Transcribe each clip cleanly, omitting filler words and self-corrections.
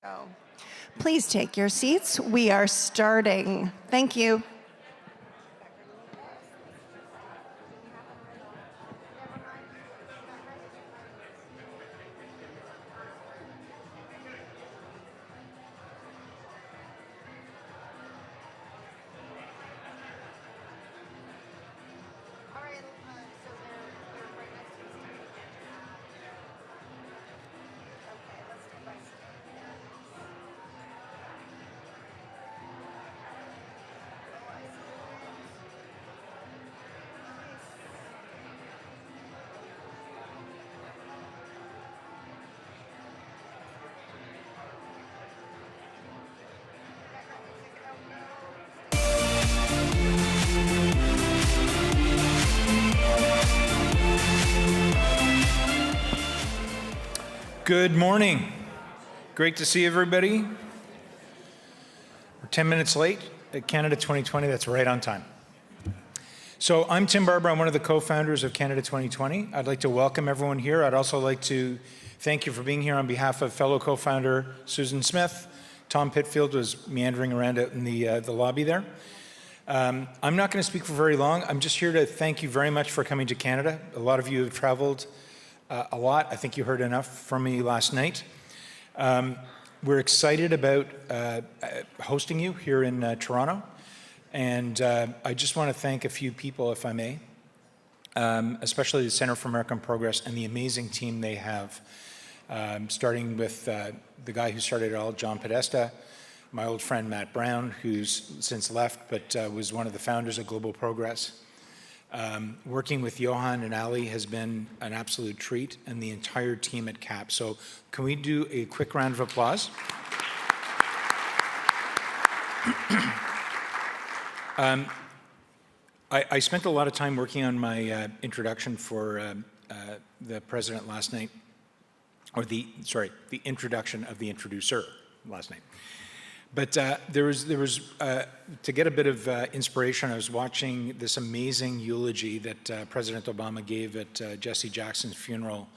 So, please take your seats. We are starting. Thank you. Good morning. Great to see everybody. We're 10 minutes late at Canada 2020. That's right on time. So I'm Tim Barber. I'm one of the co-founders of Canada 2020. I'd like to welcome everyone here. I'd also like to thank you for being here on behalf of fellow co-founder Susan Smith. Tom Pitfield was meandering around out in the lobby there. I'm not going to speak for very long. I'm just here to thank you very much for coming to Canada. A lot of you have traveled a lot. I think you heard enough from me last night. We're excited about hosting you here in Toronto. And I just want to thank a few people, if I may, especially the Center for American Progress and the amazing team they have, starting with the guy who started it all, John Podesta, my old friend Matt Brown, who's since left, but was one of the founders of Global Progress. Working with Johan and Ali has been an absolute treat, and the entire team at CAP. So can we do a quick round of applause? I spent a lot of time working on my introduction for the president last night, or the introduction of the introducer last night. But there was to get a bit of inspiration, I was watching this amazing eulogy that President Obama gave at Jesse Jackson's funeral.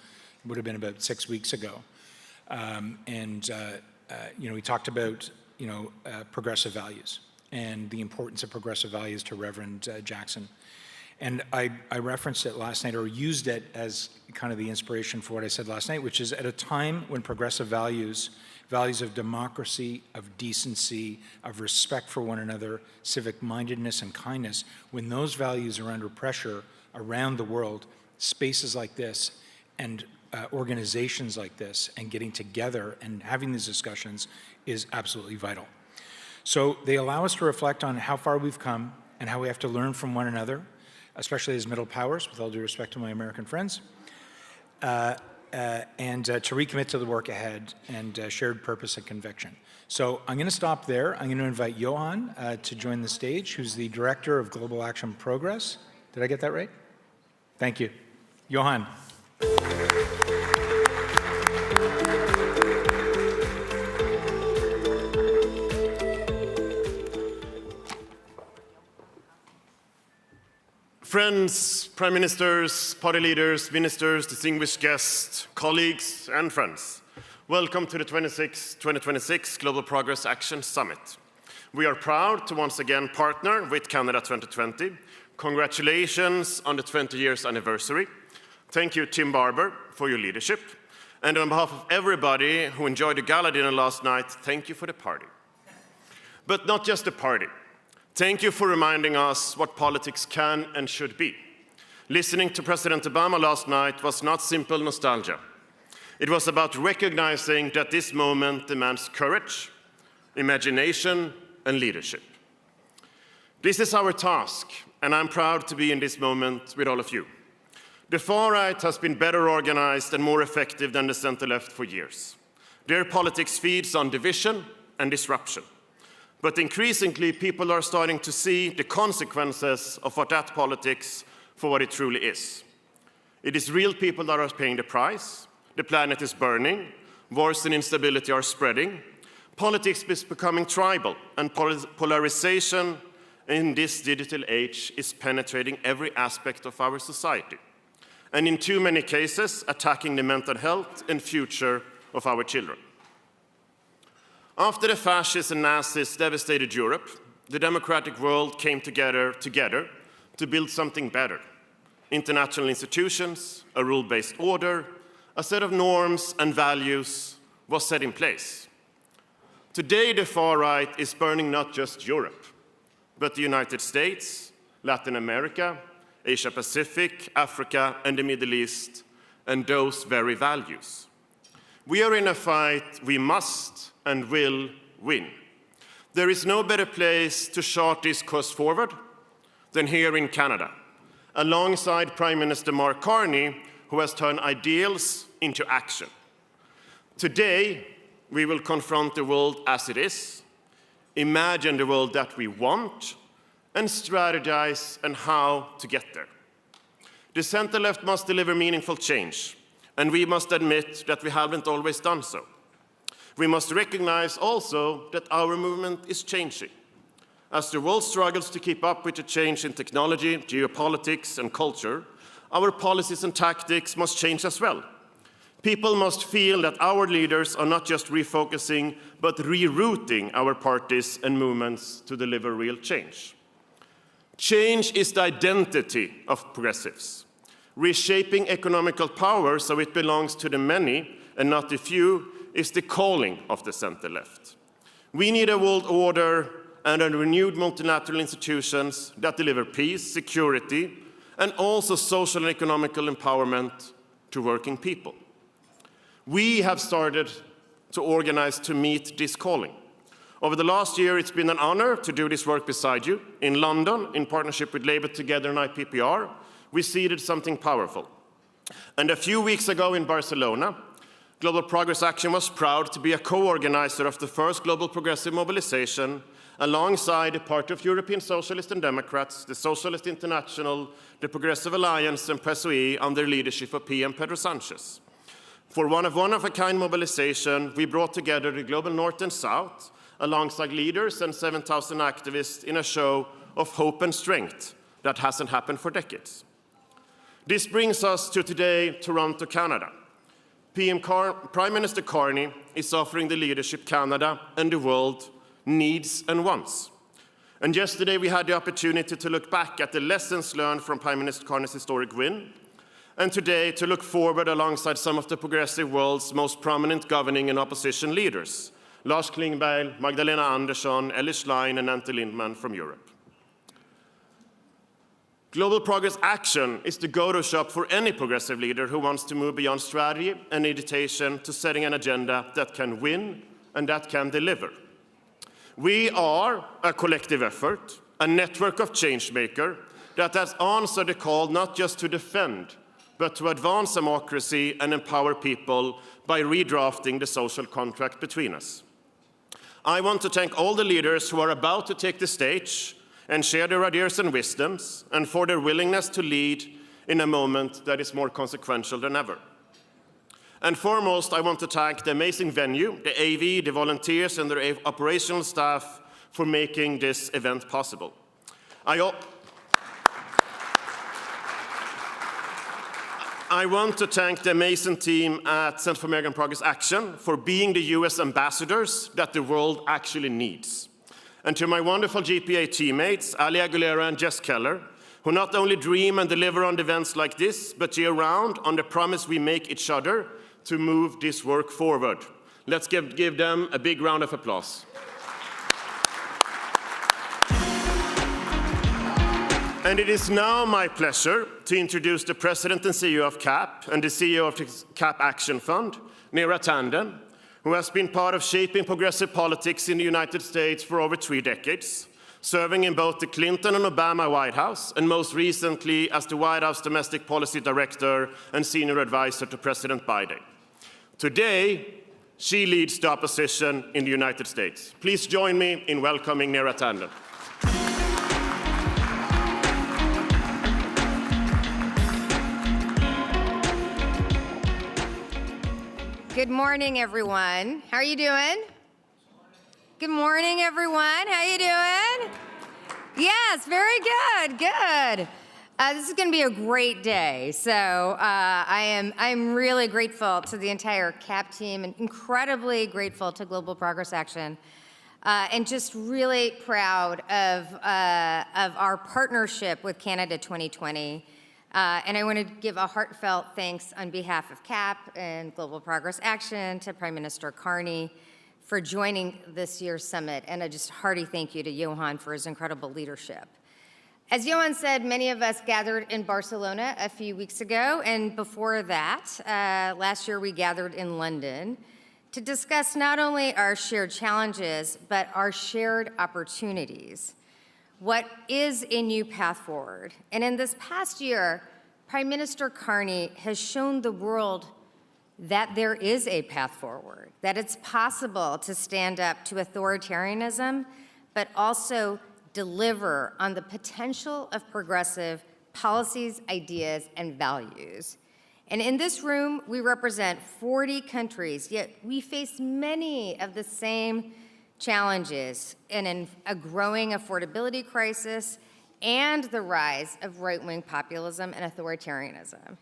It would have been about 6 weeks ago. He talked about, progressive values and the importance of progressive values to Reverend Jackson. And I referenced it last night, or used it as kind of the inspiration for what I said last night, which is at a time when progressive values of democracy, of decency, of respect for one another, civic-mindedness and kindness, when those values are under pressure around the world, spaces like this and organizations like this and getting together and having these discussions is absolutely vital. So they allow us to reflect on how far we've come and how we have to learn from one another, especially as middle powers, with all due respect to my American friends, and to recommit to the work ahead and shared purpose and conviction. So I'm going to stop there. I'm going to invite Johan to join the stage, who's the Director of Global Action Progress. Did I get that right? Thank you. Johan. Friends, Prime Ministers, party leaders, ministers, distinguished guests, colleagues, and friends, welcome to the 2026 Global Progress Action Summit. We are proud to once again partner with Canada 2020. Congratulations on the 20 years anniversary. Thank you, Tim Barber, for your leadership. And on behalf of everybody who enjoyed the gala dinner last night, thank you for the party. But not just the party. Thank you for reminding us what politics can and should be. Listening to President Obama last night was not simple nostalgia. It was about recognizing that this moment demands courage, imagination, and leadership. This is our task, and I'm proud to be in this moment with all of you. The far right has been better organized and more effective than the center-left for years. Their politics feeds on division and disruption. But increasingly, people are starting to see the consequences of that politics for what it truly is. It is real people that are paying the price. The planet is burning. Wars and instability are spreading. Politics is becoming tribal, and polarization in this digital age is penetrating every aspect of our society, and in too many cases, attacking the mental health and future of our children. After the fascists and Nazis devastated Europe, the democratic world came together to build something better. International institutions, a rule-based order, a set of norms and values was set in place. Today, the far right is burning not just Europe, but the United States, Latin America, Asia Pacific, Africa, and the Middle East, and those very values. We are in a fight we must and will win. There is no better place to chart this course forward than here in Canada, alongside Prime Minister Mark Carney, who has turned ideals into action. Today, we will confront the world as it is, imagine the world that we want, and strategize on how to get there. The center-left must deliver meaningful change, and we must admit that we haven't always done so. We must recognize also that our movement is changing. As the world struggles to keep up with the change in technology, geopolitics, and culture, our policies and tactics must change as well. People must feel that our leaders are not just refocusing, but rerouting our parties and movements to deliver real change. Change is the identity of progressives. Reshaping economical power so it belongs to the many and not the few is the calling of the center-left. We need a world order and a renewed multilateral institutions that deliver peace, security, and also social and economical empowerment to working people. We have started to organize to meet this calling. Over the last year, it's been an honor to do this work beside you. In London, in partnership with Labour Together and IPPR, we seeded something powerful. And a few weeks ago in Barcelona, Global Progress Action was proud to be a co-organizer of the first global progressive mobilization alongside a part of European Socialists and Democrats, the Socialist International, the Progressive Alliance, and PSOE under leadership of PM Pedro Sanchez. For one of a kind mobilization, we brought together the global North and South alongside leaders and 7,000 activists in a show of hope and strength that hasn't happened for decades. This brings us to today, Toronto, Canada. Prime Minister Carney is offering the leadership Canada and the world needs and wants. And yesterday we had the opportunity to look back at the lessons learned from Prime Minister Carney's historic win, and today to look forward alongside some of the progressive world's most prominent governing and opposition leaders, Lars Klingbeil, Magdalena Andersson, Elly Schlein, and Ante Lindman from Europe. Global Progress Action is the go-to shop for any progressive leader who wants to move beyond strategy and meditation to setting an agenda that can win and that can deliver. We are a collective effort, a network of changemakers that has answered the call not just to defend, but to advance democracy and empower people by redrafting the social contract between us. I want to thank all the leaders who are about to take the stage and share their ideas and wisdoms, and for their willingness to lead in a moment that is more consequential than ever. And foremost, I want to thank the amazing venue, the AV, the volunteers, and their operational staff for making this event possible. I want to thank the amazing team at Center for American Progress Action for being the US ambassadors that the world actually needs. And to my wonderful GPA teammates, Ali Aguilera and Jess Keller, who not only dream and deliver on events like this, but year-round on the promise we make each other to move this work forward. Let's give them a big round of applause. And it is now my pleasure to introduce the President and CEO of CAP and the CEO of the CAP Action Fund, Neera Tanden, who has been part of shaping progressive politics in the United States for over 3 decades, serving in both the Clinton and Obama White House, and most recently as the White House Domestic Policy Director and Senior Advisor to President Biden. Today, she leads the opposition in the United States. Please join me in welcoming Neera Tanden. Good morning, everyone. How are you doing? Good morning, everyone. How are you doing? Yes, very good, good. This is going to be a great day. So I'm really grateful to the entire CAP team and incredibly grateful to Global Progress Action. And just really proud of our partnership with Canada 2020. And I want to give a heartfelt thanks on behalf of CAP and Global Progress Action to Prime Minister Carney for joining this year's summit. And a just hearty thank you to Johan for his incredible leadership. As Johan said, many of us gathered in Barcelona a few weeks ago. And before that, last year we gathered in London to discuss not only our shared challenges, but our shared opportunities. What is a new path forward? And in this past year, Prime Minister Carney has shown the world that there is a path forward, that it's possible to stand up to authoritarianism, but also deliver on the potential of progressive policies, ideas, and values. And in this room, we represent 40 countries, yet we face many of the same challenges in a growing affordability crisis and the rise of right-wing populism and authoritarianism.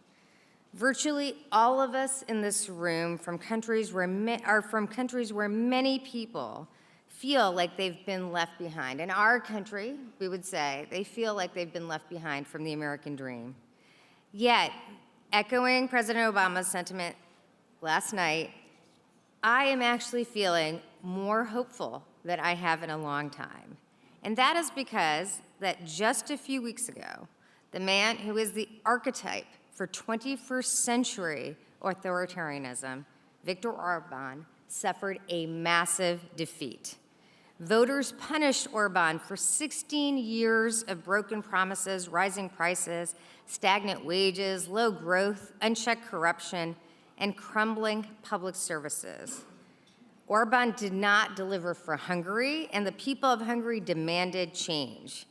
Virtually all of us in this room are from countries where many people feel like they've been left behind. In our country, we would say, they feel like they've been left behind from the American dream. Yet, echoing President Obama's sentiment last night, I am actually feeling more hopeful than I have in a long time. And that is because that just a few weeks ago, the man who is the archetype for 21st century authoritarianism, Viktor Orban, suffered a massive defeat. Voters punished Orban for 16 years of broken promises, rising prices, stagnant wages, low growth, unchecked corruption, and crumbling public services. Orban did not deliver for Hungary, and the people of Hungary demanded change.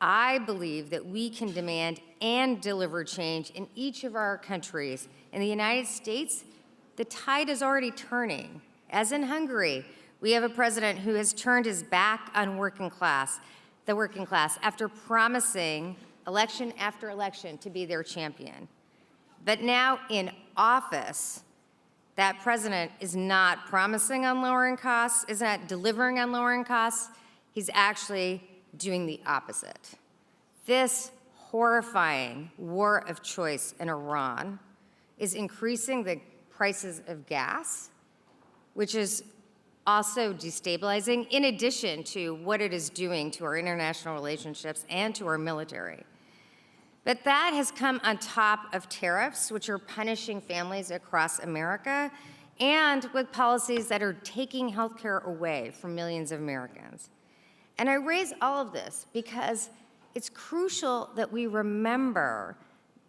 I believe that we can demand and deliver change in each of our countries. In the United States, the tide is already turning. As in Hungary, we have a president who has turned his back on the working class, after promising election after election to be their champion. But now in office, that president is not promising on lowering costs, is not delivering on lowering costs. He's actually doing the opposite. This horrifying war of choice in Iran is increasing the prices of gas, which is also destabilizing, in addition to what it is doing to our international relationships and to our military. But that has come on top of tariffs, which are punishing families across America, and with policies that are taking health care away from millions of Americans. And I raise all of this because it's crucial that we remember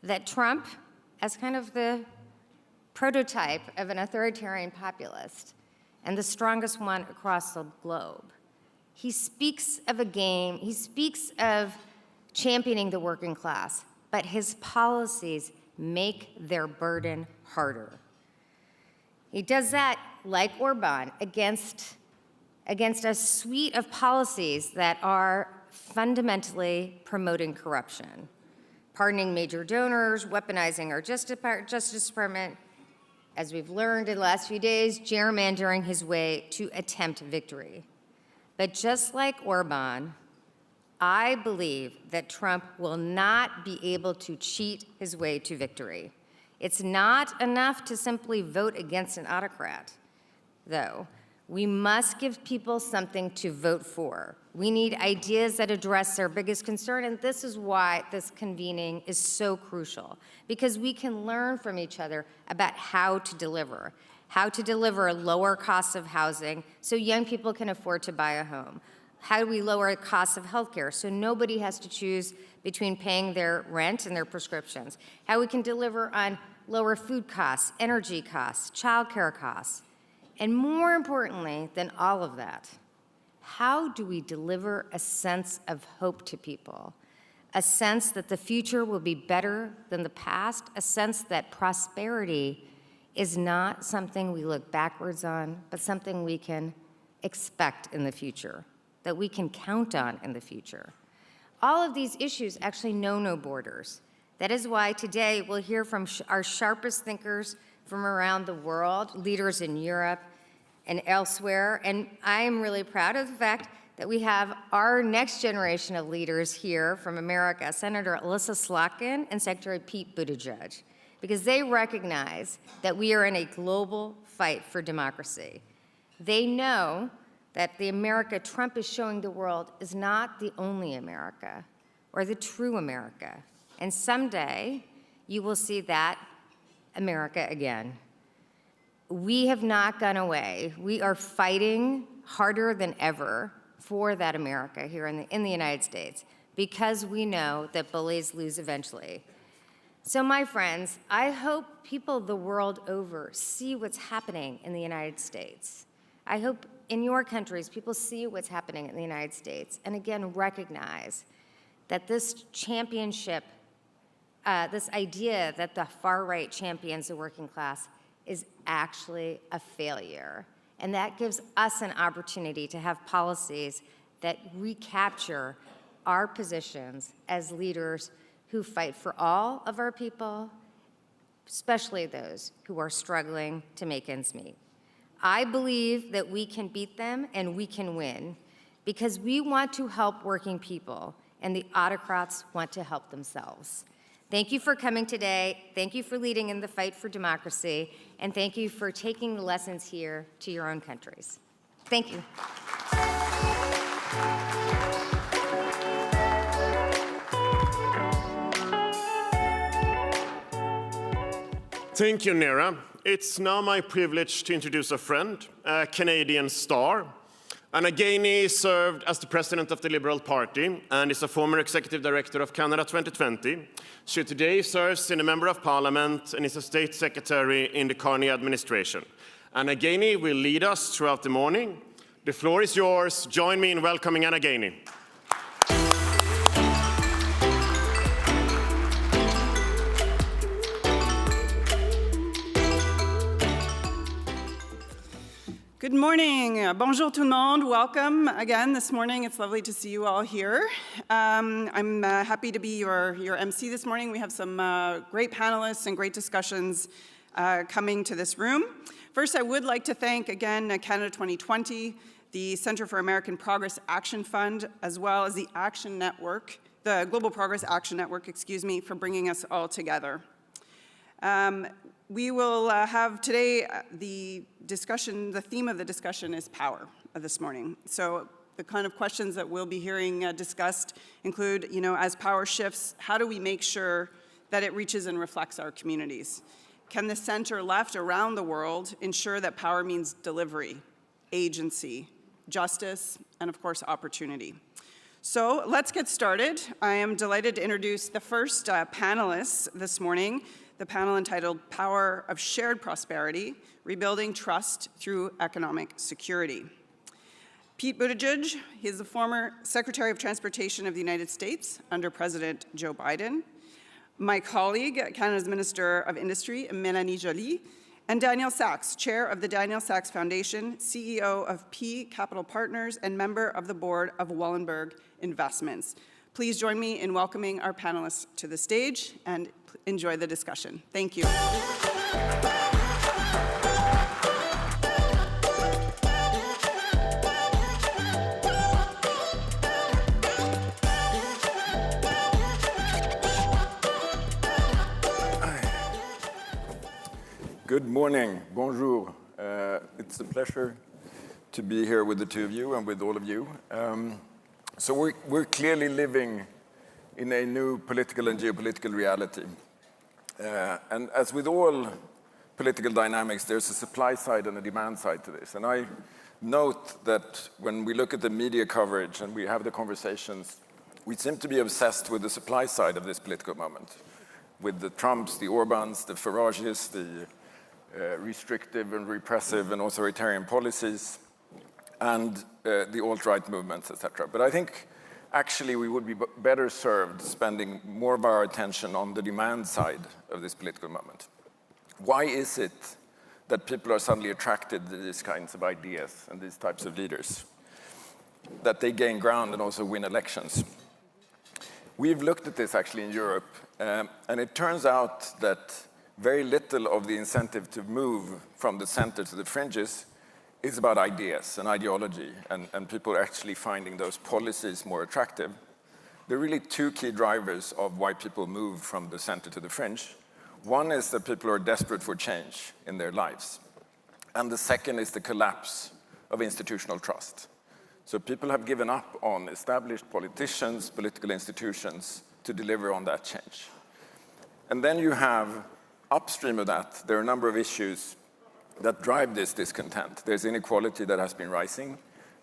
that Trump, as kind of the prototype of an authoritarian populist, and the strongest one across the globe, he speaks of a game, he speaks of championing the working class, but his policies make their burden harder. He does that, like Orban, against a suite of policies that are fundamentally promoting corruption, pardoning major donors, weaponizing our Justice Department, as we've learned in the last few days, gerrymandering his way to attempt victory. But just like Orban, I believe that Trump will not be able to cheat his way to victory. It's not enough to simply vote against an autocrat, though. We must give people something to vote for. We need ideas that address their biggest concern, and this is why this convening is so crucial, because we can learn from each other about how to deliver lower costs of housing so young people can afford to buy a home. How do we lower the costs of healthcare so nobody has to choose between paying their rent and their prescriptions? How we can deliver on lower food costs, energy costs, childcare costs. And more importantly than all of that, how do we deliver a sense of hope to people? A sense that the future will be better than the past, a sense that prosperity is not something we look backwards on, but something we can expect in the future, that we can count on in the future. All of these issues actually know no borders. That is why today we'll hear from our sharpest thinkers from around the world, leaders in Europe and elsewhere. And I am really proud of the fact that we have our next generation of leaders here from America, Senator Elissa Slotkin and Secretary Pete Buttigieg, because they recognize that we are in a global fight for democracy. They know that the America Trump is showing the world is not the only America or the true America. And someday you will see that America again. We have not gone away. We are fighting harder than ever for that America here in the United States, because we know that bullies lose eventually. So my friends, I hope people the world over see what's happening in the United States. I hope in your countries people see what's happening in the United States and again recognize that this championship, this idea that the far right champions the working class is actually a failure. And that gives us an opportunity to have policies that recapture our positions as leaders who fight for all of our people, especially those who are struggling to make ends meet. I believe that we can beat them and we can win because we want to help working people and the autocrats want to help themselves. Thank you for coming today. Thank you for leading in the fight for democracy. And thank you for taking the lessons here to your own countries. Thank you. Thank you, Neera. It's now my privilege to introduce a friend, a Canadian star. Anna Gainey served as the president of the Liberal Party and is a former executive director of Canada 2020. She today serves in a member of parliament and is a state secretary in the Carney administration. Anna Gainey will lead us throughout the morning. The floor is yours. Join me in welcoming Anna Gainey. Good morning. Bonjour tout le monde. Welcome again this morning. It's lovely to see you all here. I'm happy to be your MC this morning. We have some great panelists and great discussions coming to this room. First, I would like to thank again Canada 2020, the Center for American Progress Action Fund, as well as the Action Network, the Global Progress Action Network, for bringing us all together. We will have today the theme of the discussion is power this morning. So the kind of questions that we'll be hearing discussed include, as power shifts, how do we make sure that it reaches and reflects our communities? Can the center left around the world ensure that power means delivery, agency, justice, and of course, opportunity? So let's get started. I am delighted to introduce the first panelists this morning, the panel entitled Power of Shared Prosperity, Rebuilding Trust Through Economic Security. Pete Buttigieg, he is the former Secretary of Transportation of the United States under President Joe Biden. My colleague, Canada's Minister of Industry, Mélanie Joly, and Daniel Sachs, Chair of the Daniel Sachs Foundation, CEO of P Capital Partners, and member of the board of Wallenberg Investments. Please join me in welcoming our panelists to the stage and enjoy the discussion. Thank you. Good morning, bonjour. It's a pleasure to be here with the two of you and with all of you. So we're clearly living in a new political and geopolitical reality. And as with all political dynamics, there's a supply side and a demand side to this. And I note that when we look at the media coverage and we have the conversations, we seem to be obsessed with the supply side of this political moment, with the Trumps, the Orbans, the Farages, the restrictive and repressive and authoritarian policies, and the alt-right movements, etc. But I think actually we would be better served spending more of our attention on the demand side of this political moment. Why is it that people are suddenly attracted to these kinds of ideas and these types of leaders, that they gain ground and also win elections? We've looked at this actually in Europe, and it turns out that very little of the incentive to move from the center to the fringes is about ideas and ideology, and people actually finding those policies more attractive. There are really two key drivers of why people move from the center to the fringe. One is that people are desperate for change in their lives. And the second is the collapse of institutional trust. So people have given up on established politicians, political institutions to deliver on that change. And then you have, upstream of that, there are a number of issues that drive this discontent. There's inequality that has been rising.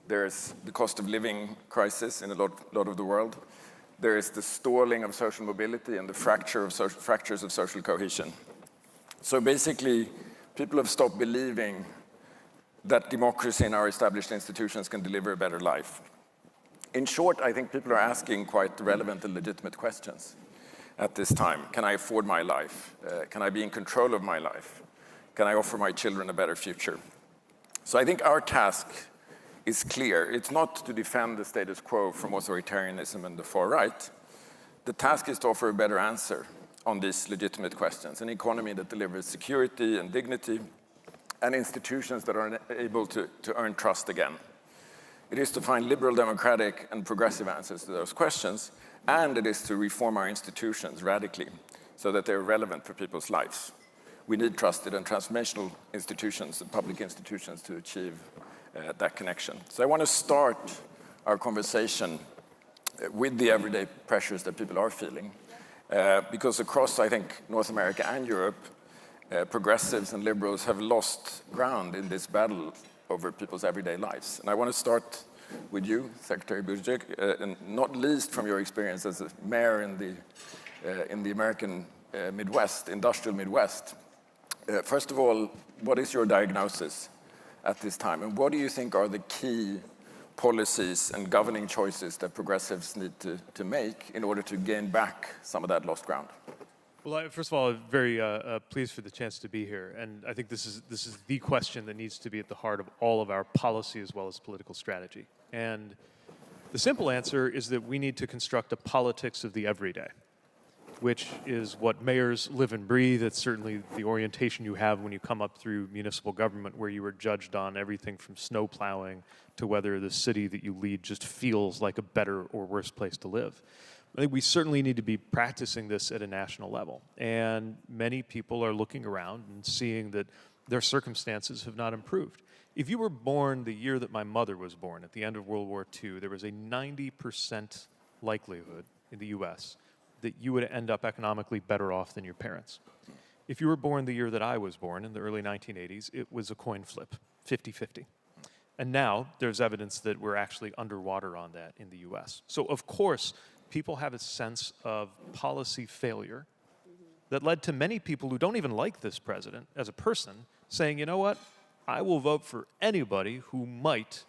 There's the cost of living crisis in a lot of the world. There is the stalling of social mobility and the fractures of social cohesion. So basically, people have stopped believing that democracy and our established institutions can deliver a better life. In short, I think people are asking quite relevant and legitimate questions at this time. Can I afford my life? Can I be in control of my life? Can I offer my children a better future? So I think our task is clear. It's not to defend the status quo from authoritarianism and the far right. The task is to offer a better answer on these legitimate questions, an economy that delivers security and dignity, and institutions that are able to earn trust again. It is to find liberal, democratic, and progressive answers to those questions, and it is to reform our institutions radically so that they're relevant for people's lives. We need trusted and transnational institutions and public institutions to achieve that connection. So I want to start our conversation with the everyday pressures that people are feeling, because across, I think, North America and Europe, progressives and liberals have lost ground in this battle over people's everyday lives. And I want to start with you, Secretary Buttigieg, and not least from your experience as a mayor in the American Midwest, industrial Midwest. First of all, what is your diagnosis at this time? And what do you think are the key policies and governing choices that progressives need to make in order to gain back some of that lost ground? Well, first of all, I'm very pleased for the chance to be here. And I think this is the question that needs to be at the heart of all of our policy as well as political strategy. And the simple answer is that we need to construct a politics of the everyday, which is what mayors live and breathe. It's certainly the orientation you have when you come up through municipal government, where you are judged on everything from snow plowing to whether the city that you lead just feels like a better or worse place to live. I think we certainly need to be practicing this at a national level. And many people are looking around and seeing that their circumstances have not improved. If you were born the year that my mother was born, at the end of World War II, there was a 90% likelihood in the US that you would end up economically better off than your parents. If you were born the year that I was born, in the early 1980s, it was a coin flip, 50-50. And now there's evidence that we're actually underwater on that in the US. So of course, people have a sense of policy failure that led to many people who don't even like this president as a person saying, you know what, I will vote for anybody who might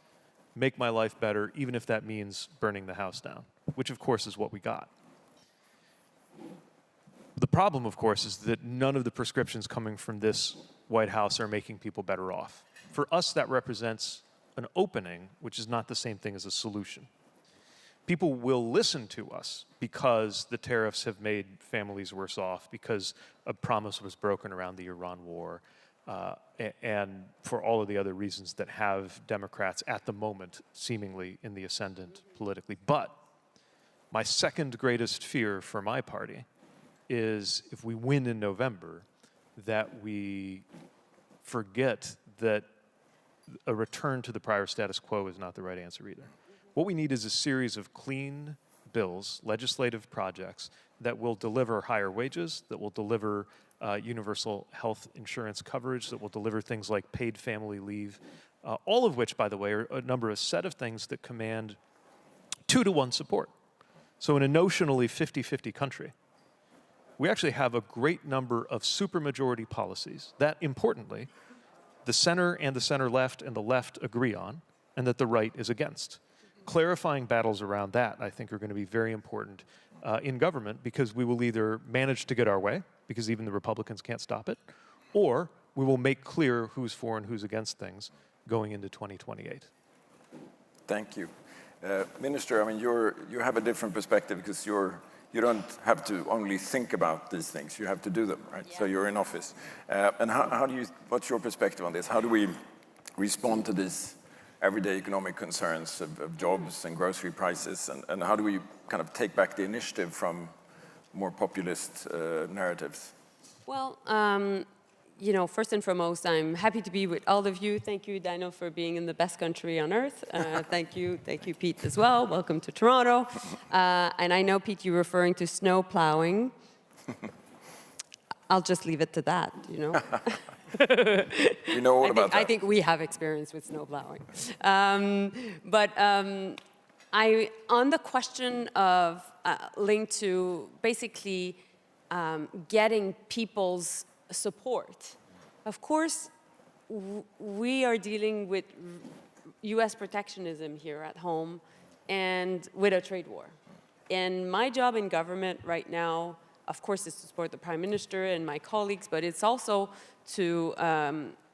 make my life better, even if that means burning the house down, which of course is what we got. The problem, of course, is that none of the prescriptions coming from this White House are making people better off. For us, that represents an opening, which is not the same thing as a solution. People will listen to us because the tariffs have made families worse off, because a promise was broken around the Iran war, and for all of the other reasons that have Democrats at the moment seemingly in the ascendant politically. But my second greatest fear for my party is if we win in November, that we forget that a return to the prior status quo is not the right answer either. What we need is a series of clean bills, legislative projects that will deliver higher wages, that will deliver universal health insurance coverage, that will deliver things like paid family leave, all of which, by the way, are a set of things that command 2-to-1 support. So in a notionally 50-50 country, we actually have a great number of supermajority policies that, importantly, the center and the center left and the left agree on, and that the right is against. Clarifying battles around that, I think, are going to be very important in government, because we will either manage to get our way, because even the Republicans can't stop it, or we will make clear who's for and who's against things going into 2028. Thank you. Minister, I mean, you have a different perspective because you're you don't have to only think about these things, you have to do them, right? So you're in office. And what's your perspective on this? How do we respond to these everyday economic concerns of jobs and grocery prices, and how do we kind of take back the initiative from more populist narratives? Well, first and foremost, I'm happy to be with all of you. Thank you, Dino, for being in the best country on earth. Thank you, Pete, as well. Welcome to Toronto. And I know, Pete, you're referring to snow plowing. I'll just leave it to that, You know all about that. I think we have experience with snow plowing. On the question of linked to basically getting people's support. Of course, we are dealing with US protectionism here at home and with a trade war. And my job in government right now, of course, is to support the Prime Minister and my colleagues, but it's also to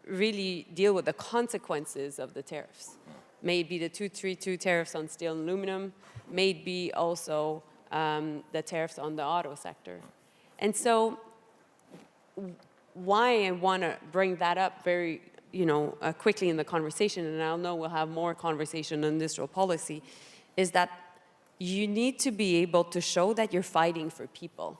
really deal with the consequences of the tariffs. May it be the 232 tariffs on steel and aluminum, may it be also the tariffs on the auto sector. And so why I want to bring that up very quickly in the conversation, and I know we'll have more conversation on industrial policy, is that you need to be able to show that you're fighting for people.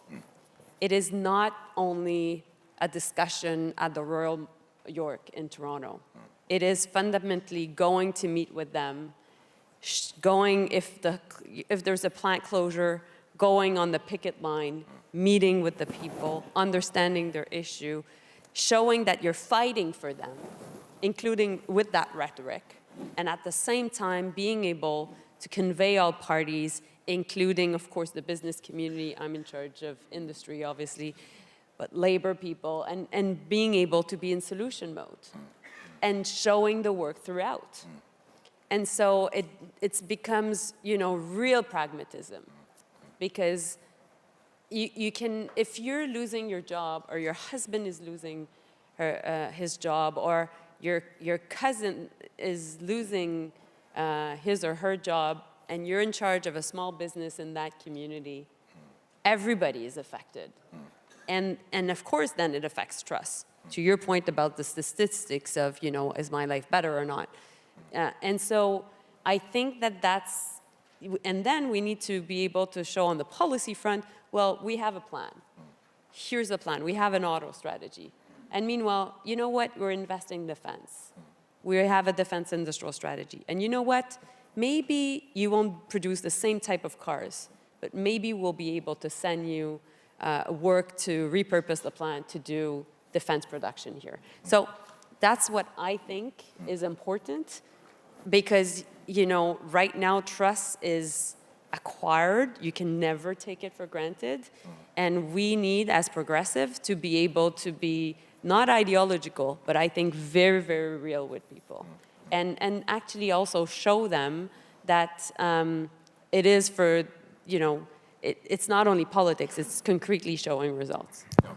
It is not only a discussion at the Royal York in Toronto. It is fundamentally going to meet with them, going if there's a plant closure, going on the picket line, meeting with the people, understanding their issue, showing that you're fighting for them, including with that rhetoric, and at the same time being able to convey all parties, including, of course, the business community. I'm in charge of industry, obviously, but labor people, and being able to be in solution mode and showing the work throughout. And so it becomes, real pragmatism, because you can, if you're losing your job, or your husband is losing his job, or your cousin is losing his or her job, and you're in charge of a small business in that community, everybody is affected. And of course, then it affects trust. To your point about the statistics of, is my life better or not? And so I think that's, and then we need to be able to show on the policy front, well, we have a plan. Here's a plan. We have an auto strategy. And meanwhile, you know what? We're investing in defense. We have a defense industrial strategy. And you know what? Maybe you won't produce the same type of cars, but maybe we'll be able to send you work to repurpose the plant to do defense production here. So that's what I think is important, because, right now trust is acquired. You can never take it for granted. And we need, as progressive, to be able to be not ideological, but I think very, very real with people. And actually also show them that it is for, it's not only politics, it's concretely showing results. Yeah.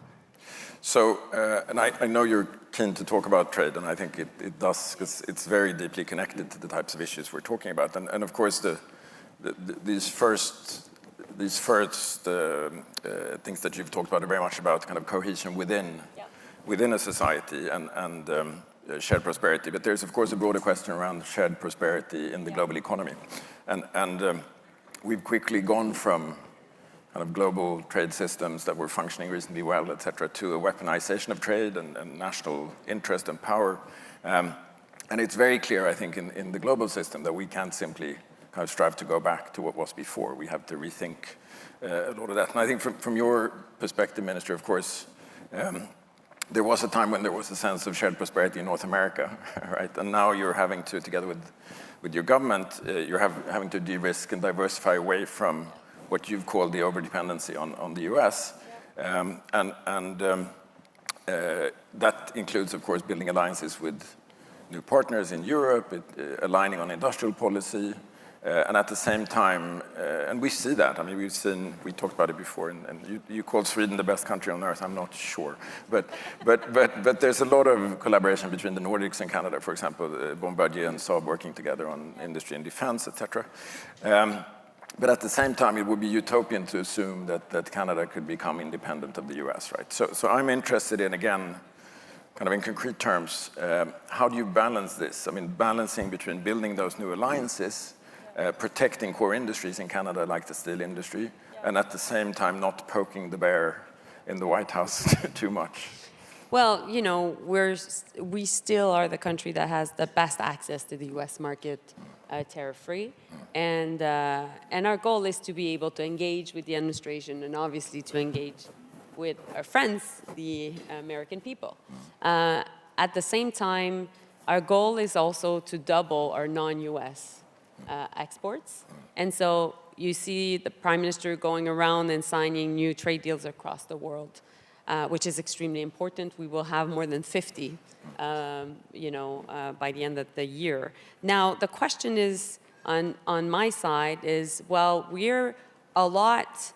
So, and I know you're keen to talk about trade, and I think it does, because it's very deeply connected to the types of issues we're talking about. And of course, these first things that you've talked about are very much about kind of cohesion within a society and shared prosperity. But there's, of course, a broader question around shared prosperity in the global economy. And we've quickly gone from kind of global trade systems that were functioning reasonably well, et cetera, to a weaponization of trade and national interest and power. And it's very clear, I think, in the global system that we can't simply kind of strive to go back to what was before. We have to rethink a lot of that. And I think from your perspective, Minister, of course, there was a time when there was a sense of shared prosperity in North America, right? And now you're having to, together with your government, you're having to de-risk and diversify away from what you've called the over-dependency on the US. That includes, of course, building alliances with new partners in Europe, aligning on industrial policy, and at the same time, and we see that. I mean, we talked about it before, and you called Sweden the best country on earth. I'm not sure, but there's a lot of collaboration between the Nordics and Canada, for example, Bombardier and Saab working together on industry and defense, etc. But at the same time, it would be utopian to assume that Canada could become independent of the US, right? So I'm interested in, again, kind of in concrete terms, how do you balance this? I mean, balancing between building those new alliances, protecting core industries in Canada like the steel industry, and at the same time not poking the bear in the White House too much. Well, you know, we still are the country that has the best access to the U.S. market, tariff-free, and our goal is to be able to engage with the administration and obviously to engage with our friends, the American people. At the same time, our goal is also to double our non-U.S. Exports, and so you see the Prime Minister going around and signing new trade deals across the world. Which is extremely important. We will have more than 50, by the end of the year. Now, the question is, on my side, is, well, we're a lot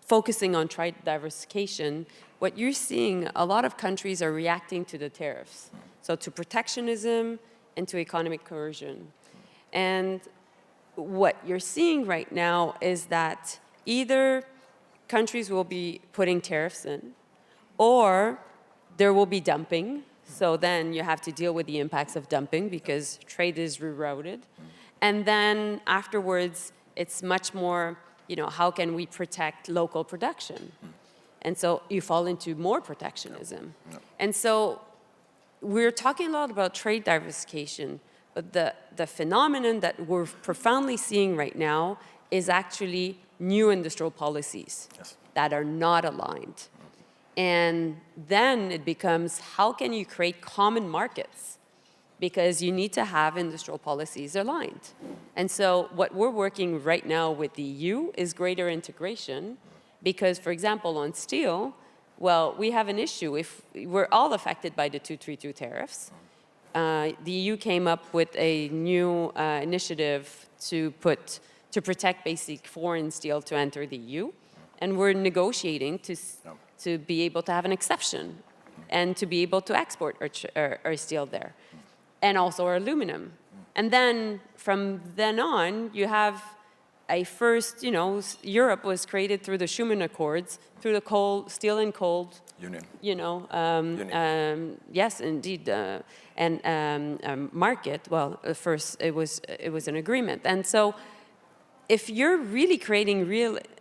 focusing on trade diversification. What you're seeing, a lot of countries are reacting to the tariffs. So to protectionism and to economic coercion. And what you're seeing right now is that either countries will be putting tariffs in, or there will be dumping. So then you have to deal with the impacts of dumping because trade is rerouted. And then afterwards, it's much more, how can we protect local production? And so you fall into more protectionism. And so we're talking a lot about trade diversification, but the phenomenon that we're profoundly seeing right now is actually new industrial policies that are not aligned. And then it becomes, how can you create common markets? Because you need to have industrial policies aligned. And so what we're working right now with the EU is greater integration, because, for example, on steel, well, we have an issue. If we're all affected by the 232 tariffs, the EU came up with a new initiative to protect basic foreign steel to enter the EU. And we're negotiating to be able to have an exception and to be able to export our steel there, and also our aluminum. And then from then on, you have a first, Europe was created through the Schuman Accords, through the steel and coal Union. Yes, indeed, and market. Well, first it was an agreement, and so if you're really creating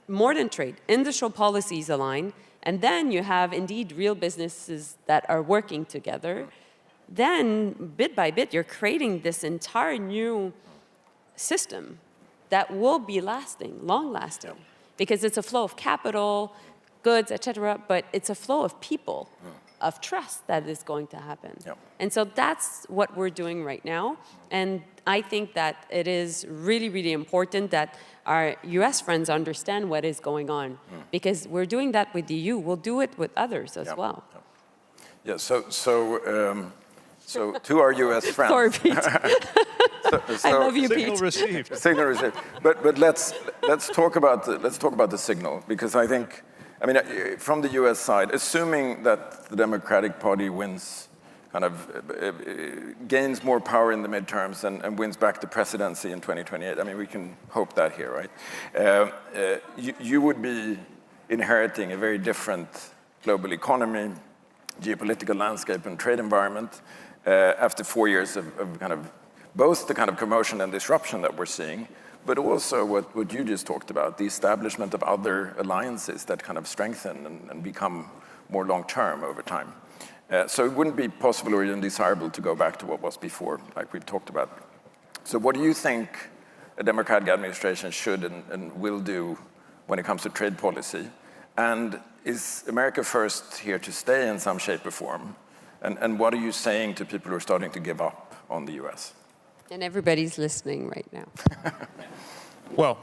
more than trade, industrial policies align, and then you have indeed real businesses that are working together, then bit by bit you're creating this entire new system that will be lasting, long-lasting, because it's a flow of capital, goods, etc., but it's a flow of people, of trust that is going to happen. And so that's what we're doing right now, and I think that it is really, really important that our US friends understand what is going on, because we're doing that with the EU, we'll do it with others as well. Yeah, so to our US friends. Sorry, Pete. I love you, Signal Pete. received. Signal received. But let's talk about the signal, because I think, from the US side, assuming that the Democratic Party wins, gains more power in the midterms and wins back the presidency in 2028. We can hope that here, right? You would be inheriting a very different global economy, geopolitical landscape, and trade environment after 4 years of both the kind of commotion and disruption that we're seeing, but also what you just talked about, the establishment of other alliances that strengthen and become more long-term over time. So it wouldn't be possible or even desirable to go back to what was before, like we've talked about. So what do you think a Democratic administration should and will do when it comes to trade policy? And is America First here to stay in some shape or form? And what are you saying to people who are starting to give up on the US? And everybody's listening right now. Well,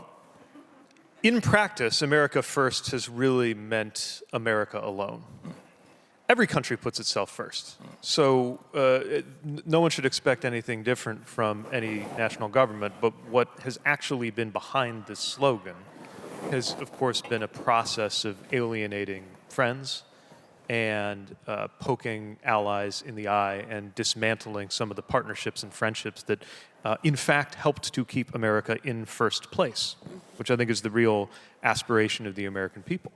in practice, America First has really meant America alone. Every country puts itself first. So no one should expect anything different from any national government, but what has actually been behind this slogan has, of course, been a process of alienating friends, and poking allies in the eye and dismantling some of the partnerships and friendships that in fact helped to keep America in first place, which I think is the real aspiration of the American people.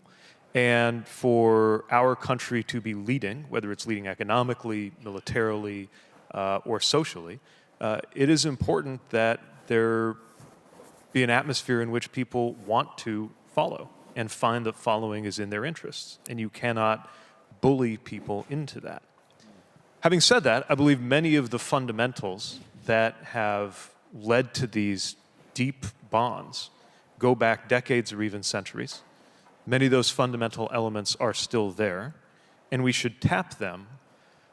And for our country to be leading, whether it's leading economically, militarily, or socially, it is important that there be an atmosphere in which people want to follow and find that following is in their interests. And you cannot bully people into that. Having said that, I believe many of the fundamentals that have led to these deep bonds go back decades or even centuries. Many of those fundamental elements are still there, and we should tap them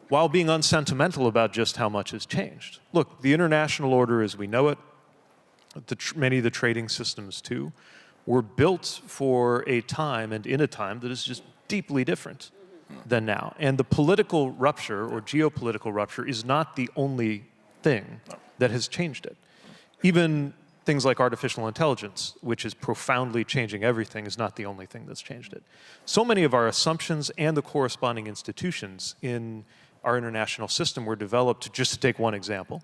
while being unsentimental about just how much has changed. Look, the international order as we know it, many of the trading systems too, were built for a time and in a time that is just deeply different than now. And the political rupture or geopolitical rupture is not the only thing that has changed it. Even things like artificial intelligence, which is profoundly changing everything, is not the only thing that's changed it. So many of our assumptions and the corresponding institutions in our international system were developed, just to take one example,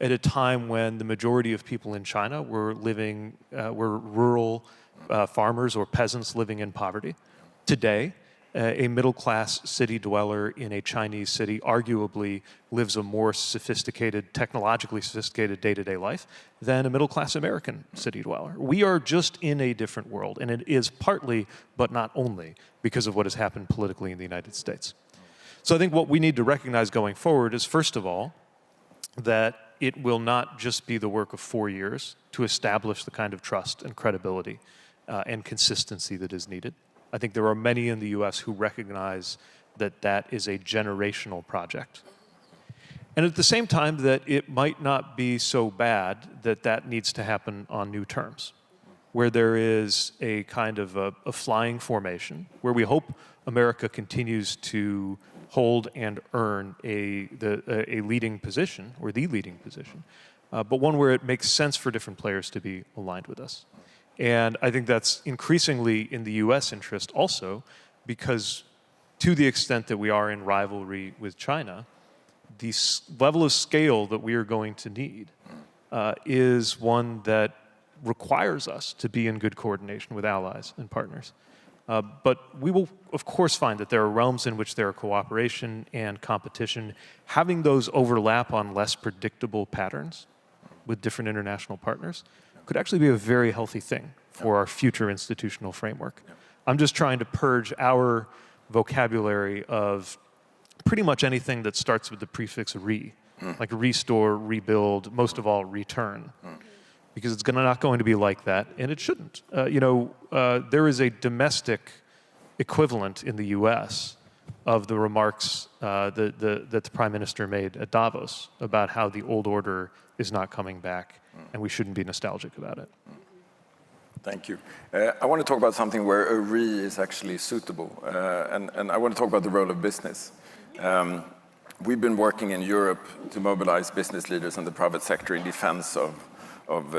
at a time when the majority of people in China were living, were rural farmers or peasants living in poverty. Today, a middle-class city dweller in a Chinese city arguably lives a more sophisticated, technologically sophisticated day-to-day life than a middle-class American city dweller. We are just in a different world, and it is partly, but not only, because of what has happened politically in the United States. So I think what we need to recognize going forward is, first of all, that it will not just be the work of 4 years to establish the kind of trust and credibility and consistency that is needed. I think there are many in the US who recognize that that is a generational project. And at the same time that it might not be so bad that that needs to happen on new terms, where there is a kind of a flying formation, where we hope America continues to hold and earn a leading position, or the leading position, but one where it makes sense for different players to be aligned with us. And I think that's increasingly in the US interest also, because to the extent that we are in rivalry with China, the level of scale that we are going to need is one that requires us to be in good coordination with allies and partners. But we will, of course, find that there are realms in which there are cooperation and competition. Having those overlap on less predictable patterns with different international partners could actually be a very healthy thing for our future institutional framework. I'm just trying to purge our vocabulary of pretty much anything that starts with the prefix re, like restore, rebuild, most of all, return. Because it's not going to be like that, and it shouldn't. There is a domestic equivalent in the US of the remarks that the Prime Minister made at Davos about how the old order is not coming back, and we shouldn't be nostalgic about it. Thank you. I want to talk about something where a re is actually suitable, and I want to talk about the role of business. We've been working in Europe to mobilize business leaders in the private sector in defense of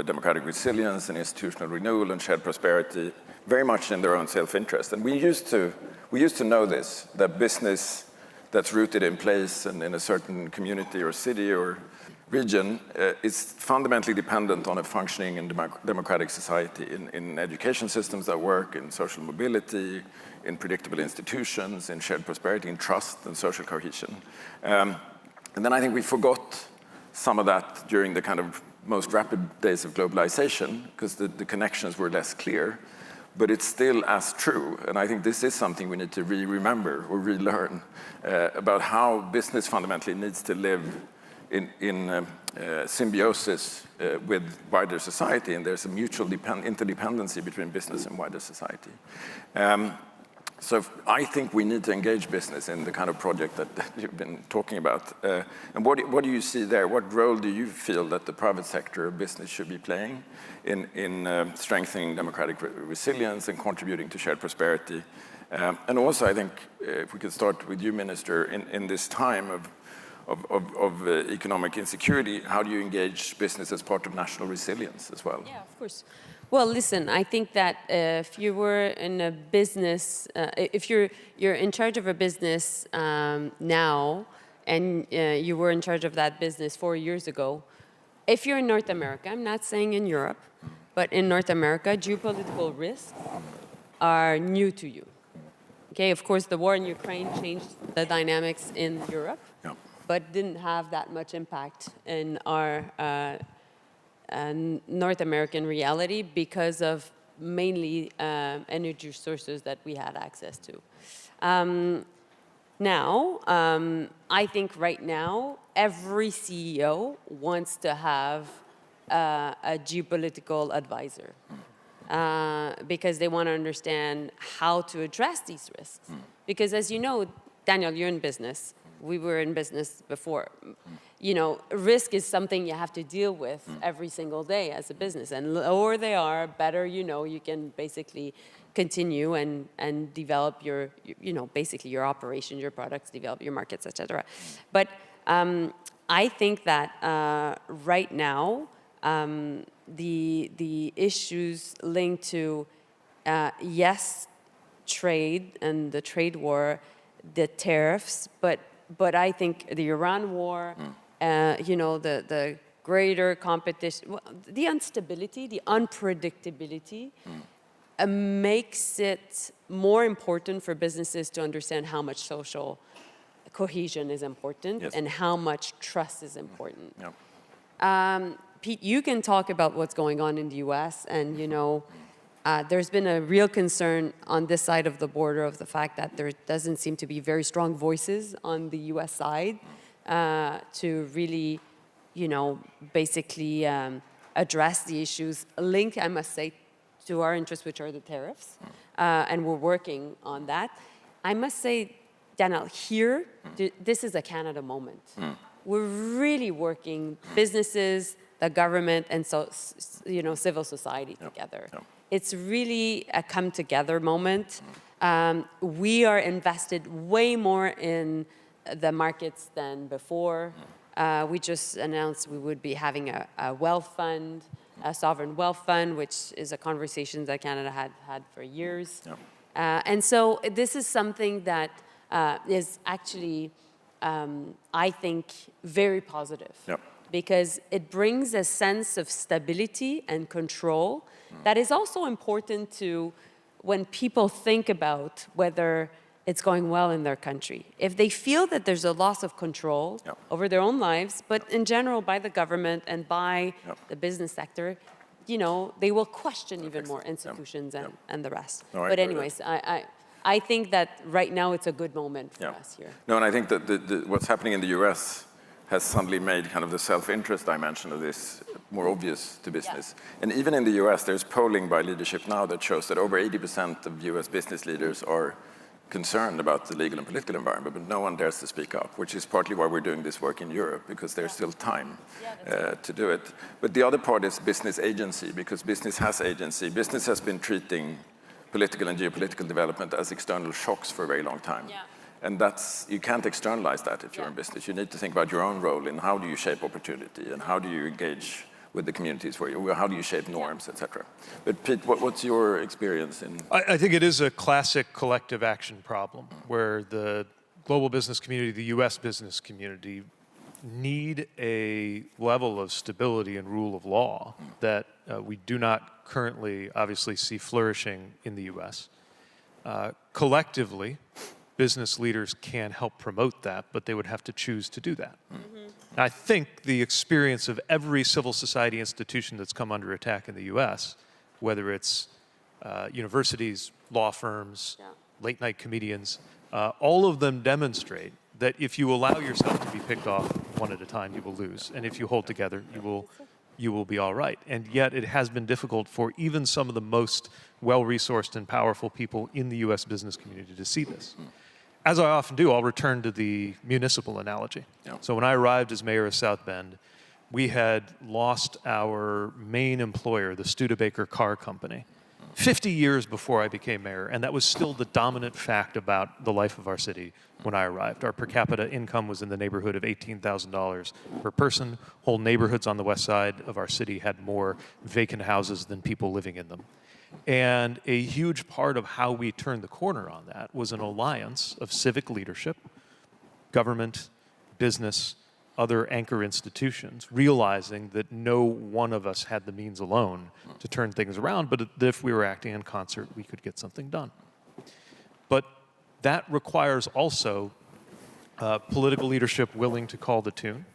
democratic resilience and institutional renewal and shared prosperity, very much in their own self-interest. And we used to know this, that business that's rooted in place and in a certain community or city or region is fundamentally dependent on a functioning and democratic society in education systems that work, in social mobility, in predictable institutions, in shared prosperity, in trust and social cohesion. And then I think we forgot some of that during the kind of most rapid days of globalization, because the connections were less clear, but it's still as true. And I think this is something we need to remember or relearn about how business fundamentally needs to live in symbiosis with wider society, and there's a mutual interdependency between business and wider society. So I think we need to engage business in the kind of project that you've been talking about. And what do you see there? What role do you feel that the private sector of business should be playing in strengthening democratic resilience and contributing to shared prosperity? And also, I think, if we could start with you, Minister, in this time economic insecurity, how do you engage business as part of national resilience as well? Yeah, of course. Well, listen, I think that if you were in a business, if you're in charge of a business now, and you were in charge of that business 4 years ago, if you're in North America, I'm not saying in Europe, but in North America, geopolitical risks are new to you. Okay, of course, the war in Ukraine changed the dynamics in Europe, but didn't have that much impact in our North American reality because of mainly energy sources that we had access to. Now, I think right now, every CEO wants to have a geopolitical advisor because they want to understand how to address these risks. Because as you know, Daniel, you're in business. We were in business before. You know, risk is something you have to deal with every single day as a business. And lower they are, better you know, you can basically continue and develop your, basically your operations, your products, develop your markets, etc. But I think that right now, the issues linked to, yes, trade and the trade war, the tariffs, but I think the Iran war, the greater competition, well, the instability, the unpredictability makes it more important for businesses to understand how much social cohesion is important and how much trust is important. Pete, you can talk about what's going on in the US, and there's been a real concern on this side of the border of the fact that there doesn't seem to be very strong voices on the US side to really, basically address the issues linked, I must say, to our interests, which are the tariffs, and we're working on that. I must say, Daniel, here, this is a Canada moment. We're really working, businesses, the government, and so, civil society together. It's really a come together moment. We are invested way more in the markets than before. We just announced we would be having a wealth fund, a sovereign wealth fund, which is a conversation that Canada had for years. And so this is something that is actually, I think, very positive. Because it brings a sense of stability and control that is also important to when people think about whether it's going well in their country. If they feel that there's a loss of control over their own lives, but in general by the government and by the business sector, they will question even more institutions and the rest. But anyways, I think that right now it's a good moment for us here. No, and I think that what's happening in the US has suddenly made kind of the self-interest dimension of this more obvious to business. And even in the US, there's polling by leadership now that shows that over 80% of US business leaders are concerned about the legal and political environment, but no one dares to speak up, which is partly why we're doing this work in Europe, because there's still time to do it. But the other part is business agency, because business has agency. Business has been treating political and geopolitical development as external shocks for a very long time. And you can't externalize that if you're in business. You need to think about your own role in how do you shape opportunity and how do you engage with the communities where you, how do you shape norms, etc. But Pete, what's your experience in? I think it is a classic collective action problem where the global business community, the US business community, need a level of stability and rule of law that we do not currently obviously see flourishing in the US. Collectively, business leaders can help promote that, but they would have to choose to do that. I think the experience of every civil society institution that's come under attack in the US, whether it's universities, law firms, late night comedians, all of them demonstrate that if you allow yourself to be picked off one at a time, you will lose. And if you hold together, you will be all right. And yet it has been difficult for even some of the most well-resourced and powerful people in the US business community to see this. As I often do, I'll return to the municipal analogy. So when I arrived as mayor of South Bend, we had lost our main employer, the Studebaker Car Company, 50 years before I became mayor, and that was still the dominant fact about the life of our city when I arrived. Our per capita income was in the neighborhood of $18,000 per person. Whole neighborhoods on the west side of our city had more vacant houses than people living in them. And a huge part of how we turned the corner on that was an alliance of civic leadership, government, business, other anchor institutions, realizing that no one of us had the means alone to turn things around, but that if we were acting in concert, we could get something done. But that requires also political leadership willing to call the tune,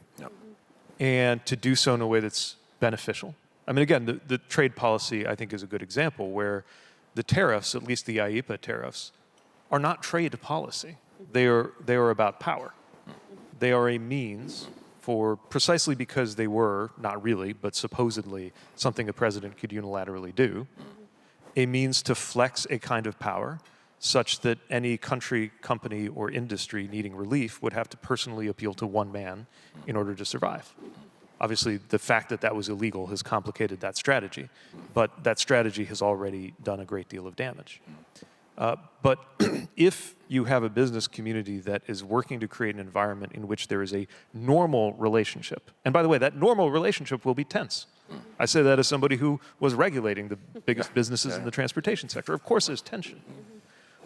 and to do so in a way that's beneficial. I mean, again, the trade policy, I think, is a good example where the tariffs, at least the IEEPA tariffs, are not trade policy. They are about power. They are a means for, precisely because they were, not really, but supposedly something a president could unilaterally do, a means to flex a kind of power such that any country, company, or industry needing relief would have to personally appeal to one man in order to survive. Obviously, the fact that that was illegal has complicated that strategy, but that strategy has already done a great deal of damage. But if you have a business community that is working to create an environment in which there is a normal relationship, and by the way, that normal relationship will be tense. I say that as somebody who was regulating the biggest businesses in the transportation sector. Of course there's tension.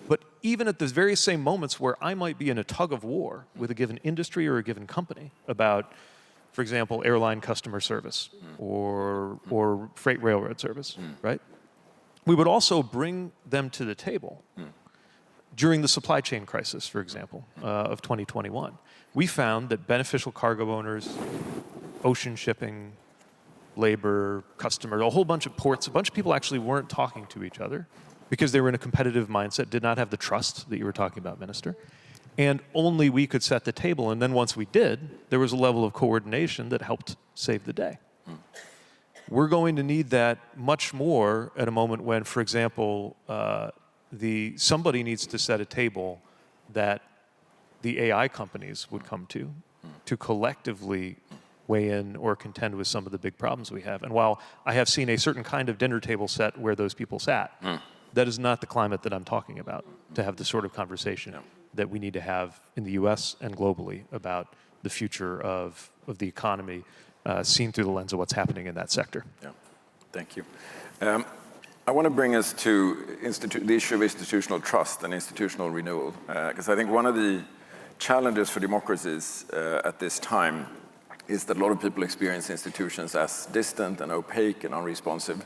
But even at the very same moments where I might be in a tug of war with a given industry or a given company about, for example, airline customer service or freight railroad service, right? We would also bring them to the table during the supply chain crisis, for example, of 2021. We found that beneficial cargo owners, ocean shipping, labor, customers, a whole bunch of ports, a bunch of people actually weren't talking to each other because they were in a competitive mindset, did not have the trust that you were talking about, Minister. And only we could set the table. And then once we did, there was a level of coordination that helped save the day. We're going to need that much more at a moment when, for example, somebody needs to set a table that the AI companies would come to collectively weigh in or contend with some of the big problems we have. And while I have seen a certain kind of dinner table set where those people sat, that is not the climate that I'm talking about, to have the sort of conversation that we need to have in the US and globally about the future of the economy seen through the lens of what's happening in that sector. Yeah, thank you. I want to bring us to the issue of institutional trust and institutional renewal, because I think one of the challenges for democracies at this time is that a lot of people experience institutions as distant and opaque and unresponsive.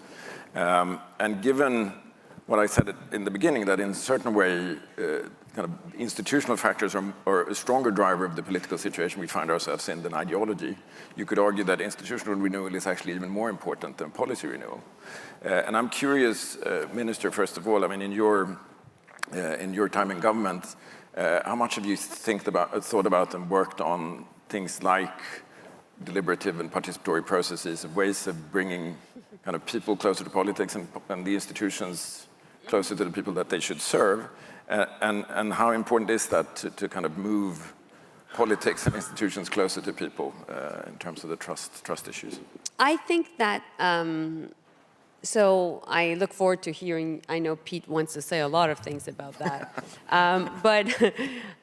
And given what I said in the beginning, that in a certain way, kind of institutional factors are a stronger driver of the political situation we find ourselves in than ideology, you could argue that institutional renewal is actually even more important than policy renewal. And I'm curious, Minister, first of all, I mean, in your time in government, how much have you thought about and worked on things like deliberative and participatory processes, ways of bringing kind of people closer to politics and the institutions closer to the people that they should serve, and how important is that to kind of move politics and institutions closer to people in terms of the trust issues? I think that, so I look forward to hearing, I know Pete wants to say a lot of things about that, but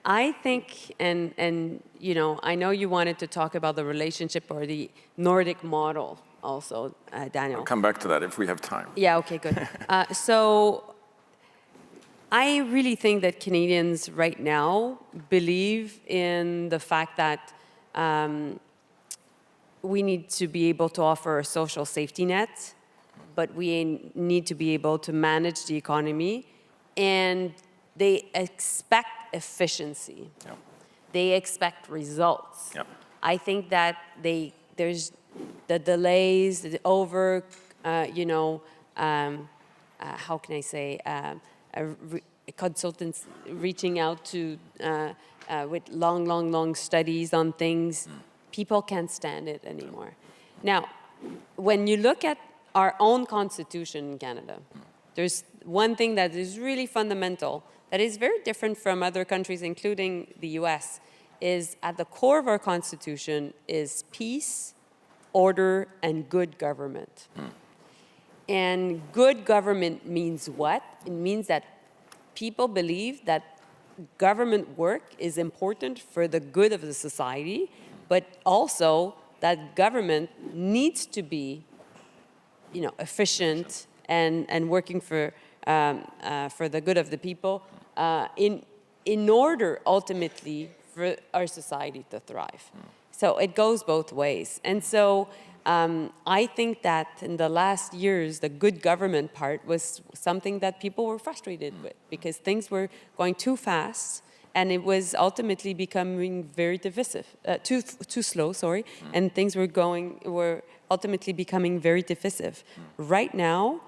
I think, and you know, I know you wanted to talk about the relationship or the Nordic model also, Daniel. I'll come back to that if we have time. Yeah, okay, good. So I really think that Canadians right now believe in the fact that we need to be able to offer a social safety net, but we need to be able to manage the economy, and they expect efficiency. Yep. They expect results. Yep. I think that there's the delays, the how can I say, consultants reaching out to with long studies on things. People can't stand it anymore. Now, when you look at our own constitution in Canada, there's one thing that is really fundamental, that is very different from other countries, including the US, is at the core of our constitution is peace, order, and good government. And good government means what? It means that people believe that government work is important for the good of the society, but also that government needs to be, efficient and working for the good of the people in order ultimately for our society to thrive. So it goes both ways. And so I think that in the last years, the good government part was something that people were frustrated with because things were going too fast and it was ultimately becoming very divisive, too slow, sorry, and things were ultimately becoming very divisive. Right now,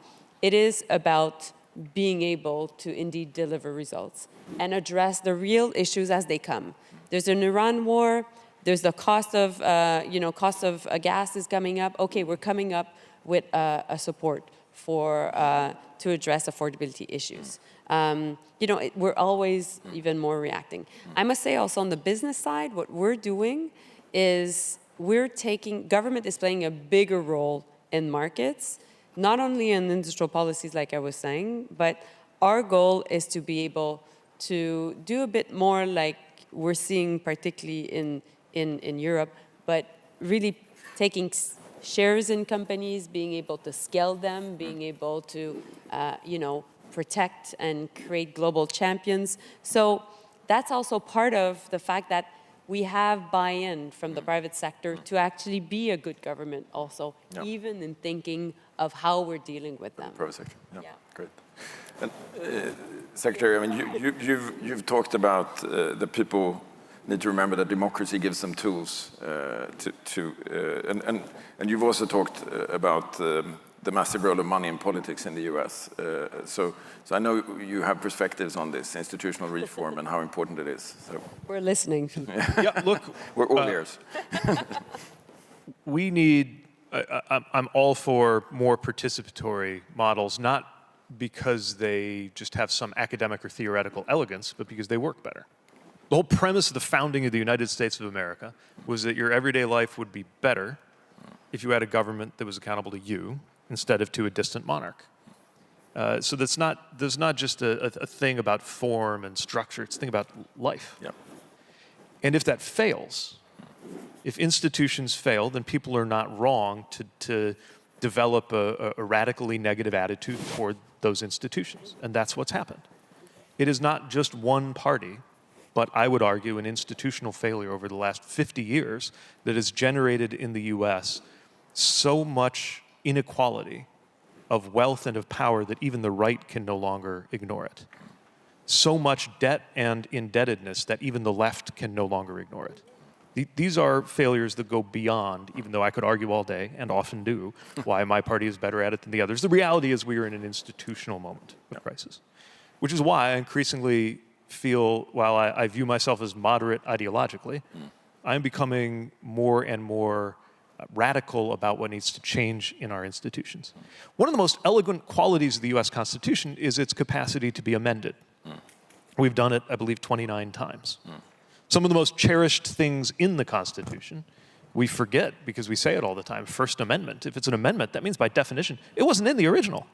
it is about being able to indeed deliver results and address the real issues as they come. There's an Iran war. There's the cost of gas is coming up. Okay, we're coming up with a support for to address affordability issues. We're always even more reacting. I must say also on the business side, what we're doing is government is playing a bigger role in markets, not only in industrial policies like I was saying, but our goal is to be able to do a bit more like we're seeing particularly in Europe, but really taking shares in companies, being able to scale them, being able to, protect and create global champions. So that's also part of the fact that we have buy-in from the private sector to actually be a good government also, even in thinking of how we're dealing with them. Private sector, great. And, Secretary, I mean, you've talked about the people need to remember that democracy gives them tools and you've also talked about the massive role of money in politics in the US. So I know you have perspectives on this institutional reform and how important it is. So. We're listening. Yeah, look. We're all ears. We need, I'm all for more participatory models, not because they just have some academic or theoretical elegance, but because they work better. The whole premise of the founding of the United States of America was that your everyday life would be better if you had a government that was accountable to you instead of to a distant monarch. So there's not just a thing about form and structure, it's a thing about life. Yeah. And if that fails, if institutions fail, then people are not wrong to develop a radically negative attitude toward those institutions. And that's what's happened. It is not just one party, but I would argue an institutional failure over the last 50 years that has generated in the US so much inequality of wealth and of power that even the right can no longer ignore it. So much debt and indebtedness that even the left can no longer ignore it. These are failures that go beyond, even though I could argue all day, and often do, why my party is better at it than the others. The reality is we are in an institutional moment of crisis, which is why I increasingly feel, while I view myself as moderate ideologically, I'm becoming more and more radical about what needs to change in our institutions. One of the most elegant qualities of the US Constitution is its capacity to be amended. We've done it, I believe, 29 times. Some of the most cherished things in the Constitution, we forget because we say it all the time. First Amendment. If it's an amendment, that means by definition, it wasn't in the original.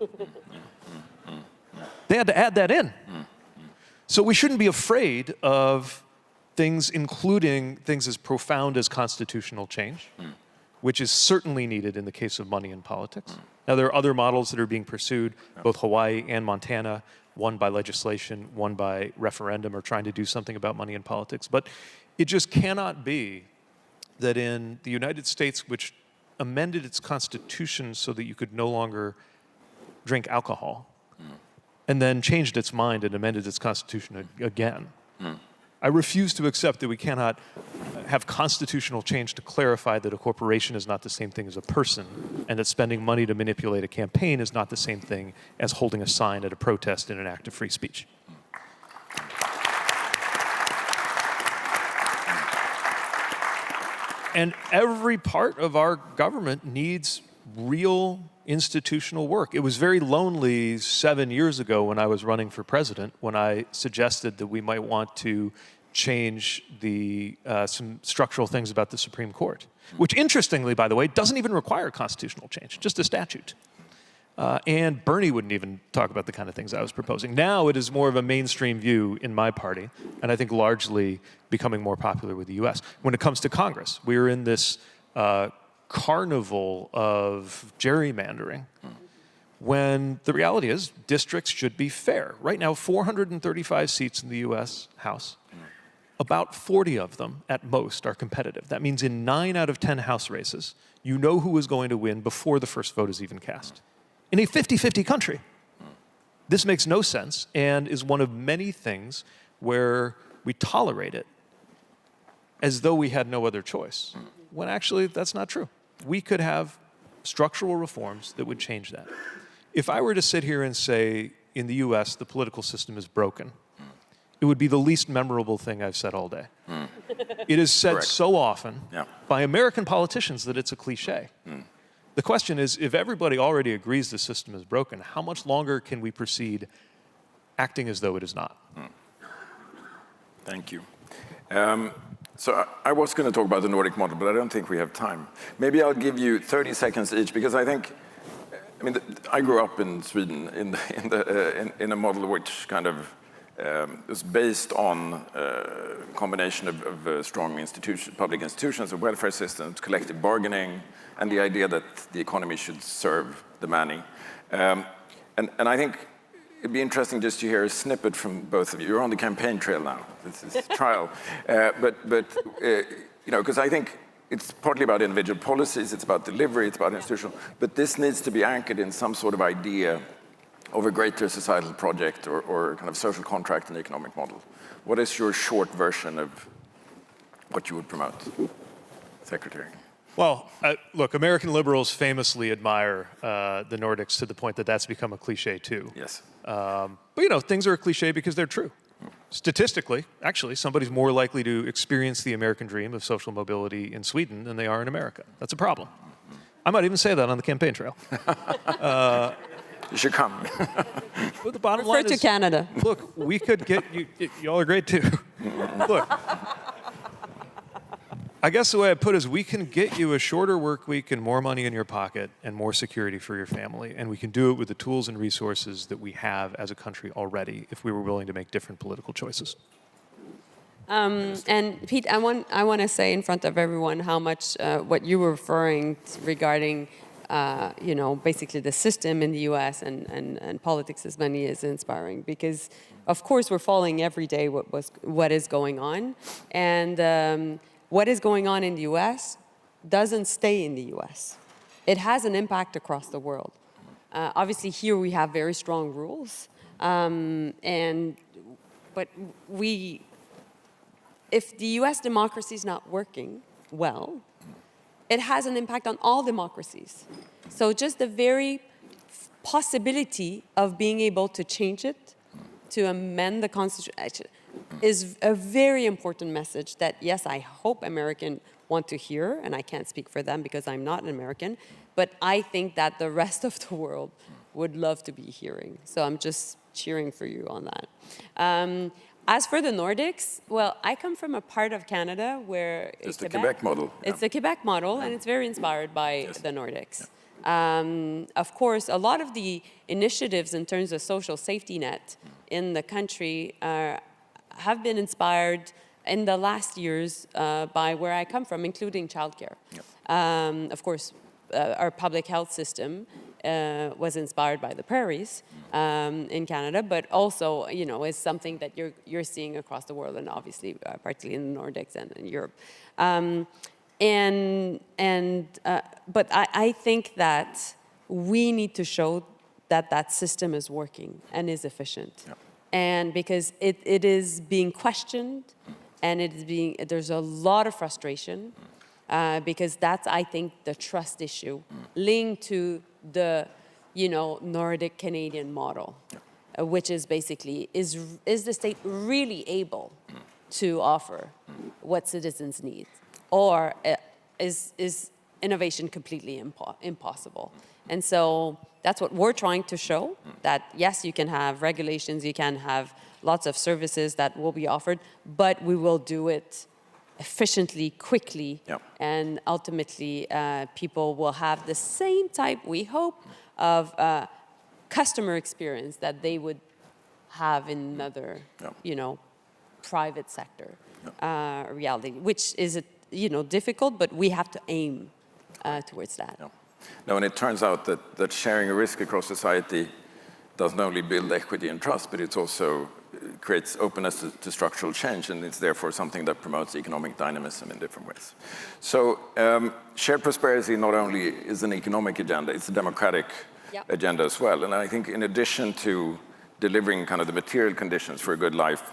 They had to add that in. So we shouldn't be afraid of things, including things as profound as constitutional change, which is certainly needed in the case of money in politics. Now, there are other models that are being pursued, both Hawaii and Montana, one by legislation, one by referendum, are trying to do something about money in politics. But it just cannot be that in the United States, which amended its constitution so that you could no longer drink alcohol, and then changed its mind and amended its constitution again. I refuse to accept that we cannot have constitutional change to clarify that a corporation is not the same thing as a person, and that spending money to manipulate a campaign is not the same thing as holding a sign at a protest in an act of free speech. And every part of our government needs real institutional work. It was very lonely 7 years ago when I was running for president, when I suggested that we might want to change some structural things about the Supreme Court, which interestingly, by the way, doesn't even require constitutional change, just a statute. And Bernie wouldn't even talk about the kind of things I was proposing. Now it is more of a mainstream view in my party, and I think largely becoming more popular with the US. When it comes to Congress, we're in this carnival of gerrymandering, when the reality is districts should be fair. Right now, 435 seats in the US House. About 40 of them, at most, are competitive. That means in 9 out of 10 House races, you know who is going to win before the first vote is even cast. In a 50-50 country. This makes no sense and is one of many things where we tolerate it as though we had no other choice, when actually that's not true. We could have structural reforms that would change that. If I were to sit here and say, in the US, the political system is broken, it would be the least memorable thing I've said all day. It is said so often by American politicians that it's a cliche. The question is, if everybody already agrees the system is broken, how much longer can we proceed acting as though it is not? Thank you. So I was going to talk about the Nordic model, but I don't think we have time. Maybe I'll give you 30 seconds each, because I think, I mean, I grew up in Sweden in a model which kind of is based on a combination of strong public institutions, a welfare systems, collective bargaining, and the idea that the economy should serve the many. And I think it'd be interesting just to hear a snippet from both of you. You're on the campaign trail now. This is trial. But you know, because I think it's partly about individual policies, it's about delivery, it's about institutional, but this needs to be anchored in some sort of idea of a greater societal project or kind of social contract in the economic model. What is your short version of what you would promote, Secretary? Well, look, American liberals famously admire the Nordics to the point that that's become a cliche too. Yes. But you know, things are a cliche because they're true. Statistically, actually, somebody's more likely to experience the American dream of social mobility in Sweden than they are in America. That's a problem. I might even say that on the campaign trail. You should come. But the bottom line Refer to Canada. Look, we could get you. Y'all are great too. Look, I guess the way I put it is we can get you a shorter work week and more money in your pocket and more security for your family, and we can do it with the tools and resources that we have as a country already if we were willing to make different political choices. And Pete, I want to say in front of everyone how much what you were referring to regarding you know, basically the system in the US and politics as money is inspiring, because of course we're following every day what is going on, and what is going on in the US doesn't stay in the US. It has an impact across the world. Obviously here we have very strong rules, but if the US democracy is not working well, it has an impact on all democracies. So just the very possibility of being able to change it, to amend the Constitution, is a very important message that, yes, I hope Americans want to hear, and I can't speak for them because I'm not an American, but I think that the rest of the world would love to be hearing. So I'm just cheering for you on that. As for the Nordics, well, I come from a part of Canada where it's the Quebec model. It's the Quebec model, and it's very inspired by the Nordics. Of course, a lot of the initiatives in terms of social safety net in the country have been inspired in the last years by where I come from, including childcare. Of course, our public health system was inspired by the prairies in Canada, but also, you know, is something that you're seeing across the world, and obviously particularly in the Nordics and in Europe. But I think that we need to show that that system is working and is efficient, and because it is being questioned, and there's a lot of frustration. Because that's, I think, the trust issue linked to the, you know, Nordic Canadian model, which is basically, is the state really able to offer what citizens need, or is innovation completely impossible? And so that's what we're trying to show, that yes, you can have regulations, you can have lots of services that will be offered, but we will do it efficiently, quickly, and ultimately people will have the same type, we hope, of customer experience that they would have in another, private sector reality, which is, difficult, but we have to aim towards that. Yeah. No, and it turns out that sharing a risk across society doesn't only build equity and trust, but it also creates openness to structural change, and it's therefore something that promotes economic dynamism in different ways. So shared prosperity not only is an economic agenda, it's a democratic agenda as well. And I think in addition to delivering kind of the material conditions for a good life,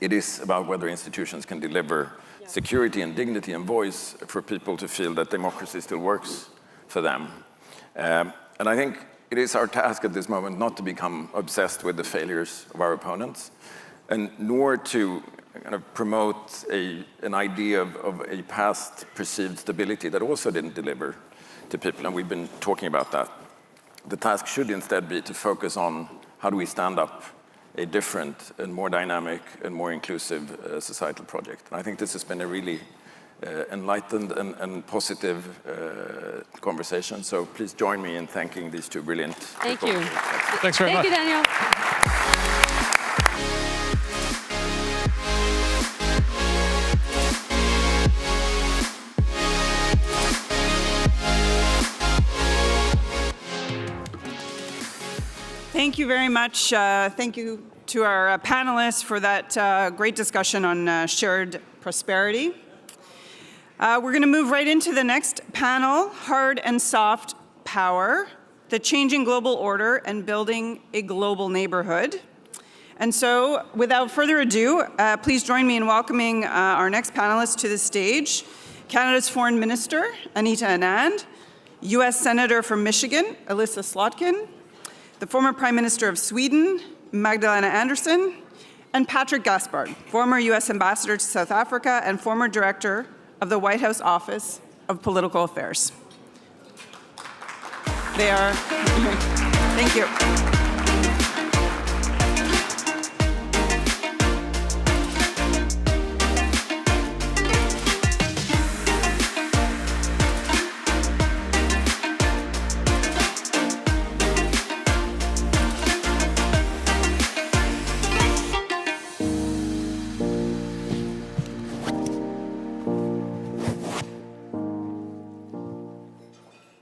it is about whether institutions can deliver security and dignity and voice for people to feel that democracy still works for them. And I think it is our task at this moment not to become obsessed with the failures of our opponents, and nor to kind of promote an idea of a past perceived stability that also didn't deliver to people, and we've been talking about that. The task should instead be to focus on how do we stand up a different and more dynamic and more inclusive societal project. And I think this has been a really enlightened and positive conversation. So please join me in thanking these two brilliant people. Thank you. Thanks very much. Thank you, Daniel. Thank you very much. Thank you to our panelists for that great discussion on shared prosperity. We're going to move right into the next panel, Hard and Soft Power, the Changing Global Order and Building a Global Neighborhood. And so, without further ado, please join me in welcoming our next panelist to the stage, Canada's Foreign Minister, Anita Anand, U.S. Senator from Michigan, Elissa Slotkin, the former Prime Minister of Sweden, Magdalena Andersson, and Patrick Gaspard, former U.S. Ambassador to South Africa and former Director of the White House Office of Political Affairs. They are. Thank you.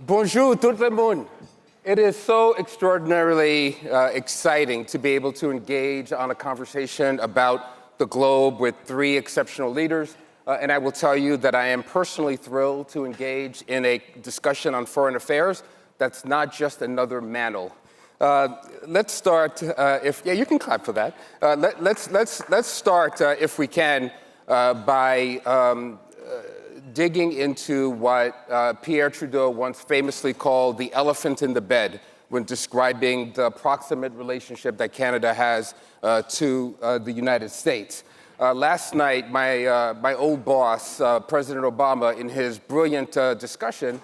Bonjour tout le monde. It is so extraordinarily exciting to be able to engage on a conversation about the globe with three exceptional leaders. And I will tell you that I am personally thrilled to engage in a discussion on foreign affairs that's not just another mantle. Let's start, you can clap for that. Let's start, if we can, by digging into what Pierre Trudeau once famously called the elephant in the bed when describing the proximate relationship that Canada has to the United States. Last night, my old boss, President Obama, in his brilliant discussion,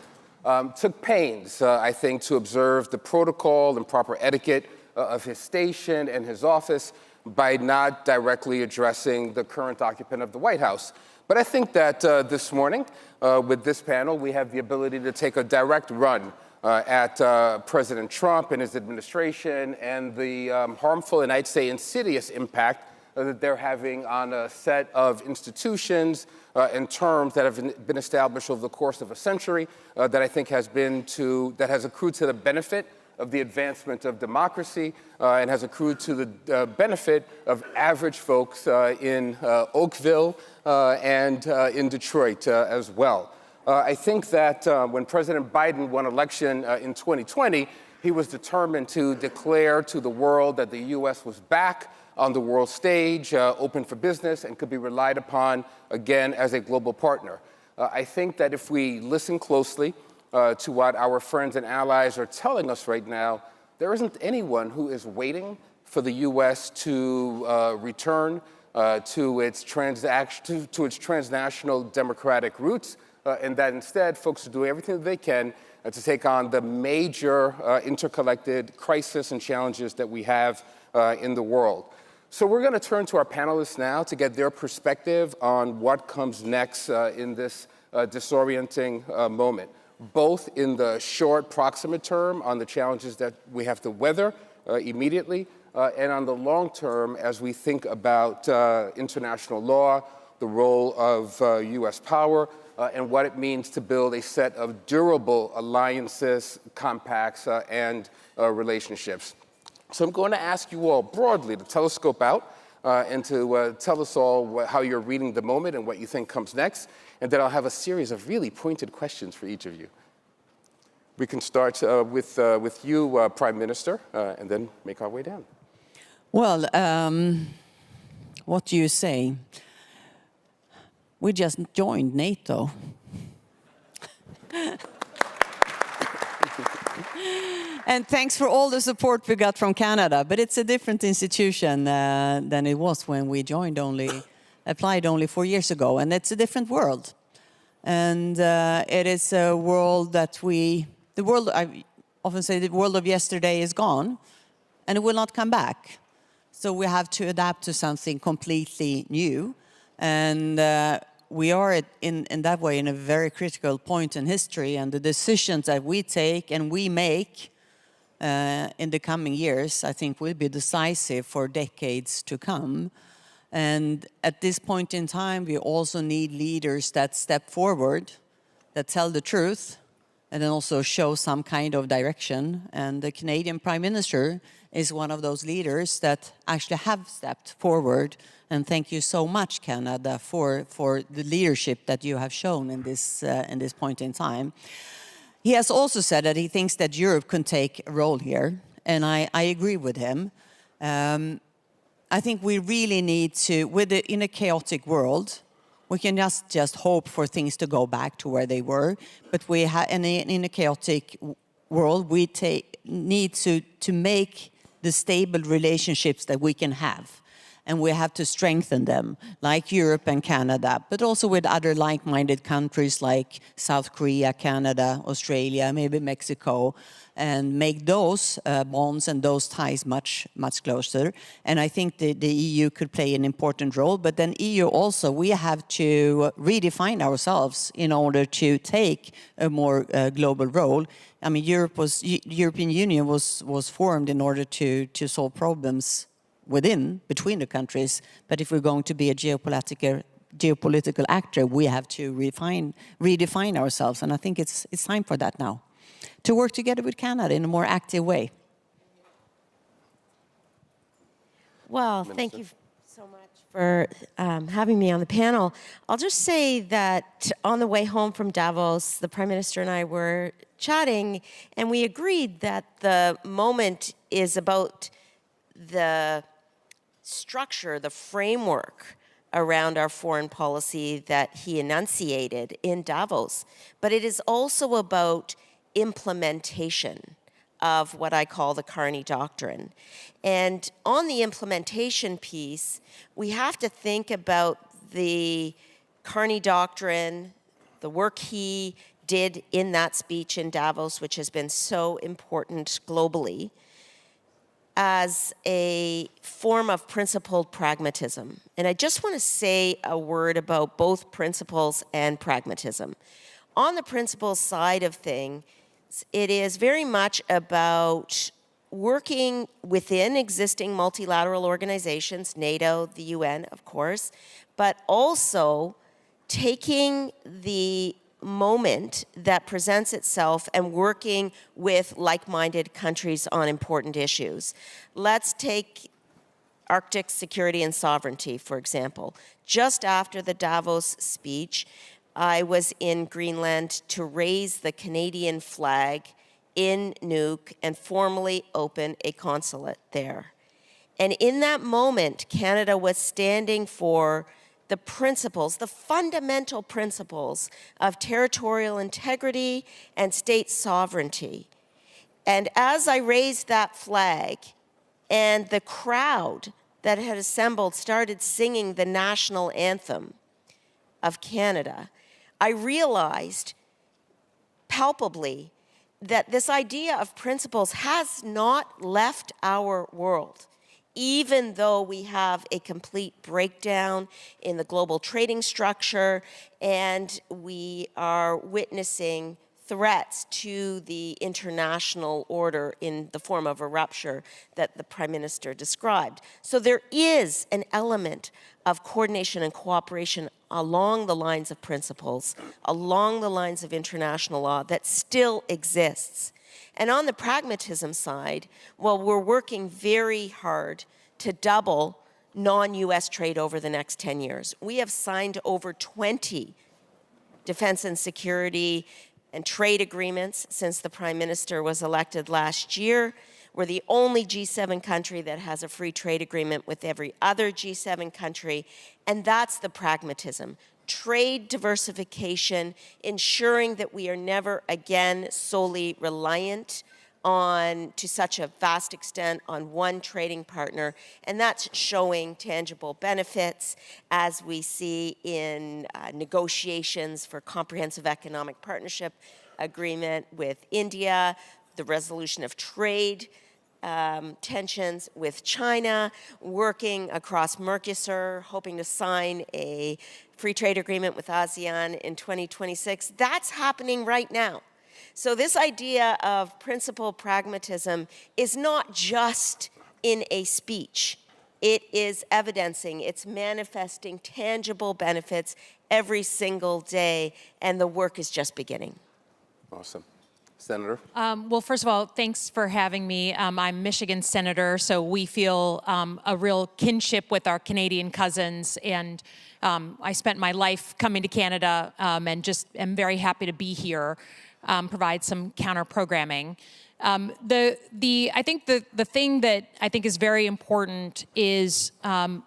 took pains, I think, to observe the protocol and proper etiquette of his station and his office by not directly addressing the current occupant of the White House. But I think that this morning, with this panel, we have the ability to take a direct run at President Trump and his administration and the harmful and I'd say insidious impact that they're having on a set of institutions and terms that have been established over the course of a century that I think has accrued to the benefit of the advancement of democracy and has accrued to the benefit of average folks in Oakville and in Detroit as well. I think that when President Biden won election in 2020, he was determined to declare to the world that the U.S. was back on the world stage, open for business, and could be relied upon again as a global partner. I think that if we listen closely to what our friends and allies are telling us right now, there isn't anyone who is waiting for the U.S. to return to its transnational democratic roots, and that instead folks are doing everything that they can to take on the major interconnected crisis and challenges that we have in the world. So we're going to turn to our panelists now to get their perspective on what comes next in this disorienting moment. both in the short proximate term on the challenges that we have to weather immediately, and on the long term as we think about international law, the role of US power, and what it means to build a set of durable alliances, compacts, and relationships. So I'm going to ask you all broadly to telescope out and to tell us all how you're reading the moment and what you think comes next. And then I'll have a series of really pointed questions for each of you. We can start with you, Prime Minister, and then make our way down. Well, what do you say? We just joined NATO. And thanks for all the support we got from Canada, but it's a different institution than it was when we joined applied only 4 years ago, and it's a different world. And it is a world that I often say the world of yesterday is gone, and it will not come back. So we have to adapt to something completely new. And we are, in that way, in a very critical point in history, and the decisions that we take and we make in the coming years, I think, will be decisive for decades to come. And at this point in time, we also need leaders that step forward, that tell the truth, and then also show some kind of direction. And the Canadian Prime Minister is one of those leaders that actually have stepped forward. And thank you so much, Canada, for the leadership that you have shown in this point in time. He has also said that he thinks that Europe can take a role here, and I agree with him. I think we really need to, in a chaotic world, we can just hope for things to go back to where they were. But in a chaotic world, we need to make the stable relationships that we can have. And we have to strengthen them, like Europe and Canada, but also with other like-minded countries like South Korea, Canada, Australia, maybe Mexico, and make those bonds and those ties much, much closer. And I think the EU could play an important role, but then EU also, we have to redefine ourselves in order to take a more global role. I mean, European Union was formed in order to solve problems between the countries, but if we're going to be a geopolitical actor, we have to redefine ourselves, and I think it's time for that now, to work together with Canada in a more active way. Well, thank you so much for having me on the panel. I'll just say that on the way home from Davos, the Prime Minister and I were chatting, and we agreed that the moment is about the structure, the framework around our foreign policy that he enunciated in Davos, but it is also about implementation of what I call the Carney Doctrine. And on the implementation piece, we have to think about the Carney Doctrine, the work he did in that speech in Davos, which has been so important globally, as a form of principled pragmatism. And I just want to say a word about both principles and pragmatism. On the principles side of things, it is very much about working within existing multilateral organizations, NATO, the UN, of course, but also taking the moment that presents itself and working with like-minded countries on important issues. Let's take Arctic security and sovereignty, for example. Just after the Davos speech, I was in Greenland to raise the Canadian flag in Nuuk and formally open a consulate there. And in that moment, Canada was standing for the principles, the fundamental principles of territorial integrity and state sovereignty. And as I raised that flag and the crowd that had assembled started singing the national anthem of Canada, I realized palpably that this idea of principles has not left our world, even though we have a complete breakdown in the global trading structure and we are witnessing threats to the international order in the form of a rupture that the Prime Minister described. So there is an element of coordination and cooperation along the lines of principles, along the lines of international law that still exists. And on the pragmatism side, well, we're working very hard to double non-US trade over the next 10 years. We have signed over 20 defense and security and trade agreements since the Prime Minister was elected last year. We're the only G7 country that has a free trade agreement with every other G7 country, and that's the pragmatism. Trade diversification, ensuring that we are never again solely reliant on, to such a vast extent, on one trading partner, and that's showing tangible benefits as we see in negotiations for comprehensive economic partnership agreement with India, the resolution of trade tensions with China, working across Mercosur, hoping to sign a free trade agreement with ASEAN in 2026. That's happening right now. So this idea of principle pragmatism is not just in a speech. It is evidencing, it's manifesting tangible benefits every single day, and the work is just beginning. Awesome. Senator? Well, first of all, thanks for having me. I'm Michigan Senator, so we feel a real kinship with our Canadian cousins, and I spent my life coming to Canada and just am very happy to be here. Provide some counter programming. I think the thing that I think is very important is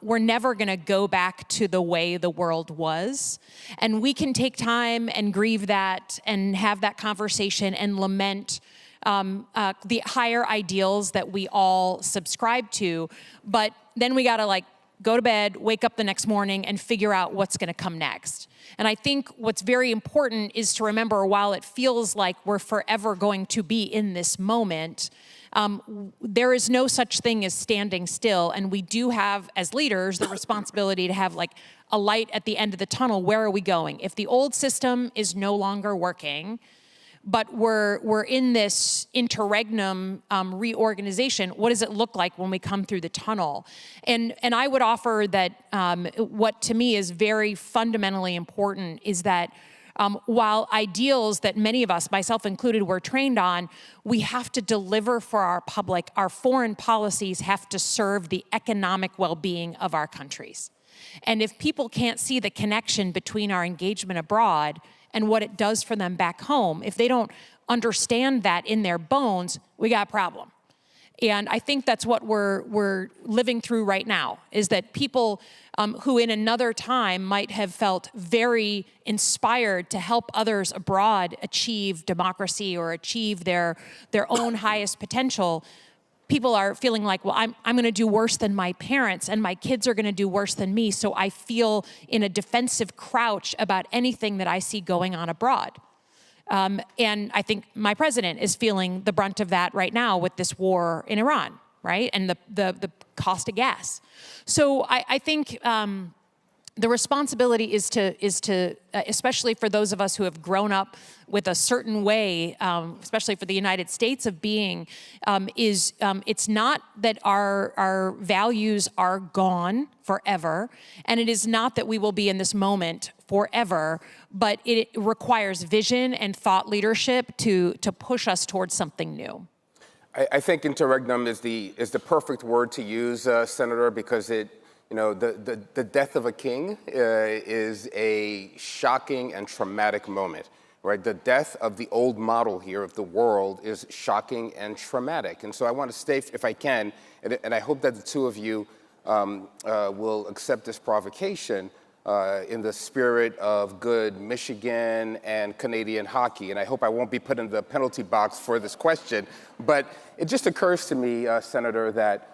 we're never going to go back to the way the world was, and we can take time and grieve that and have that conversation and lament the higher ideals that we all subscribe to, but then we got to go to bed, wake up the next morning, and figure out what's going to come next. And I think what's very important is to remember, while it feels like we're forever going to be in this moment, there is no such thing as standing still. And we do have, as leaders, the responsibility to have a light at the end of the tunnel. Where are we going? If the old system is no longer working, but we're in this interregnum reorganization, what does it look like when we come through the tunnel? And I would offer that what to me is very fundamentally important is that while ideals that many of us, myself included, were trained on, we have to deliver for our public. Our foreign policies have to serve the economic well-being of our countries. And if people can't see the connection between our engagement abroad and what it does for them back home, if they don't understand that in their bones, we got a problem. And I think that's what we're living through right now, is that people who in another time might have felt very inspired to help others abroad achieve democracy or achieve their own highest potential, people are feeling like, well, I'm going to do worse than my parents, and my kids are going to do worse than me, so I feel in a defensive crouch about anything that I see going on abroad. And I think my president is feeling the brunt of that right now with this war in Iran, right? And the cost of gas. So I think the responsibility is to, especially for those of us who have grown up with a certain way, especially for the United States of being, it's not that our values are gone forever, and it is not that we will be in this moment forever, but it requires vision and thought leadership to push us towards something new. I think interregnum is the perfect word to use, Senator, because the death of a king is a shocking and traumatic moment, right? The death of the old model here of the world is shocking and traumatic. And so I want to stay, if I can, and I hope that the two of you will accept this provocation in the spirit of good Michigan and Canadian hockey. And I hope I won't be put in the penalty box for this question. But it just occurs to me, Senator, that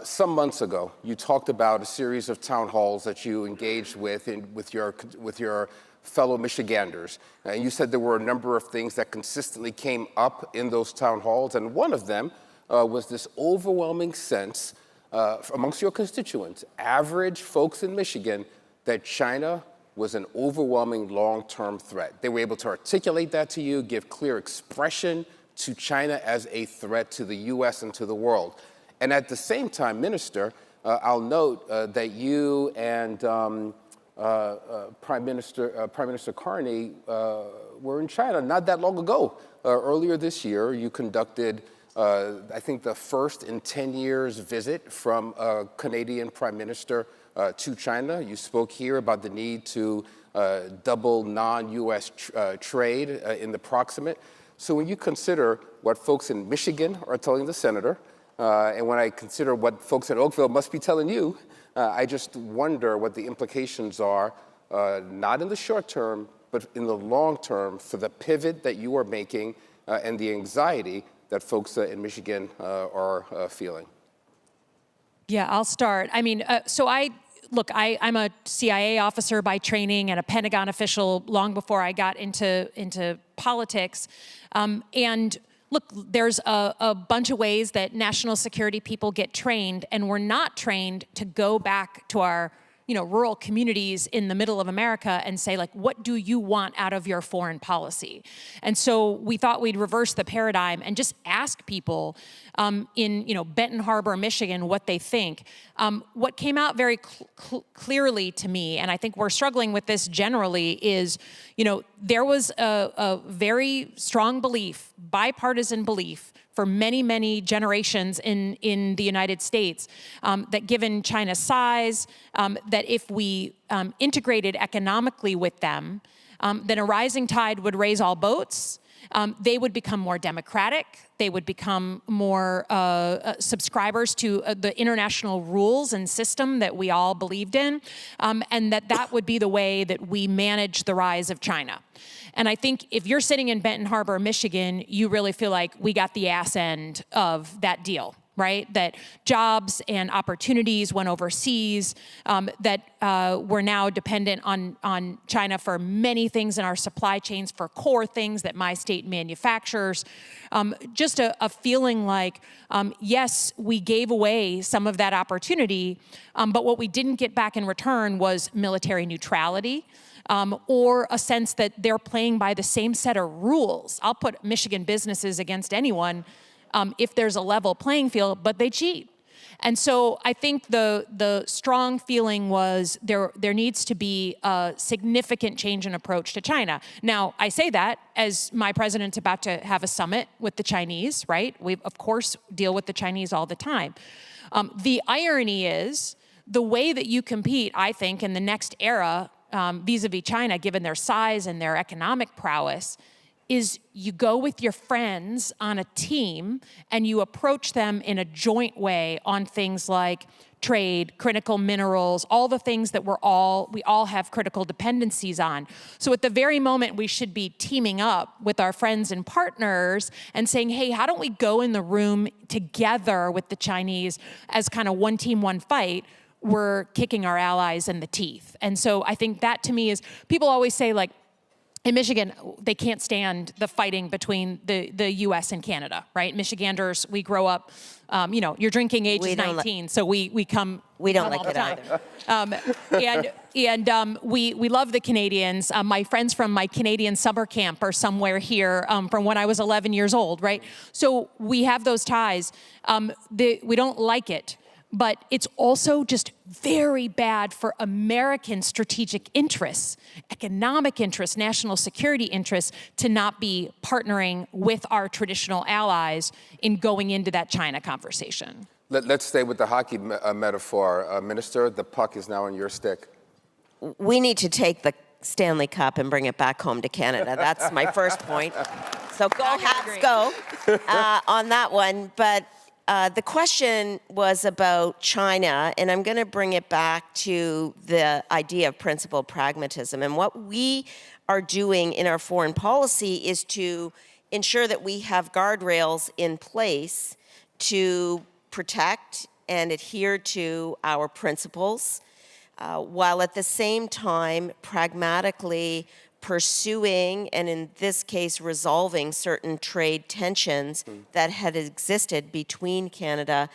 some months ago, you talked about a series of town halls that you engaged with your fellow Michiganders. And you said there were a number of things that consistently came up in those town halls. And one of them was this overwhelming sense amongst your constituents, average folks in Michigan, that China was an overwhelming long-term threat. They were able to articulate that to you, give clear expression to China as a threat to the US and to the world. And at the same time, Minister, I'll note that you and Prime Minister Carney were in China not that long ago. Earlier this year, you conducted, I think, the first in 10 years visit from a Canadian Prime Minister to China. You spoke here about the need to double non-US trade in the proximate. So when you consider what folks in Michigan are telling the senator, and when I consider what folks in Oakville must be telling you, I just wonder what the implications are, not in the short term, but in the long term for the pivot that you are making and the anxiety that folks in Michigan are feeling. Yeah, I'll start. I mean, I'm a CIA officer by training and a Pentagon official long before I got into politics. And look, there's a bunch of ways that national security people get trained, and we're not trained to go back to our rural communities in the middle of America and say, like, what do you want out of your foreign policy? And so we thought we'd reverse the paradigm and just ask people in Benton Harbor, Michigan, what they think. What came out very clearly to me, and I think we're struggling with this generally, is there was a very strong belief, bipartisan belief, for many, many generations in the United States, that given China's size, that if we integrated economically with them, then a rising tide would raise all boats. They would become more democratic. They would become more subscribers to the international rules and system that we all believed in, and that would be the way that we manage the rise of China. And I think if you're sitting in Benton Harbor, Michigan, you really feel like we got the ass end of that deal, right? That jobs and opportunities went overseas, that we're now dependent on China for many things in our supply chains, for core things that my state manufactures. Just a feeling like, yes, we gave away some of that opportunity, but what we didn't get back in return was military neutrality, or a sense that they're playing by the same set of rules. I'll put Michigan businesses against anyone if there's a level playing field, but they cheat. And so I think the strong feeling was there needs to be a significant change in approach to China. Now, I say that as my president's about to have a summit with the Chinese, right? We, of course, deal with the Chinese all the time. The irony is the way that you compete, I think, in the next era vis-a-vis China, given their size and their economic prowess, is you go with your friends on a team and you approach them in a joint way on things like trade, critical minerals, all the things that we all have critical dependencies on. So at the very moment we should be teaming up with our friends and partners and saying, hey, how don't we go in the room together with the Chinese as kind of one team, one fight? We're kicking our allies in the teeth. And so I think that to me is, people always say, like, in Michigan, they can't stand the fighting between the U.S. and Canada, right? Michiganders, we grow up, your drinking age is 19, so we come. We don't like it either. We love the Canadians. My friends from my Canadian summer camp are somewhere here from when I was 11 years old, right? So we have those ties. We don't like it. But it's also just very bad for American strategic interests, economic interests, national security interests, to not be partnering with our traditional allies in going into that China conversation. Let's stay with the hockey metaphor. Minister, the puck is now in your stick. We need to take the Stanley Cup and bring it back home to Canada. That's my first point. So go Habs, go on that one. But the question was about China, and I'm going to bring it back to the idea of principled pragmatism. And what we are doing in our foreign policy is to ensure that we have guardrails in place to protect and adhere to our principles, while at the same time pragmatically pursuing, and in this case resolving, certain trade tensions that had existed between Canada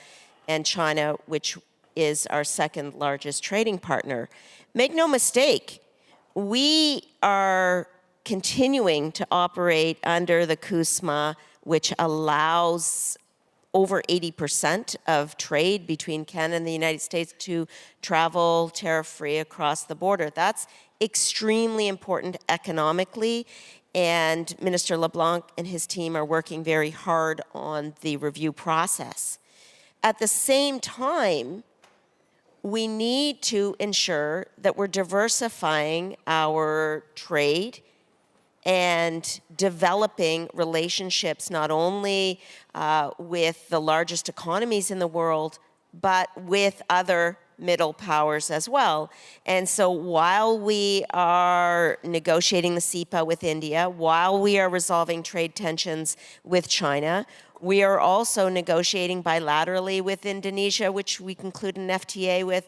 and China, which is our second largest trading partner. Make no mistake, we are continuing to operate under the CUSMA, which allows over 80% of trade between Canada and the United States to travel tariff-free across the border. That's extremely important economically, and Minister LeBlanc and his team are working very hard on the review process. At the same time, we need to ensure that we're diversifying our trade and developing relationships not only with the largest economies in the world, but with other middle powers as well. And so while we are negotiating the CEPA with India, while we are resolving trade tensions with China, we are also negotiating bilaterally with Indonesia, which we concluded an FTA with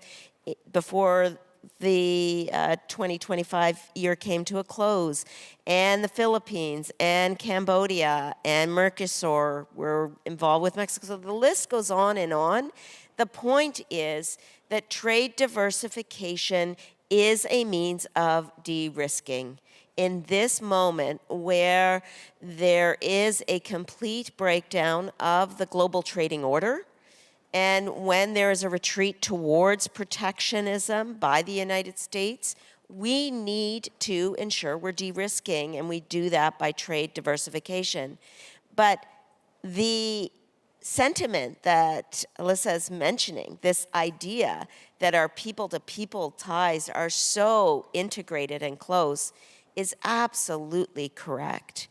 before the 2025 year came to a close, and the Philippines, and Cambodia, and Mercosur. We're involved with Mexico. So the list goes on and on. The point is that trade diversification is a means of de-risking. In this moment where there is a complete breakdown of the global trading order, and when there is a retreat towards protectionism by the United States, we need to ensure we're de-risking, and we do that by trade diversification. But the sentiment that Alyssa is mentioning, this idea that our people-to-people ties are so integrated and close, is absolutely correct.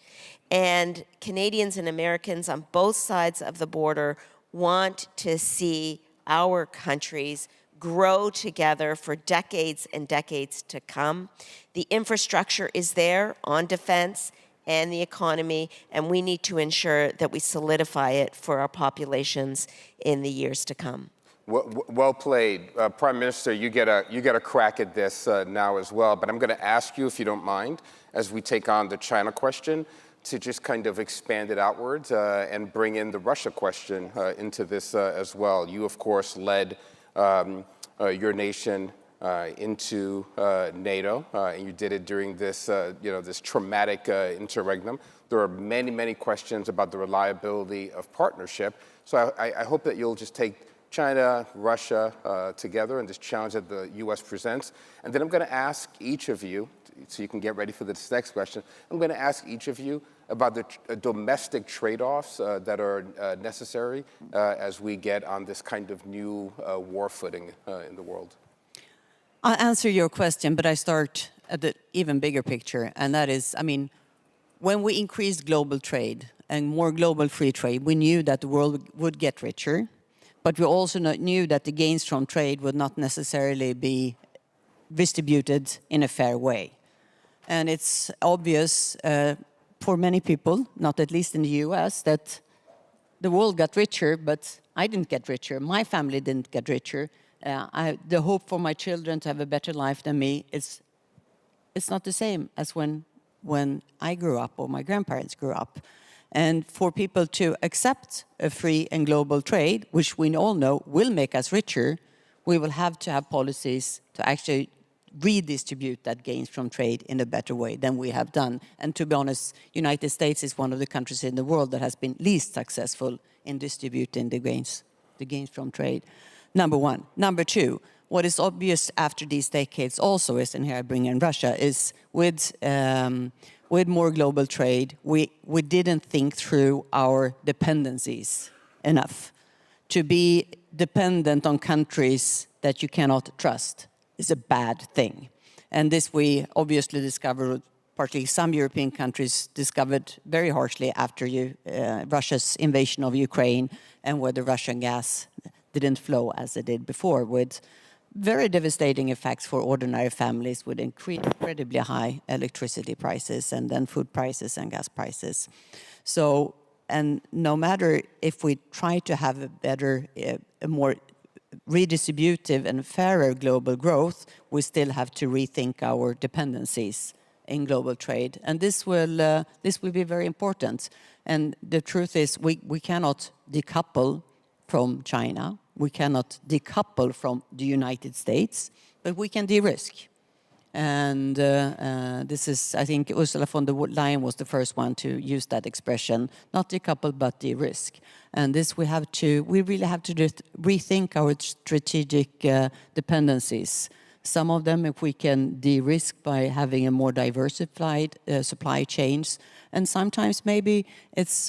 And Canadians and Americans on both sides of the border want to see our countries grow together for decades and decades to come. The infrastructure is there on defense and the economy, and we need to ensure that we solidify it for our populations in the years to come. Well played. Prime Minister, you get a crack at this now as well, but I'm going to ask you, if you don't mind, as we take on the China question, to just kind of expand it outwards and bring in the Russia question into this as well. You, of course, led your nation into NATO, and you did it during this, this traumatic interregnum. There are many, many questions about the reliability of partnership. So I hope that you'll just take China, Russia together and this challenge that the U.S. presents. And then I'm going to ask each of you, so you can get ready for this next question, I'm going to ask each of you about the domestic trade-offs that are necessary as we get on this kind of new war footing in the world. I'll answer your question, but I start at the even bigger picture, and that is, when we increased global trade and more global free trade, we knew that the world would get richer, but we also knew that the gains from trade would not necessarily be distributed in a fair way. And it's obvious for many people, not at least in the US, that the world got richer, but I didn't get richer. My family didn't get richer. The hope for my children to have a better life than me, it's not the same as when I grew up or my grandparents grew up. And for people to accept a free and global trade, which we all know will make us richer, we will have to have policies to actually redistribute that gains from trade in a better way than we have done. And to be honest, United States is one of the countries in the world that has been least successful in distributing the gains from trade. Number one. Number two, what is obvious after these decades also is, and here I bring in Russia, is with more global trade, we didn't think through our dependencies enough. To be dependent on countries that you cannot trust is a bad thing. And this we obviously discovered, partly some European countries discovered very harshly after Russia's invasion of Ukraine, and where the Russian gas didn't flow as it did before, with very devastating effects for ordinary families with incredibly high electricity prices and then food prices and gas prices. So, and no matter if we try to have a better, a more redistributive and fairer global growth, we still have to rethink our dependencies in global trade. And this will be very important. And the truth is we cannot decouple from China. We cannot decouple from the United States, but we can de-risk. And this is, I think, Ursula von der Leyen was the first one to use that expression, not decouple, but de-risk. And this we really have to rethink our strategic dependencies. Some of them, if we can de-risk by having a more diversified supply chains. And sometimes maybe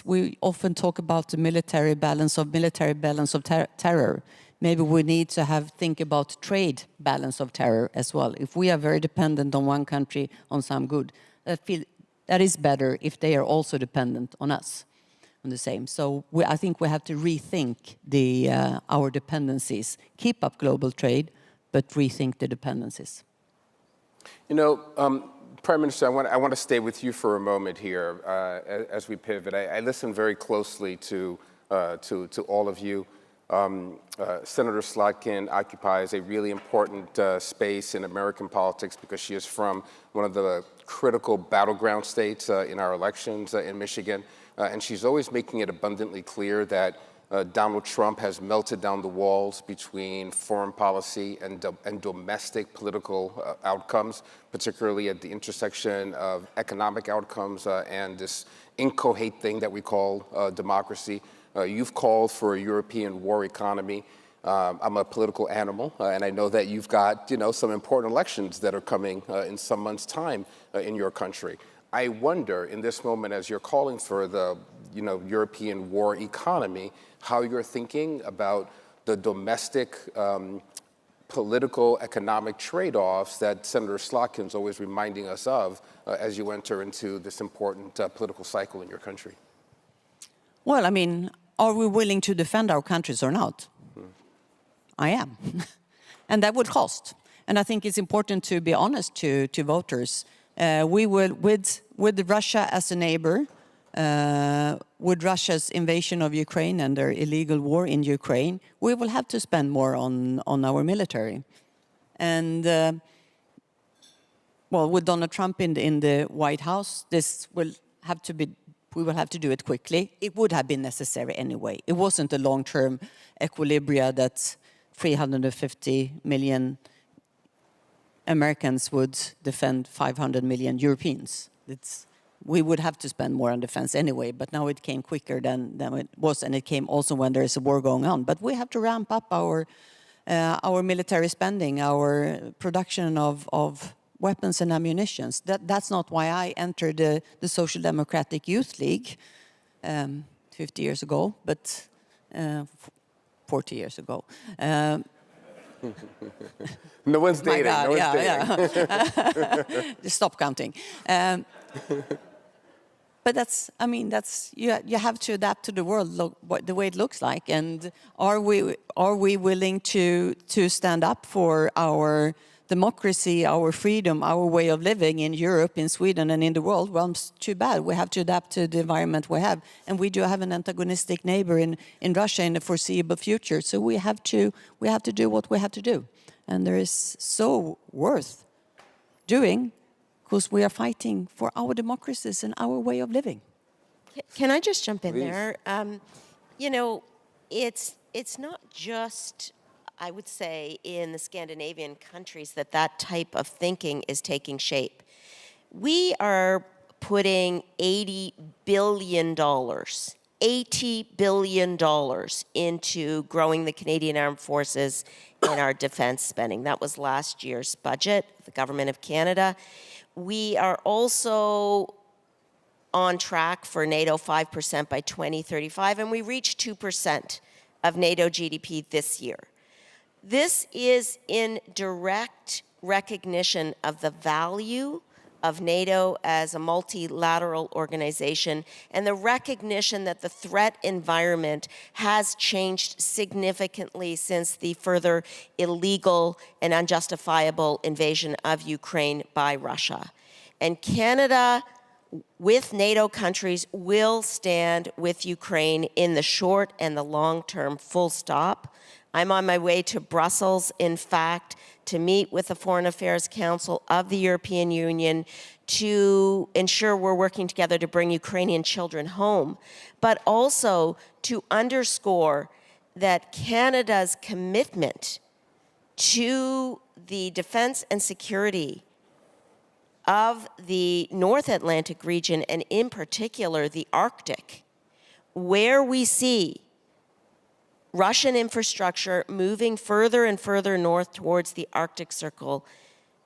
we often talk about the military balance of terror. Maybe we need to think about trade balance of terror as well. If we are very dependent on one country on some good, that is better if they are also dependent on us on the same. So I think we have to rethink our dependencies, keep up global trade, but rethink the dependencies. You know, Prime Minister, I want to stay with you for a moment here as we pivot. I listened very closely to all of you. Senator Slotkin occupies a really important space in American politics because she is from one of the critical battleground states in our elections in Michigan. And she's always making it abundantly clear that Donald Trump has melted down the walls between foreign policy and domestic political outcomes, particularly at the intersection of economic outcomes and this inchoate thing that we call democracy. You've called for a European war economy. I'm a political animal, and I know that you've got, some important elections that are coming in some months' time in your country. I wonder, in this moment, as you're calling for the, European war economy, how you're thinking about the domestic political, economic trade-offs that Senator Slotkin's always reminding us of as you enter into this important political cycle in your country. Well, I mean, are we willing to defend our countries or not? I am. And that would cost. And I think it's important to be honest to voters. We will, with Russia as a neighbor, with Russia's invasion of Ukraine and their illegal war in Ukraine, we will have to spend more on our military. And, well, with Donald Trump in the White House, this will have to be, we will have to do it quickly. It would have been necessary anyway. It wasn't a long-term equilibria that 350 million Americans would defend 500 million Europeans. We would have to spend more on defense anyway, but now it came quicker than it was, and it came also when there is a war going on. But we have to ramp up our military spending, our production of weapons and ammunitions. That's not why I entered the Social Democratic Youth League 50 years ago, but 40 years ago. No one's dating. God, no one's dating. Yeah. Just stop counting. But you have to adapt to the world, the way it looks like. And are we willing to stand up for our democracy, our freedom, our way of living in Europe, in Sweden, and in the world? Well, it's too bad. We have to adapt to the environment we have. And we do have an antagonistic neighbor in Russia in the foreseeable future. So we have to do what we have to do. And there is so worth doing because we are fighting for our democracies and our way of living. Can I just jump in Please. there? It's not just, I would say, in the Scandinavian countries that type of thinking is taking shape. We are putting $80 billion into growing the Canadian Armed Forces and our defense spending. That was last year's budget, the Government of Canada. We are also on track for NATO 5% by 2035, and we reached 2% of NATO GDP this year. This is in direct recognition of the value of NATO as a multilateral organization and the recognition that the threat environment has changed significantly since the further illegal and unjustifiable invasion of Ukraine by Russia. And Canada, with NATO countries, will stand with Ukraine in the short and the long term, full stop. I'm on my way to Brussels, in fact, to meet with the Foreign Affairs Council of the European Union to ensure we're working together to bring Ukrainian children home, but also to underscore that Canada's commitment to the defense and security of the North Atlantic region, and in particular the Arctic, where we see Russian infrastructure moving further and further north towards the Arctic Circle,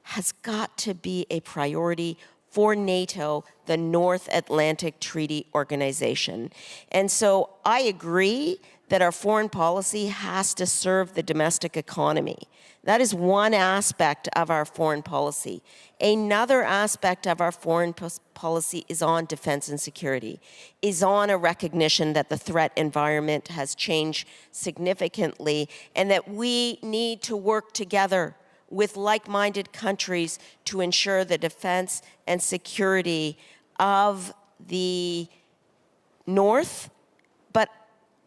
has got to be a priority for NATO, the North Atlantic Treaty Organization. And so I agree that our foreign policy has to serve the domestic economy. That is one aspect of our foreign policy. Another aspect of our foreign policy is on defense and security, is on a recognition that the threat environment has changed significantly and that we need to work together with like-minded countries to ensure the defense and security of the North, but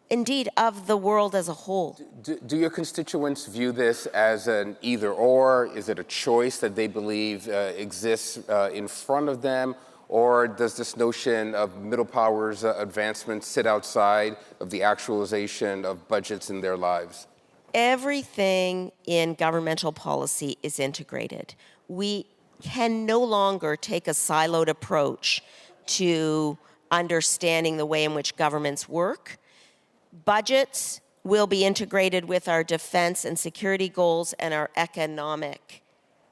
indeed of the world as a whole. Do your constituents view this as an either-or? Is it a choice that they believe exists in front of them? Or does this notion of middle powers advancement sit outside of the actualization of budgets in their lives? Everything in governmental policy is integrated. We can no longer take a siloed approach to understanding the way in which governments work. Budgets will be integrated with our defense and security goals and our economic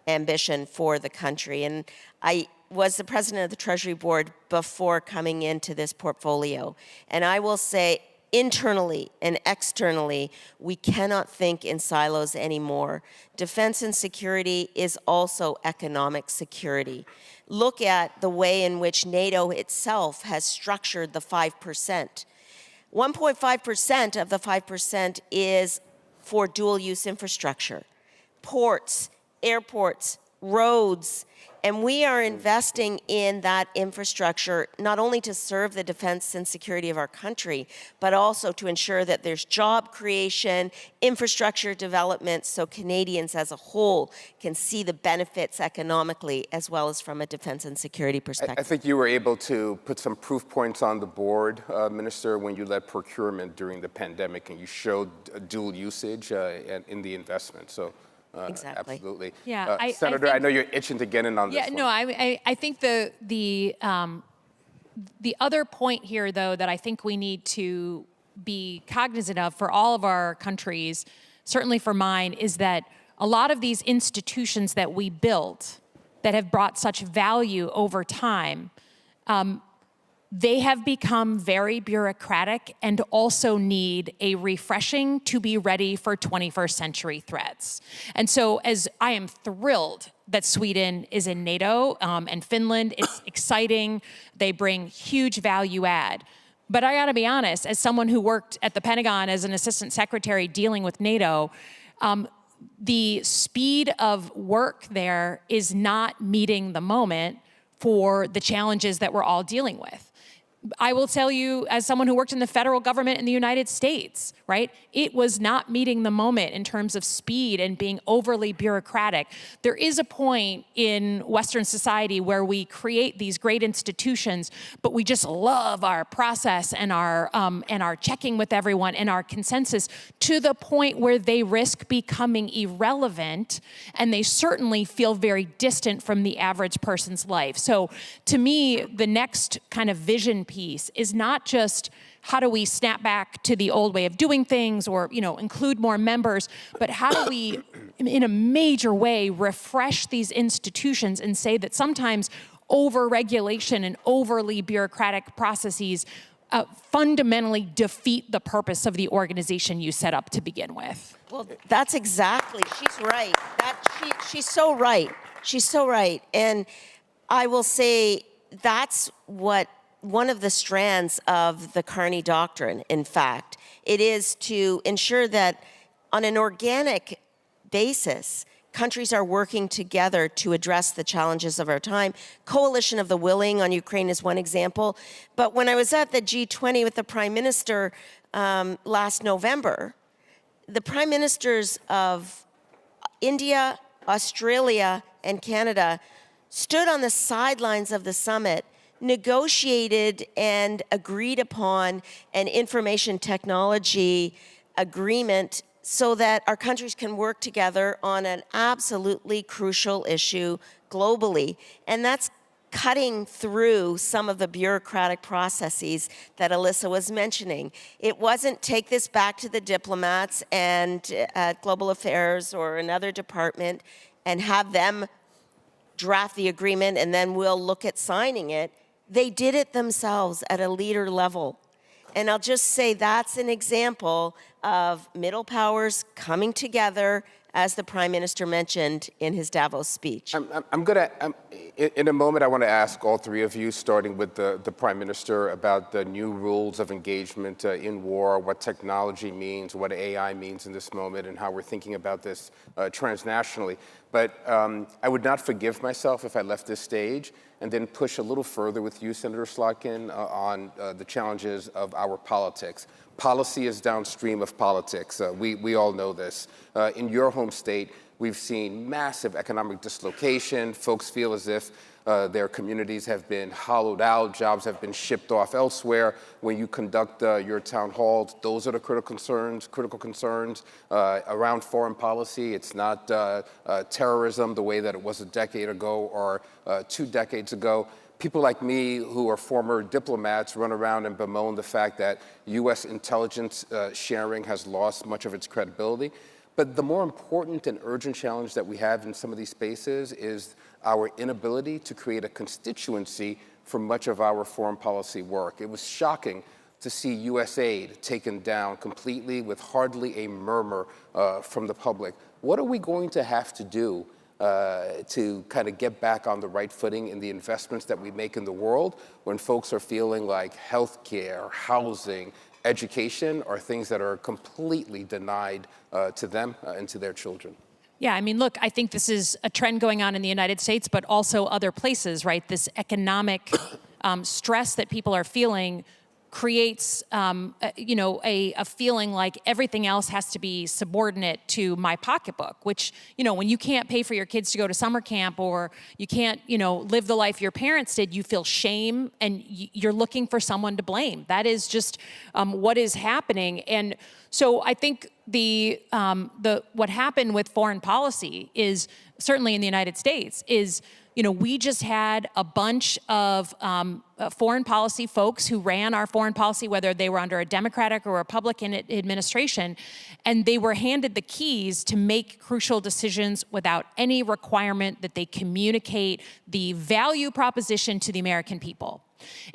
ambition for the country. And I was the president of the Treasury Board before coming into this portfolio. And I will say, internally and externally, we cannot think in silos anymore. Defense and security is also economic security. Look at the way in which NATO itself has structured the 5%. 1.5% of the 5% is for dual-use infrastructure, ports, airports, roads, and we are investing in that infrastructure not only to serve the defense and security of our country, but also to ensure that there's job creation, infrastructure development, so Canadians as a whole can see the benefits economically as well as from a defense and security perspective. I think you were able to put some proof points on the board, Minister, when you led procurement during the pandemic and you showed dual usage in the investment. So. Exactly. Absolutely. Yeah, Senator, I know you're itching to get in on this one. No, I think the other point here, though, that I think we need to be cognizant of for all of our countries, certainly for mine, is that a lot of these institutions that we built that have brought such value over time, they have become very bureaucratic and also need a refreshing to be ready for 21st century threats. And so as I am thrilled that Sweden is in NATO and Finland, it's exciting. They bring huge value add. But I gotta be honest, as someone who worked at the Pentagon as an assistant secretary dealing with NATO, the speed of work there is not meeting the moment for the challenges that we're all dealing with. I will tell you, as someone who worked in the federal government in the United States, right, it was not meeting the moment in terms of speed and being overly bureaucratic. There is a point in Western society where we create these great institutions, but we just love our process and our checking with everyone and our consensus to the point where they risk becoming irrelevant, and they certainly feel very distant from the average person's life. So to me, the next kind of vision piece is not just how do we snap back to the old way of doing things or, include more members, but how do we, in a major way, refresh these institutions and say that sometimes over-regulation and overly bureaucratic processes fundamentally defeat the purpose of the organization you set up to begin with. Well, that's exactly, she's right. She's so right. She's so right. And I will say that's one of the strands of the Carney Doctrine, in fact. It is to ensure that on an organic basis, countries are working together to address the challenges of our time. Coalition of the Willing on Ukraine is one example. But when I was at the G20 with the Prime Minister last November, the Prime Ministers of India, Australia, and Canada stood on the sidelines of the summit, negotiated and agreed upon an information technology agreement so that our countries can work together on an absolutely crucial issue globally. And that's cutting through some of the bureaucratic processes that Alyssa was mentioning. It wasn't take this back to the diplomats and global affairs or another department and have them draft the agreement and then we'll look at signing it. They did it themselves at a leader level. And I'll just say that's an example of middle powers coming together, as the Prime Minister mentioned in his Davos speech. In a moment, I want to ask all three of you, starting with the Prime Minister, about the new rules of engagement in war, what technology means, what AI means in this moment, and how we're thinking about this transnationally. But I would not forgive myself if I left this stage and then push a little further with you, Senator Slotkin, on the challenges of our politics. Policy is downstream of politics. We all know this. In your home state, we've seen massive economic dislocation. Folks feel as if their communities have been hollowed out, jobs have been shipped off elsewhere. When you conduct your town halls, those are the critical concerns around foreign policy. It's not terrorism the way that it was a decade ago or 2 decades ago. People like me who are former diplomats run around and bemoan the fact that U.S. intelligence sharing has lost much of its credibility. But the more important and urgent challenge that we have in some of these spaces is our inability to create a constituency for much of our foreign policy work. It was shocking to see U.S. aid taken down completely with hardly a murmur from the public. What are we going to have to do to kind of get back on the right footing in the investments that we make in the world when folks are feeling like healthcare, housing, education are things that are completely denied to them and to their children? Yeah, I mean, look, I think this is a trend going on in the United States, but also other places, right? This economic stress that people are feeling creates, a feeling like everything else has to be subordinate to my pocketbook, which, when you can't pay for your kids to go to summer camp or you can't, live the life your parents did, you feel shame and you're looking for someone to blame. That is just what is happening. And so I think what happened with foreign policy is, certainly in the United States, is we just had a bunch of foreign policy folks who ran our foreign policy, whether they were under a Democratic or Republican administration, and they were handed the keys to make crucial decisions without any requirement that they communicate the value proposition to the American people.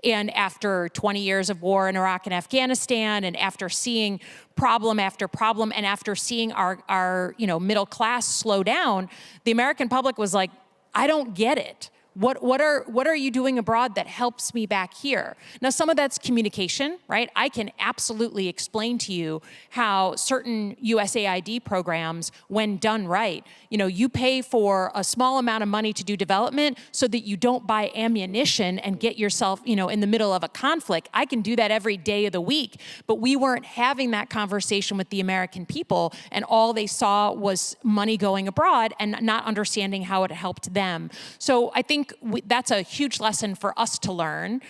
And after 20 years of war in Iraq and Afghanistan, and after seeing problem after problem, and after seeing our middle class slow down, the American public was like, I don't get it. What are you doing abroad that helps me back here? Now, some of that's communication, right? I can absolutely explain to you how certain USAID programs, when done right, you pay for a small amount of money to do development so that you don't buy ammunition and get yourself, in the middle of a conflict. I can do that every day of the week, but we weren't having that conversation with the American people, and all they saw was money going abroad and not understanding how it helped them. So I think that's a huge lesson for us to learn,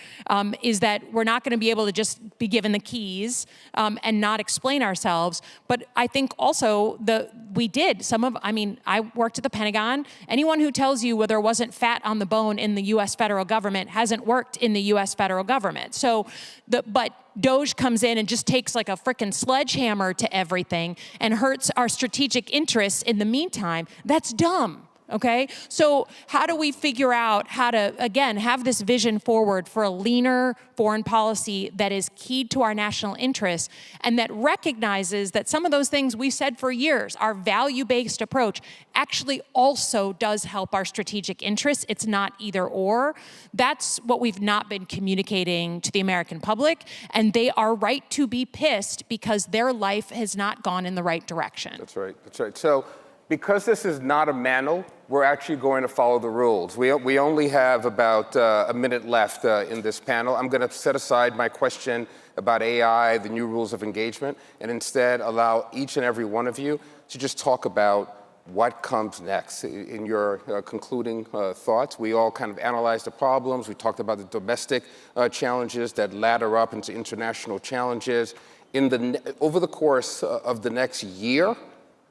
is that we're not going to be able to just be given the keys and not explain ourselves. But I think also I worked at the Pentagon. Anyone who tells you there wasn't fat on the bone in the U.S. federal government hasn't worked in the U.S. federal government. But DOGE comes in and just takes like a frickin' sledgehammer to everything and hurts our strategic interests in the meantime. That's dumb. Okay, so how do we figure out how to, again, have this vision forward for a leaner foreign policy that is keyed to our national interests and that recognizes that some of those things we said for years, our value-based approach, actually also does help our strategic interests. It's not either or. That's what we've not been communicating to the American public, and they are right to be pissed because their life has not gone in the right direction. That's right, that's right. So, because this is not a manual, we're actually going to follow the rules. We only have about a minute left in this panel. I'm going to set aside my question about AI, the new rules of engagement, and instead allow each and every one of you to just talk about what comes next. In your concluding thoughts, we all kind of analyzed the problems. We talked about the domestic challenges that ladder up into international challenges. over the course of the next year,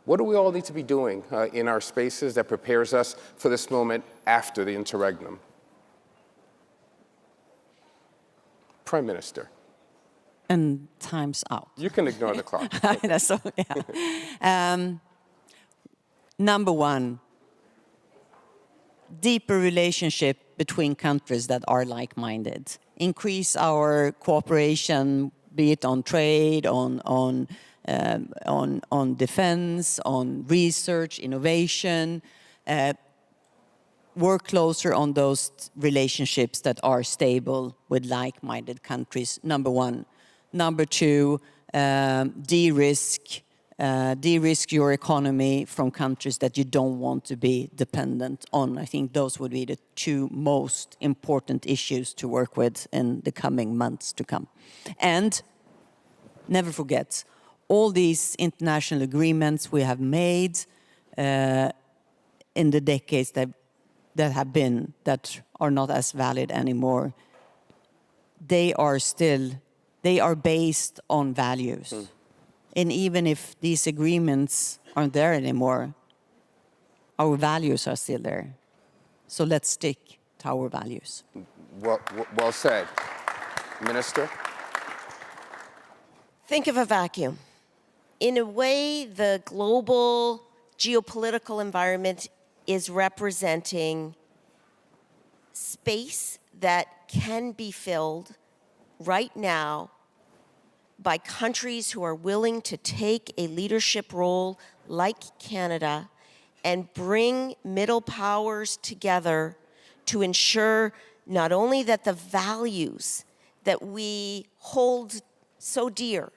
what do we all need to be doing in our spaces that prepares us for this moment after the interregnum? Prime Minister. And time's out. You can ignore the clock. So, yeah. Number one, deeper relationship between countries that are like-minded. Increase our cooperation, be it on trade, on defense, on research, innovation. Work closer on those relationships that are stable with like-minded countries, number one. Number two, de-risk your economy from countries that you don't want to be dependent on. I think those would be the two most important issues to work with in the coming months to come. And never forget, all these international agreements we have made in the decades that are not as valid anymore, they are based on values. And even if these agreements aren't there anymore, our values are still there. So let's stick to our values. Well said. Minister? Think of a vacuum. In a way, the global geopolitical environment is representing space that can be filled right now by countries who are willing to take a leadership role like Canada and bring middle powers together to ensure not only that the values that we hold so dear,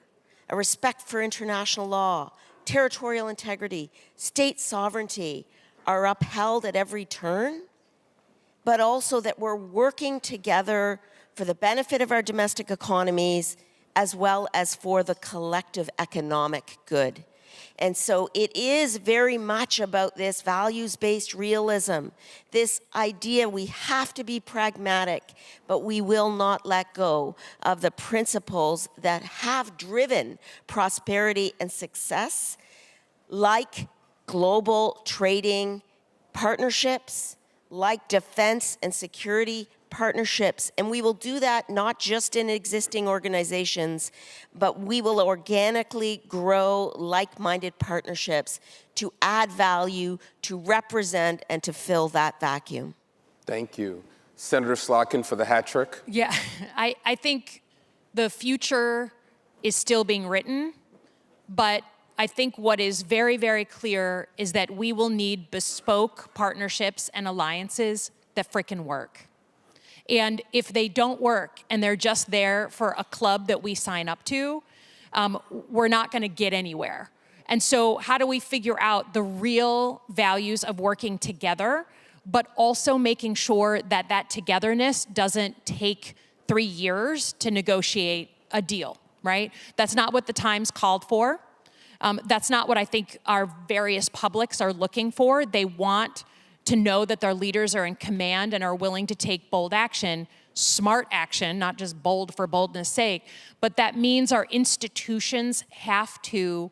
a respect for international law, territorial integrity, state sovereignty, are upheld at every turn, but also that we're working together for the benefit of our domestic economies as well as for the collective economic good. And so it is very much about this values-based realism, this idea we have to be pragmatic, but we will not let go of the principles that have driven prosperity and success, like global trading partnerships, like defense and security partnerships. And we will do that not just in existing organizations, but we will organically grow like-minded partnerships to add value, to represent, and to fill that vacuum. Thank you. Senator Slotkin for the hat trick. Yeah, I think the future is still being written, but I think what is very, very clear is that we will need bespoke partnerships and alliances that frickin' work. And if they don't work and they're just there for a club that we sign up to, we're not going to get anywhere. And so how do we figure out the real values of working together, but also making sure that that togetherness doesn't take 3 years to negotiate a deal, right? That's not what the times called for. That's not what I think our various publics are looking for. They want to know that their leaders are in command and are willing to take bold action, smart action, not just bold for boldness' sake, but that means our institutions have to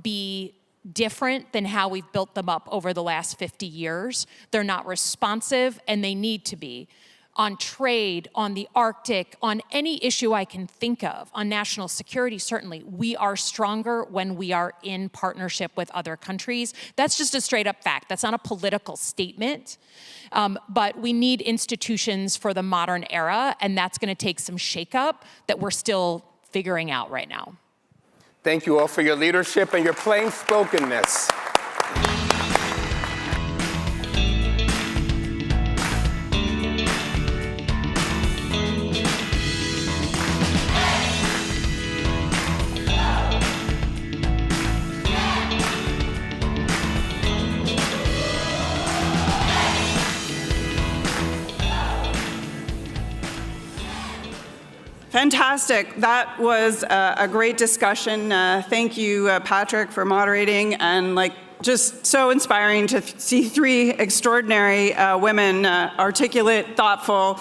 be different than how we've built them up over the last 50 years. They're not responsive, and they need to be. On trade, on the Arctic, on any issue I can think of, on national security, certainly, we are stronger when we are in partnership with other countries. That's just a straight up fact. That's not a political statement. But we need institutions for the modern era, and that's going to take some shakeup that we're still figuring out right now. Thank you all for your leadership and your plain-spokenness. Fantastic. That was a great discussion. Thank you, Patrick, for moderating. And like just so inspiring to see three extraordinary women, articulate, thoughtful,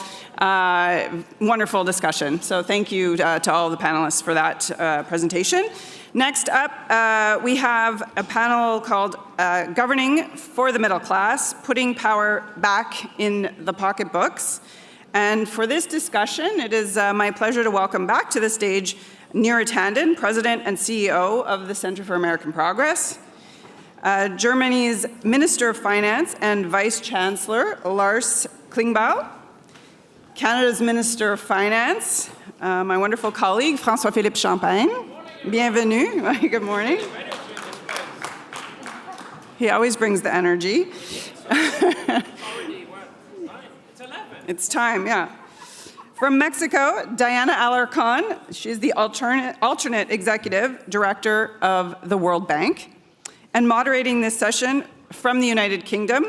wonderful discussion. So thank you to all the panelists for that presentation. Next up, we have a panel called Governing for the Middle Class, Putting Power Back in the Pocketbooks. And for this discussion, it is my pleasure to welcome back to the stage Neera Tanden, President and CEO of the Center for American Progress, Germany's Minister of Finance and Vice Chancellor Lars Klingbeil, Canada's Minister of Finance, my wonderful colleague François-Philippe Champagne. Bienvenue. Good morning. He always brings the energy. It's time, yeah. From Mexico, Diana Alarcon. She's the alternate executive director of the World Bank. And moderating this session from the United Kingdom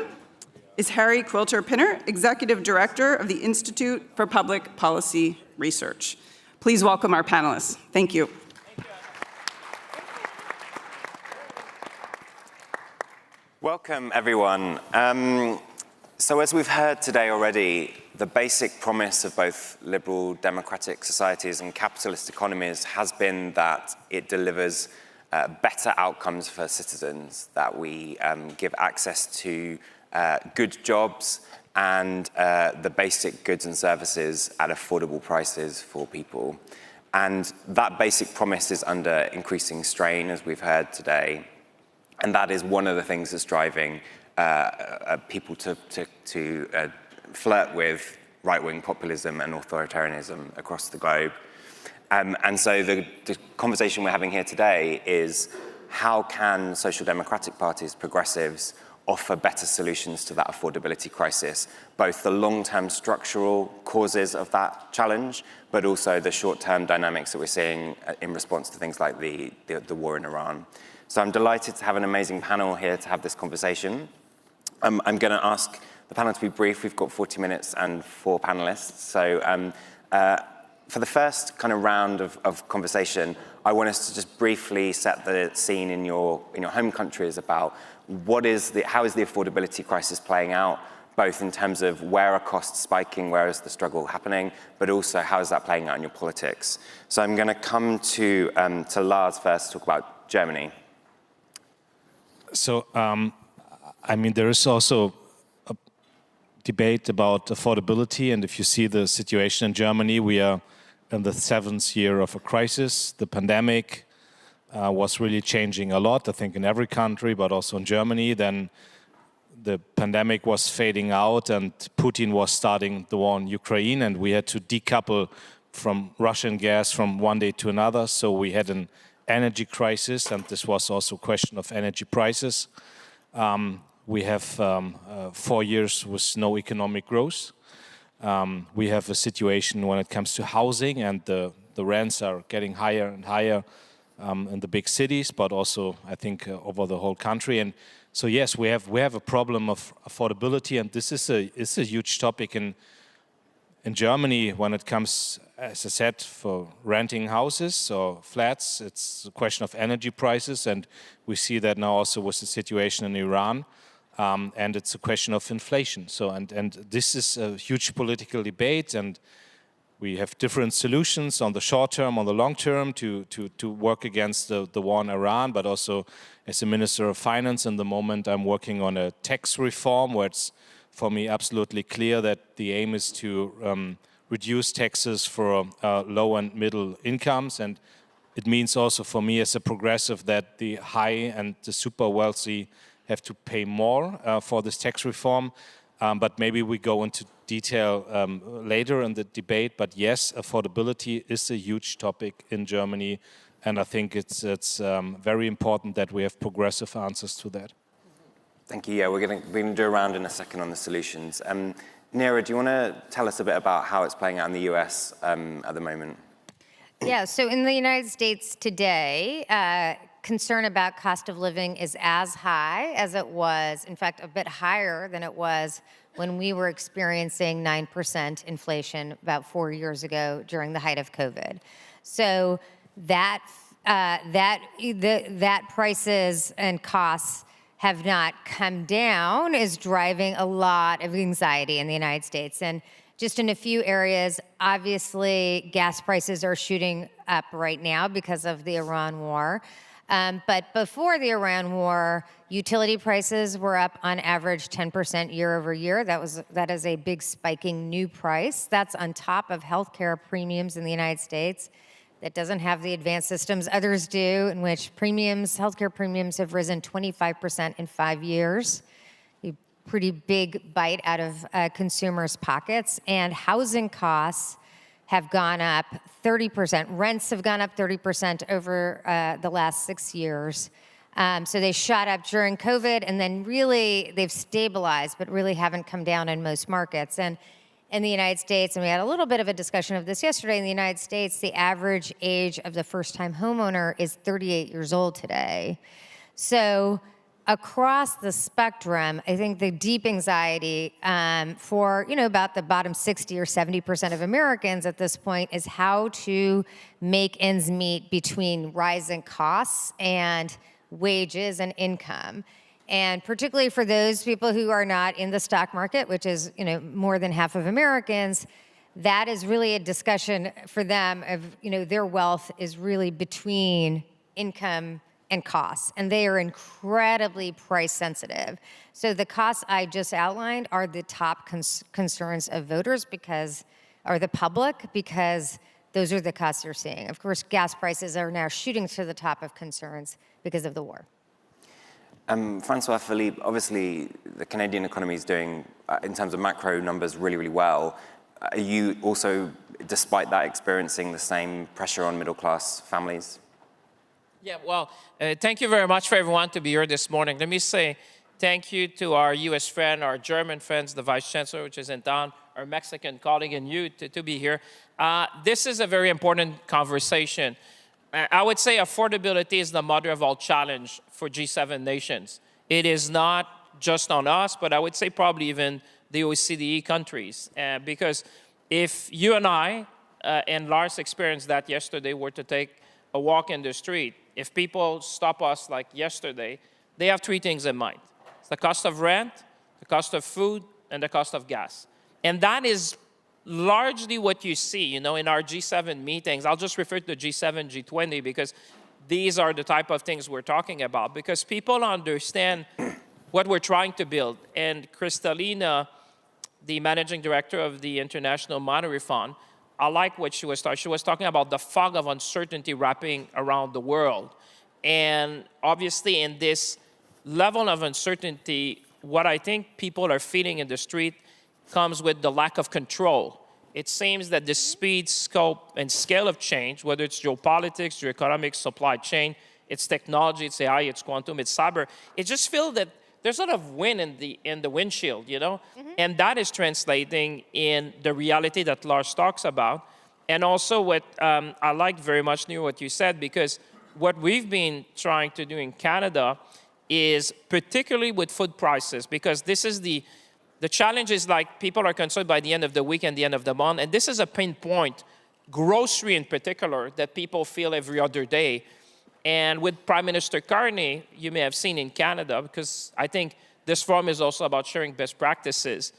is Harry Quilter-Pinner, executive director of the Institute for Public Policy Research. Please welcome our panelists. Thank you. Welcome, everyone. So as we've heard today already, the basic promise of both liberal democratic societies and capitalist economies has been that it delivers better outcomes for citizens, that we give access to good jobs and the basic goods and services at affordable prices for people. And that basic promise is under increasing strain, as we've heard today. And that is one of the things that's driving people to flirt with right-wing populism and authoritarianism across the globe. And so the conversation we're having here today is how can social democratic parties, progressives, offer better solutions to that affordability crisis, both the long-term structural causes of that challenge, but also the short-term dynamics that we're seeing in response to things like the war in Iran. So I'm delighted to have an amazing panel here to have this conversation. I'm going to ask the panel to be brief. We've got 40 minutes and 4 panelists. So for the first kind of round of conversation, I want us to just briefly set the scene in your home countries about how is the affordability crisis playing out, both in terms of where are costs spiking, where is the struggle happening, but also how is that playing out in your politics. So I'm going to come to Lars first to talk about Germany. So, I mean, there is also a debate about affordability, and if you see the situation in Germany, we are in the 7th year of a crisis. The pandemic was really changing a lot, I think, in every country, but also in Germany. Then the pandemic was fading out, and Putin was starting the war in Ukraine, and we had to decouple from Russian gas from one day to another. So we had an energy crisis, and this was also a question of energy prices. We have 4 years with no economic growth. We have a situation when it comes to housing, and the rents are getting higher and higher in the big cities, but also, I think, over the whole country. And so, yes, we have a problem of affordability, and this is a huge topic in Germany when it comes, as I said, for renting houses or flats. It's a question of energy prices, and we see that now also with the situation in Iran. And it's a question of inflation. So, and this is a huge political debate, and we have different solutions on the short term, on the long term, to work against the war in Iran. But also, as a Minister of Finance, in the moment, I'm working on a tax reform where it's, for me, absolutely clear that the aim is to reduce taxes for low and middle incomes. And it means also for me as a progressive that the high and the super wealthy have to pay more for this tax reform. But maybe we go into detail later in the debate. But yes, affordability is a huge topic in Germany. And I think it's very important that we have progressive answers to that. Thank you. Yeah, we're going to do a round in a second on the solutions. Neera, do you want to tell us a bit about how it's playing out in the US at the moment? Yeah, so in the United States today, concern about cost of living is as high as it was, in fact, a bit higher than it was when we were experiencing 9% inflation about 4 years ago during the height of COVID. So that prices and costs have not come down is driving a lot of anxiety in the United States. And just in a few areas, obviously, gas prices are shooting up right now because of the Iran war. But before the Iran war, utility prices were up on average 10% year over year. That is a big spiking new price. That's on top of healthcare premiums in the United States that doesn't have the advanced systems others do, in which healthcare premiums have risen 25% in 5 years. A pretty big bite out of consumers' pockets. And housing costs have gone up 30%. Rents have gone up 30% over the last 6 years. So they shot up during COVID, and then really they've stabilized, but really haven't come down in most markets. And in the United States, and we had a little bit of a discussion of this yesterday, in the United States, the average age of the first-time homeowner is 38 years old today. So across the spectrum, I think the deep anxiety for, about the bottom 60 or 70% of Americans at this point is how to make ends meet between rising costs and wages and income. And particularly for those people who are not in the stock market, which is, more than half of Americans, that is really a discussion for them of, their wealth is really between income and costs, and they are incredibly price sensitive. So the costs I just outlined are the top concerns of voters or the public, because those are the costs you're seeing. Of course, gas prices are now shooting to the top of concerns because of the war. Francois, Philippe, obviously the Canadian economy is doing, in terms of macro numbers, really, really well. Are you also, despite that, experiencing the same pressure on middle-class families? Yeah, well, thank you very much for everyone to be here this morning. Let me say thank you to our US friend, our German friends, the Vice Chancellor, which is in town, our Mexican colleague, and you to be here. This is a very important conversation. I would say affordability is the mother of all challenge for G7 nations. It is not just on us, but I would say probably even the OECD countries. Because if you and I and Lars experienced that yesterday, were to take a walk in the street, if people stop us like yesterday, they have three things in mind. It's the cost of rent, the cost of food, and the cost of gas. And that is largely what you see, in our G7 meetings. I'll just refer to G7, G20, because these are the type of things we're talking about, because people understand what we're trying to build. And Kristalina, the managing director of the International Monetary Fund, I like what she was talking. She was talking about the fog of uncertainty wrapping around the world. And obviously in this level of uncertainty, what I think people are feeling in the street comes with the lack of control. It seems that the speed, scope, and scale of change, whether it's geopolitics, geoeconomics, supply chain, it's technology, it's AI, it's quantum, it's cyber, it just feels that there's a lot of wind in the windshield, And that is translating in the reality that Lars talks about. And also what I liked very much, Neera, what you said, because what we've been trying to do in Canada is particularly with food prices, because this is the challenge is like people are concerned by the end of the week and the end of the month, and this is a pain point, grocery in particular, that people feel every other day. And with Prime Minister Carney, you may have seen in Canada, because I think this forum is also about sharing best practices,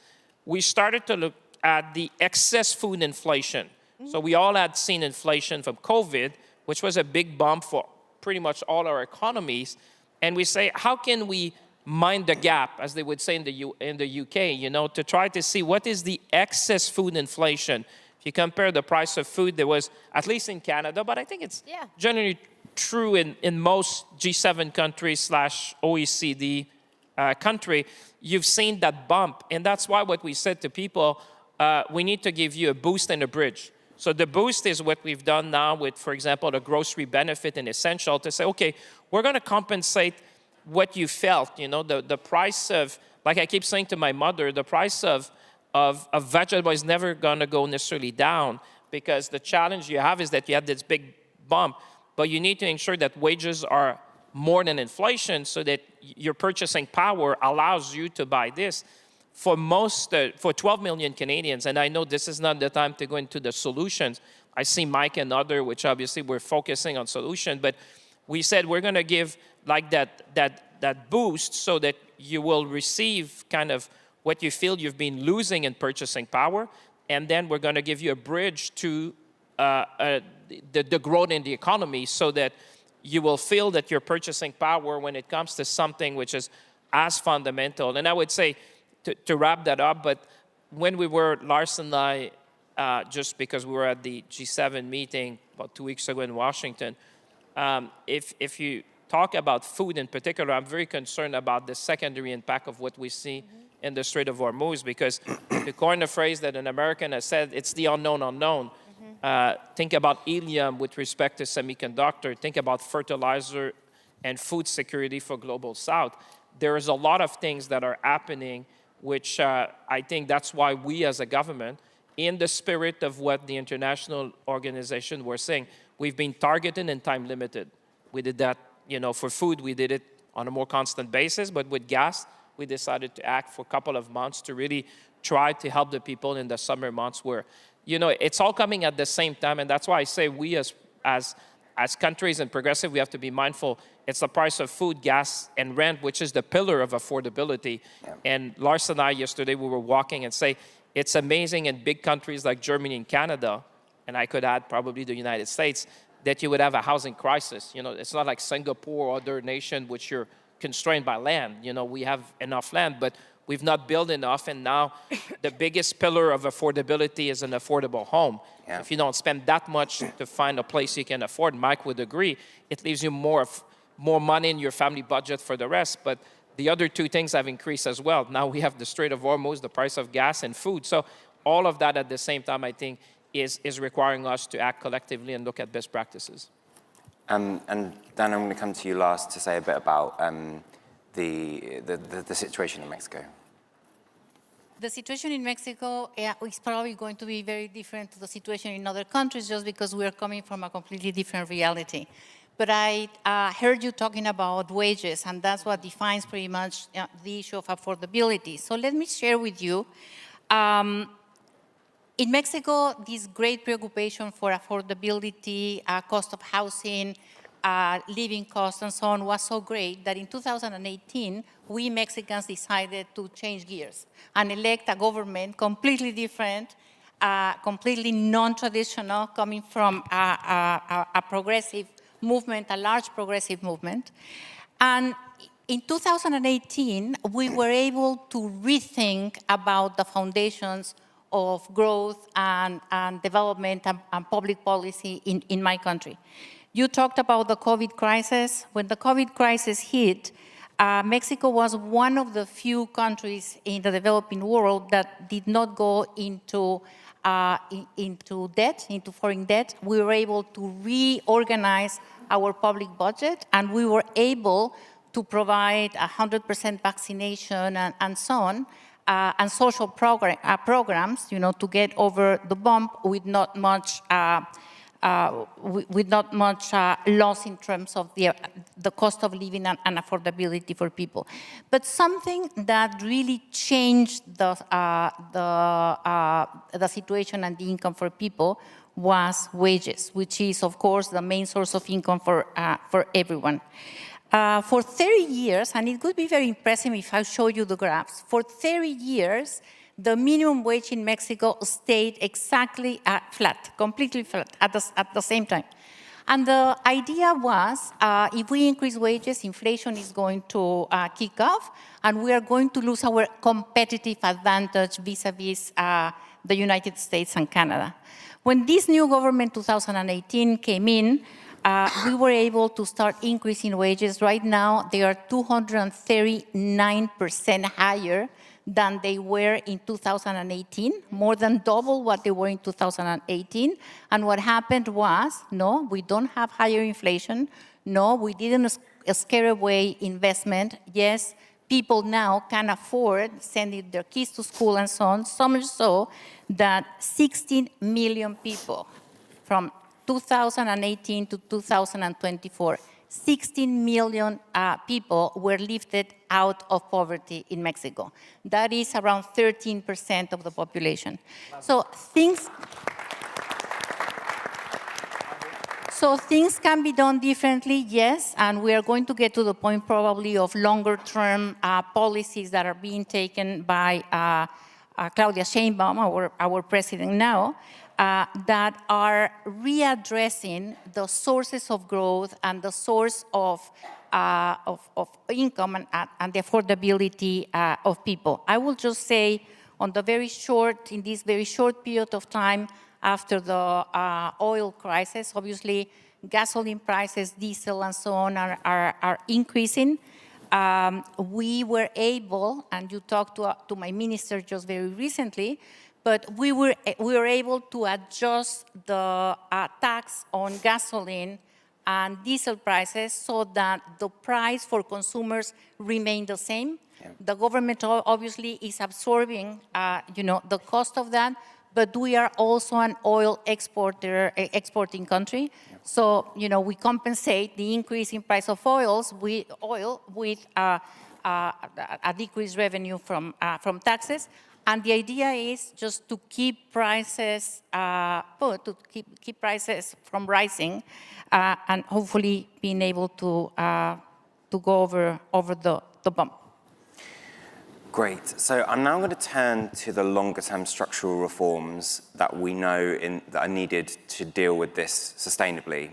we started to look at the excess food inflation. So we all had seen inflation from COVID, which was a big bump for pretty much all our economies. And we say, how can we mind the gap, as they would say in the UK, to try to see what is the excess food inflation. If you compare the price of food, there was, at least in Canada, but I think it's generally true in most G7 countries / OECD country, you've seen that bump. And that's why what we said to people, we need to give you a boost and a bridge. So the boost is what we've done now with, for example, the grocery benefit and essential, to say, okay, we're going to compensate what you felt, the price of, like I keep saying to my mother, the price of vegetable is never going to go necessarily down, because the challenge you have is that you have this big bump, but you need to ensure that wages are more than inflation so that your purchasing power allows you to buy this. For 12 million Canadians, and I know this is not the time to go into the solutions. I see Mike and which obviously we're focusing on solution, but we said we're going to give like that that boost so that you will receive kind of what you feel you've been losing in purchasing power, and then we're going to give you a bridge to the growth in the economy so that you will feel that your purchasing power when it comes to something which is as fundamental. And I would say, to wrap that up, but when we were, Lars and I, just because we were at the G7 meeting about 2 weeks ago in Washington, if you talk about food in particular, I'm very concerned about the secondary impact of what we see in the Strait of Hormuz, because to coin a phrase that an American has said, it's the unknown unknown. Think about helium with respect to semiconductor. Think about fertilizer and food security for Global South. There is a lot of things that are happening, which I think that's why we as a government, in the spirit of what the international organization were saying, we've been targeted and time limited. We did that, for food, we did it on a more constant basis, but with gas, we decided to act for a couple of months to really try to help the people in the summer months where, it's all coming at the same time, and that's why I say we as countries and progressive, we have to be mindful. It's the price of food, gas, and rent, which is the pillar of affordability. Yeah. And Lars and I, yesterday, we were walking and say, it's amazing in big countries like Germany and Canada, and I could add probably the United States, that you would have a housing crisis. It's not like Singapore or other nations which you're constrained by land. We have enough land, but we've not built enough, and now the biggest pillar of affordability is an affordable home. Yeah. If you don't spend that much to find a place you can afford, Mike would agree, it leaves you more money in your family budget for the rest. But the other two things have increased as well. Now we have the Strait of Hormuz, the price of gas and food. So all of that at the same time, I think, is requiring us to act collectively and look at best practices. And Dan, I'm going to come to you last to say a bit about the situation in Mexico. The situation in Mexico is probably going to be very different to the situation in other countries just because we are coming from a completely different reality. But I heard you talking about wages, and that's what defines pretty much the issue of affordability. So let me share with you. In Mexico, this great preoccupation for affordability, cost of housing, living costs, and so on was so great that in 2018, we Mexicans decided to change gears and elect a government completely different, completely non-traditional, coming from a progressive movement, a large progressive movement. And in 2018, we were able to rethink about the foundations of growth and development and public policy in my country. You talked about the COVID crisis. When the COVID crisis hit, Mexico was one of the few countries in the developing world that did not go into debt, into foreign debt. We were able to reorganize our public budget, and we were able to provide 100% vaccination and so on, and social programs, to get over the bump with not much loss in terms of the cost of living and affordability for people. But something that really changed the situation and the income for people was wages, which is, of course, the main source of income for everyone. For 30 years, and it would be very impressive if I show you the graphs, for 30 years, the minimum wage in Mexico stayed exactly flat, completely flat at the same time. And the idea was, if we increase wages, inflation is going to kick off, and we are going to lose our competitive advantage vis-a-vis the United States and Canada. When this new government, 2018, came in, we were able to start increasing wages. Right now, they are 239% higher than they were in 2018, more than double what they were in 2018. And what happened was, no, we don't have higher inflation. No, we didn't scare away investment. Yes, people now can afford sending their kids to school and so on, so much so that 16 million people from 2018 to 2024, 16 million people were lifted out of poverty in Mexico. That is around 13% of the population. So things... So things can be done differently, yes, and we are going to get to the point probably of longer-term policies that are being taken by Claudia Sheinbaum, our president now, that are readdressing the sources of growth and the source of income and the affordability of people. I will just say in this very short period of time after the oil crisis, obviously gasoline prices, diesel and so on are increasing. We were able, and you talked to my minister just very recently, but we were able to adjust the tax on gasoline and diesel prices so that the price for consumers remained the same. Yeah. The government obviously is absorbing, the cost of that, but we are also an oil exporting country. Yeah. So, we compensate the increase in price of oil with a decreased revenue from taxes. And the idea is just to keep prices keep prices from rising, and hopefully being able to go over the bump. Great. So I'm now going to turn to the longer-term structural reforms that we know that are needed to deal with this sustainably.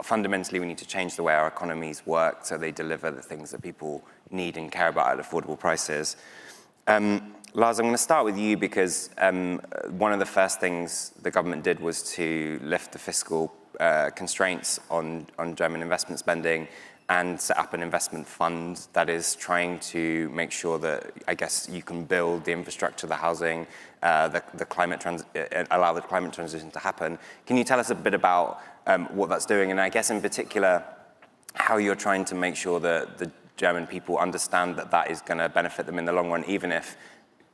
Fundamentally, we need to change the way our economies work so they deliver the things that people need and care about at affordable prices. Lars, I'm going to start with you because one of the first things the government did was to lift the fiscal constraints on German investment spending and set up an investment fund that is trying to make sure that, I guess, you can build the infrastructure, the housing, allow the climate transition to happen. Can you tell us a bit about what that's doing? And I guess in particular, how you're trying to make sure that the German people understand that that is going to benefit them in the long run, even if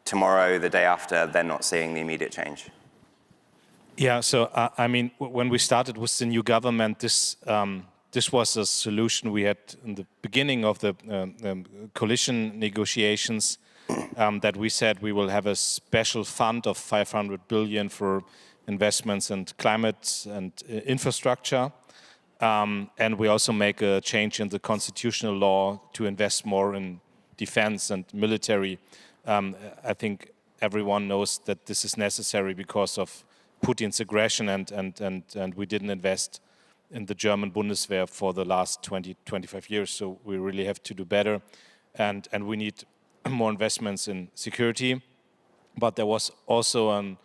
tomorrow, the day after, they're not seeing the immediate change? Yeah, so I mean, when we started with the new government, this was a solution we had in the beginning of the coalition negotiations, that we said we will have a special fund of 500 billion for investments in climate and infrastructure. And we also make a change in the constitutional law to invest more in defense and military. I think everyone knows that this is necessary because of Putin's aggression, and we didn't invest in the German Bundeswehr for the last 20-25 years, so we really have to do better, and we need more investments in security. But there was also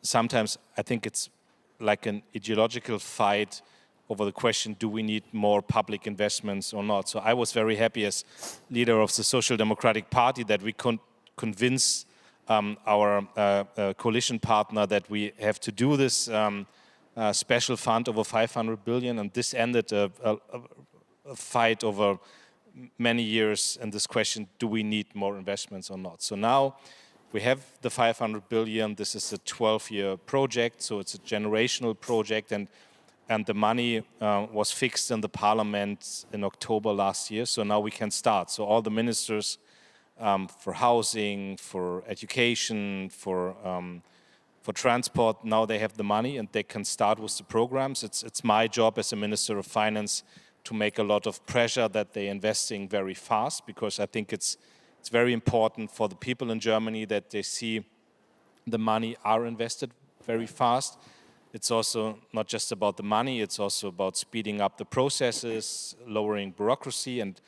sometimes I think it's like an ideological fight over the question, do we need more public investments or not? So I was very happy as leader of the Social Democratic Party that we could convince our coalition partner that we have to do this special fund over 500 billion, and this ended a fight over many years and this question, do we need more investments or not? So now we have the 500 billion, this is a 12-year project, so it's a generational project, and the money was fixed in the parliament in October last year, so now we can start. So all the ministers for housing, for education, for transport, now they have the money and they can start with the programs. It's my job as a Minister of Finance to make a lot of pressure that they're investing very fast, because I think it's very important for the people in Germany that they see the money are invested very fast. It's also not just about the money, it's also about speeding up the processes, lowering bureaucracy, and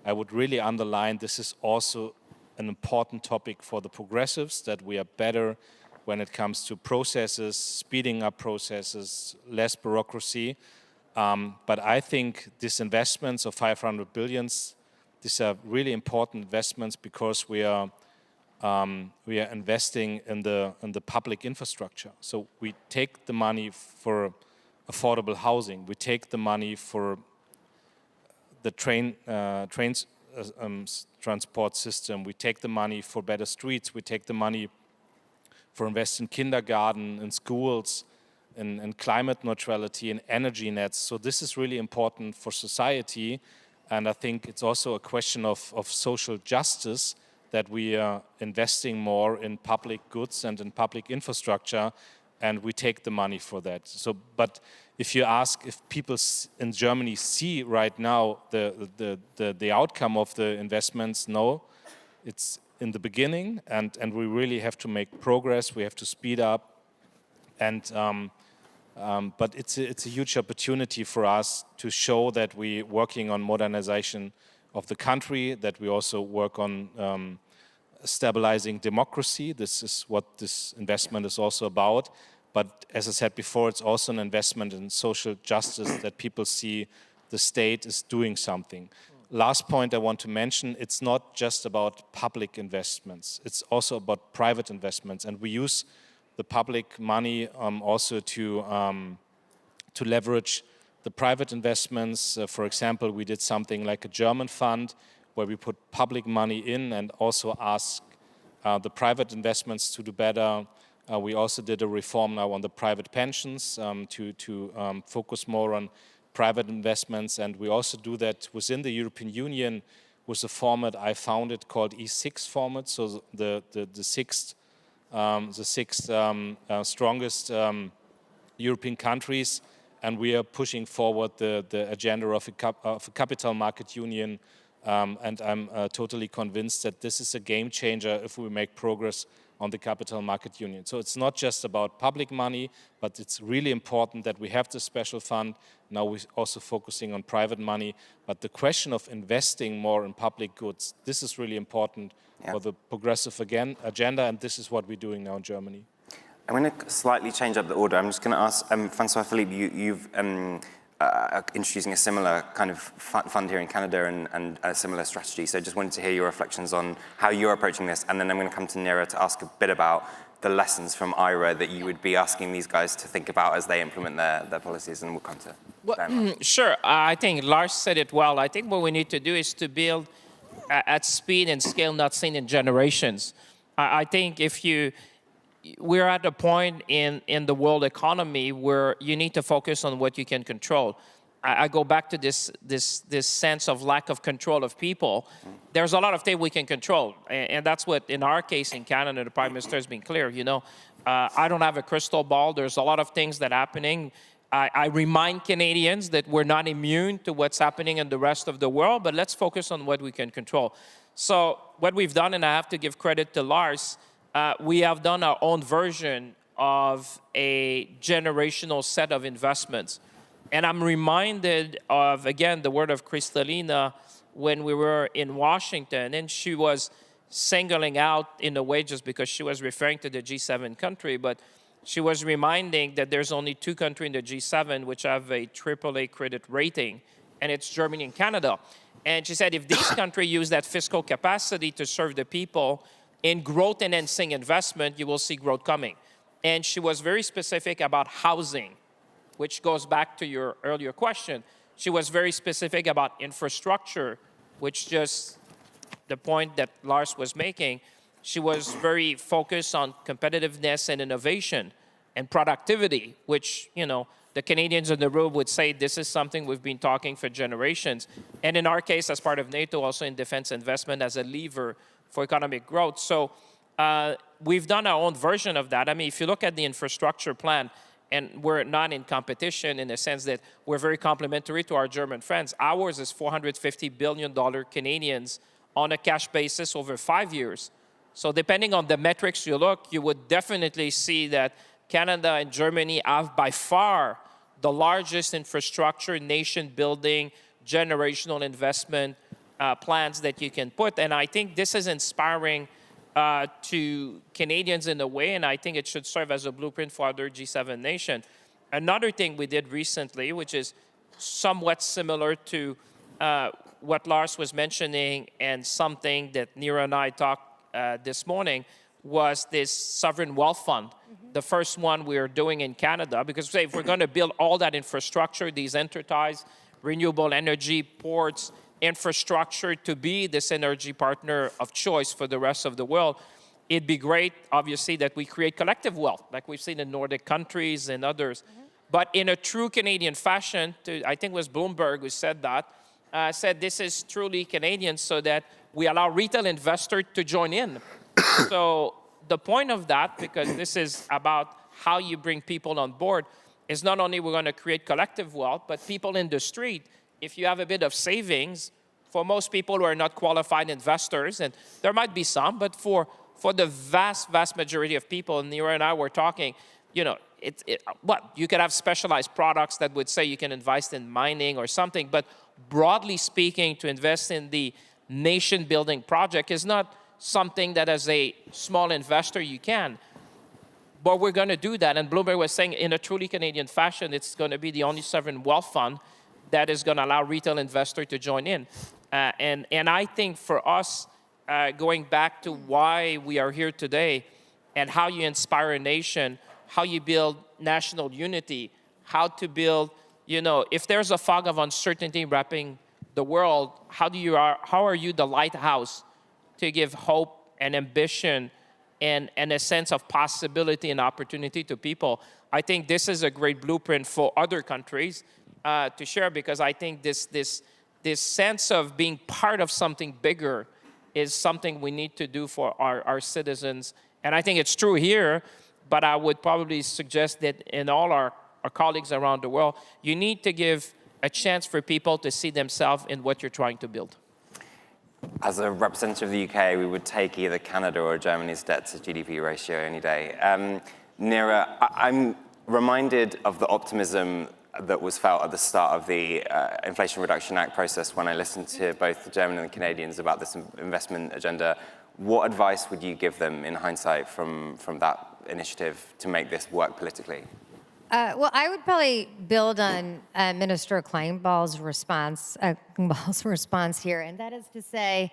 I would really underline this is also an important topic for the progressives, that we are better when it comes to processes, speeding up processes, less bureaucracy. But I think these investments of 500 billion, these are really important investments because we are investing in the public infrastructure. So we take the money for affordable housing, we take the money for the trains transport system, we take the money for better streets, we take the money for invest in kindergarten, in schools, in climate neutrality, in energy nets. So this is really important for society, and I think it's also a question of social justice, that we are investing more in public goods and in public infrastructure, and we take the money for that. So, but if you ask if people in Germany see right now the outcome of the investments, no, it's in the beginning, and we really have to make progress. We have to speed up, and but it's a huge opportunity for us to show that we're working on modernization of the country, that we also work on stabilizing democracy. This is what this investment is also about. But as I said before, it's also an investment in social justice, that people see the state is doing something. Last point I want to mention, it's not just about public investments. It's also about private investments. And we use the public money also to leverage the private investments. For example, we did something like a German fund where we put public money in and also ask the private investments to do better. We also did a reform now on the private pensions to focus more on private investments, and we also do that within the European Union with a format I founded called E6 format, so the sixth strongest European countries, and we are pushing forward the agenda of a capital market union, and I'm totally convinced that this is a game changer if we make progress on the capital market union. So it's not just about public money, but it's really important that we have this special fund. Now we're also focusing on private money, but the question of investing more in public goods, this is really important for the progressive agenda, and this is what we're doing now in Germany. I'm going to slightly change up the order. I'm just going to ask Francois-Philippe, you've introducing a similar kind of fund here in Canada and a similar strategy. So just wanted to hear your reflections on how you're approaching this. And then I'm going to come to Neera to ask a bit about the lessons from IRA that you would be asking these guys to think about as they implement their policies, and we'll come to them. Sure. I think Lars said it well. I think what we need to do is to build at speed and scale not seen in generations. I think we're at a point in the world economy where you need to focus on what you can control. I go back to this sense of lack of control of people. There's a lot of things we can control, and that's what, in our case in Canada, the Prime Minister has been clear. I don't have a crystal ball. There's a lot of things that are happening. I remind Canadians that we're not immune to what's happening in the rest of the world, but let's focus on what we can control. So what we've done, and I have to give credit to Lars, we have done our own version of a generational set of investments. And I'm reminded of, again, the word of Kristalina when we were in Washington, and she was singling out, in a way, just because she was referring to the G7 country, but she was reminding that there's only 2 countries in the G7 which have a AAA credit rating, and it's Germany and Canada. And she said, if these countries use that fiscal capacity to serve the people in growth-enhancing investment, you will see growth coming. And she was very specific about housing, which goes back to your earlier question. She was very specific about infrastructure, which just the point that Lars was making. She was very focused on competitiveness and innovation and productivity, which, the Canadians in the room would say this is something we've been talking for generations. And in our case, as part of NATO, also in defense investment as a lever for economic growth. So we've done our own version of that. I mean, if you look at the infrastructure plan, and we're not in competition in the sense that we're very complementary to our German friends. Ours is $450 billion Canadians on a cash basis over 5 years. So depending on the metrics you look, you would definitely see that Canada and Germany have by far the largest infrastructure, nation-building, generational investment plans that you can put. And I think this is inspiring to Canadians in a way, and I think it should serve as a blueprint for other G7 nations. Another thing we did recently, which is somewhat similar to what Lars was mentioning and something that Neera and I talked this morning, was this sovereign wealth fund. The first one we are doing in Canada, because if we're going to build all that infrastructure, these enterprise, renewable energy, ports, infrastructure to be this energy partner of choice for the rest of the world, it'd be great, obviously, that we create collective wealth, like we've seen in Nordic countries and others. But in a true Canadian fashion, I think it was Bloomberg who said that, said this is truly Canadian so that we allow retail investors to join in. So the point of that, because this is about how you bring people on board is not only we're going to create collective wealth, but people in the street, if you have a bit of savings, for most people who are not qualified investors, and there might be some, but for the vast, vast majority of people, and Neera and I were talking, you know, you could have specialized products that would say you can invest in mining or something, but broadly speaking, to invest in the nation-building project is not something that as a small investor you can. But we're going to do that, and Bloomberg was saying in a truly Canadian fashion, it's going to be the only sovereign wealth fund that is going to allow retail investors to join in. And I think for us, going back to why we are here today and how you inspire a nation, how you build national unity, how to build, you know, if there's a fog of uncertainty wrapping the world, how are you the lighthouse to give hope and ambition and a sense of possibility and opportunity to people? I think this is a great blueprint for other countries to share, because I think this sense of being part of something bigger is something we need to do for our citizens. And I think it's true here, but I would probably suggest that in all our colleagues around the world, you need to give a chance for people to see themselves in what you're trying to build. As a representative of the UK, we would take either Canada or Germany's debt to GDP ratio any day. Neera, I'm reminded of the optimism that was felt at the start of the Inflation Reduction Act process when I listened to both the German and the Canadians about this investment agenda. What advice would you give them in hindsight from that initiative to make this work politically? Well, I would probably build on Minister Kleinball's response here, and that is to say,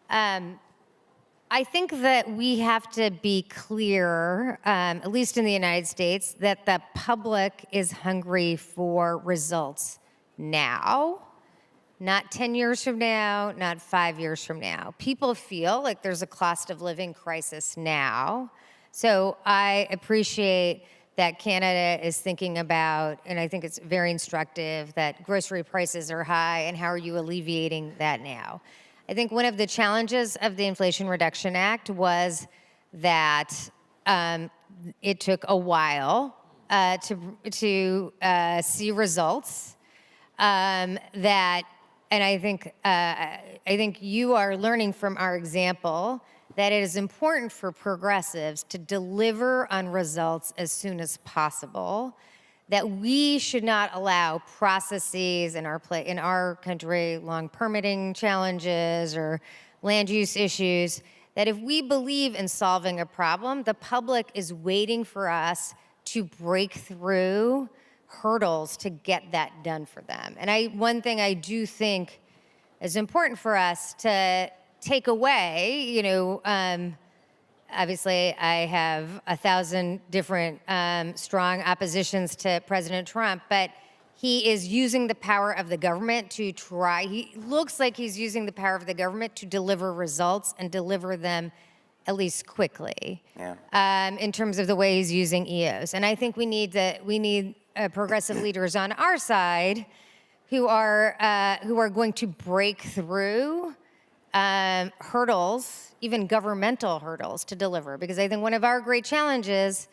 I think that we have to be clear, at least in the United States, that the public is hungry for results now, not 10 years from now, not 5 years from now. People feel like there's a cost of living crisis now. So I appreciate that Canada is thinking about, and I think it's very instructive, that grocery prices are high, and how are you alleviating that now? I think one of the challenges of the Inflation Reduction Act was that it took a while to see results. And I think you are learning from our example that it is important for progressives to deliver on results as soon as possible, that we should not allow processes in our country, long permitting challenges or land use issues, that if we believe in solving a problem, the public is waiting for us to break through hurdles to get that done for them. And one thing I do think is important for us to take away, you know, obviously I have 1,000 different strong oppositions to President Trump, but he is using the power of the government to he looks like he's using the power of the government to deliver results and deliver them at least quickly, in terms of the way he's using EOs. And I think we need progressive leaders on our side who are going to break through hurdles, even governmental hurdles, to deliver. Because I think one of our great challenges,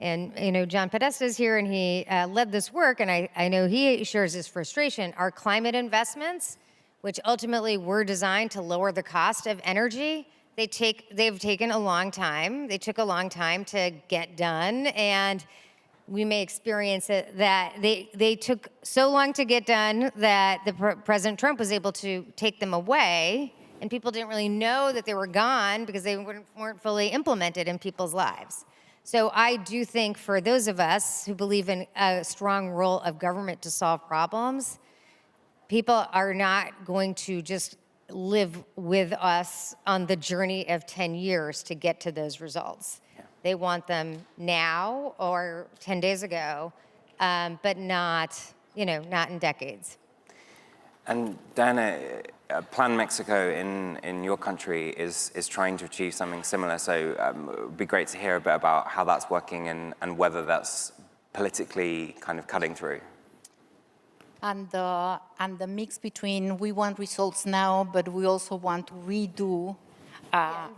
and you know, John Podesta is here and he led this work, and I know he shares his frustration, our climate investments, which ultimately were designed to lower the cost of energy, they've taken a long time. They took a long time to get done, and we may experience it that they took so long to get done that President Trump was able to take them away, and people didn't really know that they were gone because they weren't fully implemented in people's lives. So I do think for those of us who believe in a strong role of government to solve problems, people are not going to just live with us on the journey of 10 years to get to those results. They want them now or 10 days ago, but not in decades. And Diana, Plan Mexico in your country is trying to achieve something similar. So it would be great to hear a bit about how that's working and whether that's politically kind of cutting through. And the mix between we want results now, but we also want to redo,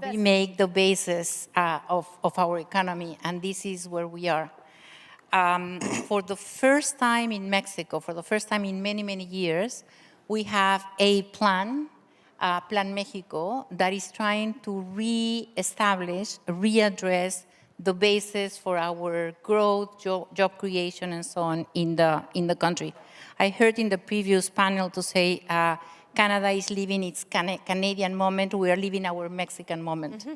remake the basis of our economy. And this is where we are. For the first time in Mexico, for the first time in many, many years, we have a plan, Plan Mexico, that is trying to re-establish, readdress the basis for our growth, job creation, and so on in the country. I heard in the previous panel to say Canada is living its Canadian moment. We are living our Mexican moment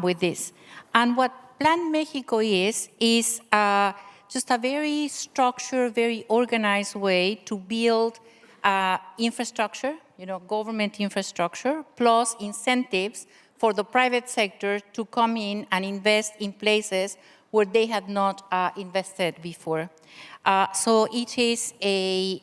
with this. And what Plan Mexico is just a very structured, very organized way to build infrastructure, government infrastructure, plus incentives for the private sector to come in and invest in places where they had not invested before. So it is there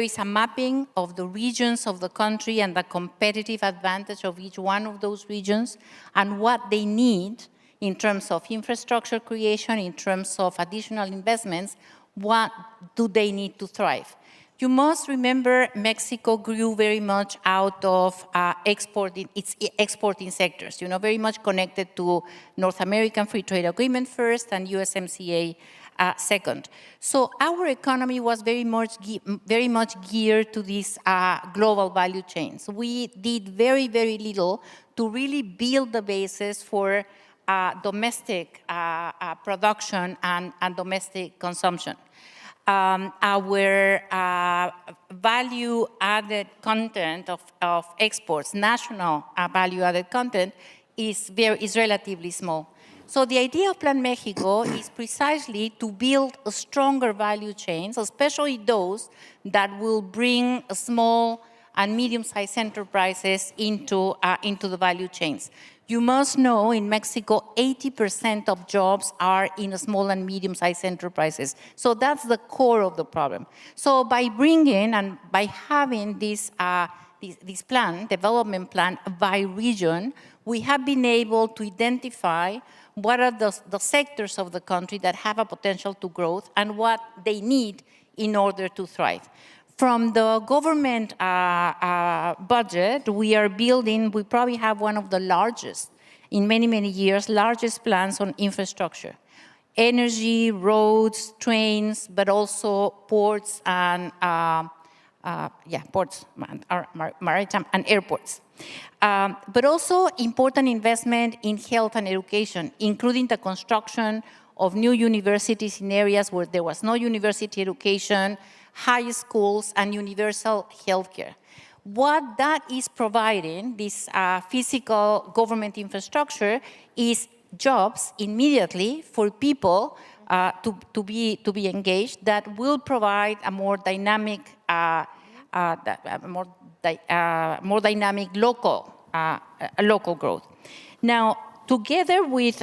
is a mapping of the regions of the country and the competitive advantage of each one of those regions and what they need in terms of infrastructure creation, in terms of additional investments, what do they need to thrive? You must remember Mexico grew very much out of its exporting sectors, very much connected to North American Free Trade Agreement first and USMCA second. So our economy was very much geared to these global value chains. We did very, very little to really build the basis for domestic production and domestic consumption. Our value-added content of exports, national value-added content, is relatively small. So the idea of Plan Mexico is precisely to build a stronger value chains, especially those that will bring small and medium-sized enterprises into the value chains. You must know in Mexico, 80% of jobs are in small and medium-sized enterprises. So that's the core of the problem. So by bringing and by having this development plan by region, we have been able to identify what are the sectors of the country that have a potential to growth and what they need in order to thrive. From the government budget, we probably have one of the largest, in many, many years, largest plans on infrastructure. Energy, roads, trains, but also ports and, ports, maritime and airports. But also important investment in health and education, including the construction of new universities in areas where there was no university education, high schools, and universal healthcare. What that is providing, this physical government infrastructure, is jobs immediately for people to be engaged that will provide a more dynamic, local growth. Now, together with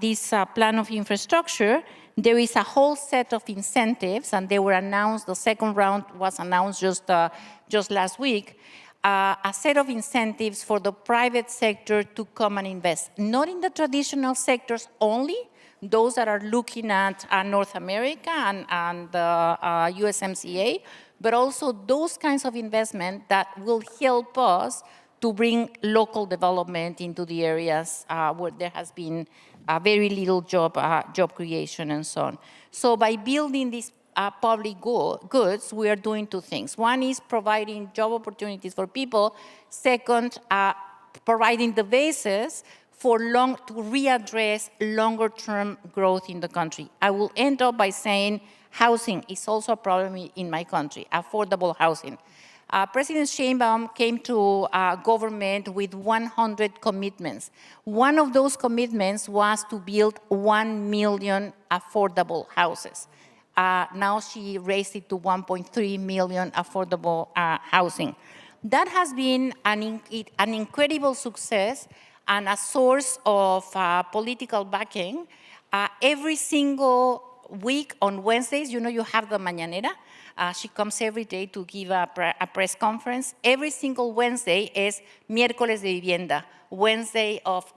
this plan of infrastructure, there is a whole set of incentives, and they were announced. The second round was announced just last week. A set of incentives for the private sector to come and invest, not in the traditional sectors only, those that are looking at North America and the USMCA, but also those kinds of investment that will help us to bring local development into the areas where there has been very little job creation and so on. So by building these public goods, we are doing two things. One is providing job opportunities for people. Second, providing the basis to readdress longer-term growth in the country. I will end up by saying housing is also a problem in my country, affordable housing. President Sheinbaum came to government with 100 commitments. One of those commitments was to build 1 million affordable houses. Now she raised it to 1.3 million affordable housing. That has been an incredible success and a source of political backing. Every single week on Wednesdays, you have the Mañanera. She comes every day to give a press conference. Every single Wednesday is Miércoles de Vivienda, Wednesday of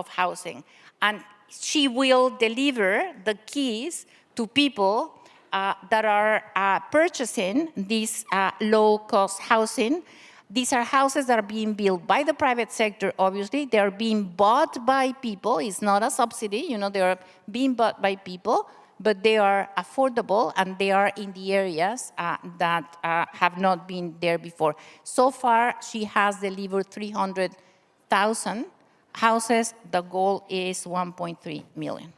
housing. And she will deliver the keys to people that are purchasing this low-cost housing. These are houses that are being built by the private sector, obviously. They are being bought by people. It's not a subsidy. They are being bought by people. but they are affordable and they are in the areas that have not been there before. So far, she has delivered 300,000 houses. The goal is 1.3 million.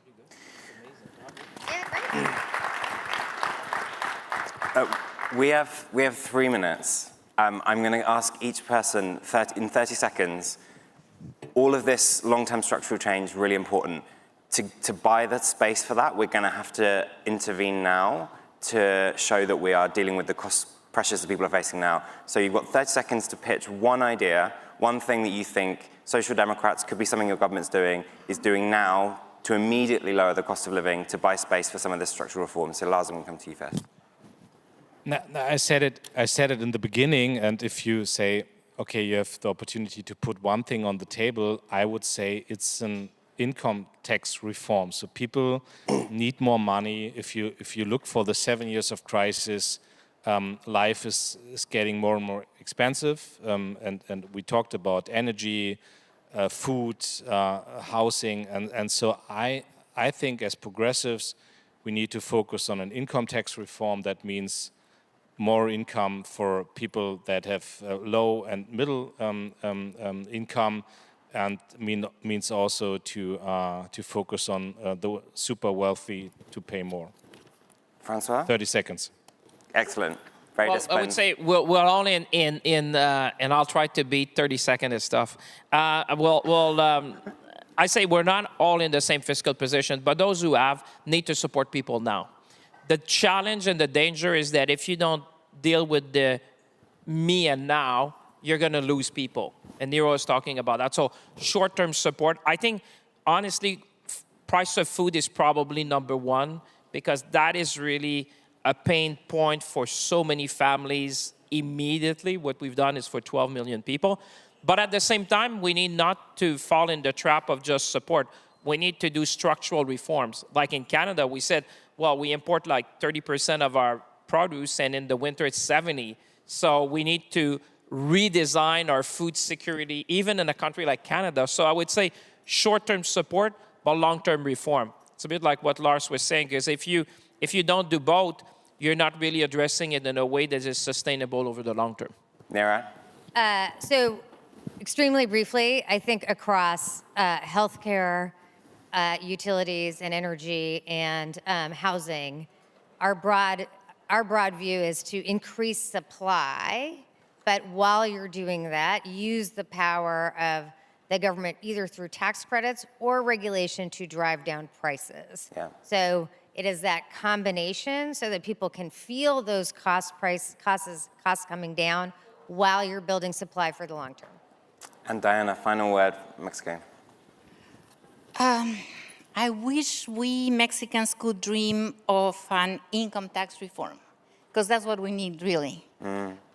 We have 3 minutes. I'm going to ask each person in 30 seconds, all of this long-term structural change, really important. To buy the space for that, we're going to have to intervene now to show that we are dealing with the cost pressures that people are facing now. So you've got 30 seconds to pitch one idea, one thing that you think Social Democrats, could be something your government's doing, is doing now to immediately lower the cost of living, to buy space for some of this structural reform. So Lars, I'm going to come to you first. No, I said it in the beginning, and if you say, okay, you have the opportunity to put one thing on the table, I would say it's an income tax reform. So people need more money. If you look for the 7 years of crisis, life is getting more and more expensive, and we talked about energy, food, housing, and so I think as progressives we need to focus on an income tax reform. That means more income for people that have low and middle income, and means also to focus on the super wealthy to pay more. Francois? 30 seconds. Excellent. Very I would say we're all in and I'll try to beat 30 seconds stuff. I say we're not all in the same fiscal position, but those who have need to support people now. The challenge and the danger is that if you don't deal with the me and now, you're going to lose people. And Neera was talking about that. So short-term support, I think, honestly, price of food is probably number one, because that is really a pain point for so many families immediately. What we've done is for 12 million people. But at the same time, we need not to fall in the trap of just support. We need to do structural reforms. Like in Canada, we said, well, we import like 30% of our produce, and in the winter it's 70%. So we need to redesign our food security, even in a country like Canada. So I would say short-term support, but long-term reform. It's a bit like what Lars was saying, because if you don't do both, you're not really addressing it in a way that is sustainable over the long term. Neera? So extremely briefly, I think across healthcare, utilities and energy and housing, our broad view is to increase supply, but while you're doing that, use the power of the government either through tax credits or regulation to drive down prices. Yeah. So it is that combination so that people can feel those costs coming down while you're building supply for the long term. And Diana, final word, Mexico. I wish we Mexicans could dream of an income tax reform, because that's what we need, really.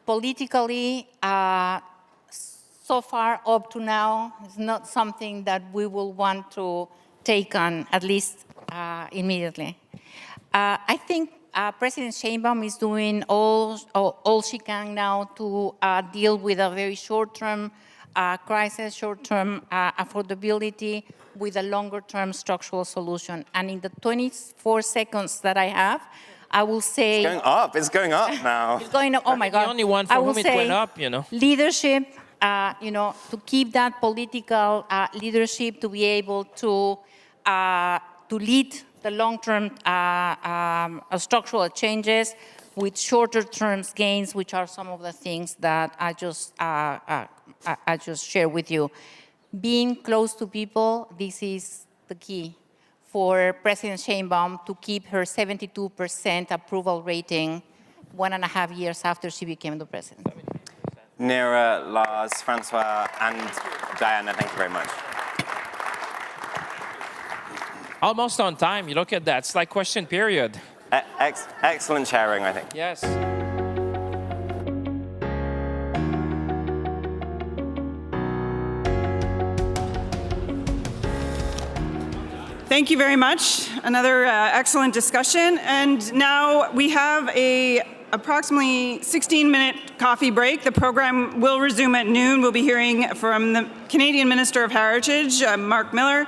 Politically, so far up to now, it's not something that we will want to take on, at least immediately. I think President Sheinbaum is doing all she can now to deal with a very short-term crisis, short-term affordability, with a longer-term structural solution. And in the 24 seconds that I have, I will say... It's going up now. It's going up, oh my God. The only one for whom it went up, you know. Leadership, to keep that political leadership, to be able to lead the long-term structural changes with shorter-term gains, which are some of the things that I just shared with you. Being close to people, this is the key for President Sheinbaum to keep her 72% approval rating 1.5 years after she became the president. Neera, Lars, Francois, and Diana, thank you very much. Almost on time. You look at that. It's like question period. Excellent sharing, I think. Yes. Thank you very much. Another excellent discussion. And now we have a approximately 16-minute coffee break. The program will resume at noon. We'll be hearing from the Canadian Minister of Heritage, Mark Miller.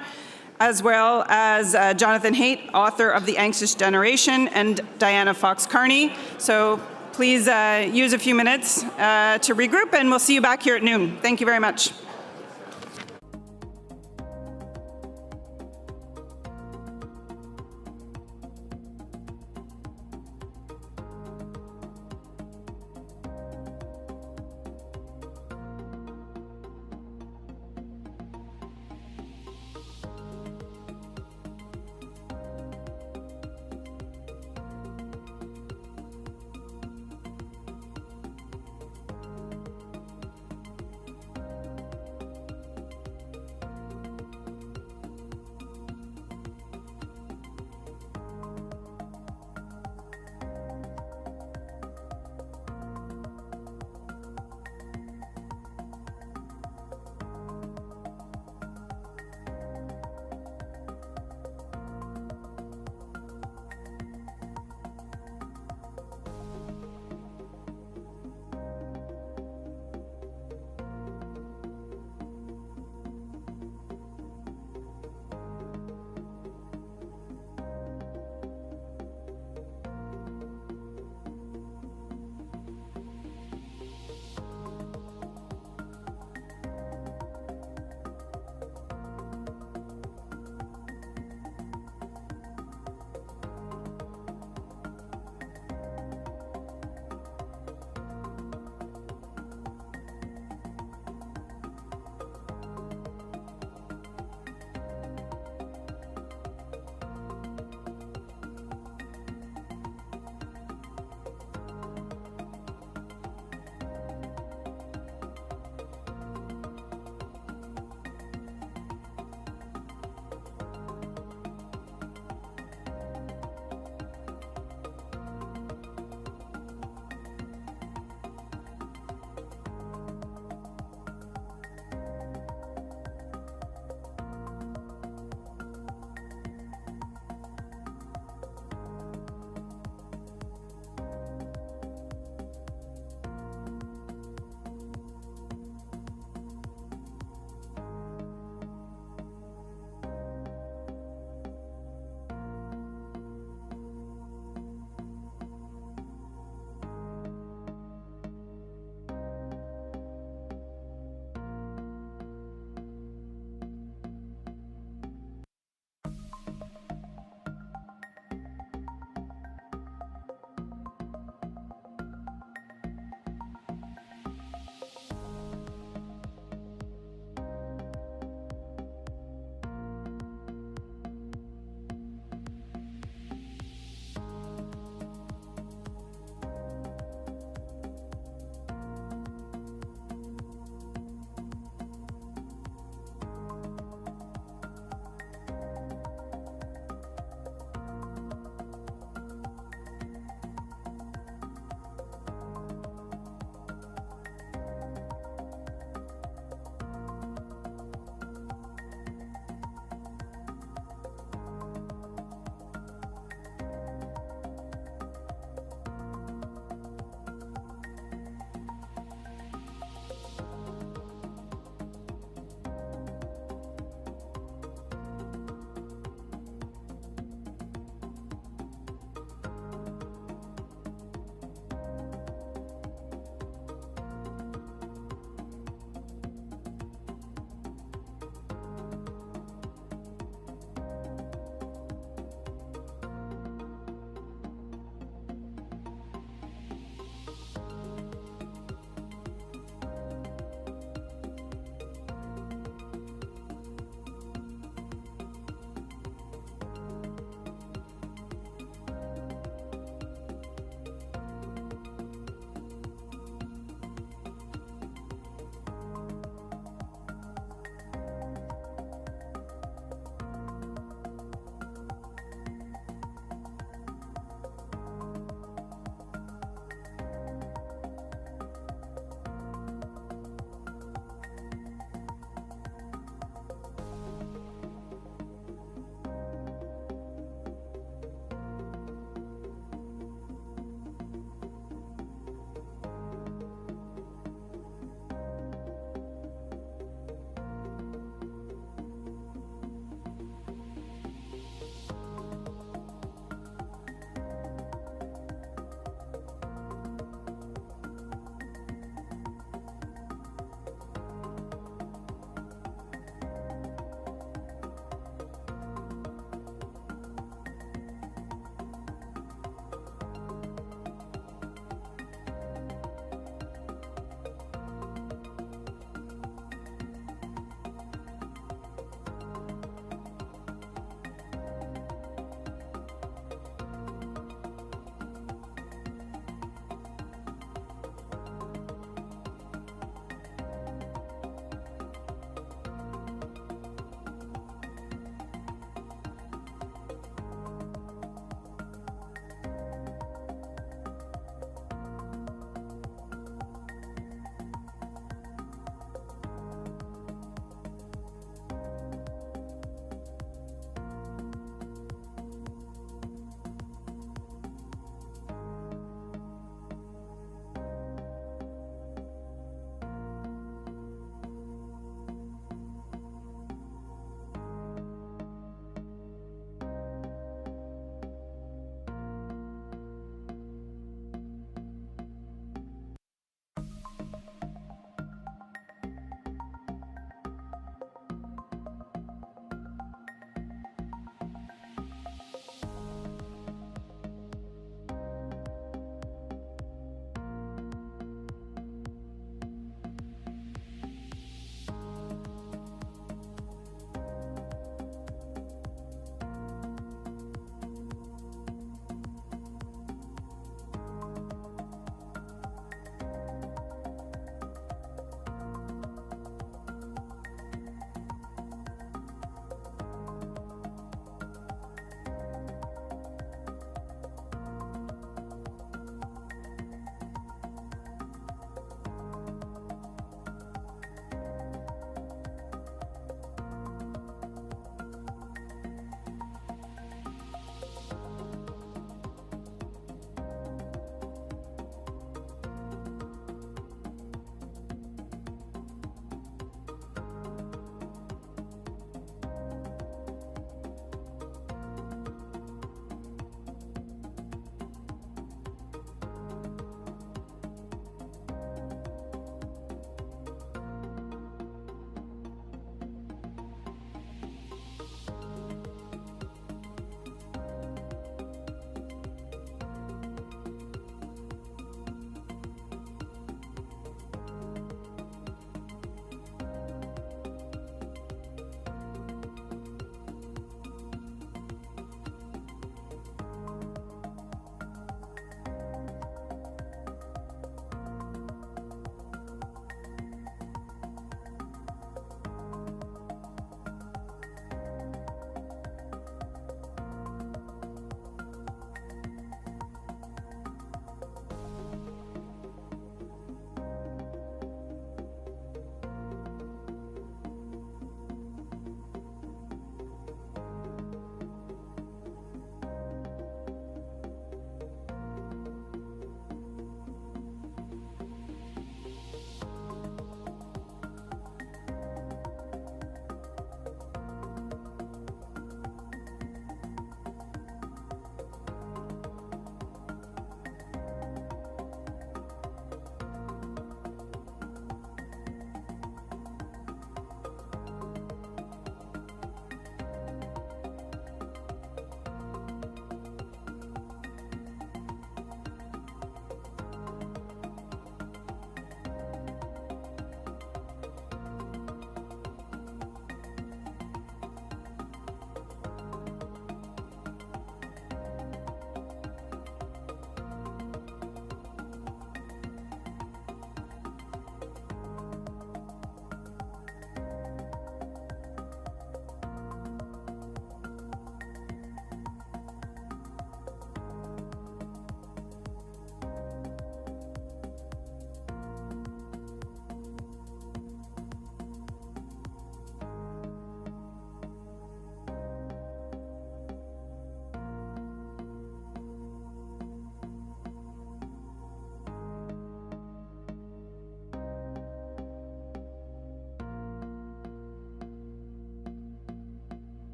as well as Jonathan Haidt, author of The Anxious Generation, and Diana Fox-Carney. So please use a few minutes to regroup, and we'll see you back here at noon. Thank you very much.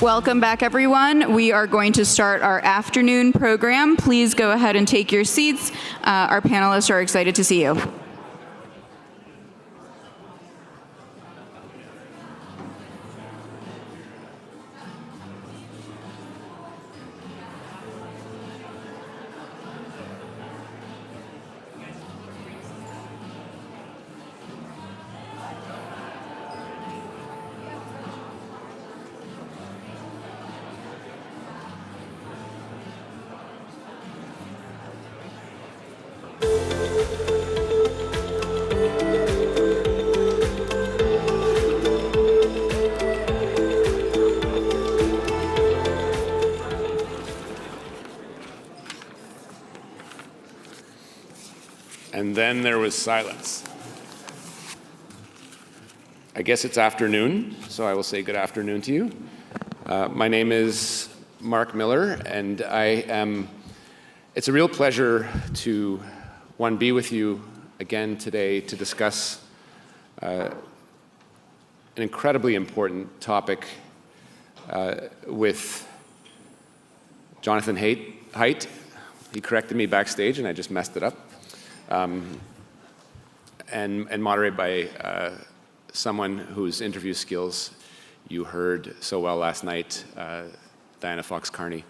Welcome back, everyone. We are going to start our afternoon program. Please go ahead and take your seats. Our panelists are excited to see you. And then there was silence. I guess it's afternoon, so I will say good afternoon to you. My name is Mark Miller, and it's a real pleasure to, one, be with you again today to discuss an incredibly important topic with Jonathan Haidt. He corrected me backstage, and I just messed it up. And moderated by someone whose interview skills you heard so well last night, Diana Fox-Carney.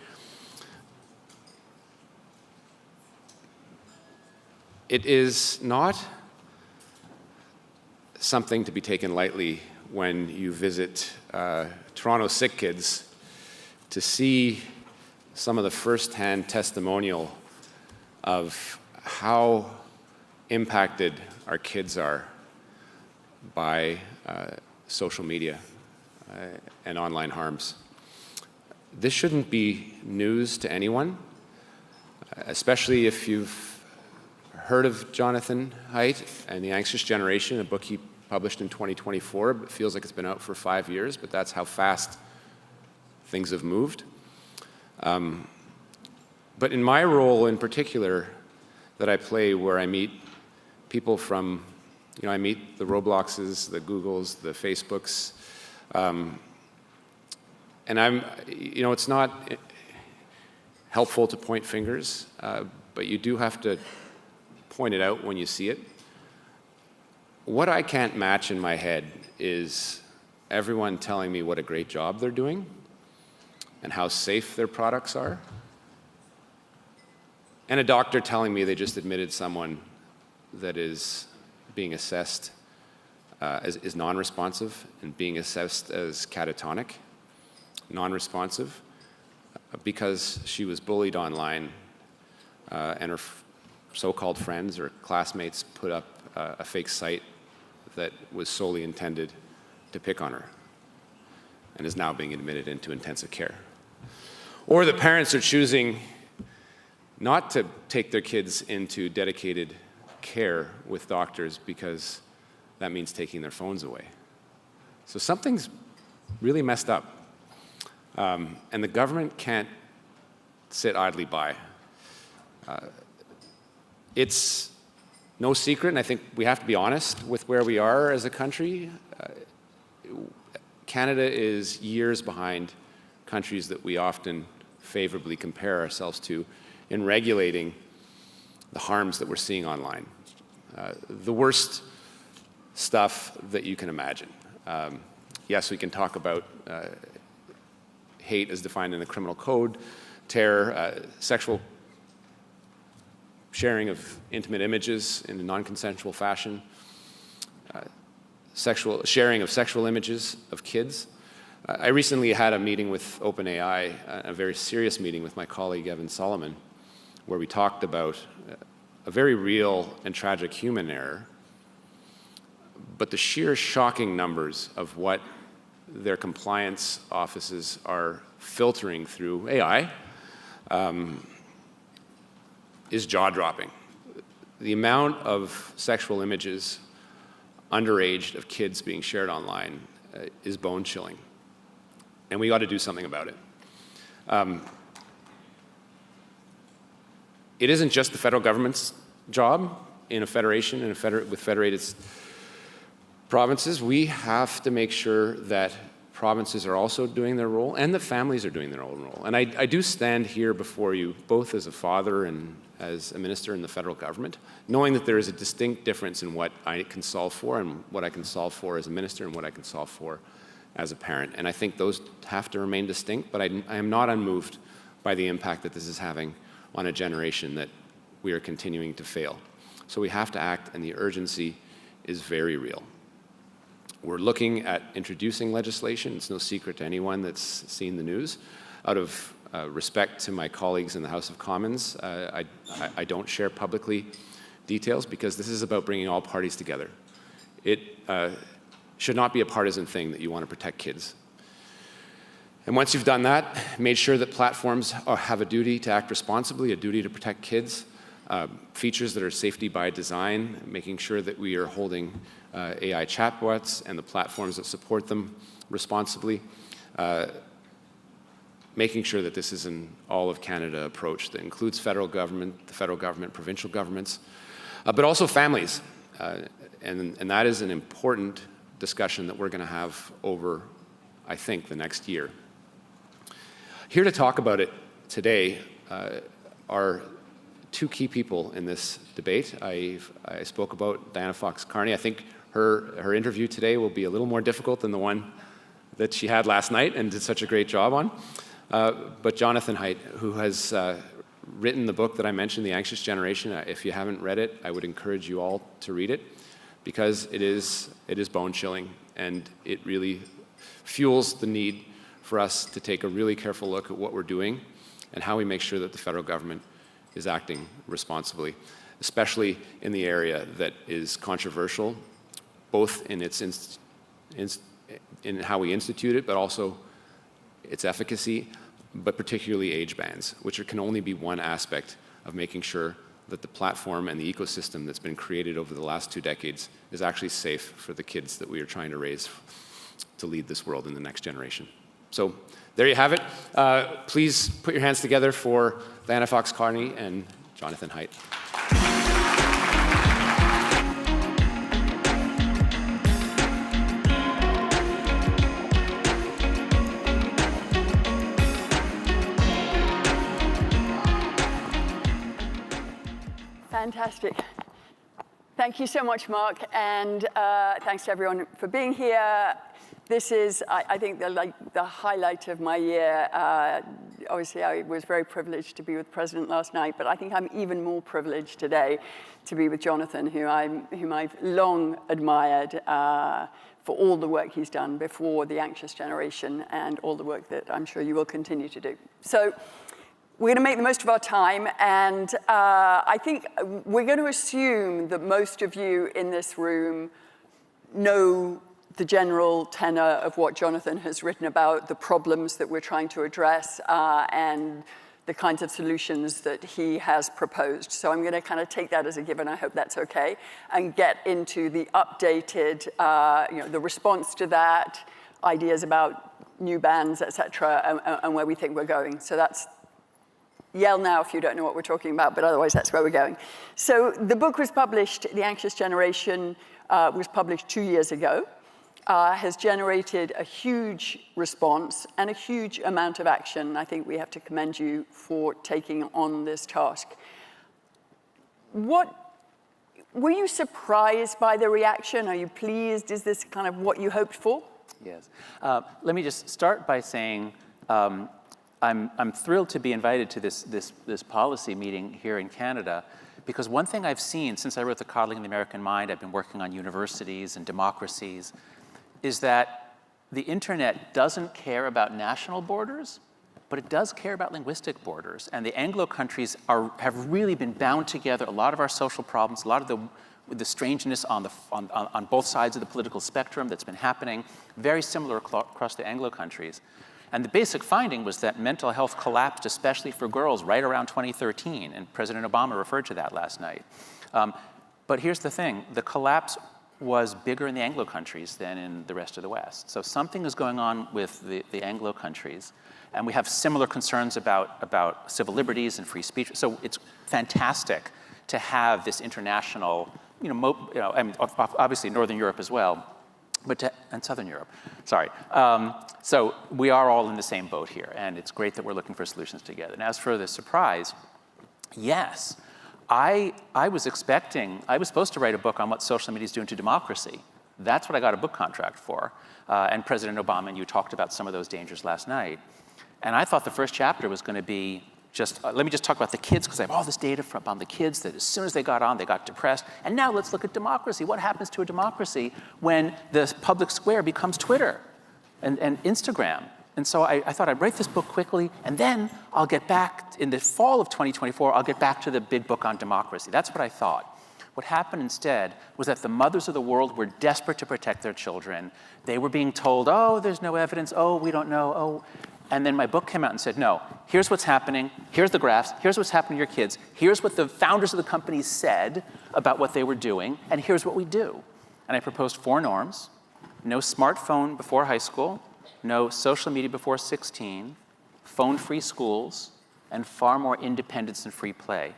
It is not something to be taken lightly when you visit Toronto Sick Kids to see some of the first-hand testimonial of how impacted our kids are by social media and online harms. This shouldn't be news to anyone, especially if you've heard of Jonathan Haidt and The Anxious Generation, a book he published in 2024. It feels like it's been out for 5 years, but that's how fast things have moved. But in my role in particular that I play, where I meet people from, I meet the Robloxes, the Googles, the Facebooks, and it's not helpful to point fingers, but you do have to point it out when you see it. What I can't match in my head is everyone telling me what a great job they're doing and how safe their products are, and a doctor telling me they just admitted someone that is being assessed is non-responsive and being assessed as catatonic, non-responsive, because she was bullied online and her so-called friends or classmates put up a fake site that was solely intended to pick on her and is now being admitted into intensive care. Or the parents are choosing not to take their kids into dedicated care with doctors because that means taking their phones away. So something's really messed up. And the government can't sit idly by. It's no secret, and I think we have to be honest with where we are as a country. Canada is years behind countries that we often favorably compare ourselves to in regulating the harms that we're seeing online. The worst stuff that you can imagine. Yes, we can talk about hate as defined in the criminal code, terror, sexual sharing of intimate images in a non-consensual fashion, sharing of sexual images of kids. I recently had a meeting with OpenAI, a very serious meeting with my colleague Evan Solomon, where we talked about a very real and tragic human error, but the sheer shocking numbers of what their compliance offices are filtering through AI is jaw-dropping. The amount of sexual images underage of kids being shared online is bone-chilling, and we got to do something about it. It isn't just the federal government's job in a federation and with federated provinces. We have to make sure that provinces are also doing their role, and the families are doing their own role. And I do stand here before you, both as a father and as a minister in the federal government, knowing that there is a distinct difference in what I can solve for and what I can solve for as a minister and what I can solve for as a parent. And I think those have to remain distinct, but I am not unmoved by the impact that this is having on a generation that we are continuing to fail. So we have to act, and the urgency is very real. We're looking at introducing legislation. It's no secret to anyone that's seen the news. Out of respect to my colleagues in the House of Commons, I don't share publicly details because this is about bringing all parties together. It should not be a partisan thing that you want to protect kids. And once you've done that, made sure that platforms have a duty to act responsibly, a duty to protect kids, features that are safety by design, making sure that we are holding AI chatbots and the platforms that support them responsibly, making sure that this is an all of Canada approach that includes the federal government, provincial governments, but also families. And that is an important discussion that we're going to have over, I think, the next year. Here to talk about it today are two key people in this debate. I spoke about Diana Fox-Carney. I think her interview today will be a little more difficult than the one that she had last night and did such a great job on. But Jonathan Haidt, who has written the book that I mentioned, The Anxious Generation. If you haven't read it, I would encourage you all to read it because it is bone-chilling, and it really fuels the need for us to take a really careful look at what we're doing and how we make sure that the federal government is acting responsibly, especially in the area that is controversial, both in in how we institute it, but also its efficacy, but particularly age bands, which can only be one aspect of making sure that the platform and the ecosystem that's been created over the last 2 decades is actually safe for the kids that we are trying to raise to lead this world in the next generation. So there you have it. Please put your hands together for Diana Fox-Carney and Jonathan Haidt. Fantastic. Thank you so much, Mark, and thanks to everyone for being here. This is, I think, the highlight of my year. Obviously, I was very privileged to be with the President last night, but I think I'm even more privileged today to be with Jonathan, whom I've long admired for all the work he's done before the Anxious Generation and all the work that I'm sure you will continue to do. So we're going to make the most of our time, and I think we're going to assume that most of you in this room know the general tenor of what Jonathan has written about the problems that we're trying to address and the kinds of solutions that he has proposed. So I'm going to kind of take that as a given, I hope that's okay, and get into the updated, the response to that, ideas about new bans, et cetera, and where we think we're going. So that's, yell now if you don't know what we're talking about, but otherwise that's where we're going. So the book was published, The Anxious Generation was published 2 years ago. Has generated a huge response and a huge amount of action. I think we have to commend you for taking on this task. Were you surprised by the reaction? Are you pleased? Is this kind of what you hoped for? Yes. Let me just start by saying I'm thrilled to be invited to this policy meeting here in Canada, because one thing I've seen since I wrote The Coddling of the American Mind, I've been working on universities and democracies, is that the internet doesn't care about national borders, but it does care about linguistic borders. And the Anglo countries have really been bound together. A lot of our social problems, a lot of the strangeness on both sides of the political spectrum that's been happening, very similar across the Anglo countries. And the basic finding was that mental health collapsed, especially for girls, right around 2013. And President Obama referred to that last night. But here's the thing. The collapse was bigger in the Anglo countries than in the rest of the West. So something is going on with the Anglo countries. And we have similar concerns about civil liberties and free speech. So it's fantastic to have this international, I mean, obviously Northern Europe as well, and Southern Europe, sorry. So we are all in the same boat here, and it's great that we're looking for solutions together. And as for the surprise, yes, I was supposed to write a book on what social media is doing to democracy. That's what I got a book contract for. And President Obama and you talked about some of those dangers last night. And I thought the first chapter was going to be just, let me just talk about the kids, because I have all this data on the kids that as soon as they got on, they got depressed. And now let's look at democracy. What happens to a democracy when the public square becomes Twitter and Instagram? And so I thought I'd write this book quickly, and then I'll get back, in the fall of 2024, I'll get back to the big book on democracy. That's what I thought. What happened instead was that the mothers of the world were desperate to protect their children. They were being told, oh, there's no evidence, oh, we don't know, oh. And then my book came out and said, no, here's what's happening, here's the graphs, here's what's happening to your kids, here's what the founders of the companies said about what they were doing, and here's what we do. And I proposed 4 norms: no smartphone before high school, no social media before 16, phone-free schools, and far more independence and free play.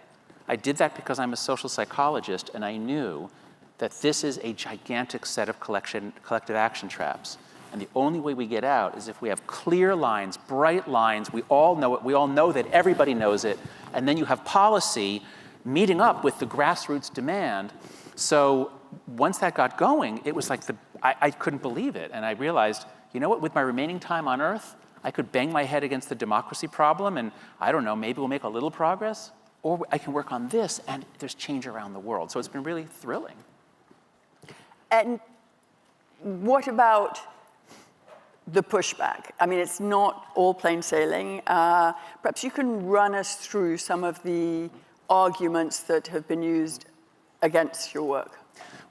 I did that because I'm a social psychologist, and I knew that this is a gigantic set of collective action traps. And the only way we get out is if we have clear lines, bright lines, we all know it, we all know that everybody knows it, and then you have policy meeting up with the grassroots demand. So once that got going, it was like I couldn't believe it. And I realized, you know what, with my remaining time on Earth, I could bang my head against the democracy problem, and I don't know, maybe we'll make a little progress, or I can work on this, and there's change around the world. So it's been really thrilling. And what about the pushback? I mean, it's not all plain sailing. Perhaps you can run us through some of the arguments that have been used against your work.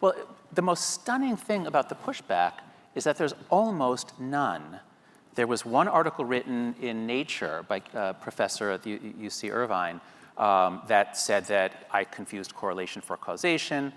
Well, the most stunning thing about the pushback is that there's almost none. There was one article written in Nature by a professor at the UC Irvine that said that I confused correlation for causation.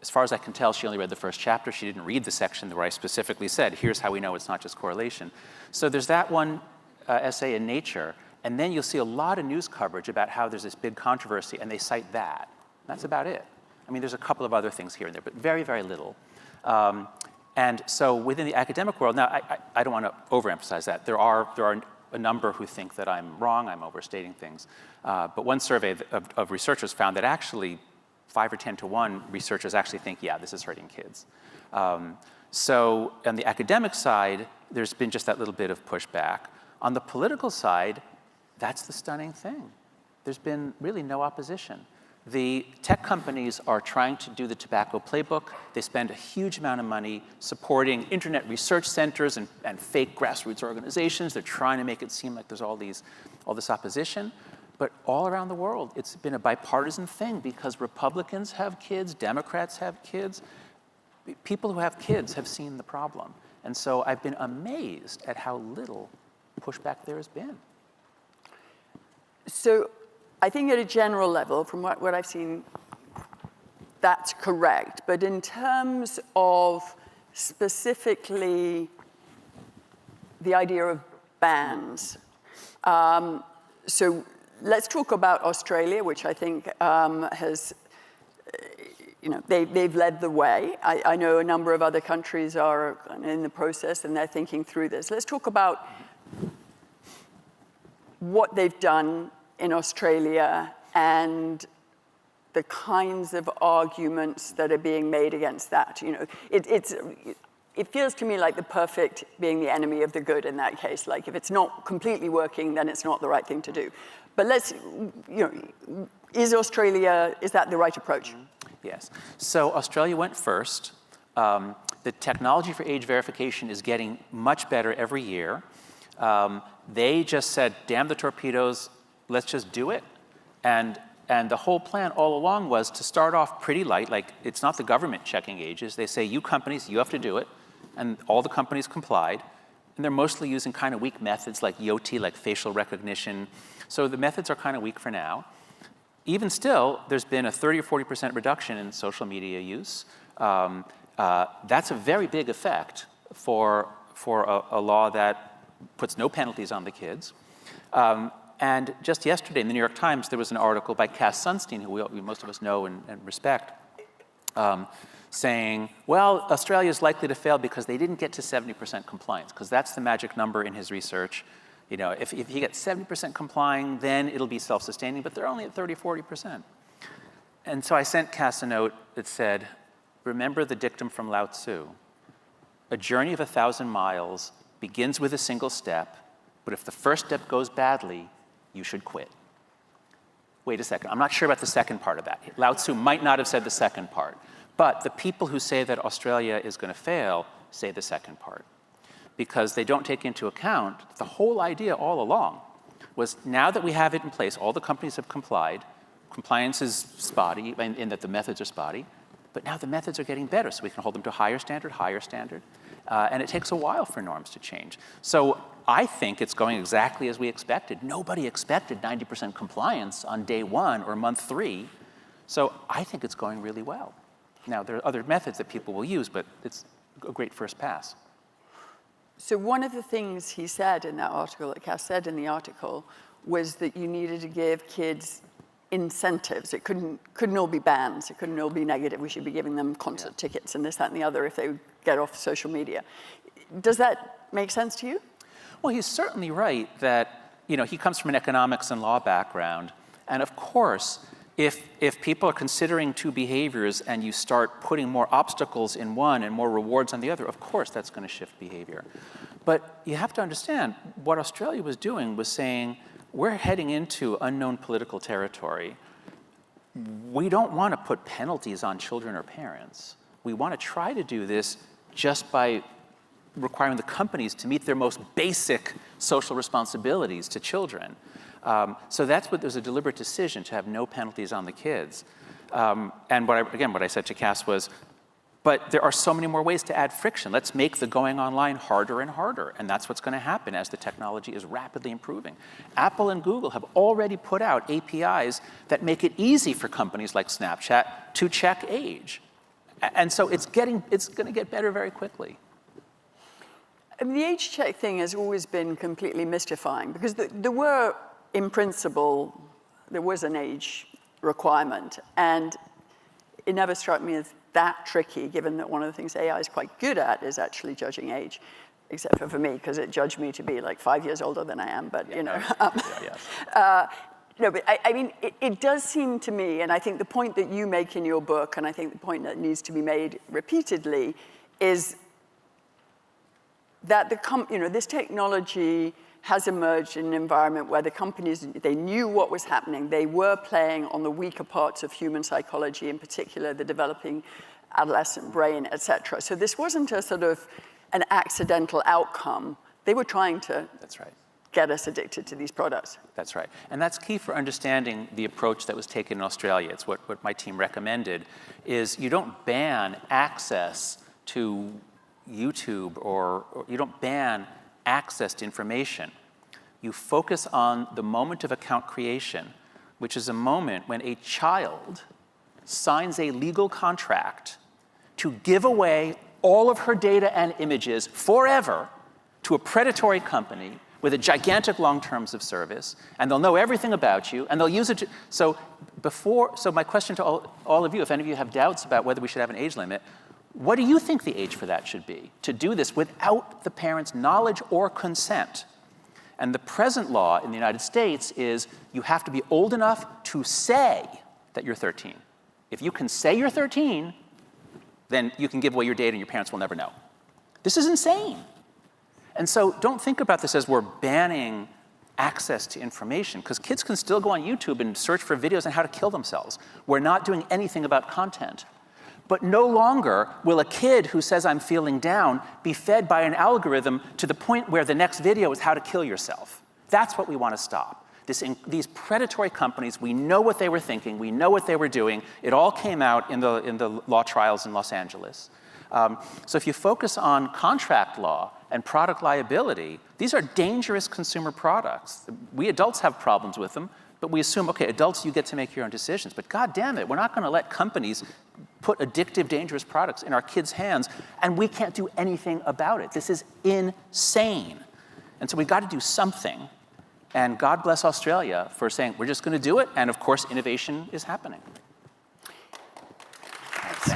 As far as I can tell, she only read the first chapter. She didn't read the section where I specifically said, here's how we know it's not just correlation. So there's that one essay in Nature, and then you'll see a lot of news coverage about how there's this big controversy, and they cite that. That's about it. I mean, there's a couple of other things here and there, but very, very little. And so within the academic world, now I don't want to overemphasize that. There are a number who think that I'm wrong, I'm overstating things. But one survey of researchers found that actually 5 or 10 to 1 researchers actually think, yeah, this is hurting kids. So on the academic side, there's been just that little bit of pushback. On the political side, that's the stunning thing. There's been really no opposition. The tech companies are trying to do the tobacco playbook. They spend a huge amount of money supporting internet research centers and fake grassroots organizations. They're trying to make it seem like there's all this opposition. But all around the world, it's been a bipartisan thing because Republicans have kids, Democrats have kids. People who have kids have seen the problem. And so I've been amazed at how little pushback there has been. So I think at a general level, from what I've seen, that's correct. But in terms of specifically the idea of bans, so let's talk about Australia, which I think has, they've led the way. I know a number of other countries are in the process and they're thinking through this. Let's talk about what they've done in Australia and the kinds of arguments that are being made against that. It feels to me like the perfect being the enemy of the good in that case. Like if it's not completely working, then it's not the right thing to do. But is that the right approach? Yes. So Australia went first. The technology for age verification is getting much better every year. They just said, damn the torpedoes, let's just do it. And the whole plan all along was to start off pretty light, like it's not the government checking ages. They say, you companies, you have to do it. And all the companies complied. And they're mostly using kind of weak methods like YOT, like facial recognition. So the methods are kind of weak for now. Even still, there's been a 30 or 40% reduction in social media use. That's a very big effect for a law that puts no penalties on the kids. And just yesterday in the New York Times, there was an article by Cass Sunstein, who most of us know and respect, saying, well, Australia is likely to fail because they didn't get to 70% compliance, because that's the magic number in his research. You know, if you get 70% complying, then it'll be self-sustaining, but they're only at 30, 40%. And so I sent Cass a note that said, remember the dictum from Lao Tzu. A journey of 1,000 miles begins with a single step, but if the first step goes badly, you should quit. Wait a second, I'm not sure about the second part of that. Lao Tzu might not have said the second part, but the people who say that Australia is going to fail say the second part, because they don't take into account the whole idea all along was now that we have it in place, all the companies have complied, compliance is spotty in that the methods are spotty, but now the methods are getting better, so we can hold them to higher standard, and it takes a while for norms to change. So I think it's going exactly as we expected. Nobody expected 90% compliance on day 1 or month 3, so I think it's going really well. Now, there are other methods that people will use, but it's a great first pass. So one of the things he said in that article, that Cass said in the article, was that you needed to give kids incentives. It couldn't all be bans. It couldn't all be negative. We should be giving them concert tickets and this, that, and the other if they would get off social media. Does that make sense to you? Well, he's certainly right that, you know, he comes from an economics and law background. And of course, if people are considering two behaviors and you start putting more obstacles in one and more rewards on the other, of course that's going to shift behavior. But you have to understand, what Australia was doing was saying, we're heading into unknown political territory. We don't want to put penalties on children or parents. We want to try to do this just by requiring the companies to meet their most basic social responsibilities to children. So that's what there's a deliberate decision to have no penalties on the kids. And what I said to Cass was, but there are so many more ways to add friction. Let's make the going online harder and harder. And that's what's going to happen as the technology is rapidly improving. Apple and Google have already put out APIs that make it easy for companies like Snapchat to check age. And so it's going to get better very quickly. I mean, the age check thing has always been completely mystifying because there were, in principle, there was an age requirement. And it never struck me as that tricky, given that one of the things AI is quite good at is actually judging age, except for me, because it judged me to be like 5 years older than I am, but you know. No, but I mean, it does seem to me, and I think the point that you make in your book, and I think the point that needs to be made repeatedly, is that this technology has emerged in an environment where the companies, they knew what was happening. They were playing on the weaker parts of human psychology, in particular the developing adolescent brain, et cetera. So this wasn't a sort of an accidental outcome. They were trying to get us addicted to these products. That's right. And that's key for understanding the approach that was taken in Australia. It's what my team recommended, is you don't ban access to YouTube or you don't ban access to information. You focus on the moment of account creation, which is a moment when a child signs a legal contract to give away all of her data and images forever to a predatory company with a gigantic long terms of service, and they'll know everything about you, and they'll use it to, so my question to all of you, if any of you have doubts about whether we should have an age limit, what do you think the age for that should be, to do this without the parent's knowledge or consent? And the present law in the United States is you have to be old enough to say that you're 13. If you can say you're 13, then you can give away your data and your parents will never know. This is insane. And so don't think about this as we're banning access to information, because kids can still go on YouTube and search for videos on how to kill themselves. We're not doing anything about content. But no longer will a kid who says, I'm feeling down, be fed by an algorithm to the point where the next video is how to kill yourself. That's what we want to stop. These predatory companies, we know what they were thinking, we know what they were doing. It all came out in the law trials in Los Angeles. So if you focus on contract law and product liability, these are dangerous consumer products. We adults have problems with them, but we assume, okay, adults, you get to make your own decisions. But God damn it, we're not going to let companies put addictive, dangerous products in our kids' hands, and we can't do anything about it. This is insane. And so we've got to do something. And God bless Australia for saying, we're just going to do it, and of course, innovation is happening. Thanks.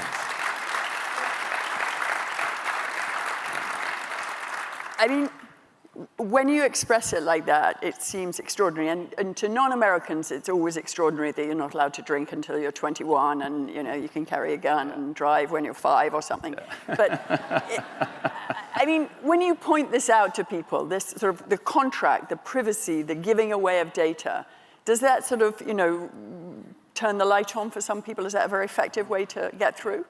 I mean, when you express it like that, it seems extraordinary. And to non-Americans, it's always extraordinary that you're not allowed to drink until you're 21 and you can carry a gun and drive when you're 5 or something. But I mean, when you point this out to people, this sort of the contract, the privacy, the giving away of data, does that sort of, turn the light on for some people? Is that a very effective way to get through?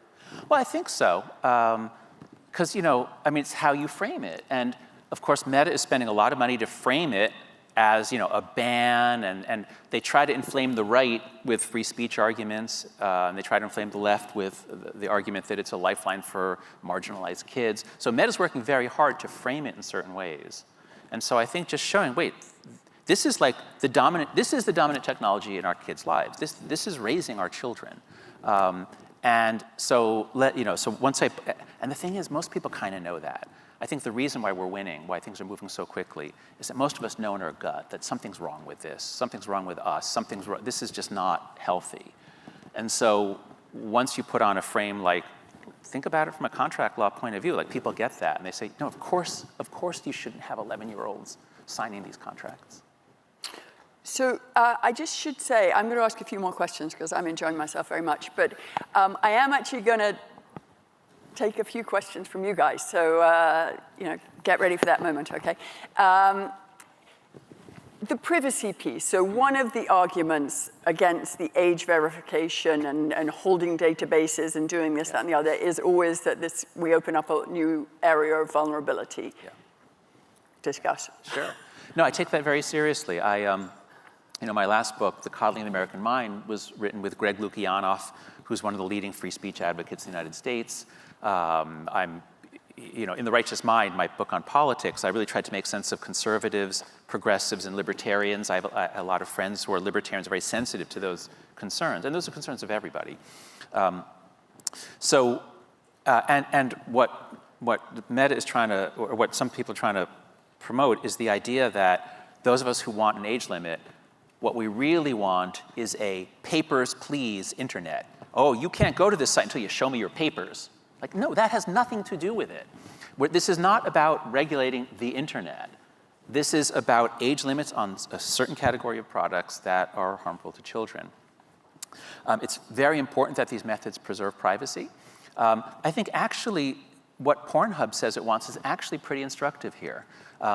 Well, I think so. Because, I mean, it's how you frame it. And of course, Meta is spending a lot of money to frame it as, a ban, and they try to inflame the right with free speech arguments, and they try to inflame the left with the argument that it's a lifeline for marginalized kids. So Meta's working very hard to frame it in certain ways. And so I think just showing, wait, this is like the dominant technology in our kids' lives. This is raising our children. And so, and the thing is, most people kind of know that. I think the reason why we're winning, why things are moving so quickly, is that most of us know in our gut that something's wrong with this, something's wrong with us, something's wrong, this is just not healthy. And so once you put on a frame like, think about it from a contract law point of view, like people get that, and they say, no, of course you shouldn't have 11-year-olds signing these contracts. So I just should say, I'm going to ask a few more questions because I'm enjoying myself very much, but I am actually going to take a few questions from you guys. So, get ready for that moment, okay? The privacy piece. So one of the arguments against the age verification and holding databases and doing this, that, and the other is always that we open up a new area of vulnerability. Yeah. Discuss. Sure. No, I take that very seriously. My last book, The Coddling of the American Mind, was written with Greg Lukianoff, who's one of the leading free speech advocates in the United States. I'm, in The Righteous Mind, my book on politics, I really tried to make sense of conservatives, progressives, and libertarians. I have a lot of friends who are libertarians, very sensitive to those concerns, and those are concerns of everybody. And what Meta is trying to, or what some people are trying to promote, is the idea that those of us who want an age limit, what we really want is a papers, please internet. Oh, you can't go to this site until you show me your papers. Like, no, that has nothing to do with it. This is not about regulating the internet. This is about age limits on a certain category of products that are harmful to children. It's very important that these methods preserve privacy. I think actually what Pornhub says it wants is actually pretty instructive here.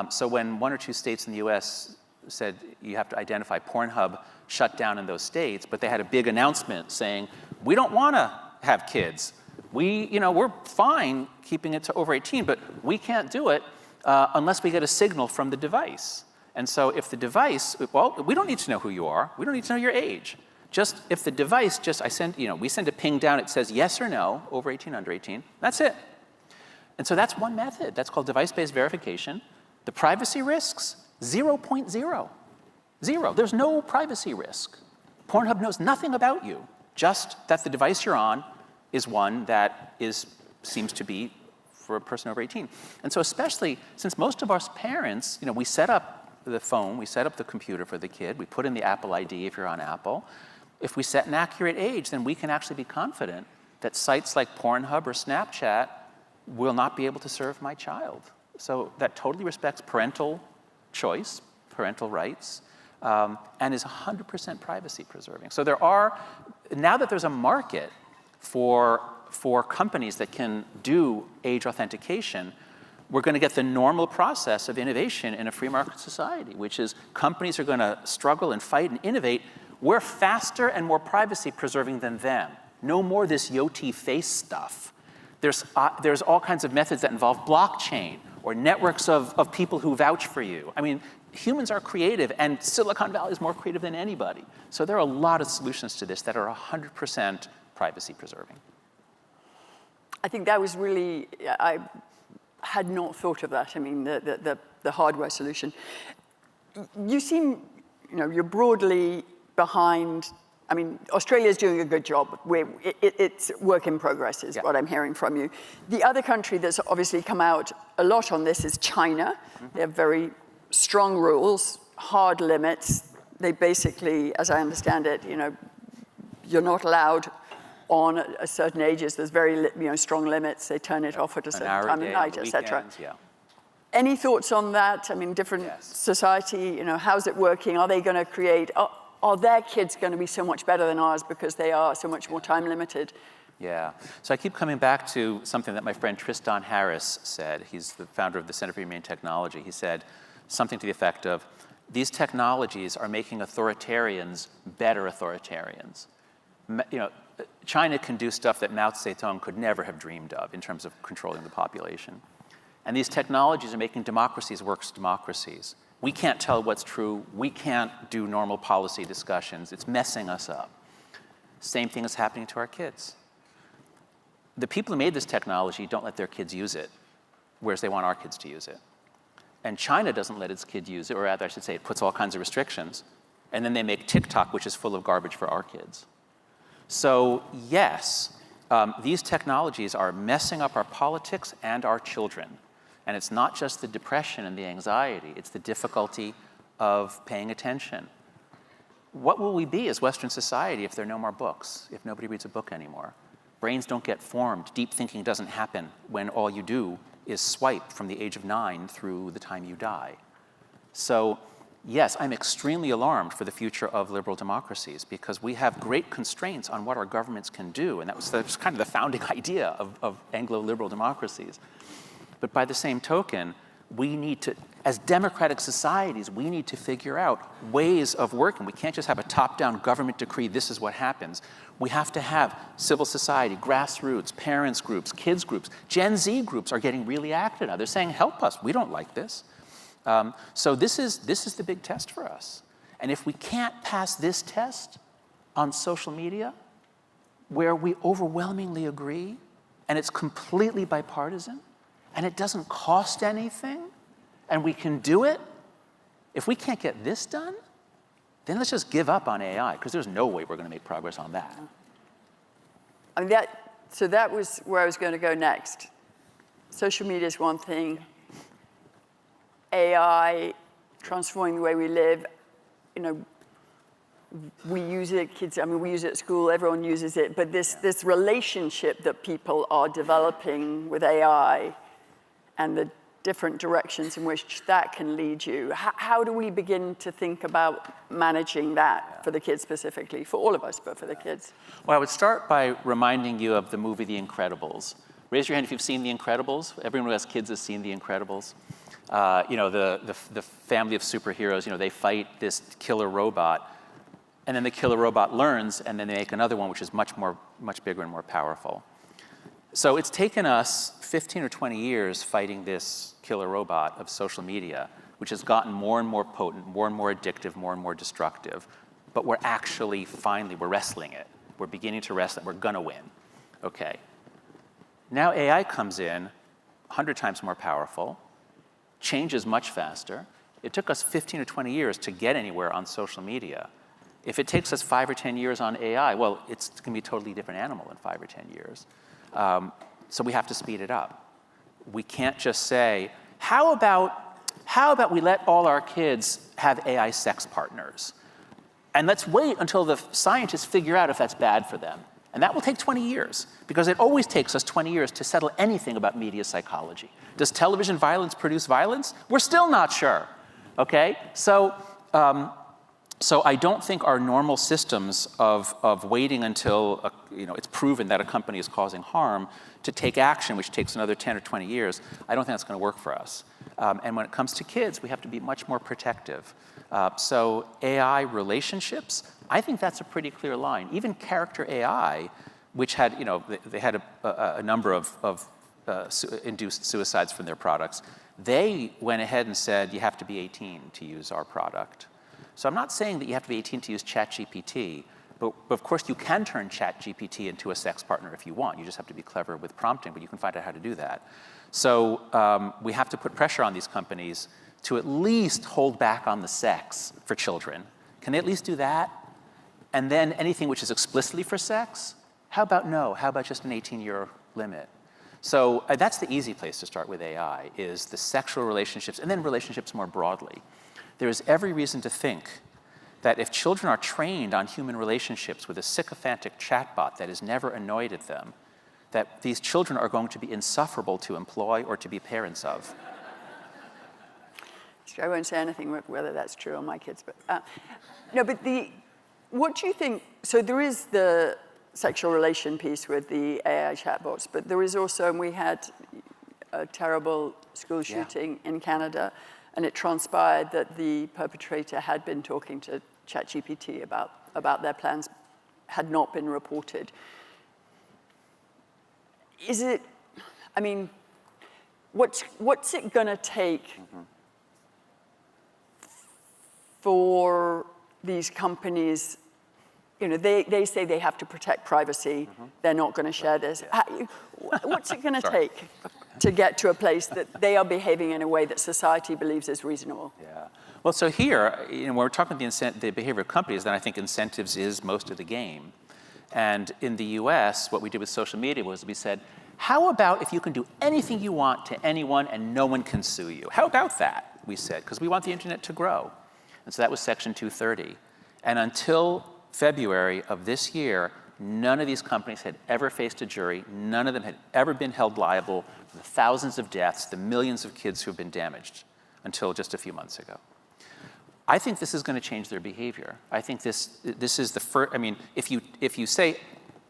So when 1 or 2 states in the US said you have to identify, Pornhub shut down in those states, but they had a big announcement saying, we don't want to have kids. We're fine keeping it to over 18, but we can't do it unless we get a signal from the device. And so if the device, we don't need to know who you are. We don't need to know your age. Just if the device, we send a ping down, it says yes or no, over 18, under 18, that's it. And so that's one method. That's called device-based verification. The privacy risks, 0.0. Zero. There's no privacy risk. Pornhub knows nothing about you, just that the device you're on is one that seems to be for a person over 18. And so especially since most of us parents, we set up the phone, we set up the computer for the kid, we put in the Apple ID if you're on Apple. If we set an accurate age, then we can actually be confident that sites like Pornhub or Snapchat will not be able to serve my child. So that totally respects parental choice, parental rights, and is 100% privacy preserving. So now that there's a market for companies that can do age authentication, we're going to get the normal process of innovation in a free market society, which is companies are going to struggle and fight and innovate. We're faster and more privacy preserving than them. No more this Yoti face stuff. There's all kinds of methods that involve blockchain or networks of people who vouch for you. I mean, humans are creative, and Silicon Valley is more creative than anybody. So there are a lot of solutions to this that are 100% privacy preserving. I think that was really, I had not thought of that. I mean, the hardware solution. You seem, you're broadly behind. I mean, Australia's doing a good job. It's work in progress is what I'm hearing from you. The other country that's obviously come out a lot on this is China. Mm-hmm. They have very strong rules, hard limits. They basically, as I understand it, you're not allowed on a certain ages. There's very strong limits. They turn it off at a certain time of night, etc. Yeah. Any thoughts on that? I mean, different society, you know, how's it working? Are they going to create, are their kids going to be so much better than ours because they are so much more time limited? Yeah. So I keep coming back to something that my friend Tristan Harris said. He's the founder of the Center for Humane Technology. He said something to the effect of, these technologies are making authoritarians better authoritarians. You know, China can do stuff that Mao Zedong could never have dreamed of in terms of controlling the population. And these technologies are making democracies worse democracies. We can't tell what's true. We can't do normal policy discussions. It's messing us up. Same thing is happening to our kids. The people who made this technology don't let their kids use it, whereas they want our kids to use it. And China doesn't let its kid use it, or rather, I should say, it puts all kinds of restrictions. And then they make TikTok, which is full of garbage for our kids. So yes, these technologies are messing up our politics and our children. And it's not just the depression and the anxiety, it's the difficulty of paying attention. What will we be as Western society if there are no more books, if nobody reads a book anymore? Brains don't get formed. Deep thinking doesn't happen when all you do is swipe from the age of 9 through the time you die. So yes, I'm extremely alarmed for the future of liberal democracies because we have great constraints on what our governments can do. And that was kind of the founding idea of Anglo-liberal democracies. But by the same token, we need to, as democratic societies, we need to figure out ways of working. We can't just have a top-down government decree, this is what happens. We have to have civil society, grassroots, parents groups, kids groups. Gen Z groups are getting really active now. They're saying, help us, we don't like this. So this is the big test for us. And if we can't pass this test on social media, where we overwhelmingly agree, and it's completely bipartisan, and it doesn't cost anything, and we can do it, if we can't get this done, then let's just give up on AI, because there's no way we're going to make progress on that. I mean, so that was where I was going to go next. Social media is one thing. AI transforming the way we live, you know, we use it, kids, I mean, we use it at school, everyone uses it, but this relationship that people are developing with AI and the different directions in which that can lead you, how do we begin to think about managing that for the kids specifically, for all of us, but for the kids? Well, I would start by reminding you of the movie The Incredibles. Raise your hand if you've seen The Incredibles. Everyone who has kids has seen The Incredibles. You know, the family of superheroes, you know, they fight this killer robot, and then the killer robot learns, and then they make another one which is much bigger and more powerful. So it's taken us 15 or 20 years fighting this killer robot of social media, which has gotten more and more potent, more and more addictive, more and more destructive. But we're actually, finally, we're wrestling it. We're beginning to wrestle it. We're going to win. Okay. Now AI comes in, 100 times more powerful, changes much faster. It took us 15 or 20 years to get anywhere on social media. If it takes us 5 or 10 years on AI, well, it's going to be a totally different animal in 5 or 10 years. So we have to speed it up. We can't just say, how about we let all our kids have AI sex partners? And let's wait until the scientists figure out if that's bad for them. And that will take 20 years, because it always takes us 20 years to settle anything about media psychology. Does television violence produce violence? We're still not sure, okay? So I don't think our normal systems of waiting until it's proven that a company is causing harm to take action, which takes another 10 or 20 years, I don't think that's going to work for us. And when it comes to kids, we have to be much more protective. So AI relationships, I think that's a pretty clear line. Even character AI, which had, they had a number of induced suicides from their products, they went ahead and said, you have to be 18 to use our product. So I'm not saying that you have to be 18 to use ChatGPT, but of course you can turn ChatGPT into a sex partner if you want. You just have to be clever with prompting, but you can find out how to do that. So we have to put pressure on these companies to at least hold back on the sex for children. Can they at least do that? And then anything which is explicitly for sex, how about no? How about just an 18-year limit? So that's the easy place to start with AI, is the sexual relationships, and then relationships more broadly. There is every reason to think that if children are trained on human relationships with a sycophantic chatbot that is never annoyed at them, that these children are going to be insufferable to employ or to be parents of. I won't say anything whether that's true on my kids, but no, but what do you think, so there is the sexual relation piece with the AI chatbots, but there is also, and we had a terrible school shooting in Canada, and it transpired that the perpetrator had been talking to ChatGPT about their plans, had not been reported. Is it, I mean, what's it gonna take for these companies? You know, they say they have to protect privacy. They're not going to share this. What's it going to take to get to a place that they are behaving in a way that society believes is reasonable? Yeah. Well, so here, when we're talking about the behavior of companies, then I think incentives is most of the game. And in the US, what we did with social media was we said, how about if you can do anything you want to anyone and no one can sue you? How about that, we said, because we want the internet to grow. And so that was Section 230. And until February of this year, none of these companies had ever faced a jury. None of them had ever been held liable for the thousands of deaths, the millions of kids who have been damaged until just a few months ago. I think this is going to change their behavior. I think this is the first, I mean, if you say,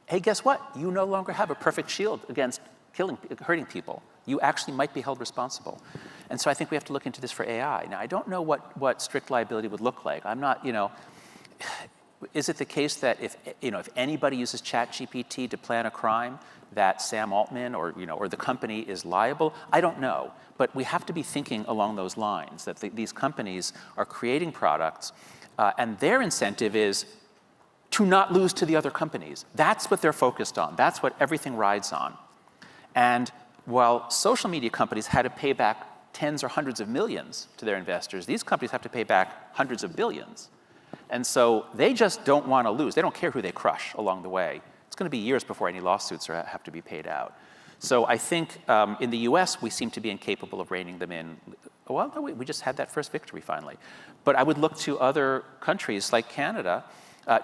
hey, guess what? You no longer have a perfect shield against hurting people. You actually might be held responsible. And so I think we have to look into this for AI. Now, I don't know what strict liability would look like. I'm not, is it the case that if anybody uses ChatGPT to plan a crime, that Sam Altman or the company is liable? I don't know, but we have to be thinking along those lines, that these companies are creating products, and their incentive is to not lose to the other companies. That's what they're focused on. That's what everything rides on. And while social media companies had to pay back tens or hundreds of millions to their investors, these companies have to pay back hundreds of billions. And so they just don't want to lose. They don't care who they crush along the way. It's going to be years before any lawsuits have to be paid out. So I think in the US, we seem to be incapable of reining them in. Well, no, we just had that first victory finally. But I would look to other countries like Canada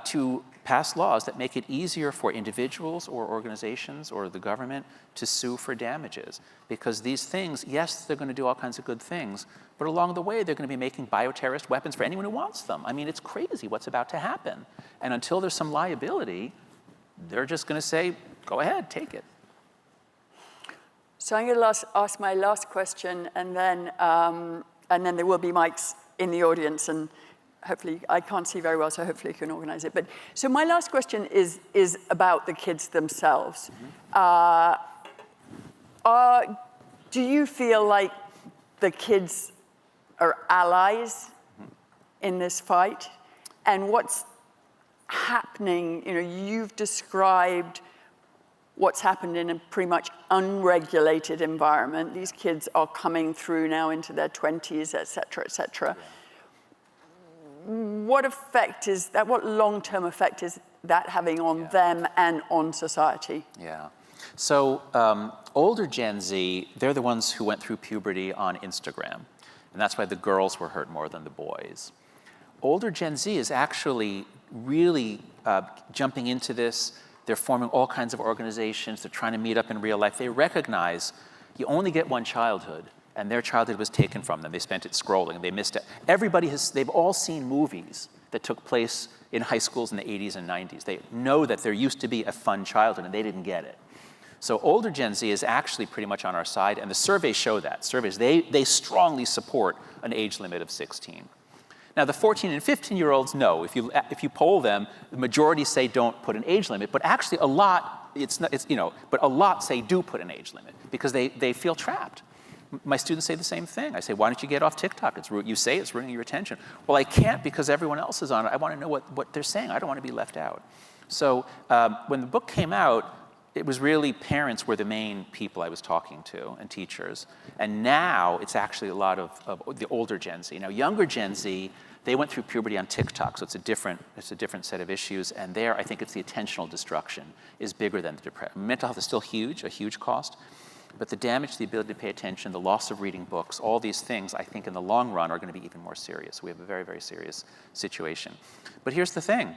to pass laws that make it easier for individuals or organizations or the government to sue for damages. Because these things, yes, they're going to do all kinds of good things, but along the way, they're going to be making bioterrorist weapons for anyone who wants them. I mean, it's crazy what's about to happen. And until there's some liability, they're just going to say, go ahead, take it. So I'm going to ask my last question, and then there will be mics in the audience, and hopefully, I can't see very well, so hopefully you can organize it. But so my last question is about the kids themselves. Do you feel like the kids are allies in this fight? And what's happening, you've described what's happened in a pretty much unregulated environment. These kids are coming through now into their 20s, et cetera, et cetera. Yeah. What effect is that, what long-term effect is that having on them and on society? Yeah. So older Gen Z, they're the ones who went through puberty on Instagram. And that's why the girls were hurt more than the boys. Older Gen Z is actually really jumping into this. They're forming all kinds of organizations. They're trying to meet up in real life. They recognize you only get one childhood, and their childhood was taken from them. They spent it scrolling. They missed it. They've all seen movies that took place in high schools in the 80s and 90s. They know that there used to be a fun childhood, and they didn't get it. So older Gen Z is actually pretty much on our side, and the surveys show that. Surveys, they strongly support an age limit of 16. Now, the 14 and 15-year-olds, no. If you poll them, the majority say don't put an age limit, but actually a lot, but a lot say do put an age limit because they feel trapped. My students say the same thing. I say, why don't you get off TikTok? You say it's ruining your attention. Well, I can't because everyone else is on it. I want to know what they're saying. I don't want to be left out. So when the book came out, it was really parents were the main people I was talking to and teachers. And now it's actually a lot of the older Gen Z. Now, younger Gen Z, they went through puberty on TikTok, so it's a different set of issues. And there, I think it's the attentional destruction is bigger than the depression. Mental health is still huge, a huge cost. But the damage to the ability to pay attention, the loss of reading books, all these things, I think in the long run are going to be even more serious. We have a very, very serious situation. But here's the thing.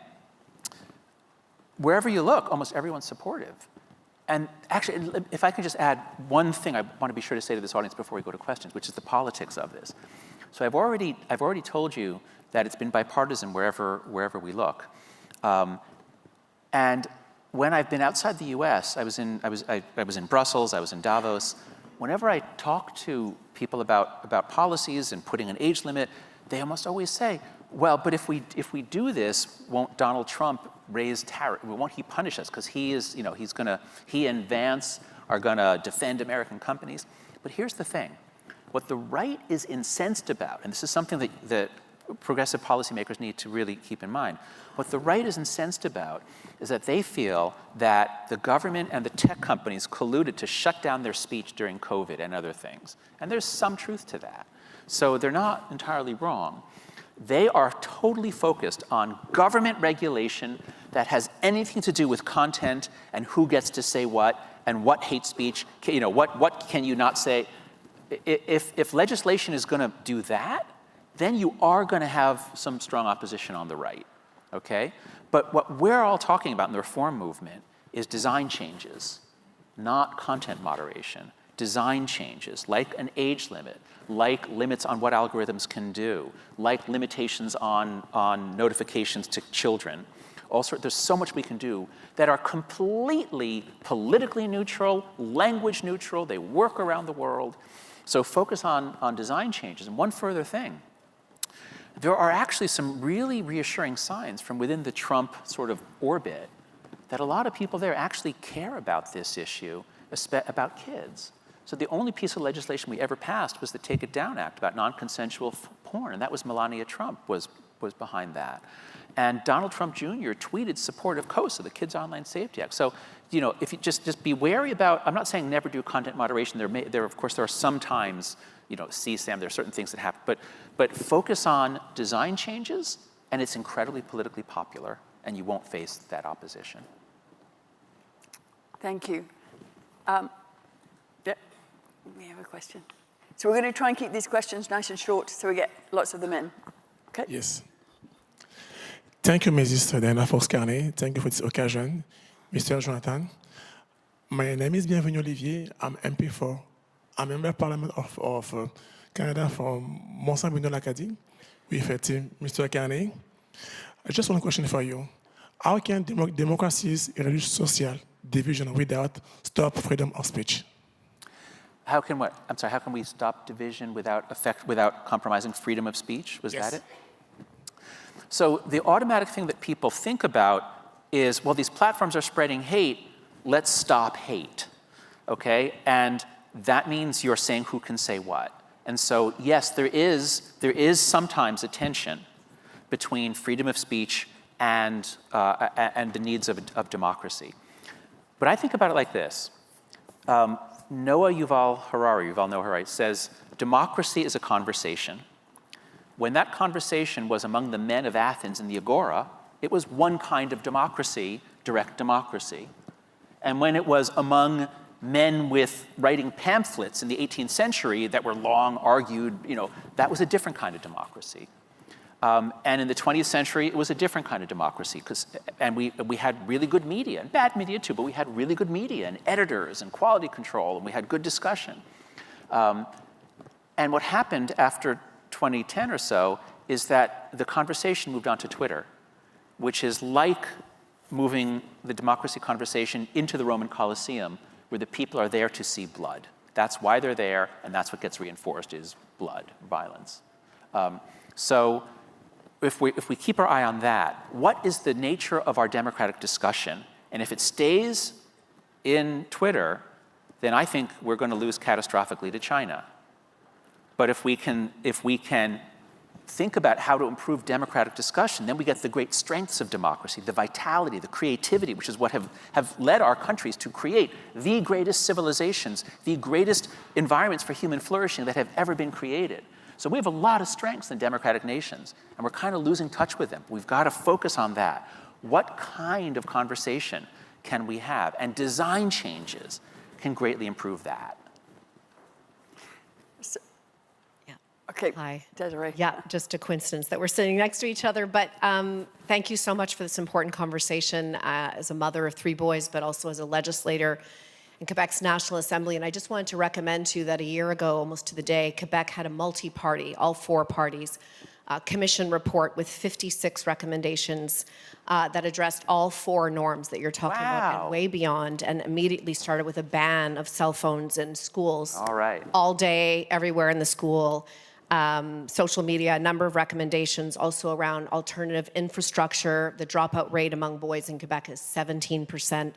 Wherever you look, almost everyone's supportive. And actually, if I can just add one thing I want to be sure to say to this audience before we go to questions, which is the politics of this. So I've already told you that it's been bipartisan wherever we look. And when I've been outside the U.S., I was in Brussels, I was in Davos. Whenever I talk to people about policies and putting an age limit, they almost always say, well, but if we do this, won't Donald Trump raise tariffs? Won't he punish us? Because he and Vance are gonna defend American companies. But here's the thing. What the right is incensed about, and this is something that progressive policymakers need to really keep in mind, what the right is incensed about is that they feel that the government and the tech companies colluded to shut down their speech during COVID and other things. And there's some truth to that. So they're not entirely wrong. They are totally focused on government regulation that has anything to do with content and who gets to say what and what hate speech, what can you not say. If legislation is going to do that, then you are going to have some strong opposition on the right, okay? But what we're all talking about in the reform movement is design changes, not content moderation. Design changes, like an age limit, like limits on what algorithms can do, like limitations on notifications to children. There's so much we can do that are completely politically neutral, language neutral, they work around the world. So focus on design changes. And one further thing, there are actually some really reassuring signs from within the Trump sort of orbit that a lot of people there actually care about this issue, about kids. So the only piece of legislation we ever passed was the Take It Down Act about non-consensual porn, and that was Melania Trump was behind that. And Donald Trump Jr. tweeted support of COSA, the Kids Online Safety Act. So, if you just be wary about, I'm not saying never do content moderation. Of course, there are some times, CSAM, there are certain things that happen, but focus on design changes, and it's incredibly politically popular, and you won't face that opposition. Thank you. We have a question. So we're going to try and keep these questions nice and short so we get lots of them in. Okay? Yes. Thank you, Mrs. Tanden, for Scarney. Thank you for this occasion. Mr. Jonathan, my name is Bienvenue Olivier. I'm MP4. I'm a member of Parliament of Canada from Mont-Saint-Bruno-L'Acadie with Mr. Carney. I just one question for you. How can democracies reduce social division without stop freedom of speech? How can what? I'm sorry, how can we stop division without compromising freedom of speech? Was that it? So the automatic thing that people think about is, well, these platforms are spreading hate, let's stop hate, okay? And that means you're saying who can say what. And so, yes, there is sometimes a tension between freedom of speech and the needs of democracy. But I think about it like this. Noah Yuval Harari, Yuval Noah Harari, says, democracy is a conversation. When that conversation was among the men of Athens in the Agora, it was one kind of democracy, direct democracy. And when it was among men with writing pamphlets in the 18th century that were long argued, that was a different kind of democracy. And in the 20th century, it was a different kind of democracy, and we had really good media, and bad media too, but we had really good media and editors and quality control, and we had good discussion. And what happened after 2010 or so is that the conversation moved on to Twitter, which is like moving the democracy conversation into the Roman Colosseum, where the people are there to see blood. That's why they're there, and that's what gets reinforced is blood, violence. So if we keep our eye on that, what is the nature of our democratic discussion? And if it stays in Twitter, then I think we're going to lose catastrophically to China. But if we can think about how to improve democratic discussion, then we get the great strengths of democracy, the vitality, the creativity, which is what have led our countries to create the greatest civilizations, the greatest environments for human flourishing that have ever been created. So we have a lot of strengths in democratic nations, and we're kind of losing touch with them. We've got to focus on that. What kind of conversation can we have? And design changes can greatly improve that. Okay. Hi. Desiree. Yeah, just a coincidence that we're sitting next to each other. But thank you so much for this important conversation as a mother of 3 boys, but also as a legislator. in Quebec's National Assembly. And I just wanted to recommend to you that a year ago, almost to the day, Quebec had a multi-party, all four parties, commission report with 56 recommendations that addressed all four norms that you're talking about and way beyond, and immediately started with a ban of cell phones in schools. All right. All day, everywhere in the school. Social media, a number of recommendations also around alternative infrastructure. The dropout rate among boys in Quebec is 17%.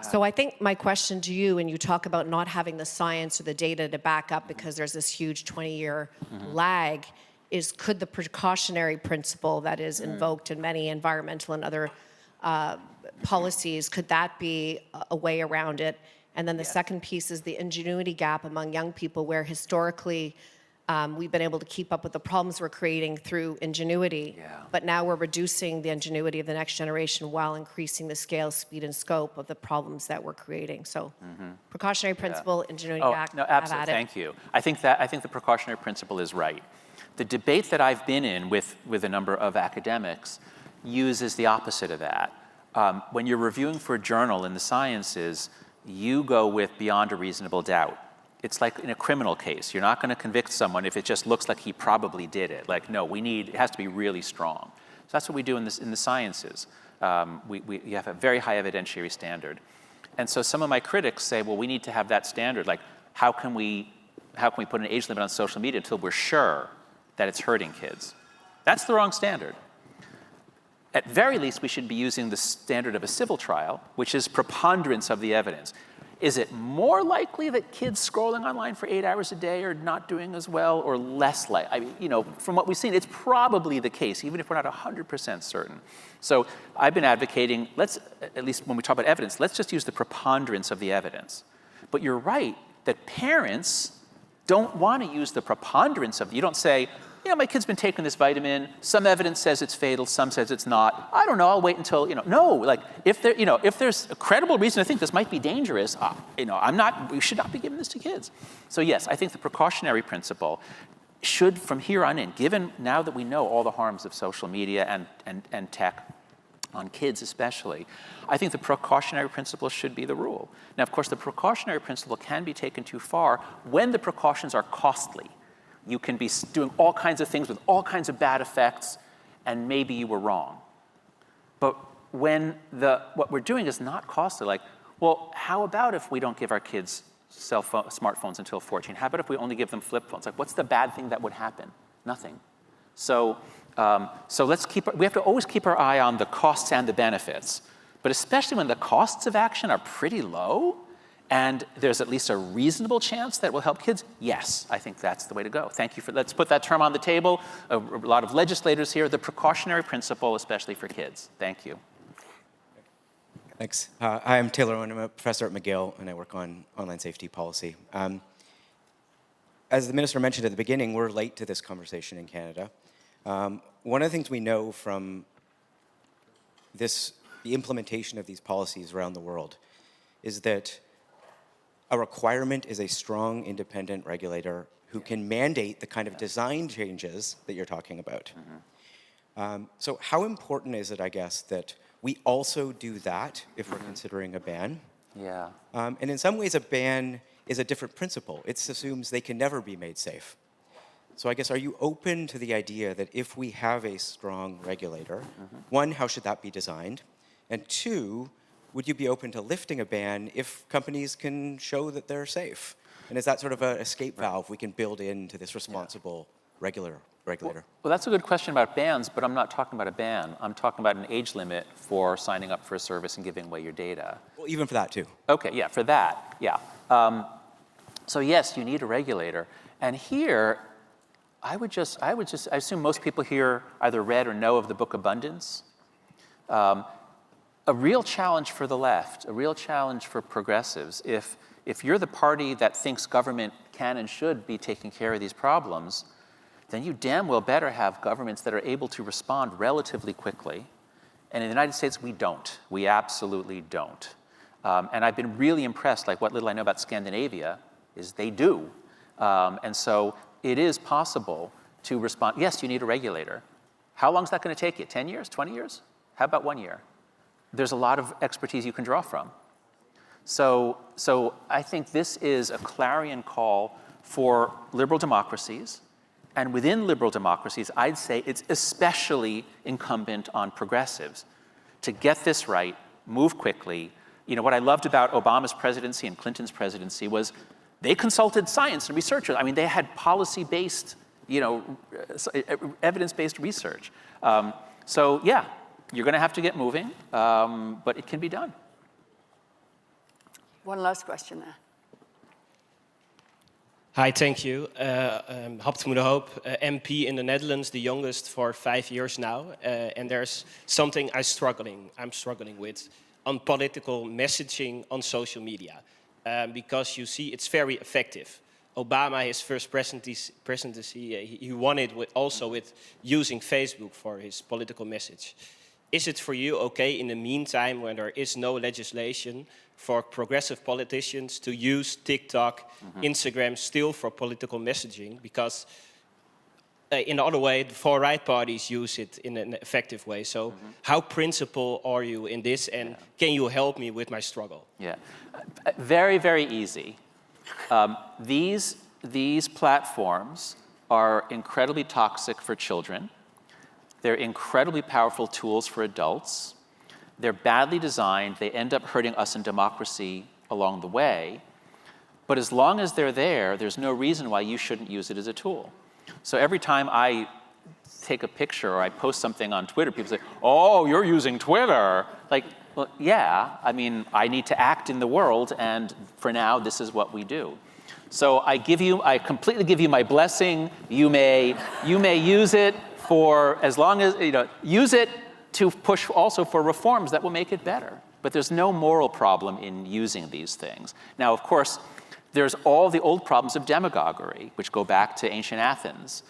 So I think my question to you, and you talk about not having the science or the data to back up because there's this huge 20-year lag, is could the precautionary principle that is invoked in many environmental and other policies, could that be a way around it? And then the second piece is the ingenuity gap among young people, where historically we've been able to keep up with the problems we're creating through ingenuity, but now we're reducing the ingenuity of the next generation while increasing the scale, speed, and scope of the problems that we're creating. So precautionary principle, ingenuity gap, no, absolutely, thank you. I think the precautionary principle is right. The debate that I've been in with a number of academics uses the opposite of that. When you're reviewing for a journal in the sciences, you go with beyond a reasonable doubt. It's like in a criminal case. You're not going to convict someone if it just looks like he probably did it. Like, no, it has to be really strong. So that's what we do in the sciences. You have a very high evidentiary standard. And so some of my critics say, well, we need to have that standard. Like, how can we put an age limit on social media until we're sure that it's hurting kids? That's the wrong standard. At very least, we should be using the standard of a civil trial, which is preponderance of the evidence. Is it more likely that kids scrolling online for 8 hours a day are not doing as well, or less likely? I mean, from what we've seen, it's probably the case, even if we're not 100% certain. So I've been advocating, at least when we talk about evidence, let's just use the preponderance of the evidence. But you're right that parents don't want to use the preponderance of, you don't say, my kid's been taking this vitamin, some evidence says it's fatal, some says it's not. I don't know, I'll wait until, no, like if there's a credible reason to think this might be dangerous, we should not be giving this to kids. So yes, I think the precautionary principle should, from here on in, given now that we know all the harms of social media and tech, on kids especially, I think the precautionary principle should be the rule. Now, of course, the precautionary principle can be taken too far when the precautions are costly. You can be doing all kinds of things with all kinds of bad effects, and maybe you were wrong. But when what we're doing is not costly, like, well, how about if we don't give our kids smartphones until 14? How about if we only give them flip phones? Like, what's the bad thing that would happen? Nothing. So we have to always keep our eye on the costs and the benefits, but especially when the costs of action are pretty low, and there's at least a reasonable chance that will help kids, yes, I think that's the way to go. Thank you let's put that term on the table. A lot of legislators here, the precautionary principle, especially for kids. Thank you. Thanks. Hi, I'm Taylor Owen. I'm a professor at McGill, and I work on online safety policy. As the minister mentioned at the beginning, we're late to this conversation in Canada. One of the things we know from the implementation of these policies around the world is that a requirement is a strong, independent regulator who can mandate the kind of design changes that you're talking about. So how important is it, I guess, that we also do that if we're considering a ban? Yeah. And in some ways, a ban is a different principle. It assumes they can never be made safe. So I guess, are you open to the idea that if we have a strong regulator, one, how should that be designed? And two, would you be open to lifting a ban if companies can show that they're safe? And is that sort of an escape valve we can build into this responsible regulator? Well, that's a good question about bans, but I'm not talking about a ban. I'm talking about an age limit for signing up for a service and giving away your data. Well, even for that too. Okay, yeah, for that, yeah. So yes, you need a regulator. And here, I assume most people here either read or know of the book Abundance. A real challenge for the left, a real challenge for progressives, if you're the party that thinks government can and should be taking care of these problems, then you damn well better have governments that are able to respond relatively quickly. And in the United States, we don't. We absolutely don't. And I've been really impressed, like what little I know about Scandinavia, is they do. And so it is possible to respond. Yes, you need a regulator. How long is that going to take you? 10 years, 20 years? How about 1 year? There's a lot of expertise you can draw from. So I think this is a clarion call for liberal democracies. And within liberal democracies, I'd say it's especially incumbent on progressives to get this right, move quickly. You know, what I loved about Obama's presidency and Clinton's presidency was they consulted science and researchers. I mean, they had policy-based, you know, evidence-based research. So yeah, you're going to have to get moving, but it can be done. One last question there. Hi, thank you. Hapt Moede Hoop, MP in the Netherlands, the youngest for 5 years now. And there's something I'm struggling with on political messaging on social media. Because you see, it's very effective. Obama, his first presidency, he won it also with using Facebook for his political message. Is it for you okay in the meantime, when there is no legislation, for progressive politicians to use TikTok, Instagram still for political messaging? Because in the other way, the far-right parties use it in an effective way. So how principled are you in this, and can you help me with my struggle? Yeah, very, very easy. These platforms are incredibly toxic for children. They're incredibly powerful tools for adults. They're badly designed. They end up hurting us in democracy along the way. But as long as they're there, there's no reason why you shouldn't use it as a tool. So every time I take a picture or I post something on Twitter, people say, oh, you're using Twitter. Like, well, yeah, I mean, I need to act in the world, and for now, this is what we do. So I completely give you my blessing. You may use it for as long as, you know, use it to push also for reforms that will make it better. But there's no moral problem in using these things. Now, of course, there's all the old problems of demagoguery, which go back to ancient Athens.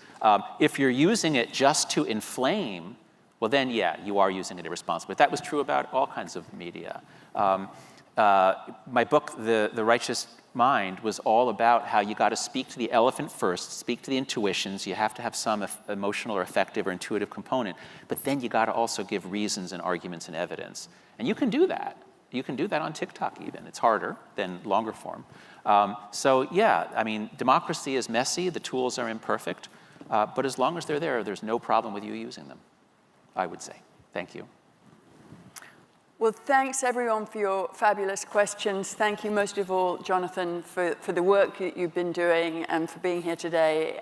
If you're using it just to inflame, well then, yeah, you are using it irresponsibly. That was true about all kinds of media. My book, The Righteous Mind, was all about how you got to speak to the elephant first, speak to the intuitions. You have to have some emotional or affective or intuitive component, but then you got to also give reasons and arguments and evidence. And you can do that. You can do that on TikTok even. It's harder than longer form. So yeah, I mean, democracy is messy. The tools are imperfect. But as long as they're there, there's no problem with you using them, I would say. Thank you. Well, thanks everyone for your fabulous questions. Thank you most of all, Jonathan, for the work that you've been doing and for being here today.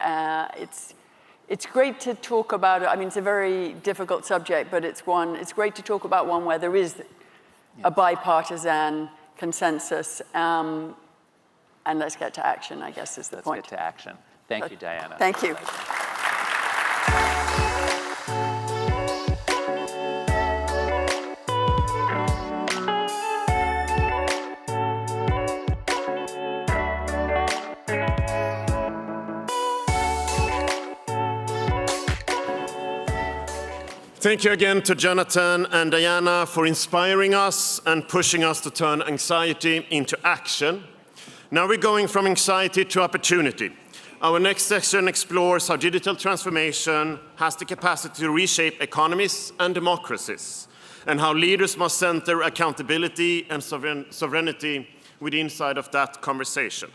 It's great to talk about it. I mean, it's a very difficult subject, but it's great to talk about one where there is a bipartisan consensus. And let's get to action, I guess, is the point. Let's get to action. Thank you, Diana. Thank you. Thank you again to Jonathan and Diana for inspiring us and pushing us to turn anxiety into action. Now we're going from anxiety to opportunity. Our next session explores how digital transformation has the capacity to reshape economies and democracies, and how leaders must center accountability and sovereignty within inside of that conversation.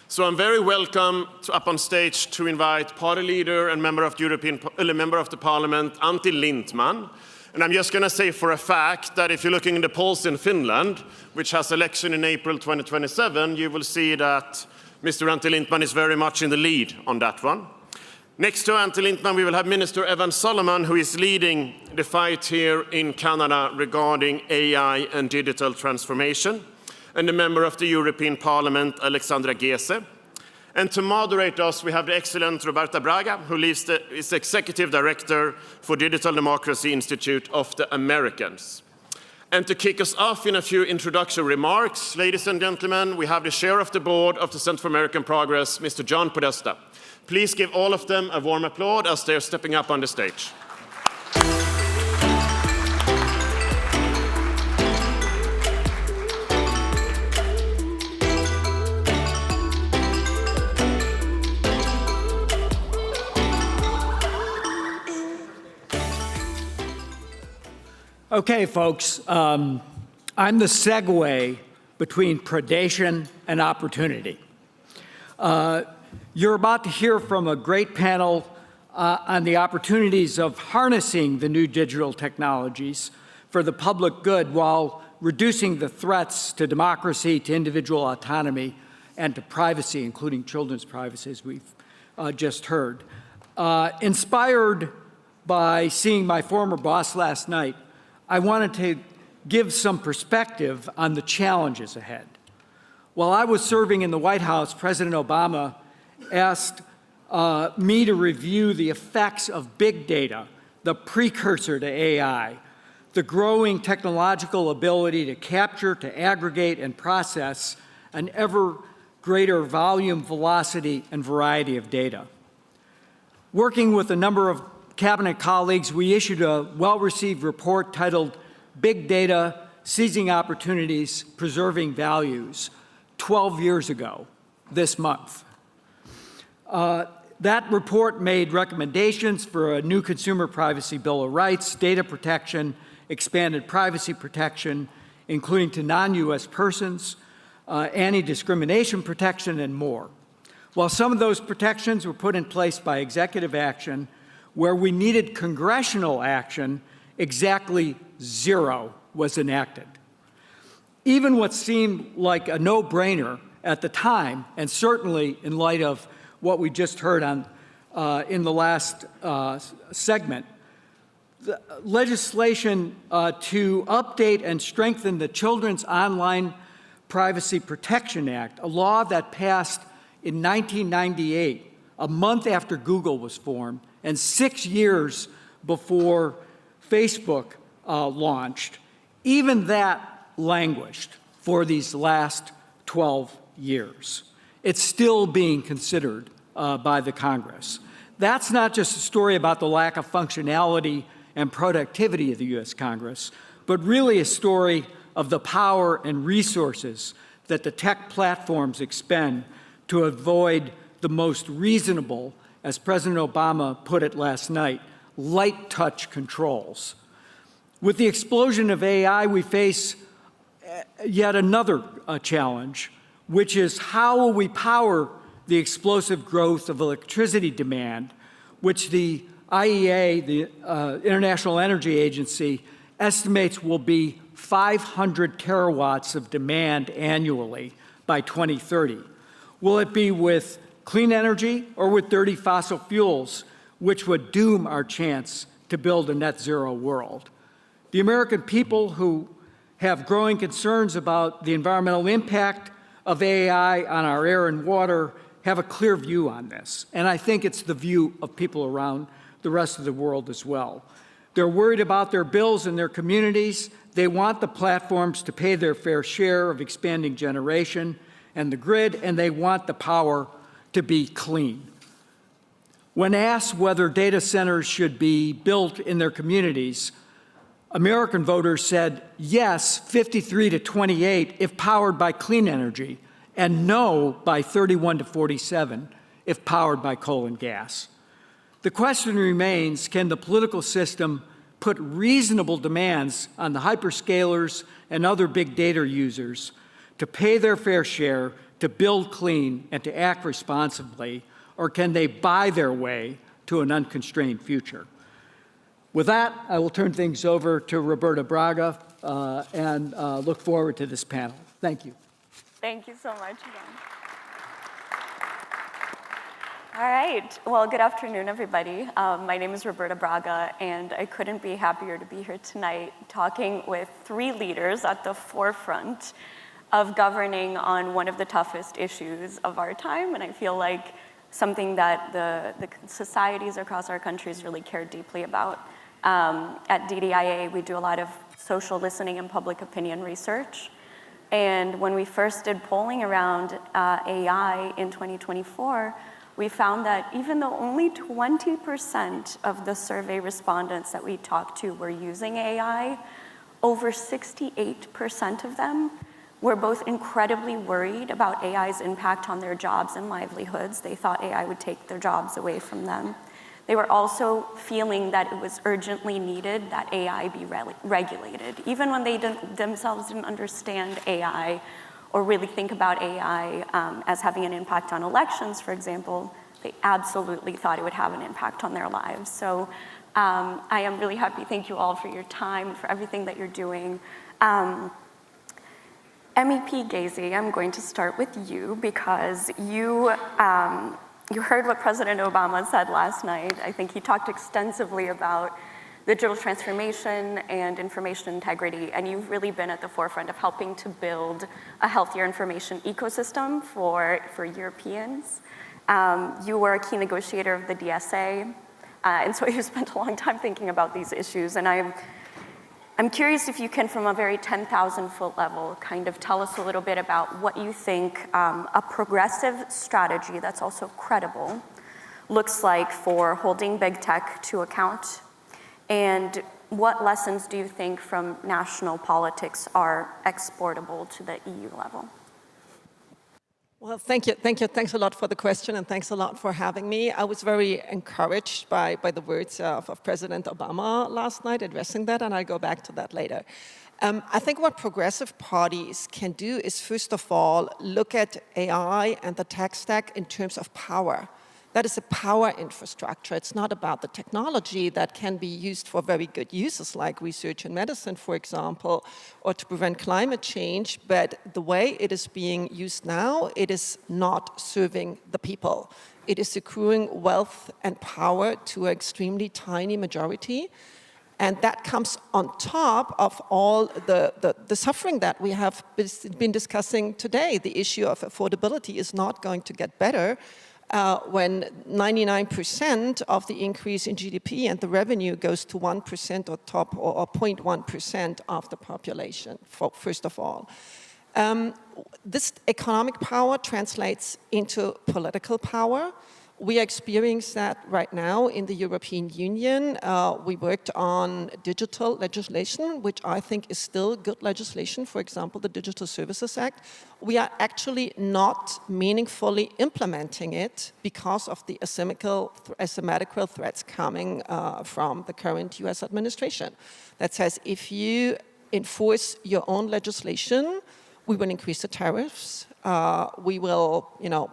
So I'm very welcome up on stage to invite party leader and member of the Parliament, Antti Lindtman. And I'm just going to say for a fact that if you're looking in the polls in Finland, which has election in April 2027, you will see that Mr. Antti Lindtman is very much in the lead on that one. Next to Antti Lindtman, we will have Minister Evan Solomon, who is leading the fight here in Canada regarding AI and digital transformation, and the member of the European Parliament, Alexandra Gese. And to moderate us, we have the excellent Roberta Braga, who is the Executive Director for Digital Democracy Institute of the Americans. And to kick us off in a few introductory remarks, ladies and gentlemen, we have the Chair of the Board of the Center for American Progress, Mr. John Podesta. Please give all of them a warm applause as they're stepping up on the stage. Okay, folks, I'm the segue between predation and opportunity. You're about to hear from a great panel on the opportunities of harnessing the new digital technologies for the public good while reducing the threats to democracy, to individual autonomy, and to privacy, including children's privacy, as we've just heard. Inspired by seeing my former boss last night, I wanted to give some perspective on the challenges ahead. While I was serving in the White House, President Obama asked me to review the effects of big data, the precursor to AI, the growing technological ability to capture, to aggregate, and process an ever greater volume, velocity, and variety of data. Working with a number of cabinet colleagues, we issued a well-received report titled Big Data, Seizing Opportunities, Preserving Values, 12 years ago this month. That report made recommendations for a new Consumer Privacy Bill of Rights, data protection, expanded privacy protection, including to non-U.S. persons, anti-discrimination protection, and more. While some of those protections were put in place by executive action, where we needed congressional action, exactly zero was enacted. Even what seemed like a no-brainer at the time, and certainly in light of what we just heard on in the last segment, the legislation to update and strengthen the Children's Online Privacy Protection Act, a law that passed in 1998, a month after Google was formed, and 6 years before Facebook launched. Even that languished for these last 12 years. It's still being considered by the Congress. That's not just a story about the lack of functionality and productivity of the U.S. Congress, but really a story of the power and resources that the tech platforms expend to avoid the most reasonable, as President Obama put it last night, light touch controls. With the explosion of AI, we face yet another challenge, which is how will we power the explosive growth of electricity demand, which the IEA, the International Energy Agency, estimates will be 500 terawatts of demand annually by 2030. Will it be with clean energy or with dirty fossil fuels, which would doom our chance to build a net zero world? The American people, who have growing concerns about the environmental impact of AI on our air and water, have a clear view on this. And I think it's the view of people around the rest of the world as well. They're worried about their bills and their communities. They want the platforms to pay their fair share of expanding generation and the grid, and they want the power to be clean. When asked whether data centers should be built in their communities, American voters said yes, 53 to 28, if powered by clean energy, and no by 31 to 47, if powered by coal and gas. The question remains, can the political system put reasonable demands on the hyperscalers and other big data users to pay their fair share, to build clean, and to act responsibly, or can they buy their way to an unconstrained future? With that, I will turn things over to Roberta Braga and look forward to this panel. Thank you. Thank you so much, John. All right. Well, good afternoon, everybody. My name is Roberta Braga, and I couldn't be happier to be here tonight talking with three leaders at the forefront of governing on one of the toughest issues of our time, and I feel like something that the societies across our countries really care deeply about. At DDIA, we do a lot of social listening and public opinion research. And when we first did polling around AI in 2024, we found that even though only 20% of the survey respondents that we talked to were using AI, over 68% of them were both incredibly worried about AI's impact on their jobs and livelihoods. They thought AI would take their jobs away from them. they were also feeling that it was urgently needed that AI be regulated. Even when they themselves didn't understand AI or really think about AI as having an impact on elections, for example, they absolutely thought it would have an impact on their lives. So I am really happy. Thank you all for your time, for everything that you're doing. MEP Gazy, I'm going to start with you because you heard what President Obama said last night. I think he talked extensively about digital transformation and information integrity, and you've really been at the forefront of helping to build a healthier information ecosystem for Europeans. You were a key negotiator of the DSA, and so you spent a long time thinking about these issues, and I'm curious if you can, from a very 10,000-foot level, kind of tell us a little bit about what you think a progressive strategy that's also credible looks like for holding big tech to account, and what lessons do you think from national politics are exportable to the EU level? Well, thank you. Thanks a lot for the question, and thanks a lot for having me. I was very encouraged by the words of President Obama last night addressing that, and I'll go back to that later. I think what progressive parties can do is, first of all, look at AI and the tech stack in terms of power. That is a power infrastructure. It's not about the technology that can be used for very good uses, like research in medicine, for example, or to prevent climate change, but the way it is being used now, it is not serving the people. It is accruing wealth and power to an extremely tiny majority, and that comes on top of all the suffering that we have been discussing today. The issue of affordability is not going to get better when 99% of the increase in GDP and the revenue goes to 1% or 0.1% of the population, first of all. This economic power translates into political power. We experience that right now in the European Union. We worked on digital legislation, which I think is still good legislation, for example, the Digital Services Act. We are actually not meaningfully implementing it because of the asymmetrical threats coming from the current US administration. That says if you enforce your own legislation, we will increase the tariffs. We will,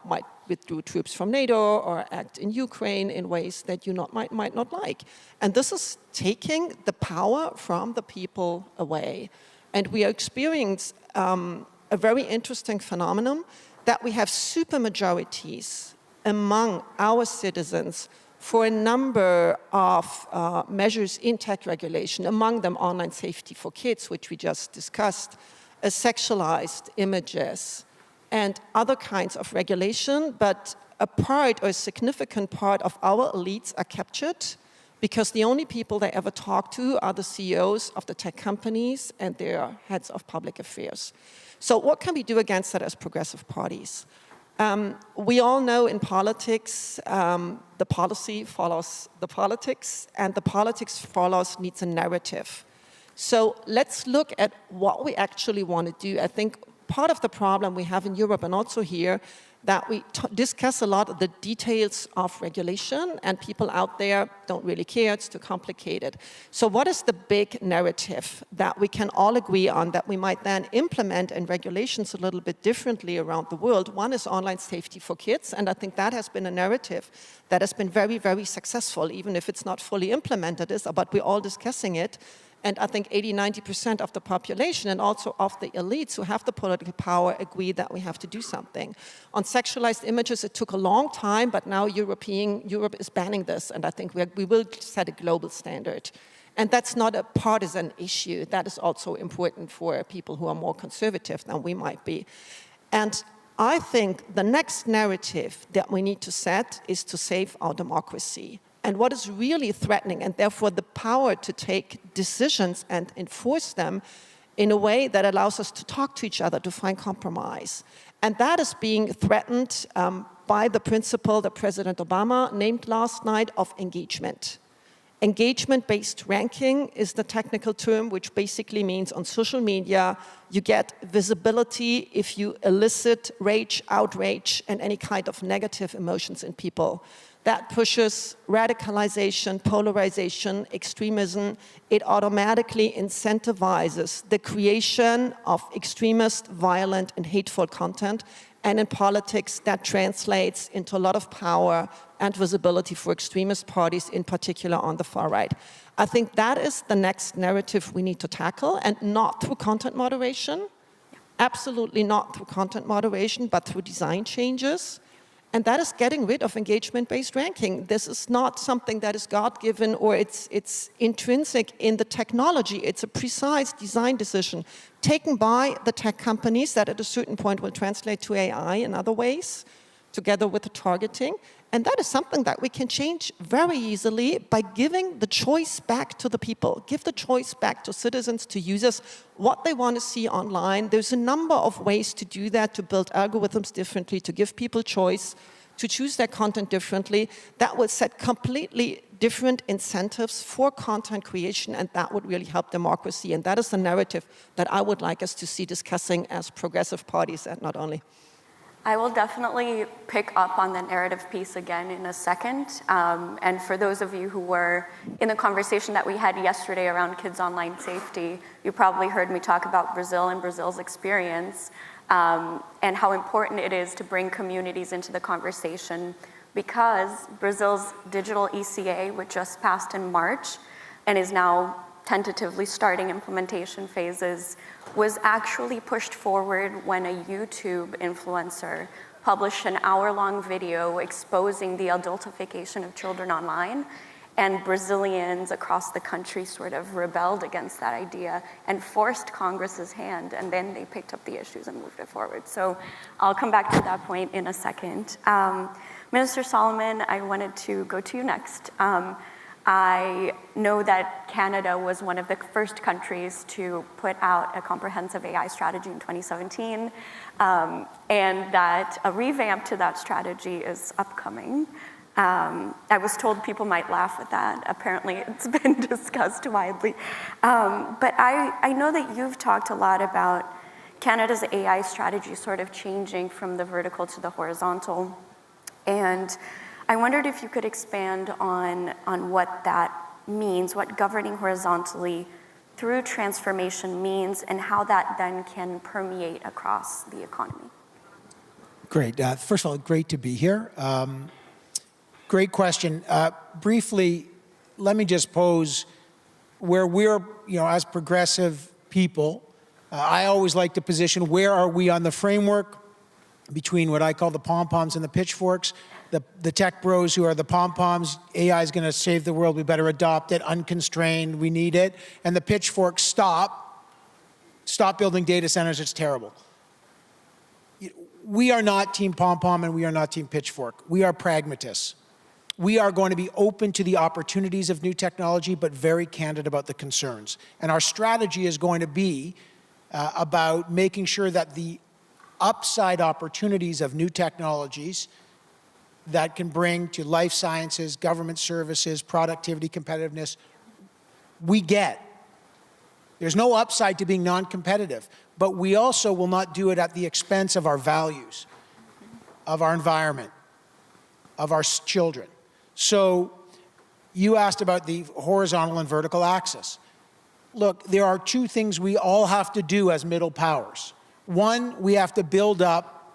might withdraw troops from NATO or act in Ukraine in ways that you might not like. And this is taking the power from the people away. And we are experiencing a very interesting phenomenon that we have supermajorities among our citizens for a number of measures in tech regulation, among them online safety for kids, which we just discussed, sexualized images, and other kinds of regulation, but a part or a significant part of our elites are captured because the only people they ever talk to are the CEOs of the tech companies and their heads of public affairs. So what can we do against that as progressive parties? We all know in politics, the policy follows the politics, and the politics needs a narrative. So let's look at what we actually want to do. I think part of the problem we have in Europe and also here that we discuss a lot of the details of regulation, and people out there don't really care, it's too complicated. So what is the big narrative that we can all agree on that we might then implement in regulations a little bit differently around the world? One is online safety for kids, and I think that has been a narrative that has been very, very successful, even if it's not fully implemented, but we're all discussing it. And I think 80–90% of the population and also of the elites who have the political power agree that we have to do something. On sexualized images, it took a long time, but now Europe is banning this, and I think we will set a global standard. And that's not a partisan issue. That is also important for people who are more conservative than we might be. And I think the next narrative that we need to set is to save our democracy. And what is really threatening, and therefore the power to take decisions and enforce them in a way that allows us to talk to each other, to find compromise. And that is being threatened by the principle that President Obama named last night of engagement. Engagement-based ranking is the technical term, which basically means on social media, you get visibility if you elicit rage, outrage, and any kind of negative emotions in people. that pushes radicalization, polarization, extremism. It automatically incentivizes the creation of extremist, violent, and hateful content. And in politics, that translates into a lot of power and visibility for extremist parties, in particular on the far right. I think that is the next narrative we need to tackle, and not through content moderation. Absolutely not through content moderation, but through design changes. And that is getting rid of engagement-based ranking. This is not something that is God-given or it's intrinsic in the technology. It's a precise design decision taken by the tech companies that at a certain point will translate to AI in other ways, together with the targeting. And that is something that we can change very easily by giving the choice back to the people. Give the choice back to citizens, to users, what they want to see online. There's a number of ways to do that, to build algorithms differently, to give people choice, to choose their content differently. That will set completely different incentives for content creation, and that would really help democracy. And that is the narrative that I would like us to see discussing as progressive parties, and not only. I will definitely pick up on the narrative piece again in a second. And for those of you who were in the conversation that we had yesterday around kids' online safety, you probably heard me talk about Brazil and Brazil's experience, and how important it is to bring communities into the conversation, because Brazil's digital ECA, which just passed in March and is now tentatively starting implementation phases, was actually pushed forward when a YouTube influencer published an hour-long video exposing the adultification of children online, and Brazilians across the country sort of rebelled against that idea and forced Congress's hand, and then they picked up the issues and moved it forward. So I'll come back to that point in a second. Minister Solomon, I wanted to go to you next. I know that Canada was one of the first countries to put out a comprehensive AI strategy in 2017, and that a revamp to that strategy is upcoming. I was told people might laugh at that. Apparently, it's been discussed widely. But I know that you've talked a lot about Canada's AI strategy sort of changing from the vertical to the horizontal. And I wondered if you could expand on what that means, what governing horizontally through transformation means, and how that then can permeate across the economy. Great. First of all, great to be here. Great question. Briefly, let me just pose where we're, as progressive people, I always like to position where are we on the framework between what I call the pom-poms and the pitchforks. The tech bros who are the pom-poms, AI is going to save the world, we better adopt it, unconstrained, we need it. And the pitchforks, stop building data centers, it's terrible. We are not team pom-pom and we are not team pitchfork. We are pragmatists. We are going to be open to the opportunities of new technology, but very candid about the concerns. And our strategy is going to be about making sure that the upside opportunities of new technologies that can bring to life sciences, government services, productivity, competitiveness, we get. There's no upside to being non-competitive, but we also will not do it at the expense of our values, of our environment, of our children. So you asked about the horizontal and vertical axis. Look, there are two things we all have to do as middle powers. One, we have to build up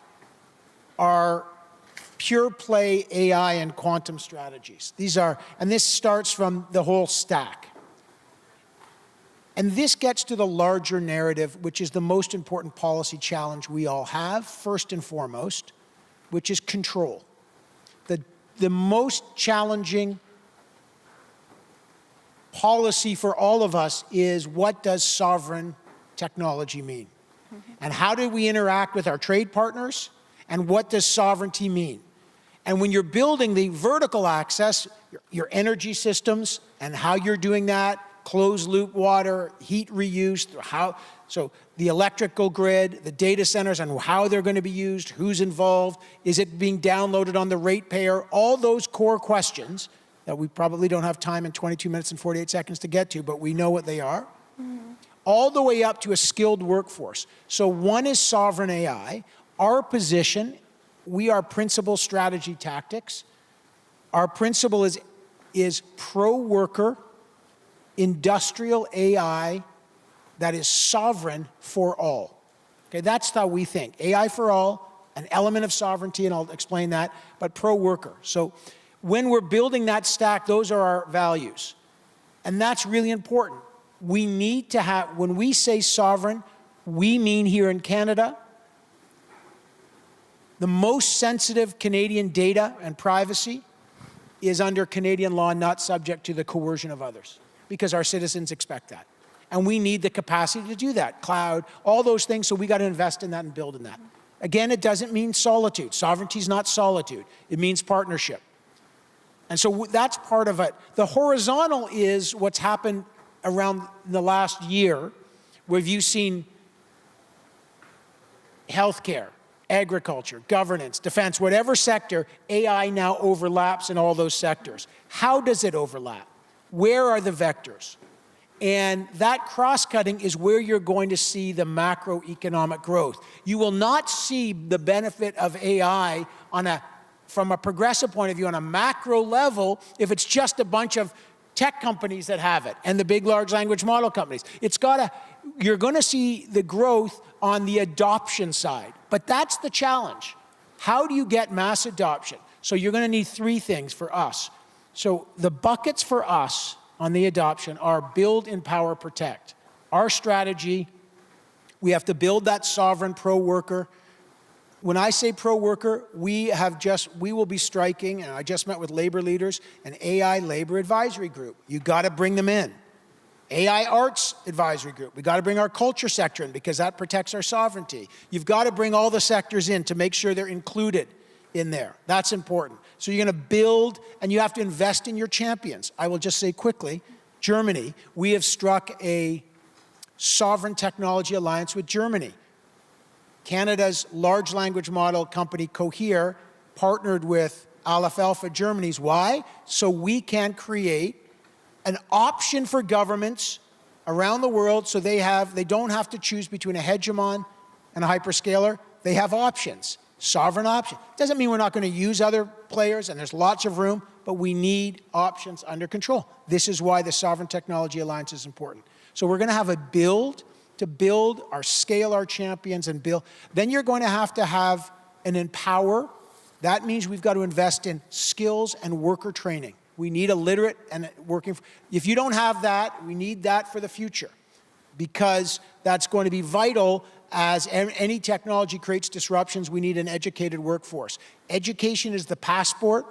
our pure play AI and quantum strategies. And this starts from the whole stack. And this gets to the larger narrative, which is the most important policy challenge we all have, first and foremost, which is control. The most challenging policy for all of us is, what does sovereign technology mean? And how do we interact with our trade partners? And what does sovereignty mean? And when you're building the vertical access, your energy systems and how you're doing that, closed loop water, heat reuse, so the electrical grid, the data centers and how they're going to be used, who's involved, is it being downloaded on the ratepayer, all those core questions that we probably don't have time in 22 minutes and 48 seconds to get to, but we know what they are, all the way up to a skilled workforce. So one is sovereign AI. Our position, we are principal strategy tactics. Our principle is pro-worker, industrial AI that is sovereign for all. Okay, that's how we think. AI for all, an element of sovereignty, and I'll explain that, but pro-worker. So when we're building that stack, those are our values. And that's really important. We need to have, when we say sovereign, we mean here in Canada, the most sensitive Canadian data and privacy is under Canadian law, not subject to the coercion of others, because our citizens expect that. And we need the capacity to do that. Cloud, all those things, so we got to invest in that and build in that. Again, it doesn't mean solitude. Sovereignty is not solitude. It means partnership. And so that's part of it. The horizontal is what's happened around the last year, where you've seen healthcare, agriculture, governance, defense, whatever sector, AI now overlaps in all those sectors. How does it overlap? Where are the vectors? And that cross-cutting is where you're going to see the macroeconomic growth. You will not see the benefit of AI from a progressive point of view on a macro level if it's just a bunch of tech companies that have it and the big large language model companies. You're going to see the growth on the adoption side. But that's the challenge. How do you get mass adoption? So you're going to need three things for us. So the buckets for us on the adoption are build, empower, protect. Our strategy, we have to build that sovereign pro-worker. When I say pro-worker, we will be striking, and I just met with labor leaders, an AI labor advisory group. You got to bring them in. AI Arts Advisory Group. We've got to bring our culture sector in because that protects our sovereignty. You've got to bring all the sectors in to make sure they're included in there. That's important. So you're going to build, and you have to invest in your champions. I will just say quickly, Germany, we have struck a sovereign technology alliance with Germany. Canada's large language model company Cohere partnered with Aleph Alpha Germany's. Why? So we can create an option for governments around the world so they don't have to choose between a hegemon and a hyperscaler. They have options, sovereign option. Doesn't mean we're not going to use other players, and there's lots of room, but we need options under control. This is why the Sovereign Technology Alliance is important. So we're going to have a build to build our scale our champions and build. Then you're going to have an empower. That means we've got to invest in skills and worker training. We need a literate and working. If you don't have that, we need that for the future, because that's going to be vital. As any technology creates disruptions, we need an educated workforce. Education is the passport.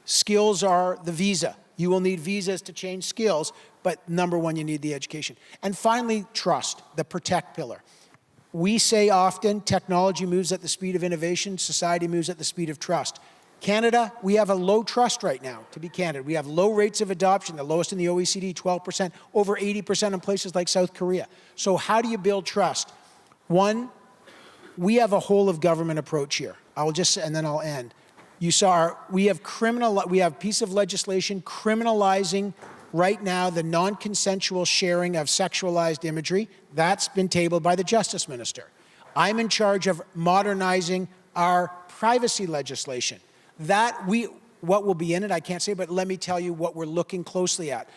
Skills are the visa. You will need visas to change skills, but number one, you need the education. And finally, trust, the protect pillar. We say often technology moves at the speed of innovation, society moves at the speed of trust. Canada, we have a low trust right now, to be candid. We have low rates of adoption, the lowest in the OECD, 12%, over 80% in places like South Korea. So how do you build trust? One, we have a whole of government approach here. And then I'll end. You saw we have a piece of legislation criminalizing right now the non-consensual sharing of sexualized imagery. That's been tabled by the Justice Minister. I'm in charge of modernizing our privacy legislation. What will be in it, I can't say, but let me tell you what we're looking closely at.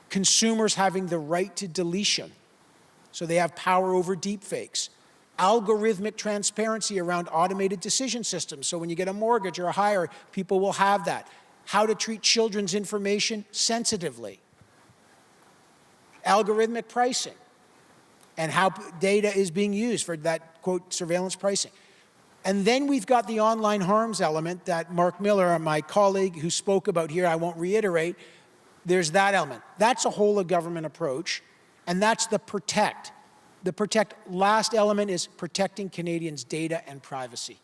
Consumers having the right to deletion, so they have power over deepfakes. Algorithmic transparency around automated decision systems, so when you get a mortgage or a hire, people will have that. How to treat children's information sensitively. Algorithmic pricing, and how data is being used for that, quote, surveillance pricing. And then we've got the online harms element that Mark Miller, my colleague who spoke about here, I won't reiterate, there's that element. That's a whole of government approach, and that's the protect. The last element is protecting Canadians' data and privacy.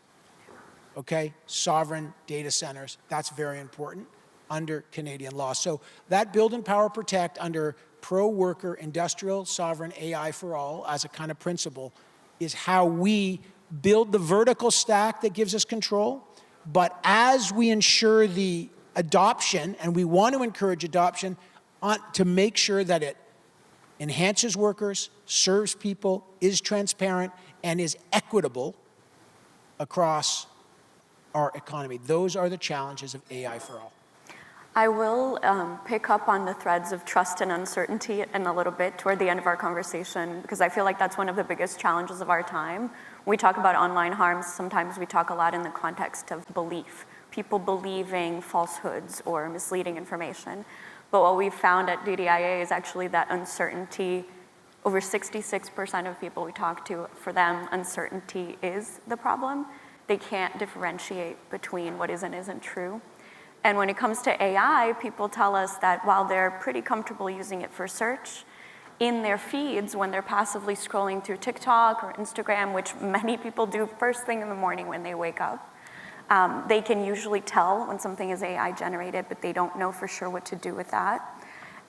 Okay, sovereign data centers, that's very important under Canadian law. So that build, empower, protect under pro-worker, industrial, sovereign, AI for all as a kind of principle is how we build the vertical stack that gives us control, but as we ensure the adoption, and we want to encourage adoption, to make sure that it enhances workers, serves people, is transparent, and is equitable across our economy. Those are the challenges of AI for all. I will pick up on the threads of trust and uncertainty in a little bit toward the end of our conversation, because I feel like that's one of the biggest challenges of our time. When we talk about online harms, sometimes we talk a lot in the context of belief, people believing falsehoods or misleading information. But what we've found at DDIA is actually that uncertainty, over 66% of people we talk to, for them, uncertainty is the problem. They can't differentiate between what is and isn't true. And when it comes to AI, people tell us that while they're pretty comfortable using it for search, in their feeds, when they're passively scrolling through TikTok or Instagram, which many people do first thing in the morning when they wake up, they can usually tell when something is AI generated, but they don't know for sure what to do with that.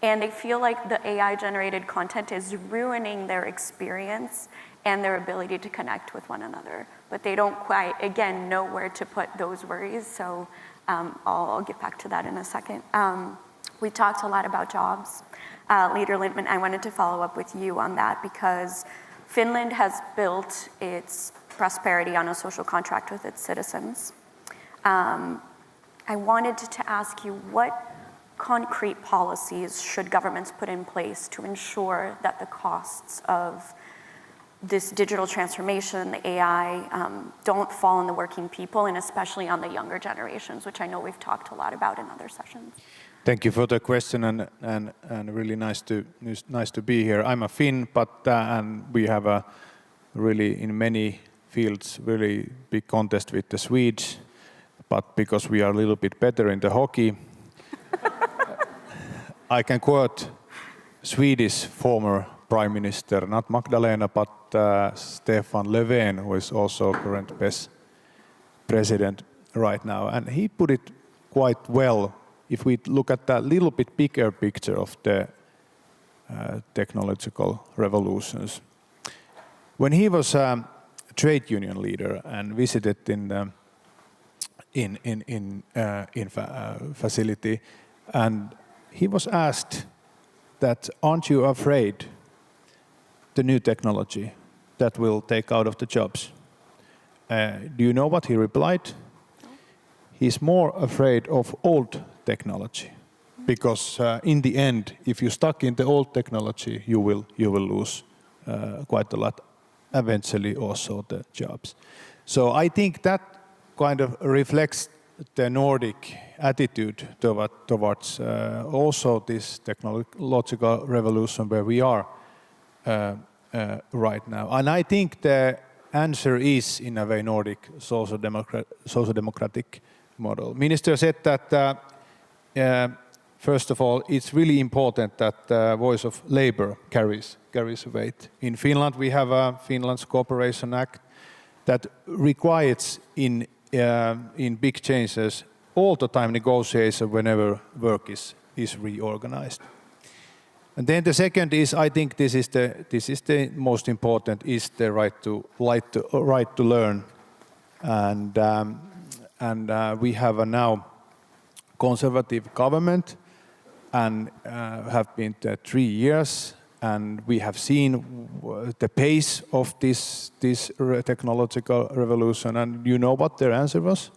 And they feel like the AI generated content is ruining their experience and their ability to connect with one another. But they don't quite, again, know where to put those worries. So I'll get back to that in a second. We talked a lot about jobs. Leader Lindman, I wanted to follow up with you on that because Finland has built its prosperity on a social contract with its citizens. I wanted to ask you, what concrete policies should governments put in place to ensure that the costs of this digital transformation, the AI, don't fall on the working people and especially on the younger generations, which I know we've talked a lot about in other sessions? Thank you for the question and really nice to be here. I'm a Finn, but and we have a really in many fields really big contest with the Swedes, but because we are a little bit better in the hockey, I can quote Swedish former Prime Minister, not Magdalena, but Stefan Löfven, who is also current best president right now. And he put it quite well if we look at that little bit bigger picture of the technological revolutions. When he was a trade union leader and visited in facility, and he was asked that, aren't you afraid the new technology that will take out of the jobs? Do you know what he replied? He's more afraid of old technology, because in the end, if you're stuck in the old technology, you will lose quite a lot, eventually also the jobs. So I think that kind of reflects the Nordic attitude towards also this technological revolution where we are right now. And I think the answer is, in a way, Nordic social democratic model. Minister said that, first of all, it's really important that the voice of labor carries weight. In Finland, we have a Finland's Cooperation Act that requires in big changes all the time negotiation whenever work is reorganized. And then the second is, I think this is the most important, is the right to learn. And we have a now conservative government and have been 3 years, and we have seen the pace of this technological revolution. And you know what their answer was?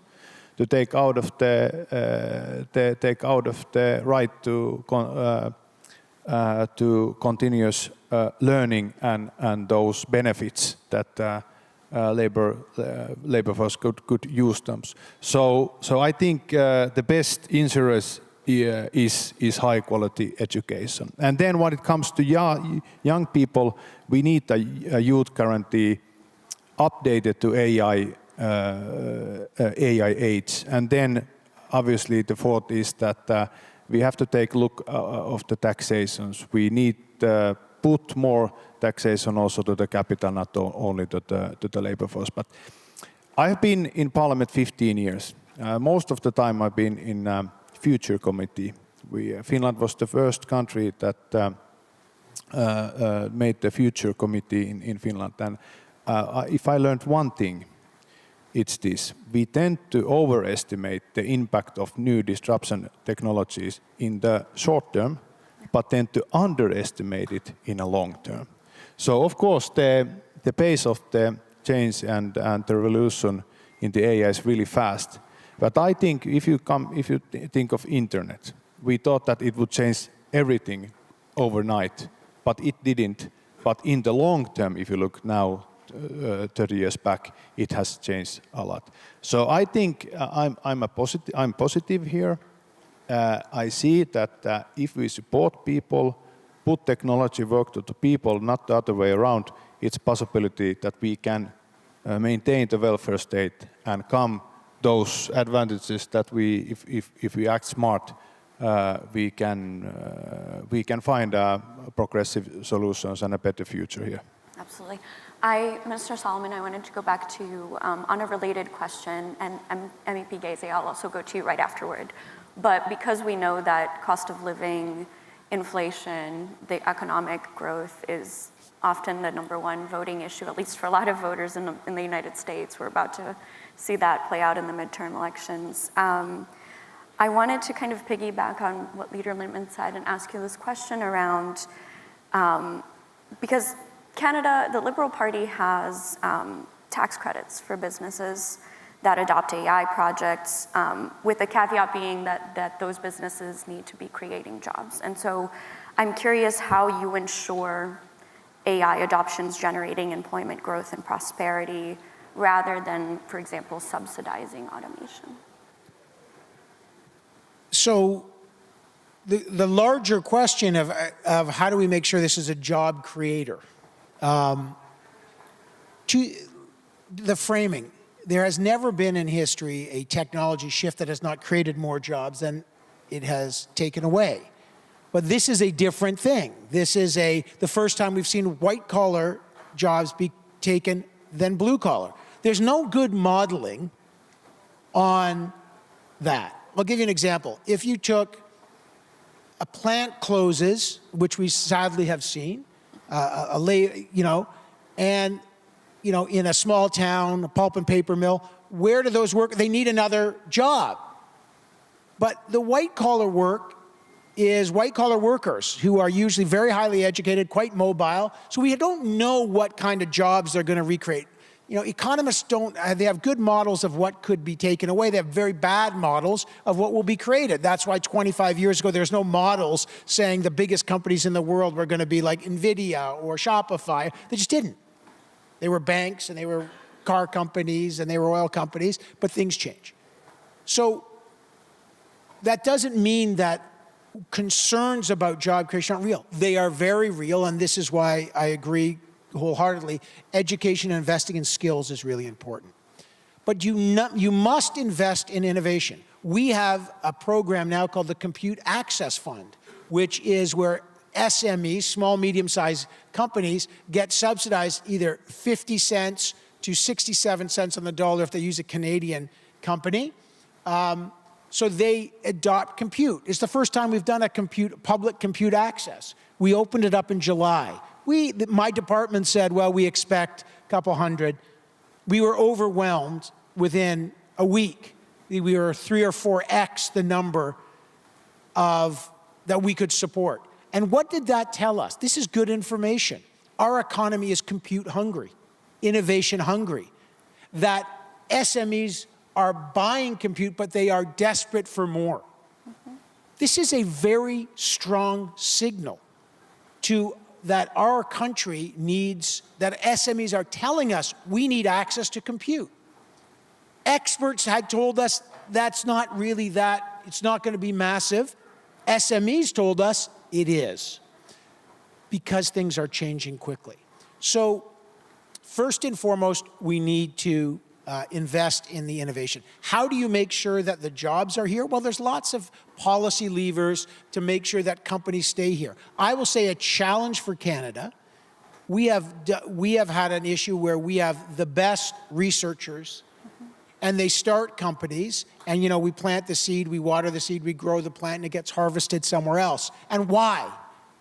To take out of the right to continuous learning and those benefits that labor force could use them. So I think the best insurance is high quality education. And then when it comes to young people, we need a youth guarantee updated to AI age. And then obviously the fourth is that we have to take a look of the taxations. We need to put more taxation also to the capital, not only to the labor force. But I've been in Parliament 15 years. Most of the time I've been in Future Committee. Finland was the first country that made the Future Committee in Finland. And if I learned one thing, it's this: we tend to overestimate the impact of new disruption technologies in the short term, but tend to underestimate it in a long term. So of course the pace of the change and the revolution in the AI is really fast. But I think if you think of internet, we thought that it would change everything overnight, but it didn't. But in the long term, if you look now, 30 years back, it has changed a lot. So I think I'm positive here. I see that if we support people, put technology work to the people, not the other way around, it's a possibility that we can maintain the welfare state and come those advantages that we, if we act smart, we can find progressive solutions and a better future here. Absolutely. Minister Solomon, I wanted to go back to you on a related question, and MEP Gaze, I'll also go to you right afterward. But because we know that cost of living, inflation, the economic growth is often the #1 voting issue, at least for a lot of voters in the United States. We're about to see that play out in the midterm elections. I wanted to kind of piggyback on what Leader Littman said and ask you this question around, because Canada, the Liberal Party has tax credits for businesses that adopt AI projects, with the caveat being that those businesses need to be creating jobs. And so I'm curious how you ensure AI adoptions generating employment growth and prosperity rather than, for example, subsidizing automation. So the larger question of how do we make sure this is a job creator? To the framing, there has never been in history a technology shift that has not created more jobs than it has taken away. But this is a different thing. This is the first time we've seen white-collar jobs be taken than blue-collar. There's no good modeling on that. I'll give you an example. If you took a plant closes, which we sadly have seen, in a small town, a pulp and paper mill, where do those work? They need another job. But the white-collar work is white-collar workers who are usually very highly educated, quite mobile. So we don't know what kind of jobs they're going to recreate. Economists they have good models of what could be taken away. They have very bad models of what will be created. That's why 25 years ago, there's no models saying the biggest companies in the world were going to be like NVIDIA or Shopify. They just didn't. They were banks and they were car companies and they were oil companies, but things change. So that doesn't mean that concerns about job creation aren't real. They are very real, and this is why I agree wholeheartedly, education and investing in skills is really important. But you must invest in innovation. We have a program now called the Compute Access Fund, which is where SMEs, small, medium-sized companies, get subsidized either 50 cents to 67 cents on the dollar if they use a Canadian company. So they adopt compute. It's the first time we've done a public compute access. We opened it up in July. My department said, well, we expect a couple hundred. We were overwhelmed within a week. We were 3 or 4x the number that we could support. And what did that tell us? This is good information. Our economy is compute hungry, innovation hungry. That SMEs are buying compute, but they are desperate for more. This is a very strong signal that our country needs, that SMEs are telling us we need access to compute. Experts had told us that's not really that, it's not going to be massive. SMEs told us it is, because things are changing quickly. So first and foremost, we need to invest in the innovation. How do you make sure that the jobs are here? Well, there's lots of policy levers to make sure that companies stay here. I will say a challenge for Canada. We have had an issue where we have the best researchers, and they start companies, and we plant the seed, we water the seed, we grow the plant, and it gets harvested somewhere else. And why?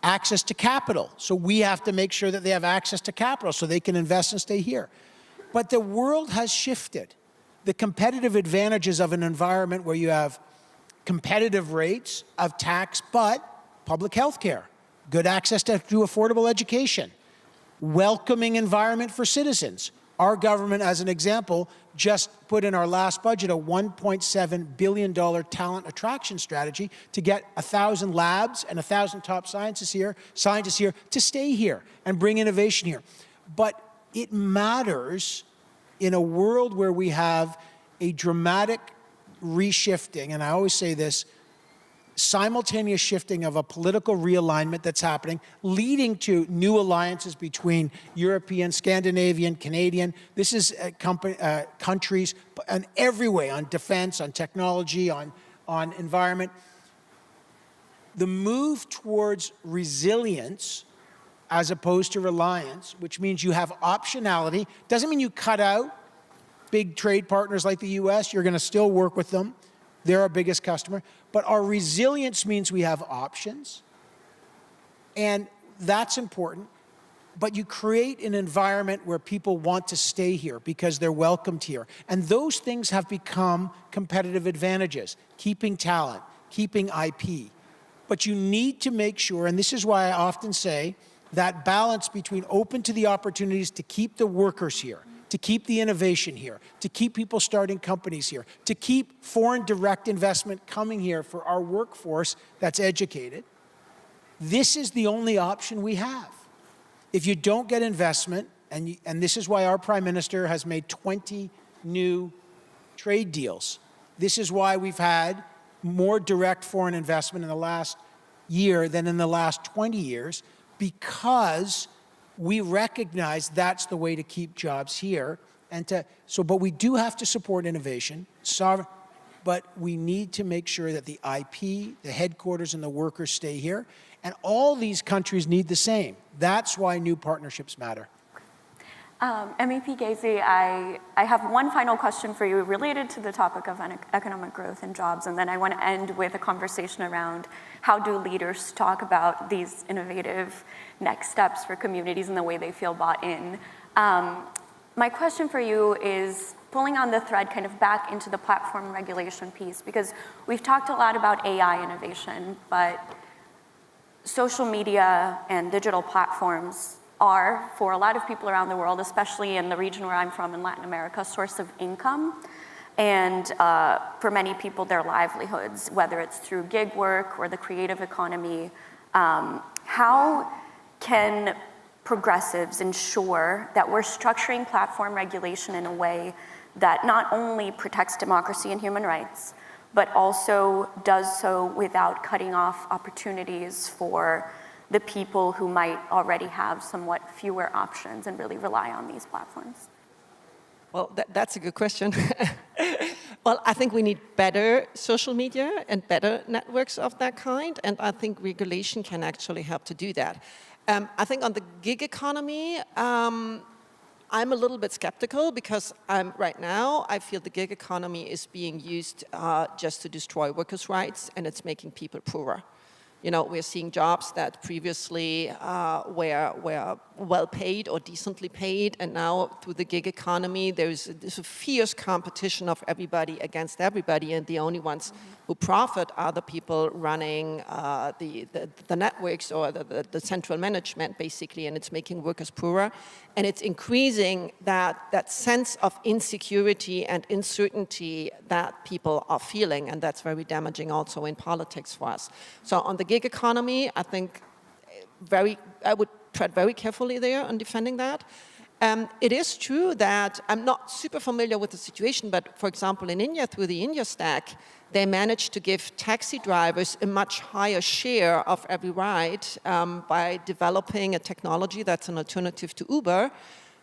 Access to capital. So we have to make sure that they have access to capital so they can invest and stay here. But the world has shifted. The competitive advantages of an environment where you have competitive rates of tax, but public health care, good access to affordable education, welcoming environment for citizens, Our government, as an example, just put in our last budget a $1.7 billion talent attraction strategy to get 1,000 labs and 1,000 top scientists here to stay here and bring innovation here. But it matters in a world where we have a dramatic reshifting, and I always say this, simultaneous shifting of a political realignment that's happening, leading to new alliances between European, Scandinavian, Canadian. This is countries in every way, on defense, on technology, on environment. The move towards resilience as opposed to reliance, which means you have optionality, doesn't mean you cut out big trade partners like the US. You're going to still work with them. They're our biggest customer. But our resilience means we have options, and that's important. But you create an environment where people want to stay here because they're welcomed here. And those things have become competitive advantages, keeping talent, keeping IP. But you need to make sure, and this is why I often say, that balance between open to the opportunities to keep the workers here, to keep the innovation here, to keep people starting companies here, to keep foreign direct investment coming here for our workforce that's educated. This is the only option we have. If you don't get investment, and this is why our Prime Minister has made 20 new trade deals. This is why we've had more direct foreign investment in the last year than in the last 20 years, because we recognize that's the way to keep jobs here. But we do have to support innovation, but we need to make sure that the IP, the headquarters, and the workers stay here. And all these countries need the same. That's why new partnerships matter. MEP Gazy, I have one final question for you related to the topic of economic growth and jobs, and then I want to end with a conversation around how do leaders talk about these innovative next steps for communities and the way they feel bought in. My question for you is pulling on the thread kind of back into the platform regulation piece, because we've talked a lot about AI innovation, but social media and digital platforms are, for a lot of people around the world, especially in the region where I'm from in Latin America, a source of income. And for many people, their livelihoods, whether it's through gig work or the creative economy. How can progressives ensure that we're structuring platform regulation in a way that not only protects democracy and human rights, but also does so without cutting off opportunities for the people who might already have somewhat fewer options and really rely on these platforms? Well, that's a good question. Well, I think we need better social media and better networks of that kind, and I think regulation can actually help to do that. I think on the gig economy, I'm a little bit skeptical because right now I feel the gig economy is being used just to destroy workers' rights, and it's making people poorer. You know, we're seeing jobs that previously were well paid or decently paid, and now through the gig economy, there's a fierce competition of everybody against everybody, and the only ones who profit are the people running the networks or the central management, basically, and it's making workers poorer. And it's increasing that sense of insecurity and uncertainty that people are feeling, and that's very damaging also in politics for us. So on the gig economy, I think I would tread very carefully there on defending that. It is true that I'm not super familiar with the situation, but for example, in India, through the India Stack, they managed to give taxi drivers a much higher share of every ride by developing a technology that's an alternative to Uber.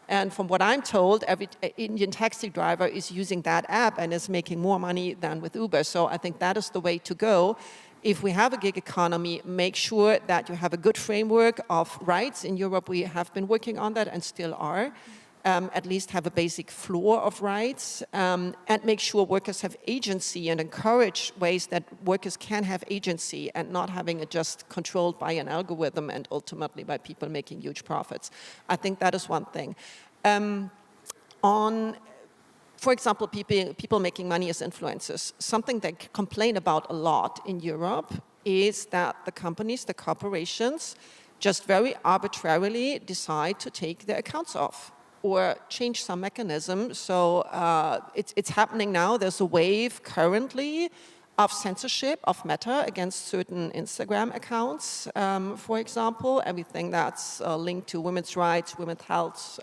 And from what I'm told, every Indian taxi driver is using that app and is making more money than with Uber. So I think that is the way to go. If we have a gig economy, make sure that you have a good framework of rights. In Europe, we have been working on that and still are. At least have a basic floor of rights, and make sure workers have agency and encourage ways that workers can have agency and not having it just controlled by an algorithm and ultimately by people making huge profits. I think that is one thing. For example, people making money as influencers, something they complain about a lot in Europe is that the companies, the corporations, just very arbitrarily decide to take their accounts off. or change some mechanism. So it's happening now. There's a wave currently of censorship of Meta against certain Instagram accounts, for example, everything that's linked to women's rights, women's health,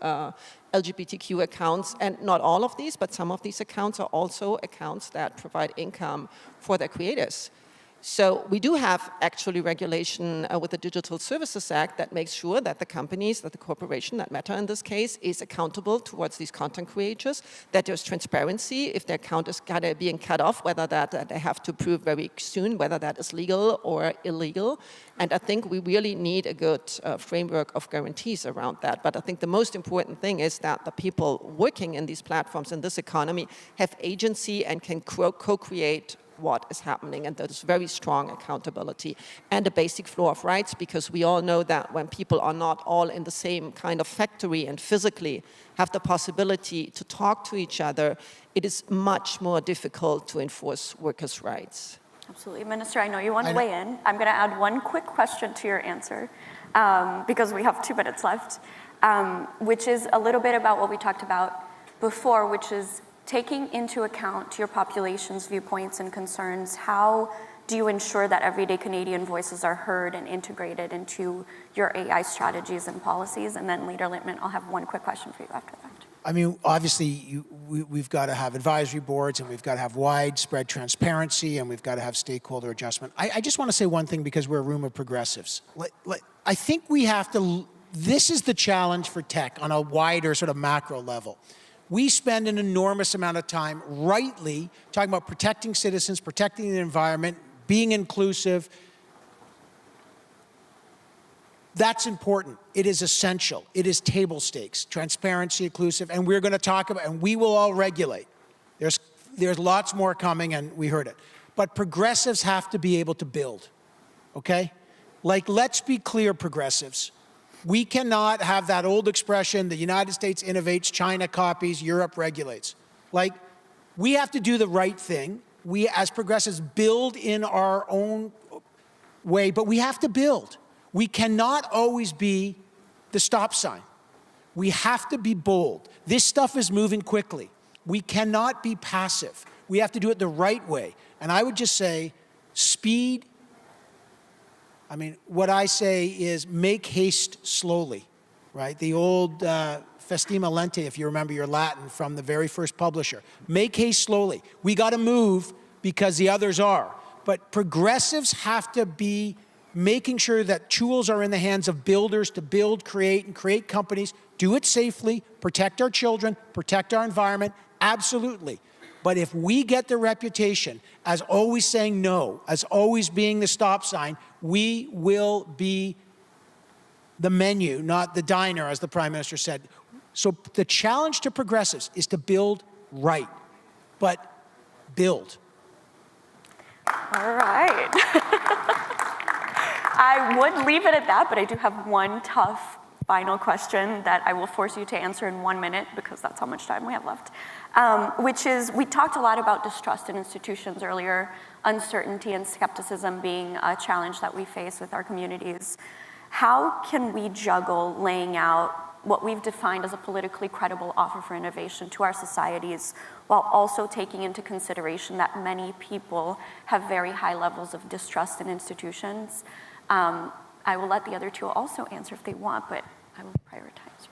LGBTQ accounts, and not all of these, but some of these accounts are also accounts that provide income for their creators. So we do have actually regulation with the Digital Services Act that makes sure that the companies, that the corporation, that Meta in this case, is accountable towards these content creators, that there's transparency if their account is being cut off, whether that they have to prove very soon whether that is legal or illegal. And I think we really need a good framework of guarantees around that. But I think the most important thing is that the people working in these platforms, in this economy, have agency and can co-create what is happening, and there's very strong accountability and a basic floor of rights, because we all know that when people are not all in the same kind of factory and physically have the possibility to talk to each other, it is much more difficult to enforce workers' rights. Absolutely. Minister, I know you want to weigh in. I'm going to add one quick question to your answer, because we have 2 minutes left, which is a little bit about what we talked about before, which is taking into account your population's viewpoints and concerns. How do you ensure that everyday Canadian voices are heard and integrated into your AI strategies and policies? And then Leader Littman, I'll have one quick question for you after that. I mean, obviously, we've got to have advisory boards, and we've got to have widespread transparency, and we've got to have stakeholder adjustment. I just want to say one thing, because we're a room of progressives. I think we have to, this is the challenge for tech on a wider sort of macro level. We spend an enormous amount of time, rightly, talking about protecting citizens, protecting the environment, being inclusive. That's important. It is essential. It is table stakes, transparency, inclusive, and we're going to talk about, and we will all regulate. There's lots more coming, and we heard it. But progressives have to be able to build, okay? Like, let's be clear, progressives. We cannot have that old expression, the United States innovates, China copies, Europe regulates. Like, we have to do the right thing. We, as progressives, build in our own way, but we have to build. We cannot always be the stop sign. We have to be bold. This stuff is moving quickly. We cannot be passive. We have to do it the right way. And I would just say, speed. I mean, what I say is make haste slowly, right? The old festima lente, if you remember your Latin from the very first publisher. Make haste slowly. We got to move because the others are. But progressives have to be making sure that tools are in the hands of builders to build, create, and create companies. Do it safely, protect our children, protect our environment, absolutely. But if we get the reputation as always saying no, as always being the stop sign, we will be the menu, not the diner, as the Prime Minister said. So the challenge to progressives is to build right, but build. All right. I would leave it at that, but I do have one tough final question that I will force you to answer in 1 minute, because that's how much time we have left, which is, we talked a lot about distrust in institutions earlier, uncertainty and skepticism being a challenge that we face with our communities. How can we juggle laying out what we've defined as a politically credible offer for innovation to our societies, while also taking into consideration that many people have very high levels of distrust in institutions? I will let the other two also answer if they want, but I will prioritize.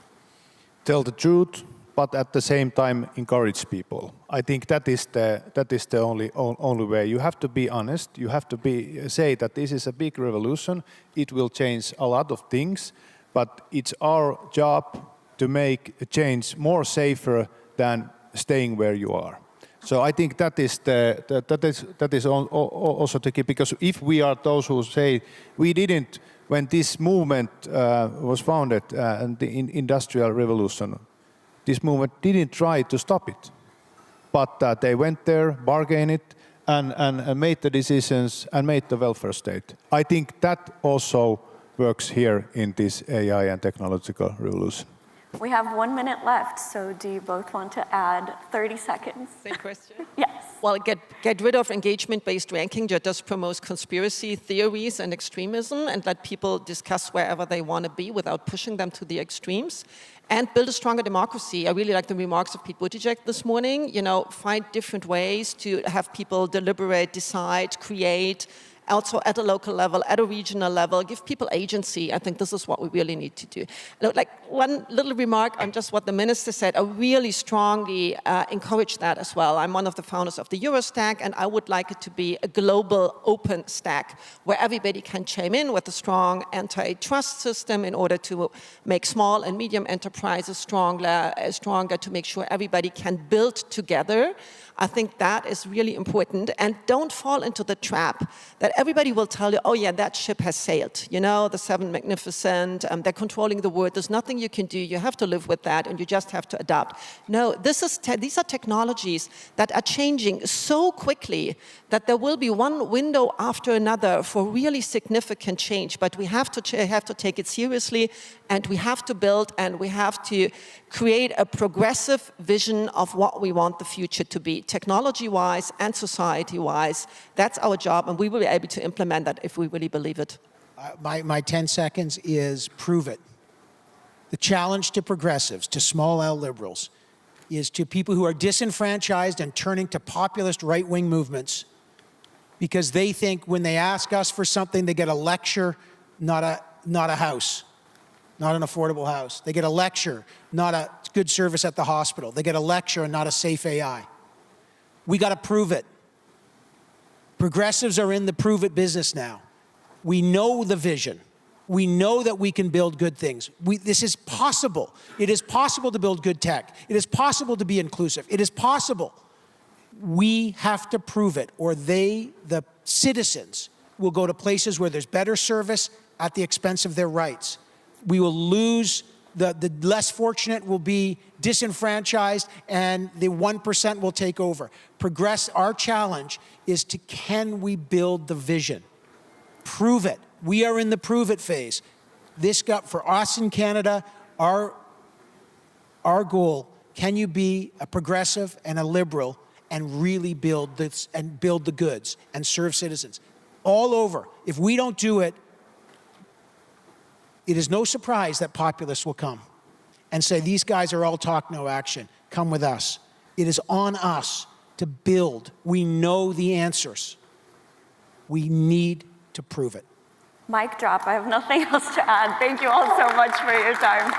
Tell the truth, but at the same time encourage people. I think that is the only way. You have to be honest. You have to say that this is a big revolution. It will change a lot of things, but it's our job to make a change more safer than staying where you are. So I think that is also the key, because if we are those who say we didn't, when this movement was founded, and the Industrial Revolution, this movement didn't try to stop it, but they went there, bargained it, and made the decisions and made the welfare state. I think that also works here in this AI and technological revolution. We have 1 minute left, so do you both want to add 30 seconds? Same question? Yes. Well, get rid of engagement-based ranking that just promotes conspiracy theories and extremism, and let people discuss wherever they want to be without pushing them to the extremes. And build a stronger democracy. I really like the remarks of Pete Buttigieg this morning. You know, find different ways to have people deliberate, decide, create, also at a local level, at a regional level, give people agency. I think this is what we really need to do. Like one little remark on just what the minister said, I really strongly encourage that as well. I'm one of the founders of the Eurostack, and I would like it to be a global open stack where everybody can chime in with a strong antitrust system in order to make small and medium enterprises stronger, to make sure everybody can build together. I think that is really important. And don't fall into the trap that everybody will tell you, oh yeah, that ship has sailed. You know, the Seven Magnificent, they're controlling the world. There's nothing you can do. You have to live with that, and you just have to adapt. No, these are technologies that are changing so quickly that there will be one window after another for really significant change. But we have to take it seriously, and we have to build, and we have to create a progressive vision of what we want the future to be, technology-wise and society-wise. That's our job, and we will be able to implement that if we really believe it. My 10 seconds is prove it. The challenge to progressives, to small L liberals, is to people who are disenfranchised and turning to populist right-wing movements because they think when they ask us for something, they get a lecture, not a house. Not an affordable house. They get a lecture, not a good service at the hospital. They get a lecture and not a safe AI. We got to prove it. Progressives are in the prove it business now. We know the vision. We know that we can build good things. This is possible. It is possible to build good tech. It is possible to be inclusive. It is possible. We have to prove it, or the citizens, will go to places where there's better service at the expense of their rights. We will lose, the less fortunate will be disenfranchised, and the 1% will take over. Our challenge is to, can we build the vision? Prove it. We are in the prove it phase. For us in Canada, our goal, can you be a progressive and a liberal and really build this and build the goods and serve citizens? All over. If we don't do it, it is no surprise that populists will come and say, these guys are all talk, no action. Come with us. It is on us to build. We know the answers. We need to prove it. Mic drop. I have nothing else to add. Thank you all so much for your time.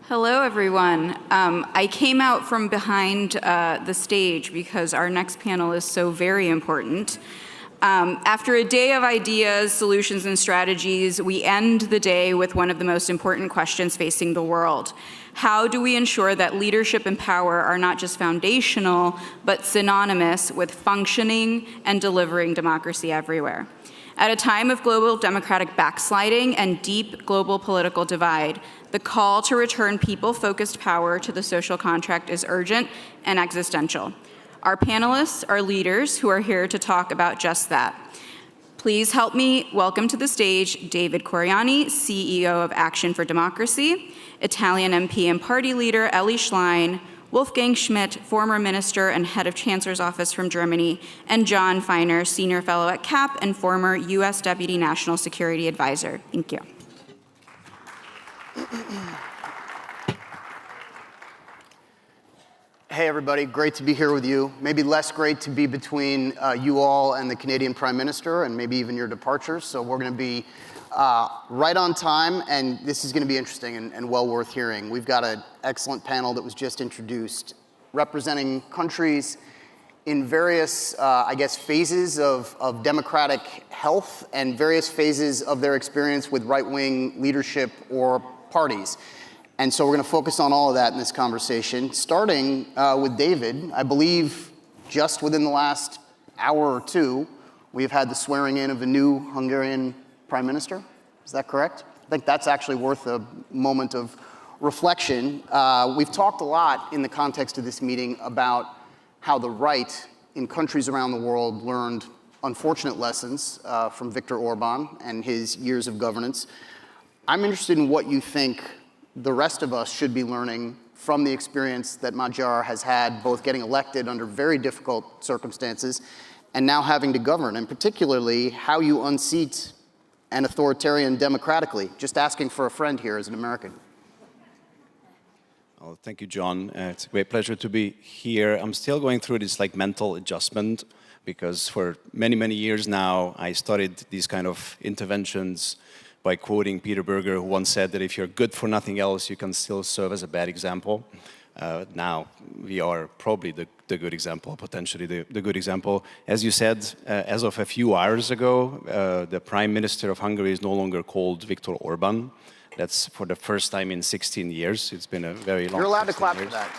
Hello, everyone. I came out from behind the stage because our next panel is so very important. After a day of ideas, solutions, and strategies, we end the day with one of the most important questions facing the world. How do we ensure that leadership and power are not just foundational, but synonymous with functioning and delivering democracy everywhere? At a time of global democratic backsliding and deep global political divide, the call to return people-focused power to the social contract is urgent and existential. Our panelists are leaders who are here to talk about just that. Please help me welcome to the stage David Coriani, CEO of Action for Democracy, Italian MP and party leader Elly Schlein, Wolfgang Schmidt, former minister and head of Chancellor's Office from Germany, and John Feiner, senior fellow at CAP and former U.S. Deputy National Security Advisor. Thank you. Hey everybody, great to be here with you. Maybe less great to be between you all and the Canadian Prime Minister, and maybe even your departures. So we're going to be right on time, and this is going to be interesting and well worth hearing. We've got an excellent panel that was just introduced, representing countries in various, I guess, phases of democratic health and various phases of their experience with right-wing leadership or parties. And so we're going to focus on all of that in this conversation, starting with David. I believe just within the last hour or two, we've had the swearing in of a new Hungarian prime minister. Is that correct? I think that's actually worth a moment of reflection. We've talked a lot in the context of this meeting about how the right in countries around the world learned unfortunate lessons from Viktor Orban and his years of governance. I'm interested in what you think the rest of us should be learning from the experience that Magyar has had, both getting elected under very difficult circumstances and now having to govern, and particularly how you unseat an authoritarian democratically. Just asking for a friend here as an American. Oh, thank you, John. It's a great pleasure to be here. I'm still going through this mental adjustment because for many, many years now, I studied these kind of interventions by quoting Peter Berger, who once said that if you're good for nothing else, you can still serve as a bad example. Now, we are probably the good example, potentially the good example. As you said, as of a few hours ago, the Prime Minister of Hungary is no longer called Viktor Orban. That's for the first time in 16 years. It's been a very long. You're allowed to clap for that.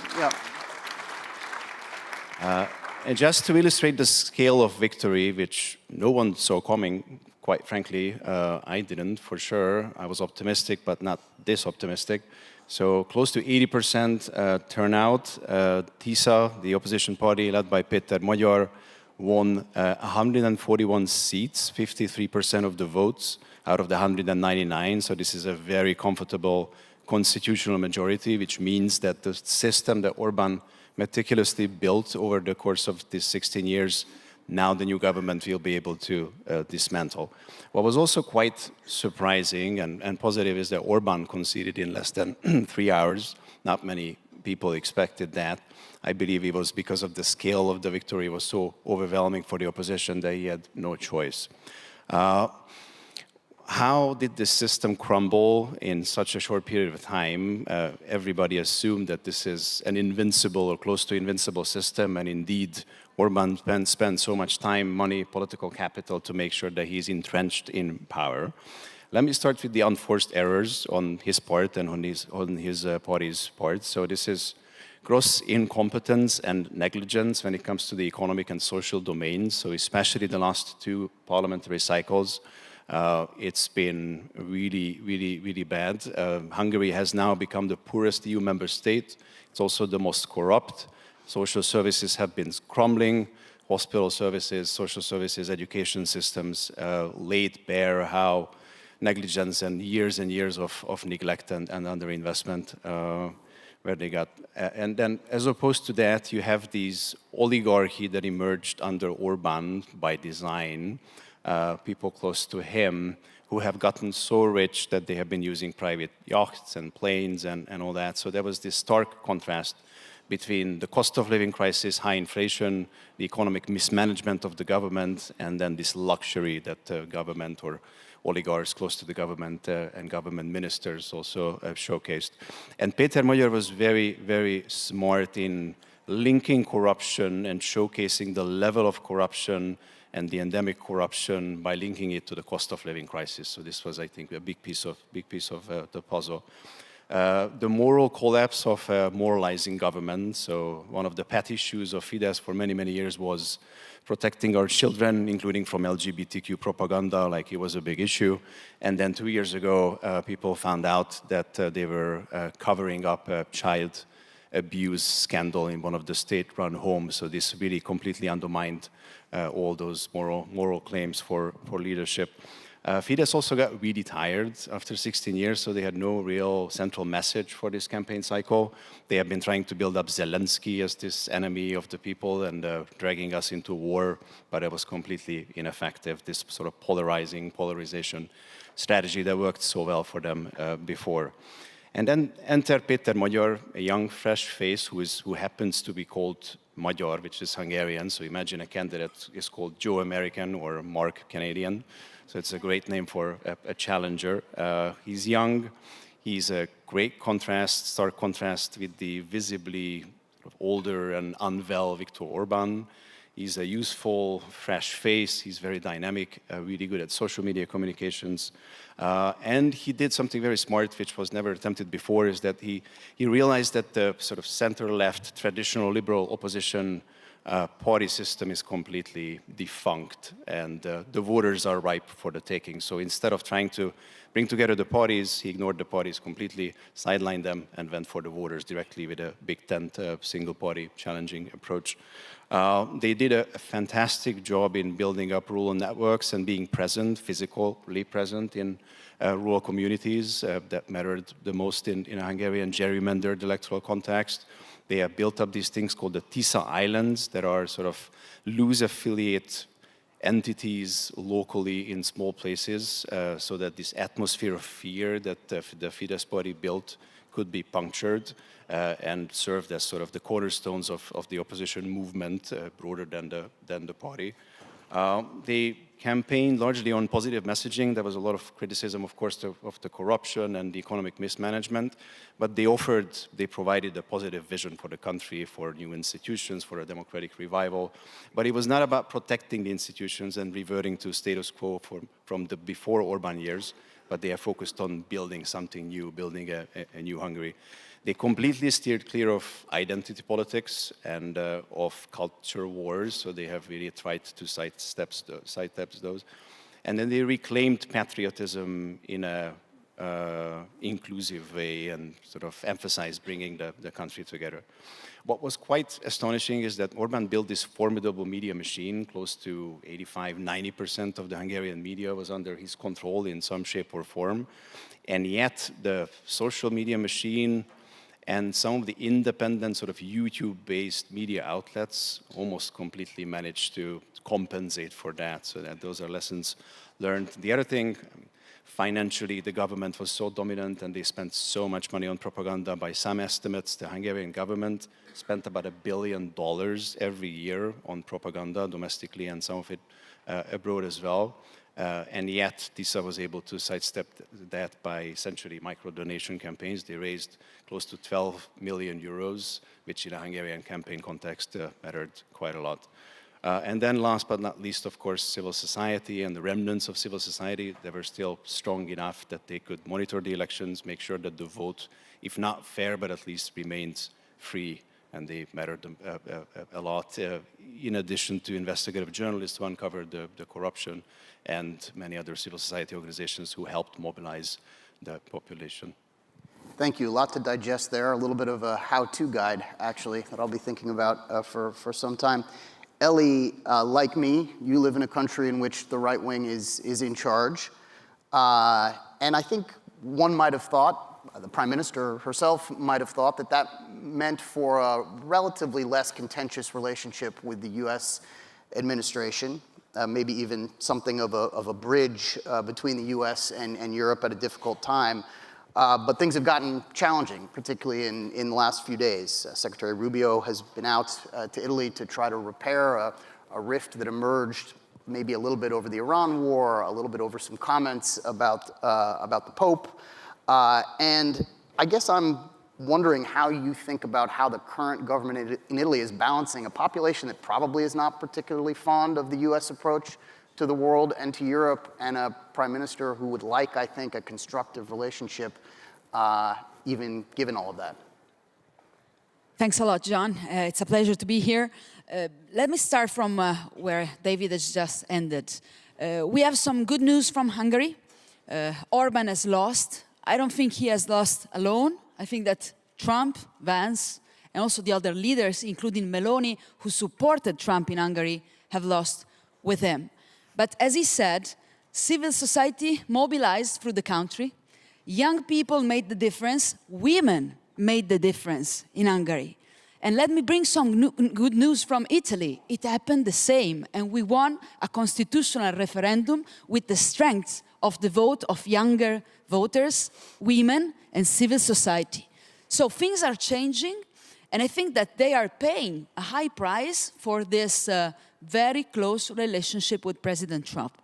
Yeah. And just to illustrate the scale of victory, which no one saw coming, quite frankly, I didn't, for sure. I was optimistic, but not this optimistic. So close to 80% turnout. TISA, the opposition party led by Péter Magyar, won 141 seats, 53% of the votes out of the 199. So this is a very comfortable constitutional majority, which means that the system that Orban meticulously built over the course of these 16 years, now the new government will be able to dismantle. What was also quite surprising and positive is that Orban conceded in less than 3 hours. Not many people expected that. I believe it was because of the scale of the victory was so overwhelming for the opposition that he had no choice. How did the system crumble in such a short period of time? Everybody assumed that this is an invincible or close to invincible system, and indeed, Orban spent so much time, money, political capital to make sure that he's entrenched in power. Let me start with the unforced errors on his part and on his party's part. So this is gross incompetence and negligence when it comes to the economic and social domains. So especially the last two parliamentary cycles, it's been really, really, really bad. Hungary has now become the poorest EU member state. It's also the most corrupt. Social services have been crumbling. Hospital services, social services, education systems laid bare how negligence and years of neglect and underinvestment where they got. And then as opposed to that, you have these oligarchy that emerged under Orban by design, people close to him who have gotten so rich that they have been using private yachts and planes and all that. So there was this stark contrast between the cost of living crisis, high inflation, the economic mismanagement of the government, and then this luxury that the government or oligarchs close to the government and government ministers also showcased. And Péter Magyar was very, very smart in linking corruption and showcasing the level of corruption and the endemic corruption by linking it to the cost of living crisis. So this was, I think, a big piece of the puzzle. The moral collapse of moralizing government. So one of the pet issues of Fidesz for many, many years was protecting our children, including from LGBTQ propaganda, like it was a big issue. And then 2 years ago, people found out that they were covering up a child abuse scandal in one of the state-run homes. So this really completely undermined all those moral claims for leadership. Fidesz also got really tired after 16 years, so they had no real central message for this campaign cycle. They have been trying to build up Zelensky as this enemy of the people and dragging us into war, but it was completely ineffective, this sort of polarization strategy that worked so well for them before. And then enter Péter Magyar, a young, fresh face who happens to be called Magyar, which is Hungarian. So imagine a candidate is called Joe American or Mark Canadian. So it's a great name for a challenger. He's young. He's a great contrast, stark contrast with the visibly older and unwell Viktor Orban. He's a useful, fresh face. He's very dynamic, really good at social media communications. And he did something very smart, which was never attempted before, is that he realized that the sort of center-left, traditional liberal opposition party system is completely defunct, and the voters are ripe for the taking. So instead of trying to bring together the parties, he ignored the parties completely, sidelined them, and went for the voters directly with a big tent, single-party challenging approach. They did a fantastic job in building up rural networks and being present, physically present in rural communities that mattered the most in a Hungarian gerrymandered electoral context. They have built up these things called the Tisza Islands that are sort of loose affiliate entities locally in small places so that this atmosphere of fear that the Fidesz party built could be punctured and served as sort of the cornerstones of the opposition movement broader than the party. They campaigned largely on positive messaging. There was a lot of criticism, of course, of the corruption and the economic mismanagement, but they provided a positive vision for the country, for new institutions, for a democratic revival. But it was not about protecting the institutions and reverting to status quo from the before Orban years, but they are focused on building something new, building a new Hungary. They completely steered clear of identity politics and of culture wars, so they have really tried to sidestep those. And then they reclaimed patriotism in a inclusive way and sort of emphasized bringing the country together. What was quite astonishing is that Orban built this formidable media machine. Close to 85–90% of the Hungarian media was under his control in some shape or form. And yet the social media machine and some of the independent sort of YouTube-based media outlets almost completely managed to compensate for that, so that those are lessons learned. The other thing, financially, the government was so dominant and they spent so much money on propaganda. By some estimates, the Hungarian government spent about $1 billion every year on propaganda domestically and some of it abroad as well. And yet, Tisza was able to sidestep that by essentially micro-donation campaigns. They raised close to 12 million euros, which in a Hungarian campaign context mattered quite a lot. And then last but not least, of course, civil society and the remnants of civil society, they were still strong enough that they could monitor the elections, make sure that the vote, if not fair, but at least remains free. And they mattered a lot, in addition to investigative journalists who uncovered the corruption and many other civil society organizations who helped mobilize the population. Thank you. A lot to digest there. A little bit of a how-to guide, actually, that I'll be thinking about for some time. Ellie, like me, you live in a country in which the right wing is in charge. And I think one might have thought, the Prime Minister herself might have thought that meant for a relatively less contentious relationship with the US administration, maybe even something of a bridge between the US and Europe at a difficult time. But things have gotten challenging, particularly in the last few days. Secretary Rubio has been out to Italy to try to repair a rift that emerged maybe a little bit over the Iran war, a little bit over some comments about the Pope. And I guess I'm wondering how you think about how the current government in Italy is balancing a population that probably is not particularly fond of the US approach to the world and to Europe, and a prime minister who would like, I think, a constructive relationship, even given all of that. Thanks a lot, John. It's a pleasure to be here. Let me start from where David has just ended. We have some good news from Hungary. Orban has lost. I don't think he has lost alone. I think that Trump, Vance, and also the other leaders, including Meloni, who supported Trump in Hungary, have lost with him. But as he said, civil society mobilized through the country. Young people made the difference. Women made the difference in Hungary. And let me bring some good news from Italy. It happened the same, and we won a constitutional referendum with the strength of the vote of younger voters, women, and civil society. So things are changing, and I think that they are paying a high price for this very close relationship with President Trump.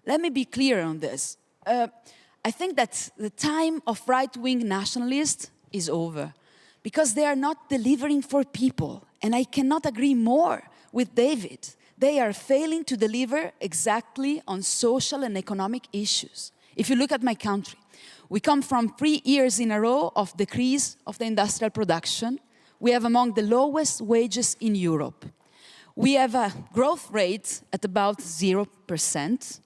Let me be clear on this. I think that the time of right-wing nationalists is over, because they are not delivering for people. And I cannot agree more with David. They are failing to deliver exactly on social and economic issues. If you look at my country, we come from 3 years in a row of decrease of the industrial production. We have among the lowest wages in Europe. We have a growth rate at about 0%,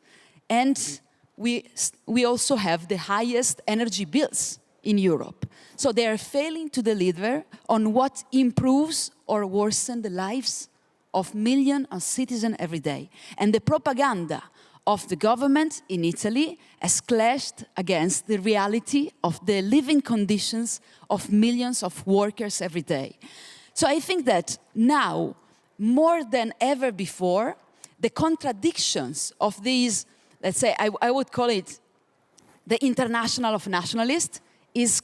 and we also have the highest energy bills in Europe. So they are failing to deliver on what improves or worsens the lives of millions of citizens every day. And the propaganda of the government in Italy has clashed against the reality of the living conditions of millions of workers every day. So I think that now, more than ever before, the contradictions of these, let's say, I would call it the international of nationalists, is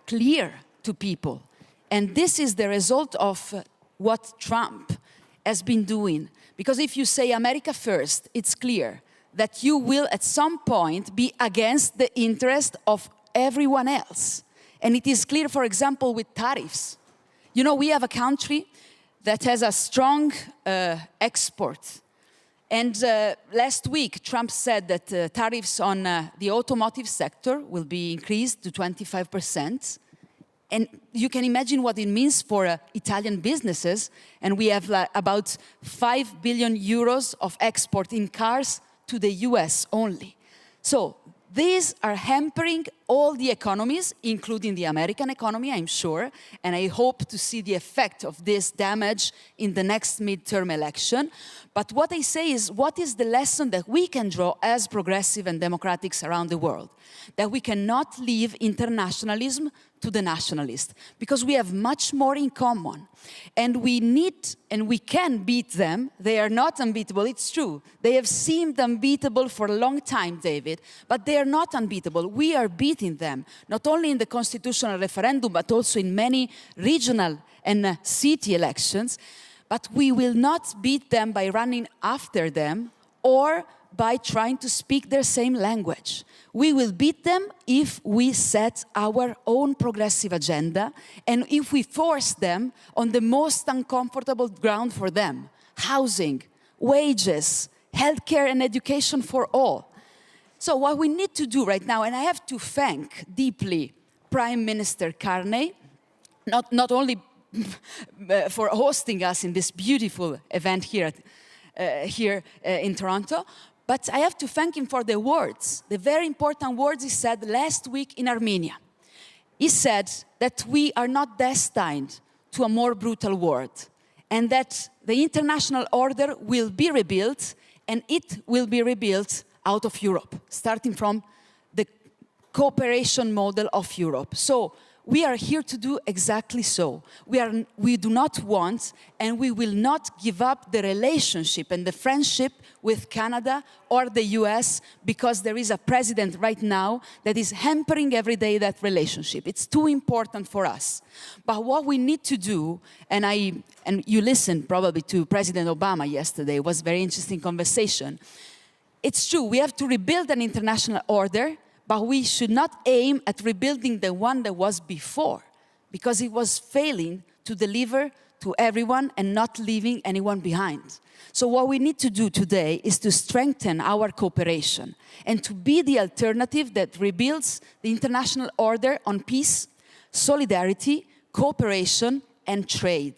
clear to people. And this is the result of what Trump has been doing. Because if you say America first, it's clear that you will at some point be against the interest of everyone else. And it is clear, for example, with tariffs. You know, we have a country that has a strong export. And last week, Trump said that tariffs on the automotive sector will be increased to 25%. And you can imagine what it means for Italian businesses. And we have about 5 billion euros of export in cars to the US only. So these are hampering all the economies, including the American economy, I'm sure. And I hope to see the effect of this damage in the next midterm election. But what I say is, what is the lesson that we can draw as progressive and democrats around the world? That we cannot leave internationalism to the nationalists, because we have much more in common. And we need, and we can beat them. They are not unbeatable, it's true. They have seemed unbeatable for a long time, David, but they are not unbeatable. We are beating them, not only in the constitutional referendum, but also in many regional and city elections. But we will not beat them by running after them or by trying to speak their same language. We will beat them if we set our own progressive agenda and if we force them on the most uncomfortable ground for them: housing, wages, healthcare and education for all. So what we need to do right now, and I have to thank deeply Prime Minister Carney, not only for hosting us in this beautiful event here in Toronto, but I have to thank him for the words, the very important words he said last week in Armenia. He said that we are not destined to a more brutal world, and that the international order will be rebuilt, and it will be rebuilt out of Europe, starting from the cooperation model of Europe. So we are here to do exactly so. We do not want, and we will not give up the relationship and the friendship with Canada or the US because there is a president right now that is hampering every day that relationship. It's too important for us. But what we need to do, and you listened probably to President Obama yesterday, it was a very interesting conversation. It's true, we have to rebuild an international order, but we should not aim at rebuilding the one that was before, because it was failing to deliver to everyone and not leaving anyone behind. So what we need to do today is to strengthen our cooperation and to be the alternative that rebuilds the international order on peace, solidarity, cooperation, and trade.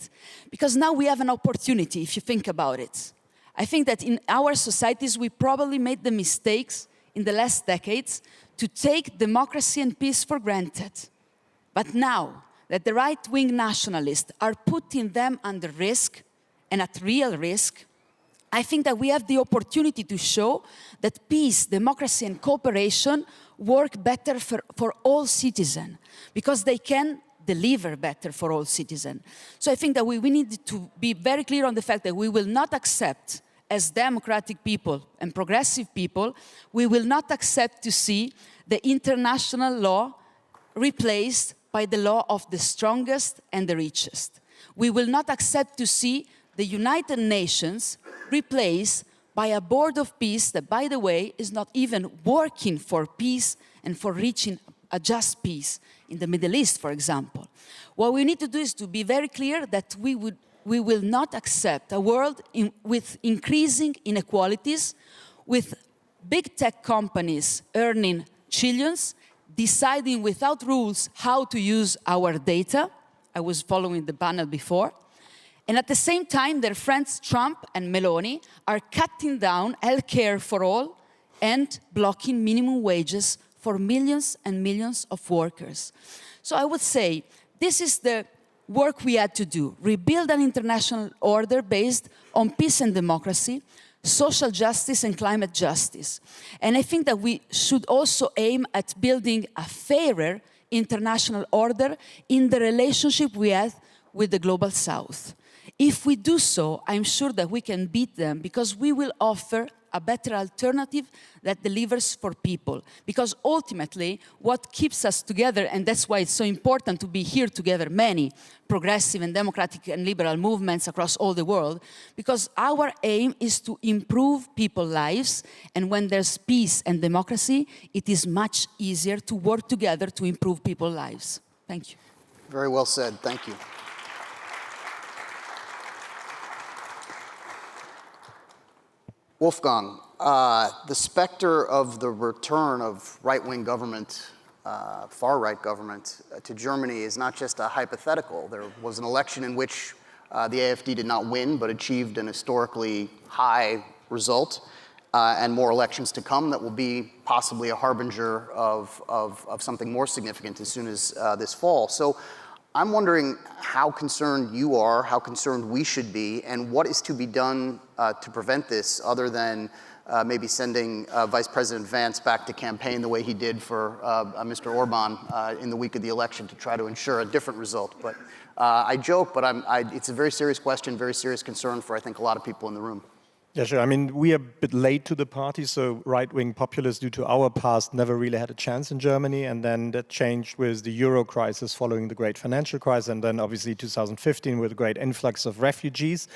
Because now we have an opportunity, if you think about it. I think that in our societies, we probably made the mistakes in the last decades to take democracy and peace for granted. But now that the right-wing nationalists are putting them under risk, and at real risk, I think that we have the opportunity to show that peace, democracy, and cooperation work better for all citizens, because they can deliver better for all citizens. So I think that we need to be very clear on the fact that we will not accept, as democratic people and progressive people, we will not accept to see the international law replaced by the law of the strongest and the richest. We will not accept to see the United Nations replaced by a board of peace that, by the way, is not even working for peace and for reaching a just peace in the Middle East, for example. What we need to do is to be very clear that we will not accept a world with increasing inequalities, with big tech companies earning trillions, deciding without rules how to use our data. I was following the panel before. And at the same time, their friends Trump and Meloni are cutting down healthcare for all and blocking minimum wages for millions and millions of workers. So I would say this is the work we had to do, rebuild an international order based on peace and democracy, social justice and climate justice. And I think that we should also aim at building a fairer international order in the relationship we have with the Global South. If we do so, I'm sure that we can beat them because we will offer a better alternative that delivers for people. Because ultimately, what keeps us together, and that's why it's so important to be here together, many progressive and democratic and liberal movements across all the world, because our aim is to improve people's lives, and when there's peace and democracy, it is much easier to work together to improve people's lives. Thank you. Very well said. Thank you. Wolfgang, the specter of the return of right-wing government, far-right government to Germany is not just a hypothetical. There was an election in which the AfD did not win, but achieved an historically high result, and more elections to come that will be possibly a harbinger of something more significant as soon as this fall. So I'm wondering how concerned you are, how concerned we should be, and what is to be done to prevent this other than maybe sending Vice President Vance back to campaign the way he did for Mr. Orban in the week of the election to try to ensure a different result. But I joke, but it's a very serious question, very serious concern for, I think, a lot of people in the room. Yeah, sure. I mean, we are a bit late to the party, so right-wing populists, due to our past, never really had a chance in Germany, and then that changed with the Euro crisis following the great financial crisis, and then obviously 2015 with a great influx of refugees.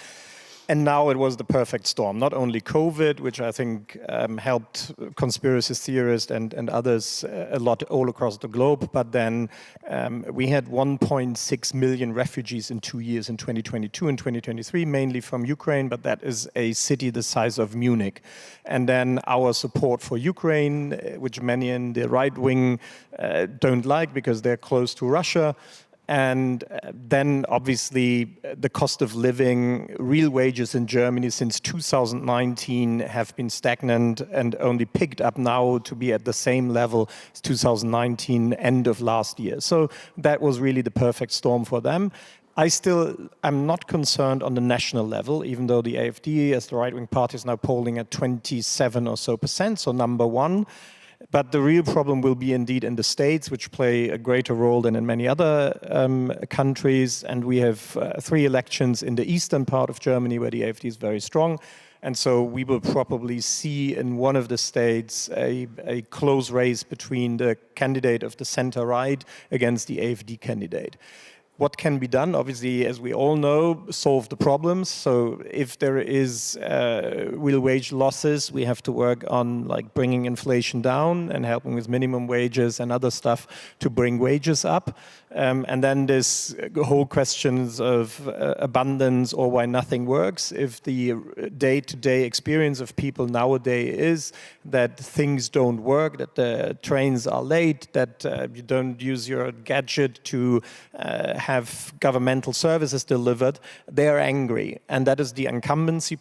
And now it was the perfect storm. Not only COVID, which I think helped conspiracy theorists and others a lot all across the globe, but then we had 1.6 million refugees in 2 years, in 2022 and 2023, mainly from Ukraine, but that is a city the size of Munich. And then our support for Ukraine, which many in the right wing don't like because they're close to Russia. And then obviously the cost of living, real wages in Germany since 2019 have been stagnant and only picked up now to be at the same level as 2019, end of last year. So that was really the perfect storm for them. I'm not concerned on the national level, even though the AfD, as the right-wing party, is now polling at 27% or so, so number one. But the real problem will be indeed in the states, which play a greater role than in many other countries. And we have 3 elections in the eastern part of Germany where the AfD is very strong. And so we will probably see in one of the states a close race between the candidate of the center-right against the AfD candidate. What can be done? Obviously, as we all know, solve the problems. So if there is real wage losses, we have to work on like bringing inflation down and helping with minimum wages and other stuff to bring wages up. And then there's whole questions of abundance or why nothing works. If the day-to-day experience of people nowadays is that things don't work, that the trains are late, that you don't use your gadget to have governmental services delivered, they're angry. And that is the incumbency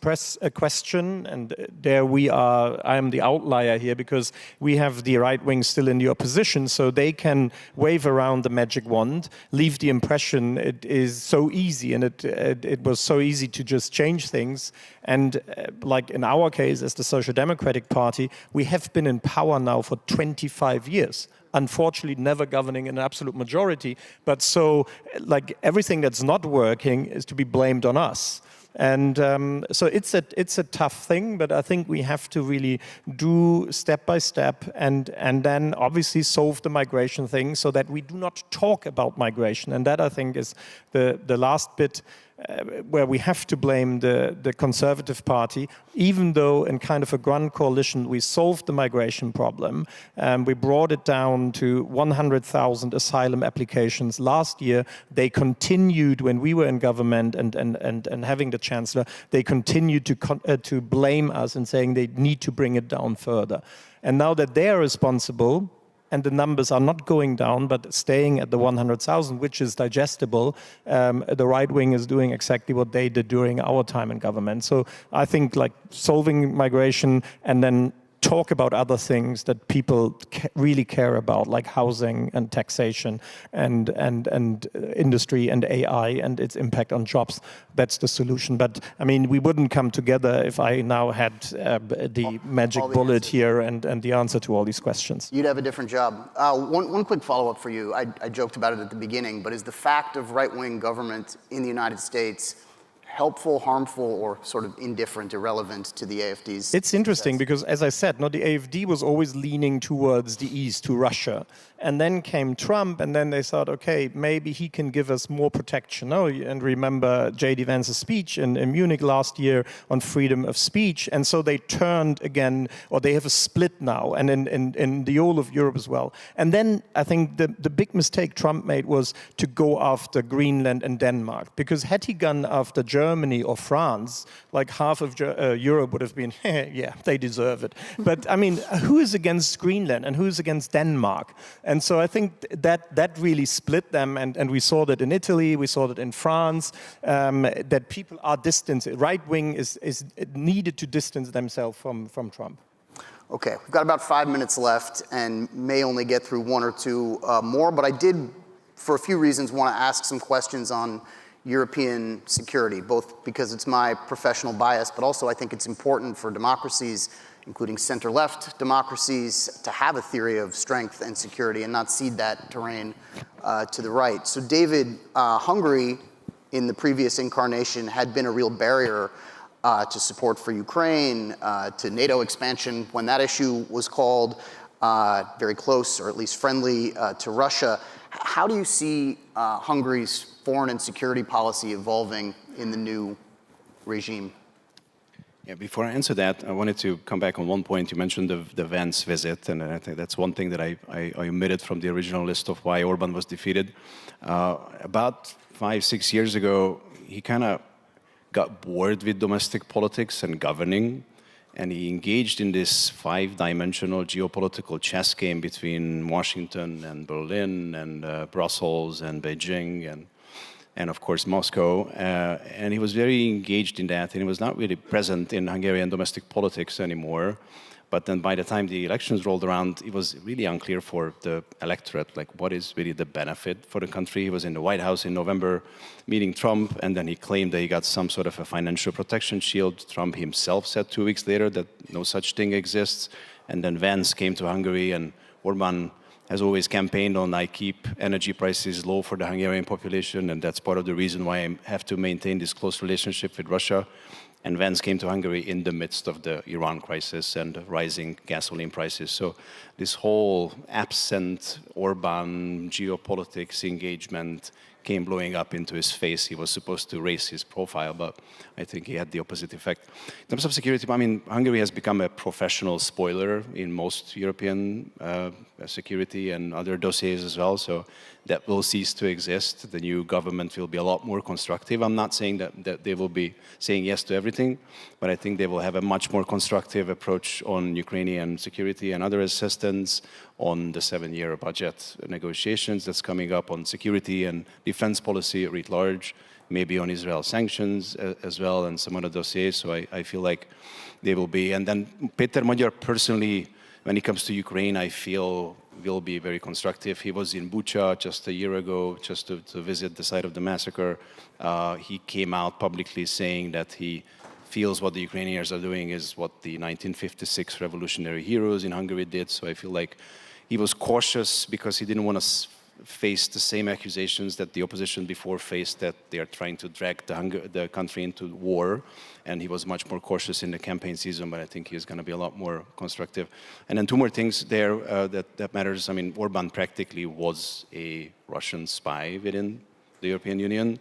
question. And there we are, I am the outlier here because we have the right wing still in the opposition, so they can wave around the magic wand, leave the impression it is so easy and it was so easy to just change things. And like in our case, as the Social Democratic Party, we have been in power now for 25 years. Unfortunately, never governing an absolute majority, but so like everything that's not working is to be blamed on us. And so it's a tough thing, but I think we have to really do step by step and then obviously solve the migration thing so that we do not talk about migration. And that I think is the last bit where we have to blame the Conservative Party, even though in kind of a grand coalition we solved the migration problem. We brought it down to 100,000 asylum applications last year. They continued when we were in government and having the Chancellor, they continued to blame us and saying they need to bring it down further. And now that they're responsible, and the numbers are not going down, but staying at the 100,000, which is digestible, the right wing is doing exactly what they did during our time in government. So I think like solving migration and then talk about other things that people really care about, like housing and taxation and industry and AI and its impact on jobs. That's the solution. But I mean, we wouldn't come together if I now had the magic bullet here and the answer to all these questions. You'd have a different job. One quick follow-up for you. I joked about it at the beginning, but is the fact of right-wing government in the United States helpful, harmful, or sort of indifferent, irrelevant to the AfD's? It's interesting because, as I said, the AfD was always leaning towards the east, to Russia. And then came Trump, and then they thought, okay, maybe he can give us more protection. And remember J.D. Vance's speech in Munich last year on freedom of speech. And so they turned again, or they have a split now, and in the whole of Europe as well. And then I think the big mistake Trump made was to go after Greenland and Denmark. Because had he gone after Germany or France, like half of Europe would have been, yeah, they deserve it. But I mean, who is against Greenland and who is against Denmark? And so I think that really split them, and we saw that in Italy, we saw that in France, that people are distanced. Right wing is needed to distance themselves from Trump. Okay, we've got about 5 minutes left and may only get through one or two more, but I did, for a few reasons, want to ask some questions on European security, both because it's my professional bias, but also I think it's important for democracies, including center-left democracies, to have a theory of strength and security and not cede that terrain to the right. So David, Hungary in the previous incarnation had been a real barrier to support for Ukraine, to NATO expansion when that issue was called, very close or at least friendly to Russia. How do you see Hungary's foreign and security policy evolving in the new regime? Yeah, before I answer that, I wanted to come back on one point. You mentioned the Vance visit, and I think that's one thing that I omitted from the original list of why Orban was defeated. About 5-6 years ago, he kind of got bored with domestic politics and governing, and he engaged in this 5-dimensional geopolitical chess game between Washington and Berlin and Brussels and Beijing and of course Moscow, and he was very engaged in that, and he was not really present in Hungarian domestic politics anymore. But then by the time the elections rolled around, it was really unclear for the electorate, like what is really the benefit for the country. He was in the White House in November meeting Trump, and then he claimed that he got some sort of a financial protection shield. Trump himself said 2 weeks later that no such thing exists. And then Vance came to Hungary, and Orban has always campaigned on I keep energy prices low for the Hungarian population, and that's part of the reason why I have to maintain this close relationship with Russia. And Vance came to Hungary in the midst of the Iran crisis and rising gasoline prices. So this whole absent Orban geopolitics engagement came blowing up into his face. He was supposed to raise his profile, but I think he had the opposite effect. In terms of security, I mean, Hungary has become a professional spoiler in most European security and other dossiers as well, so that will cease to exist. The new government will be a lot more constructive. I'm not saying that they will be saying yes to everything, but I think they will have a much more constructive approach on Ukrainian security and other assistance, on the 7-year budget negotiations that's coming up, on security and defense policy writ large, maybe on Israel sanctions as well, and some other dossiers. So I feel like they will be. And then Peter Magyar personally, when it comes to Ukraine, I feel will be very constructive. He was in Bucha just a year ago, just to visit the site of the massacre. He came out publicly saying that he feels what the Ukrainians are doing is what the 1956 revolutionary heroes in Hungary did. So I feel like he was cautious because he didn't want to face the same accusations that the opposition before faced, that they are trying to drag the country into war. And he was much more cautious in the campaign season, but I think he's going to be a lot more constructive. And then two more things there that matters. I mean, Orban practically was a Russian spy within the European Union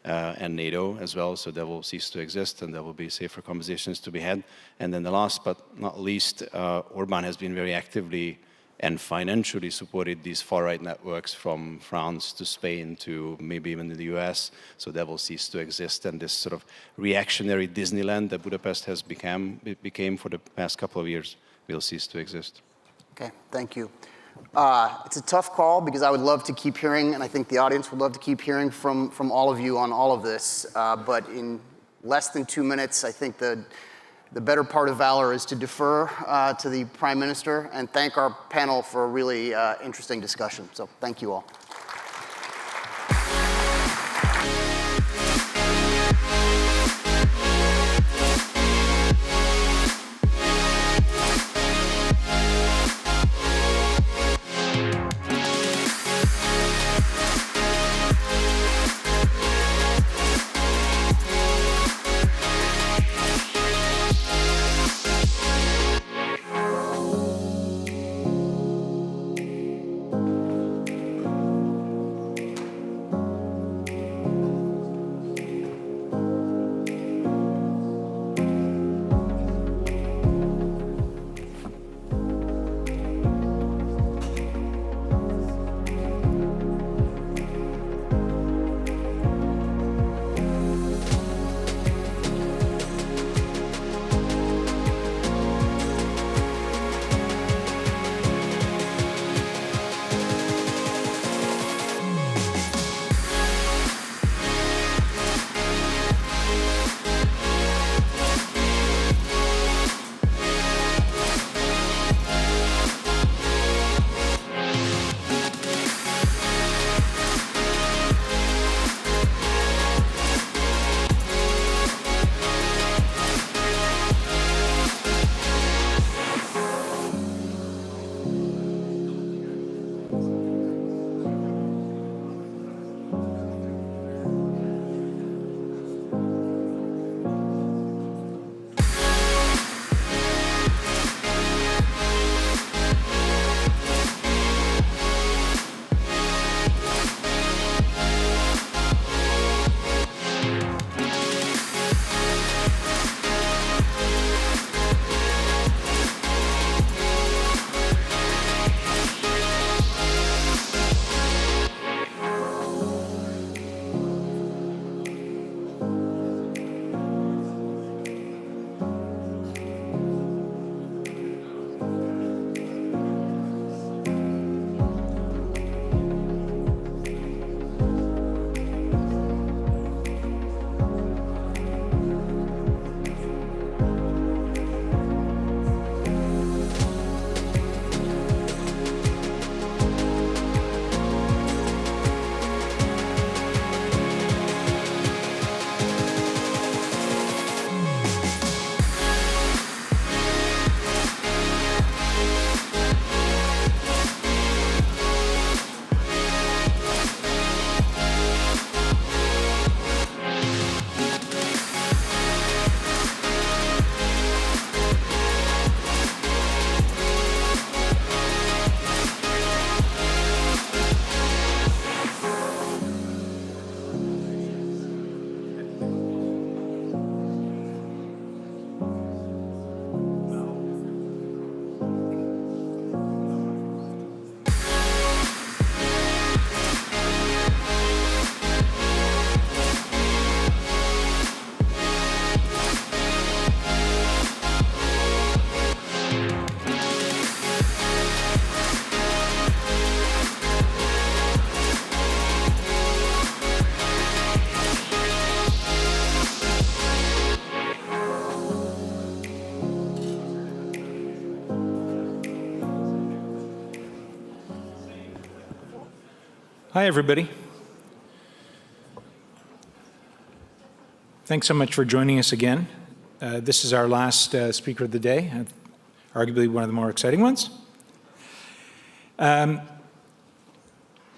and NATO as well, so that will cease to exist, and there will be safer conversations to be had. And then the last but not least, Orban has been very actively and financially supported these far-right networks from France to Spain to maybe even the US, so that will cease to exist, and this sort of reactionary Disneyland that Budapest has became for the past couple of years will cease to exist. Okay, thank you. It's a tough call because I would love to keep hearing, and I think the audience would love to keep hearing from all of you on all of this. But in less than 2 minutes, I think the better part of valor is to defer to the Prime Minister and thank our panel for a really interesting discussion. So thank you all. Hi, everybody. Thanks so much for joining us again. This is our last speaker of the day, arguably one of the more exciting ones. We have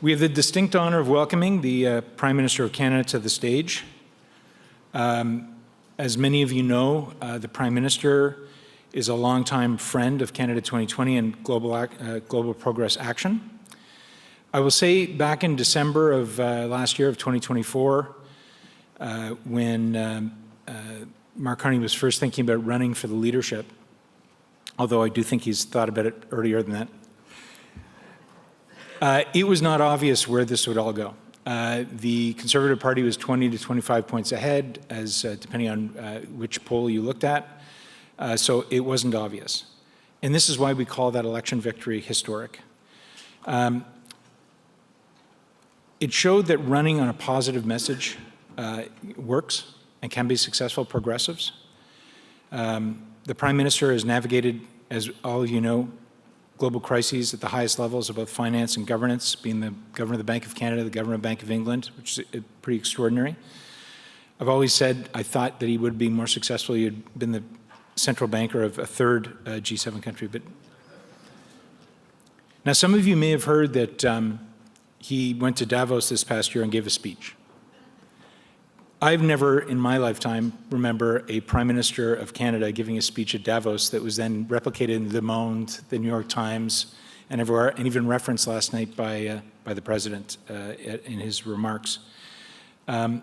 the distinct honor of welcoming the Prime Minister of Canada to the stage. As many of you know, the Prime Minister is a longtime friend of Canada 2020 and Global Progress Action. I will say back in December of last year of 2024, when Mark Carney was first thinking about running for the leadership, although I do think he's thought about it earlier than that, it was not obvious where this would all go. The Conservative Party was 20 to 25 points ahead, as depending on which poll you looked at, so it wasn't obvious. And this is why we call that election victory historic. It showed that running on a positive message works and can be successful progressives. The Prime Minister has navigated, as all of you know, global crises at the highest levels of both finance and governance, being the Governor of the Bank of Canada, the Governor of the Bank of England, which is pretty extraordinary. I've always said I thought that he would be more successful. He had been the central banker of a third G7 country. But now some of you may have heard that he went to Davos this past year and gave a speech. I've never in my lifetime remember a Prime Minister of Canada giving a speech at Davos that was then replicated in Le Monde, the New York Times, and everywhere, and even referenced last night by the President in his remarks. That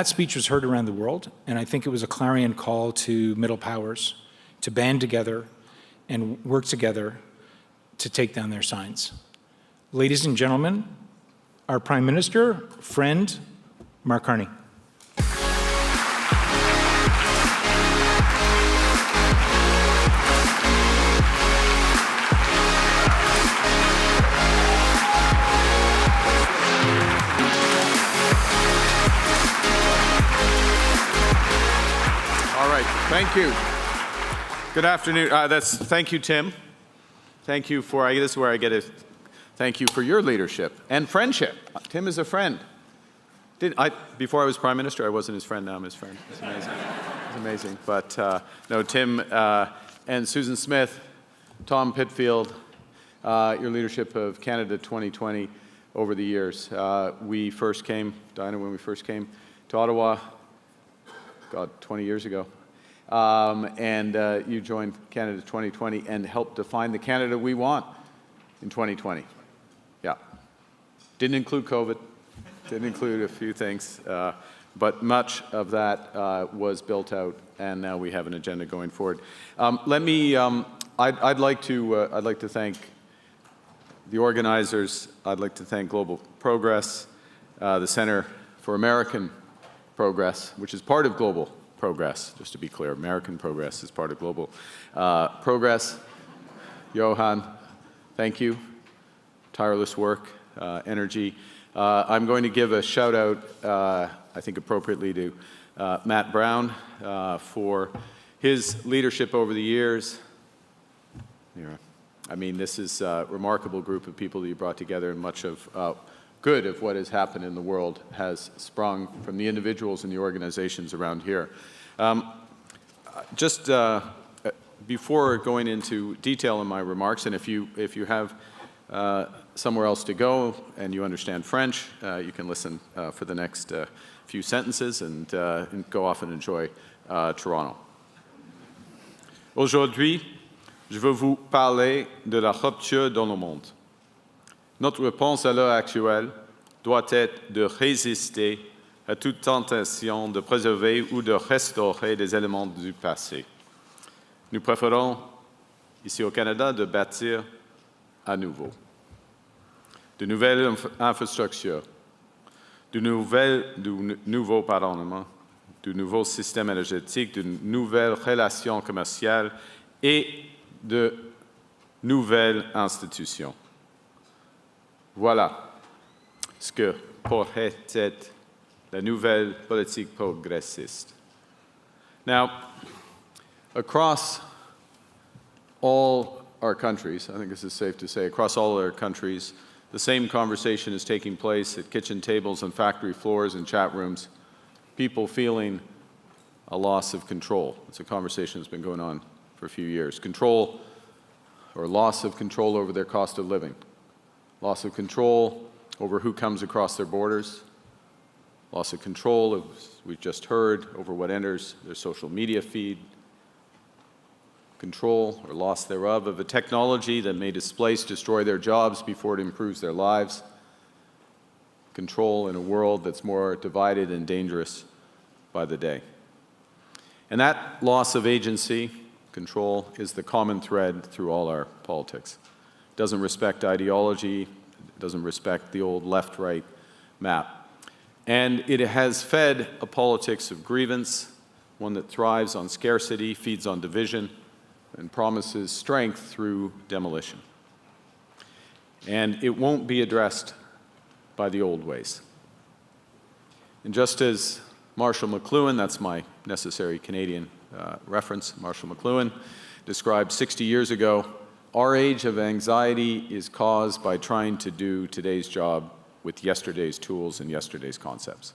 speech was heard around the world, and I think it was a clarion call to middle powers to band together and work together to take down their signs. Ladies and gentlemen, our Prime Minister, friend, Mark Carney. All right, thank you. Good afternoon. Thank you, Tim. Thank you for, this is where I get it. Thank you for your leadership and friendship. Tim is a friend. Before I was Prime Minister, I wasn't his friend, now I'm his friend. It's amazing. It's amazing. But no, Tim and Susan Smith, Tom Pitfield, your leadership of Canada 2020 over the years. We first came, Dinah, when we first came to Ottawa, God, 20 years ago. And you joined Canada 2020 and helped define the Canada we want in 2020. Yeah. Didn't include COVID. Didn't include a few things, but much of that was built out, and now we have an agenda going forward. I'd like to thank the organizers. I'd like to thank Global Progress, the Center for American Progress, which is part of Global Progress. Just to be clear, American Progress is part of Global Progress. Johan, thank you. Tireless work, energy. I'm going to give a shout out, I think appropriately, to Matt Brown for his leadership over the years. I mean, this is a remarkable group of people that you brought together, and much of good of what has happened in the world has sprung from the individuals and the organizations around here. Just before going into detail in my remarks, and if you have somewhere else to go and you understand French, you can listen for the next few sentences and go off and enjoy Toronto. Aujourd'hui, je veux vous parler de la rupture dans le monde. Notre réponse à l'heure actuelle doit être de résister à toute tentation de préserver ou de restaurer des éléments du passé. Nous préférons, ici au Canada, de bâtir à nouveau. De nouvelles infrastructures, de nouveaux pardonnements, de nouveaux systèmes énergétiques, de nouvelles relations commerciales et de nouvelles institutions. Voilà ce que pourrait être la nouvelle politique progressiste. Now, across all our countries, I think this is safe to say, across all our countries, the same conversation is taking place at kitchen tables and factory floors and chat rooms, people feeling a loss of control. It's a conversation that's been going on for a few years. Control or loss of control over their cost of living. Loss of control over who comes across their borders. Loss of control, as we've just heard, over what enters their social media feed. Control or loss thereof of a technology that may displace, destroy their jobs before it improves their lives. Control in a world that's more divided and dangerous by the day. And that loss of agency, control, is the common thread through all our politics. It doesn't respect ideology, it doesn't respect the old left-right map. And it has fed a politics of grievance, one that thrives on scarcity, feeds on division, and promises strength through demolition. And it won't be addressed by the old ways. And just as Marshall McLuhan, that's my necessary Canadian reference, Marshall McLuhan, described 60 years ago, our age of anxiety is caused by trying to do today's job with yesterday's tools and yesterday's concepts.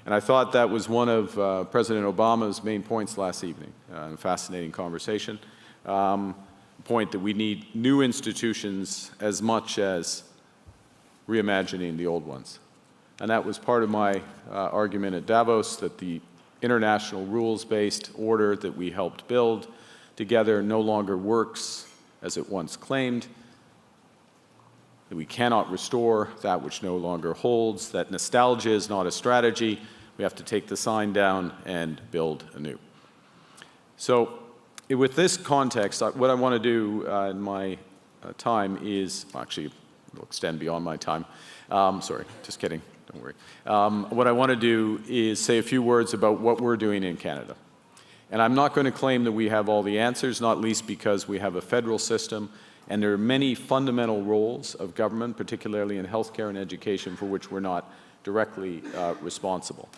And I thought that was one of President Obama's main points last evening, a fascinating conversation. Point that we need new institutions as much as reimagining the old ones. And that was part of my argument at Davos, that the international rules-based order that we helped build together no longer works as it once claimed, that we cannot restore that which no longer holds, that nostalgia is not a strategy. We have to take the sign down and build anew. So with this context, what I want to do in my time is, actually, it'll extend beyond my time. Sorry, just kidding, don't worry. What I want to do is say a few words about what we're doing in Canada. And I'm not going to claim that we have all the answers, not least because we have a federal system, and there are many fundamental roles of government, particularly in healthcare and education, for which we're not directly responsible.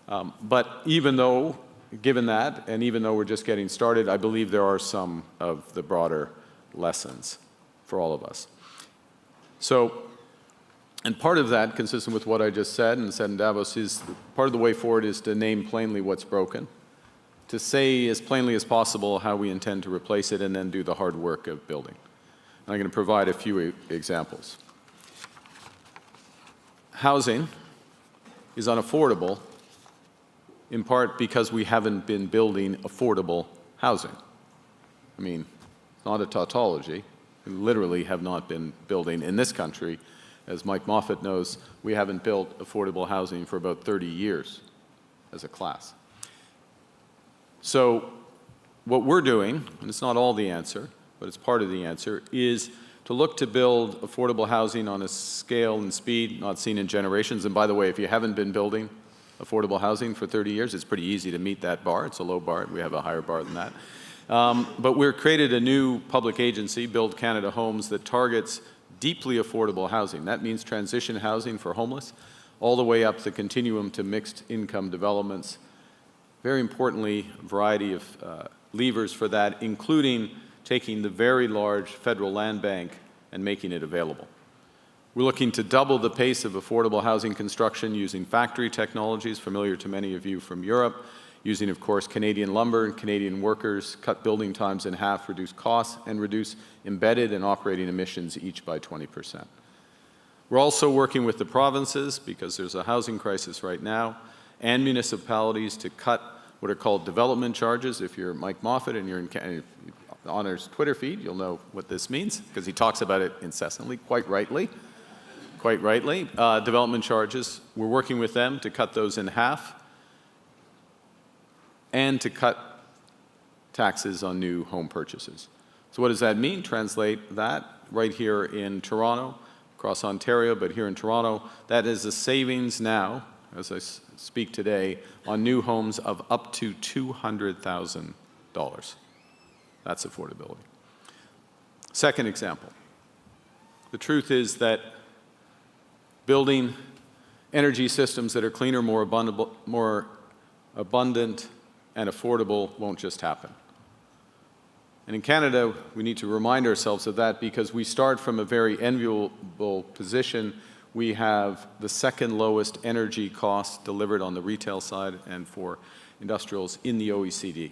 But even though, given that, and even though we're just getting started, I believe there are some of the broader lessons for all of us. So, and part of that, consistent with what I just said and said in Davos, is part of the way forward is to name plainly what's broken, to say as plainly as possible how we intend to replace it, and then do the hard work of building. And I'm going to provide a few examples. Housing is unaffordable, in part because we haven't been building affordable housing. I mean, it's not a tautology. We literally have not been building in this country. As Mike Moffat knows, we haven't built affordable housing for about 30 years as a class. So what we're doing, and it's not all the answer, but it's part of the answer, is to look to build affordable housing on a scale and speed not seen in generations. And by the way, if you haven't been building affordable housing for 30 years, it's pretty easy to meet that bar. It's a low bar. We have a higher bar than that. But we've created a new public agency, Build Canada Homes, that targets deeply affordable housing. That means transition housing for homeless, all the way up the continuum to mixed income developments. Very importantly, a variety of levers for that, including taking the very large federal land bank and making it available. We're looking to double the pace of affordable housing construction using factory technologies familiar to many of you from Europe, using, of course, Canadian lumber and Canadian workers, cut building times in half, reduce costs, and reduce embedded and operating emissions each by 20%. We're also working with the provinces, because there's a housing crisis right now, and municipalities to cut what are called development charges. If you're Mike Moffat and you're on his Twitter feed, you'll know what this means, because he talks about it incessantly, quite rightly. Development charges. We're working with them to cut those in half and to cut taxes on new home purchases. So what does that mean? Translate that right here in Toronto, across Ontario, but here in Toronto, that is a savings now, as I speak today, on new homes of up to $200,000. That's affordability. Second example. The truth is that building energy systems that are cleaner, more abundant, and affordable won't just happen. And in Canada, we need to remind ourselves of that, because we start from a very enviable position. We have the second lowest energy costs delivered on the retail side and for industrials in the OECD.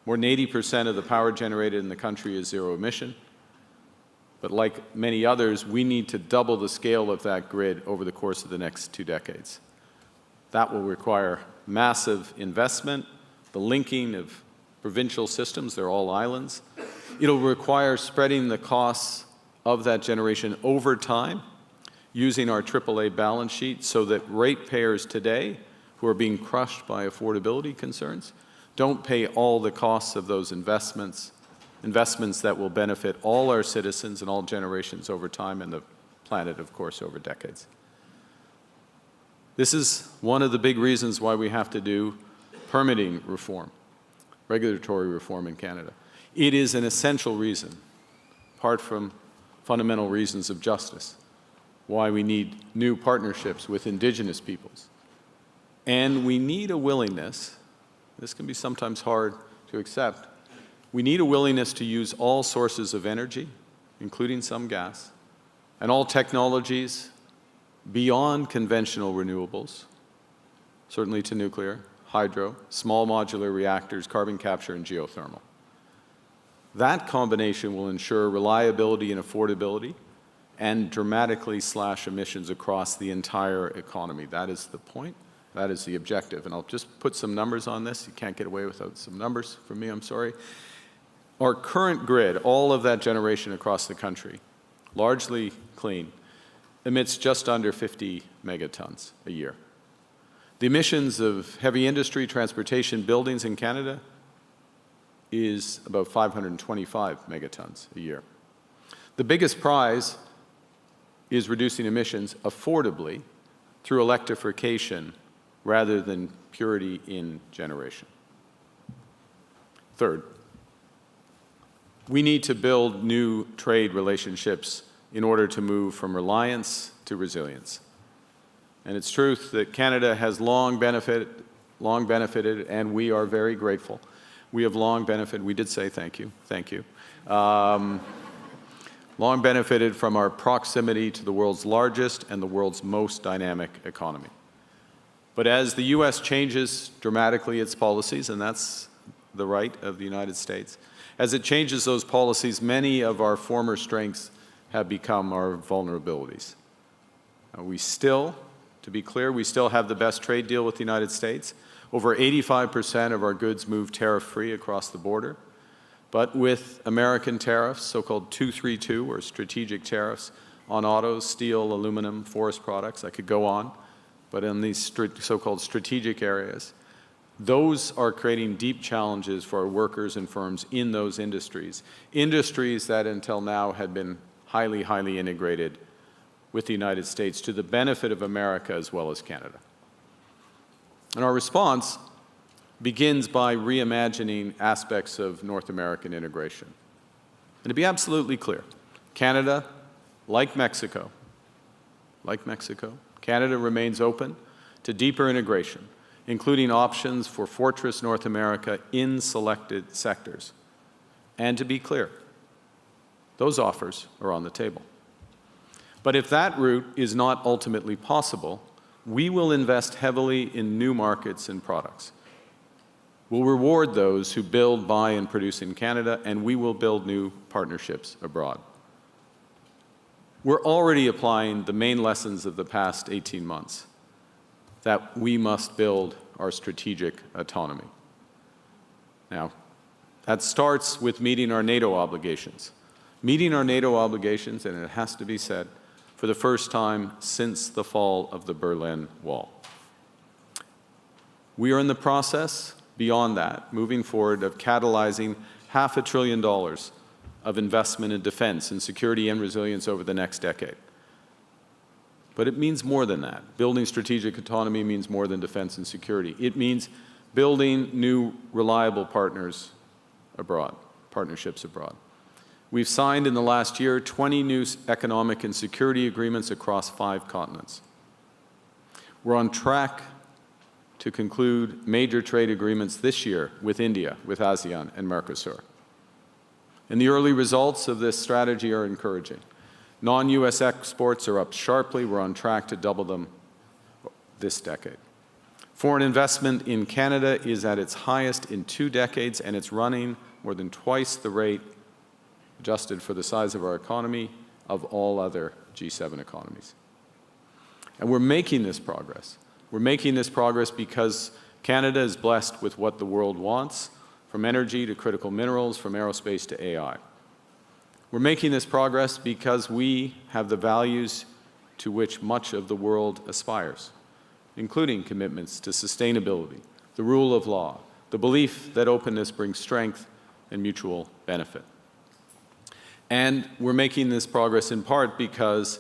More than 80% of the power generated in the country is zero emission. But like many others, we need to double the scale of that grid over the course of the next 2 decades. That will require massive investment, the linking of provincial systems, they're all islands. It'll require spreading the costs of that generation over time, using our AAA balance sheet, so that ratepayers today, who are being crushed by affordability concerns, don't pay all the costs of those investments that will benefit all our citizens and all generations over time, and the planet, of course, over decades. This is one of the big reasons why we have to do permitting reform, regulatory reform in Canada. It is an essential reason, apart from fundamental reasons of justice, why we need new partnerships with indigenous peoples. And we need a willingness, this can be sometimes hard to accept, we need a willingness to use all sources of energy, including some gas, and all technologies beyond conventional renewables, certainly to nuclear, hydro, small modular reactors, carbon capture, and geothermal. That combination will ensure reliability and affordability and dramatically slash emissions across the entire economy. That is the point. That is the objective. And I'll just put some numbers on this. You can't get away without some numbers from me, I'm sorry. Our current grid, all of that generation across the country, largely clean, emits just under 50 megatons a year. The emissions of heavy industry, transportation, buildings in Canada is about 525 megatons a year. The biggest prize is reducing emissions affordably through electrification rather than purity in generation. Third, we need to build new trade relationships in order to move from reliance to resilience. And it's truth that Canada has long benefited, and we are very grateful. We have long benefited, we did say thank you, long benefited from our proximity to the world's largest and the world's most dynamic economy. But as the US changes dramatically its policies, and that's the right of the United States, as it changes those policies, many of our former strengths have become our vulnerabilities. We still, to be clear, we still have the best trade deal with the United States. Over 85% of our goods move tariff-free across the border. But with American tariffs, so-called 232, or strategic tariffs, on autos, steel, aluminum, forest products, I could go on, but in these so-called strategic areas, those are creating deep challenges for our workers and firms in those industries, industries that until now had been highly, highly integrated with the United States to the benefit of America as well as Canada. And our response begins by reimagining aspects of North American integration. And to be absolutely clear, Canada, like Mexico, Canada remains open to deeper integration, including options for Fortress North America in selected sectors. And to be clear, those offers are on the table. But if that route is not ultimately possible, we will invest heavily in new markets and products. We'll reward those who build, buy, and produce in Canada, and we will build new partnerships abroad. We're already applying the main lessons of the past 18 months, that we must build our strategic autonomy. Now, that starts with meeting our NATO obligations. Meeting our NATO obligations, and it has to be said, for the first time since the fall of the Berlin Wall. We are in the process, beyond that, moving forward, of catalyzing $500 billion of investment in defense and security and resilience over the next decade. But it means more than that. Building strategic autonomy means more than defense and security. It means building new, reliable partners abroad, partnerships abroad. We've signed in the last year 20 new economic and security agreements across 5 continents. We're on track to conclude major trade agreements this year with India, with ASEAN and Mercosur. And the early results of this strategy are encouraging. Non-US exports are up sharply. We're on track to double them this decade. Foreign investment in Canada is at its highest in 2 decades, and it's running more than twice the rate, adjusted for the size of our economy, of all other G7 economies. And we're making this progress. We're making this progress because Canada is blessed with what the world wants, from energy to critical minerals, from aerospace to AI. We're making this progress because we have the values to which much of the world aspires, including commitments to sustainability, the rule of law, the belief that openness brings strength and mutual benefit. And we're making this progress in part because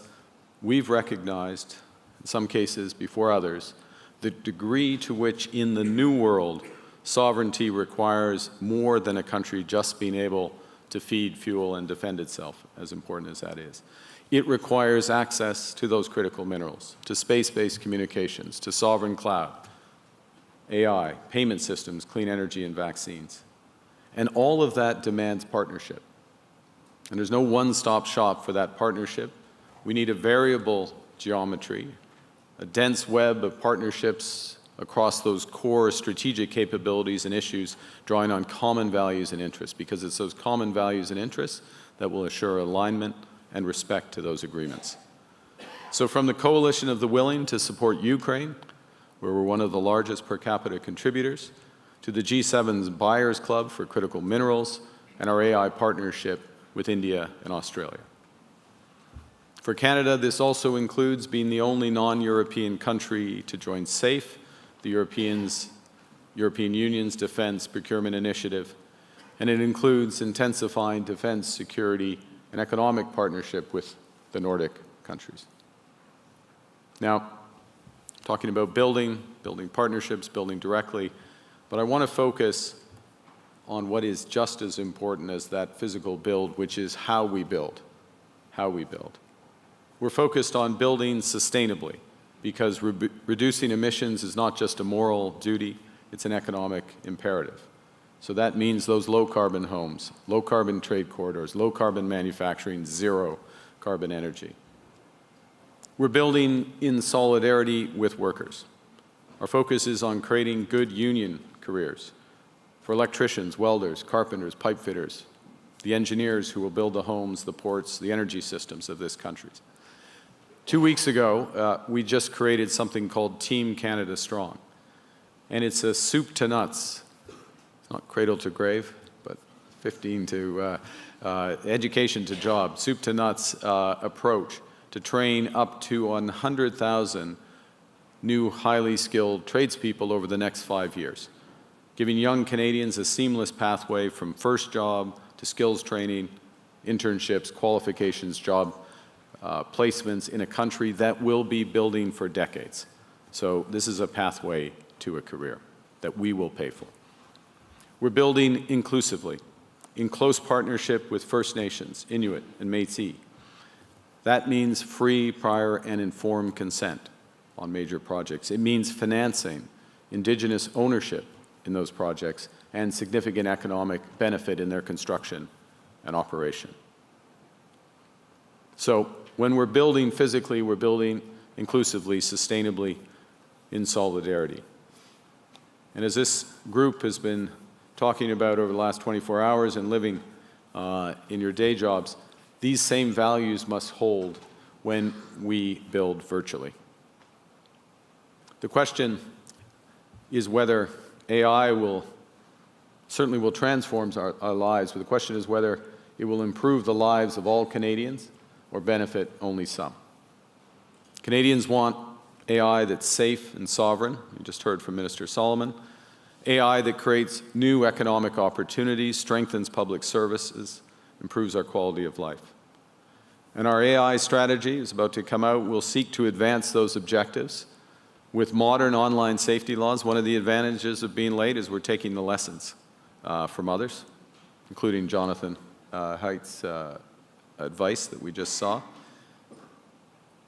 we've recognized, in some cases before others, the degree to which in the new world sovereignty requires more than a country just being able to feed, fuel, and defend itself, as important as that is. It requires access to those critical minerals, to space-based communications, to sovereign cloud, AI, payment systems, clean energy, and vaccines. And all of that demands partnership. And there's no one-stop shop for that partnership. We need a variable geometry, a dense web of partnerships across those core strategic capabilities and issues, drawing on common values and interests, because it's those common values and interests that will assure alignment and respect to those agreements. So from the coalition of the willing to support Ukraine, where we're one of the largest per capita contributors, to the G7's Buyers Club for critical minerals, and our AI partnership with India and Australia. For Canada, this also includes being the only non-European country to join SAFE, the European Union's Defence Procurement Initiative, and it includes intensifying defence, security, and economic partnership with the Nordic countries. Now, talking about building partnerships, building directly, but I want to focus on what is just as important as that physical build, which is how we build. We're focused on building sustainably, because reducing emissions is not just a moral duty, it's an economic imperative. So that means those low-carbon homes, low-carbon trade corridors, low-carbon manufacturing, zero-carbon energy. We're building in solidarity with workers. Our focus is on creating good union careers for electricians, welders, carpenters, pipe fitters, the engineers who will build the homes, the ports, the energy systems of this country. 2 weeks ago, we just created something called Team Canada Strong. And it's a soup to nuts, it's not cradle to grave, but 15 to education to job, soup to nuts approach to train up to 100,000 new highly skilled tradespeople over the next 5 years, giving young Canadians a seamless pathway from first job to skills training, internships, qualifications, job placements in a country that will be building for decades. So this is a pathway to a career that we will pay for. We're building inclusively, in close partnership with First Nations, Inuit, and Métis. That means free, prior, and informed consent on major projects. It means financing Indigenous ownership in those projects and significant economic benefit in their construction and operation. So when we're building physically, we're building inclusively, sustainably, in solidarity. And as this group has been talking about over the last 24 hours and living in your day jobs, these same values must hold when we build virtually. The question is whether AI certainly will transform our lives, but the question is whether it will improve the lives of all Canadians or benefit only some. Canadians want AI that's safe and sovereign. You just heard from Minister Solomon. AI that creates new economic opportunities, strengthens public services, improves our quality of life. And our AI strategy is about to come out. We'll seek to advance those objectives with modern online safety laws. One of the advantages of being late is we're taking the lessons from others, including Jonathan Haidt's advice that we just saw.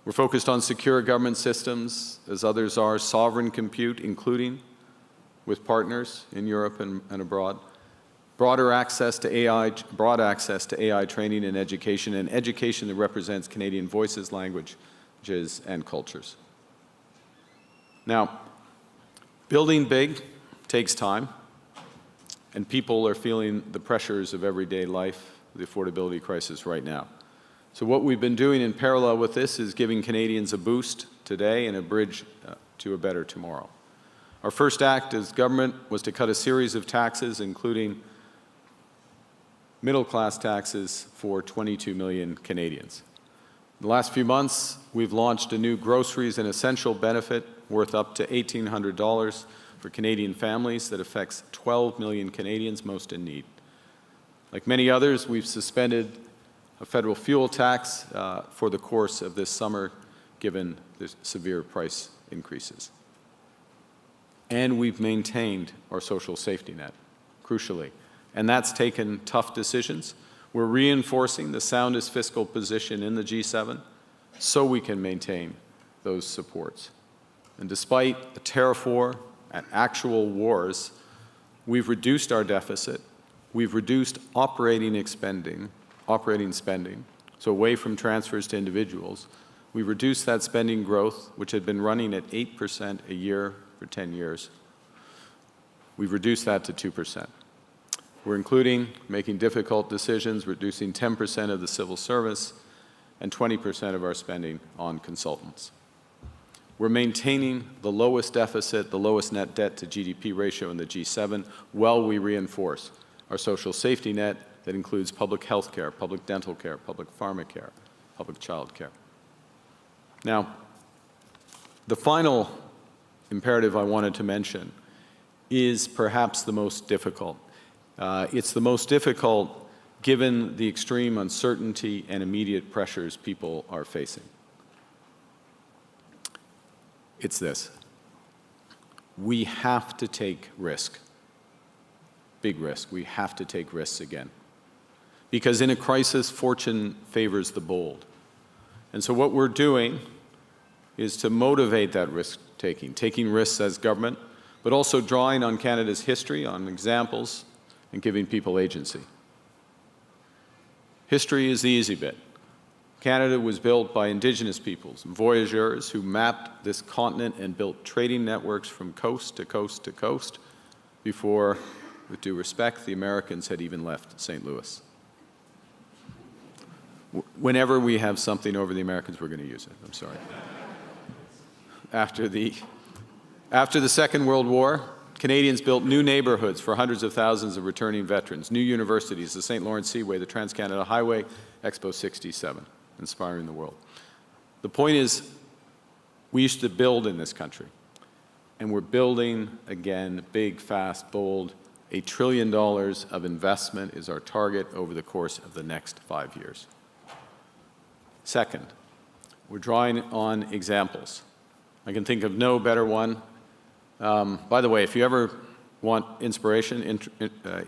We're focused on secure government systems, as others are, sovereign compute, including with partners in Europe and abroad, broad access to AI training and education that represents Canadian voices, languages, and cultures. Now, building big takes time, and people are feeling the pressures of everyday life, the affordability crisis right now. So what we've been doing in parallel with this is giving Canadians a boost today and a bridge to a better tomorrow. Our first act as government was to cut a series of taxes, including middle-class taxes for 22 million Canadians. In the last few months, we've launched a new groceries and essential benefit worth up to $1,800 for Canadian families that affects 12 million Canadians most in need. Like many others, we've suspended a federal fuel tax for the course of this summer, given the severe price increases. And we've maintained our social safety net, crucially. And that's taken tough decisions. We're reinforcing the soundest fiscal position in the G7 so we can maintain those supports. And despite a tariff war and actual wars, we've reduced our deficit, we've reduced operating spending, so away from transfers to individuals. We've reduced that spending growth, which had been running at 8% a year for 10 years. We've reduced that to 2%. We're including making difficult decisions, reducing 10% of the civil service and 20% of our spending on consultants. We're maintaining the lowest deficit, the lowest net debt to GDP ratio in the G7 while we reinforce our social safety net that includes public health care, public dental care, public pharma care, public child care. Now, the final imperative I wanted to mention is perhaps the most difficult. It's the most difficult given the extreme uncertainty and immediate pressures people are facing. It's this. We have to take risk. Big risk. We have to take risks again. Because in a crisis, fortune favors the bold. And so what we're doing is to motivate that risk-taking, taking risks as government, but also drawing on Canada's history, on examples, and giving people agency. History is the easy bit. Canada was built by Indigenous peoples and voyageurs who mapped this continent and built trading networks from coast to coast to coast before, with due respect, the Americans had even left St. Louis. Whenever we have something over the Americans, we're going to use it. I'm sorry. After the Second World War, Canadians built new neighborhoods for hundreds of thousands of returning veterans, new universities, the St. Lawrence Seaway, the Trans-Canada Highway, Expo 67, inspiring the world. The point is, we used to build in this country, and we're building again, big, fast, bold. $1 trillion of investment is our target over the course of the next 5 years. Second, we're drawing on examples. I can think of no better one. By the way, if you ever want inspiration,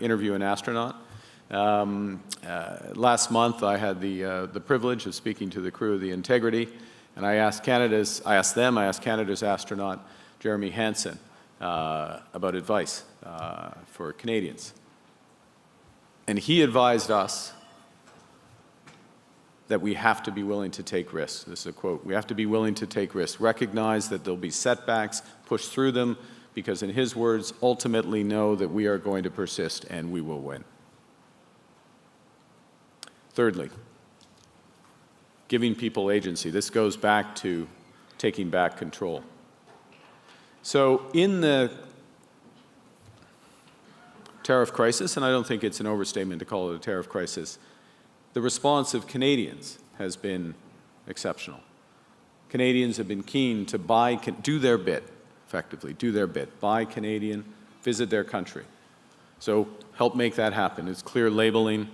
interview an astronaut. Last month, I had the privilege of speaking to the crew of the Integrity, and I asked Canada's astronaut, Jeremy Hansen, about advice for Canadians. And he advised us that we have to be willing to take risks. This is a quote. We have to be willing to take risks, recognize that there'll be setbacks, push through them, because in his words, ultimately know that we are going to persist and we will win. Thirdly, giving people agency. This goes back to taking back control. So in the tariff crisis, and I don't think it's an overstatement to call it a tariff crisis, the response of Canadians has been exceptional. Canadians have been keen to do their bit, effectively, do their bit. Buy Canadian, visit their country. So help make that happen. It's clear labeling.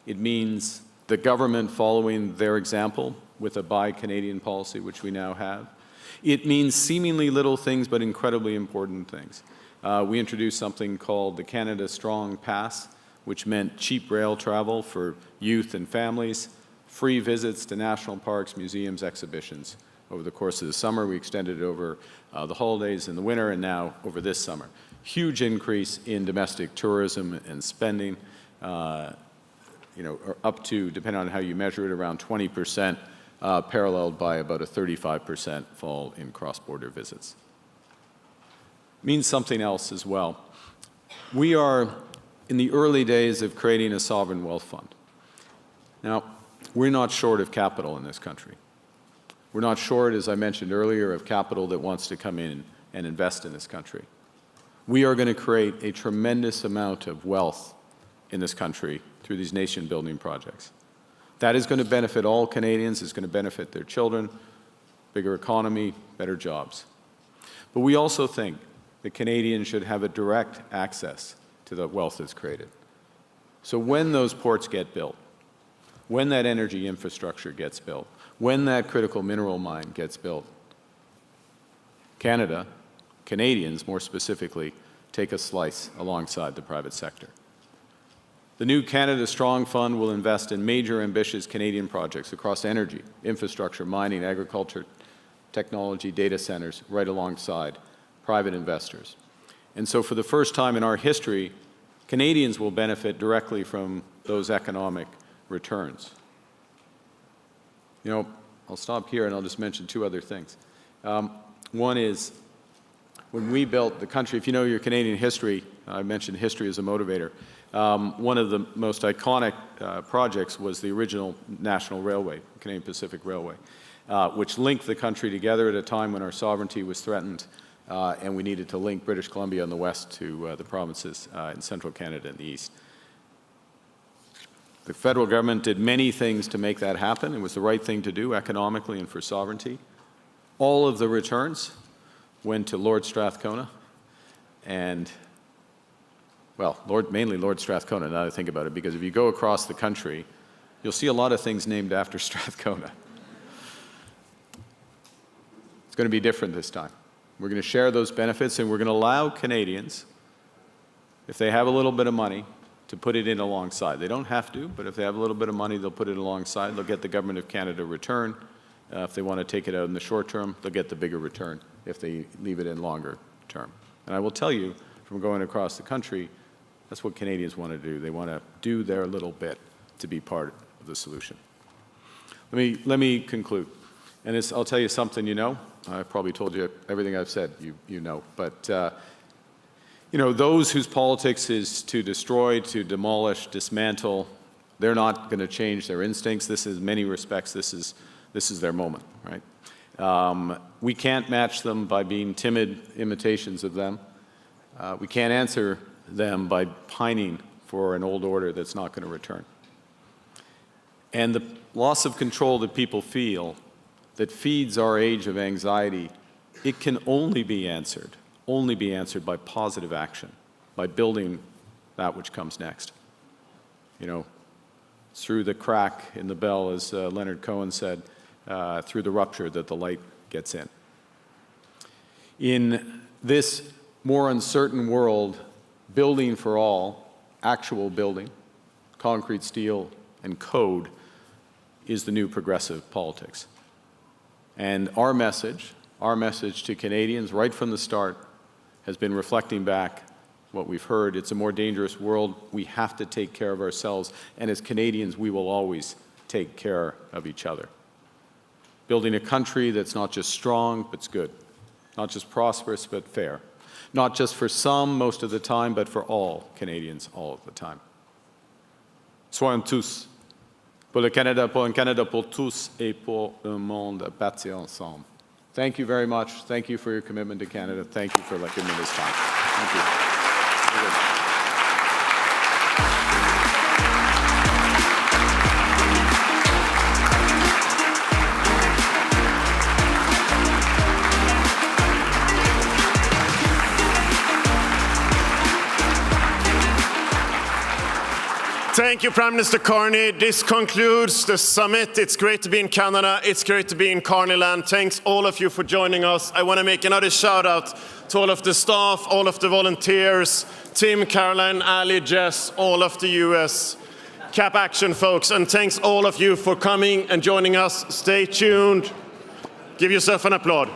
It means the government following their example with a Buy Canadian policy, which we now have. It means seemingly little things, but incredibly important things. We introduced something called the Canada Strong Pass, which meant cheap rail travel for youth and families, free visits to national parks, museums, exhibitions. Over the course of the summer, we extended it over the holidays in the winter and now over this summer. Huge increase in domestic tourism and spending, up to, depending on how you measure it, around 20%, paralleled by about a 35% fall in cross-border visits. Means something else as well. We are in the early days of creating a sovereign wealth fund. Now, we're not short of capital in this country. We're not short, as I mentioned earlier, of capital that wants to come in and invest in this country. We are going to create a tremendous amount of wealth in this country through these nation-building projects. That is going to benefit all Canadians. It's going to benefit their children, bigger economy, better jobs. But we also think that Canadians should have a direct access to the wealth that's created. So when those ports get built, when that energy infrastructure gets built, when that critical mineral mine gets built, Canada, Canadians more specifically, take a slice alongside the private sector. The new Canada Strong Fund will invest in major ambitious Canadian projects across energy, infrastructure, mining, agriculture, technology, data centers, right alongside private investors. And so for the first time in our history, Canadians will benefit directly from those economic returns. You know, I'll stop here and I'll just mention two other things. One is, when we built the country, if you know your Canadian history, I mentioned history as a motivator, one of the most iconic projects was the original National Railway, Canadian Pacific Railway, which linked the country together at a time when our sovereignty was threatened and we needed to link British Columbia in the west to the provinces in central Canada in the east. The federal government did many things to make that happen. It was the right thing to do economically and for sovereignty. All of the returns went to Lord Strathcona and, well, mainly Lord Strathcona, now that I think about it, because if you go across the country, you'll see a lot of things named after Strathcona. It's going to be different this time. We're going to share those benefits, and we're going to allow Canadians, if they have a little bit of money, to put it in alongside. They don't have to, but if they have a little bit of money, they'll put it alongside. They'll get the Government of Canada return. If they want to take it out in the short term, they'll get the bigger return if they leave it in longer term. And I will tell you, from going across the country, that's what Canadians want to do. They want to do their little bit to be part of the solution. Let me conclude. And I'll tell you something you know. I've probably told you everything I've said, you know. But you know, those whose politics is to destroy, to demolish, dismantle, they're not going to change their instincts. This is, in many respects, this is their moment, right? We can't match them by being timid imitations of them. We can't answer them by pining for an old order that's not going to return. And the loss of control that people feel that feeds our age of anxiety, it can only be answered by positive action, by building that which comes next. You know, through the crack in the bell, as Leonard Cohen said, through the rupture that the light gets in. In this more uncertain world, building for all, actual building, concrete, steel, and code is the new progressive politics. And our message to Canadians right from the start has been reflecting back what we've heard. It's a more dangerous world. We have to take care of ourselves. And as Canadians, we will always take care of each other. Building a country that's not just strong, but good. Not just prosperous, but fair. Not just for some most of the time, but for all Canadians all of the time. Soyons tous pour le Canada, pour un Canada pour tous et pour un monde bâti ensemble. Thank you very much. Thank you for your commitment to Canada. Thank you for giving me this time. Thank you. Thank you, Prime Minister Carney. This concludes the summit. It's great to be in Canada. It's great to be in Carneyland. Thanks all of you for joining us. I want to make another shout out to all of the staff, all of the volunteers, Tim, Caroline, Ali, Jess, all of the US CAP Action folks. And thanks all of you for coming and joining us. Stay tuned. Give yourself an applaud.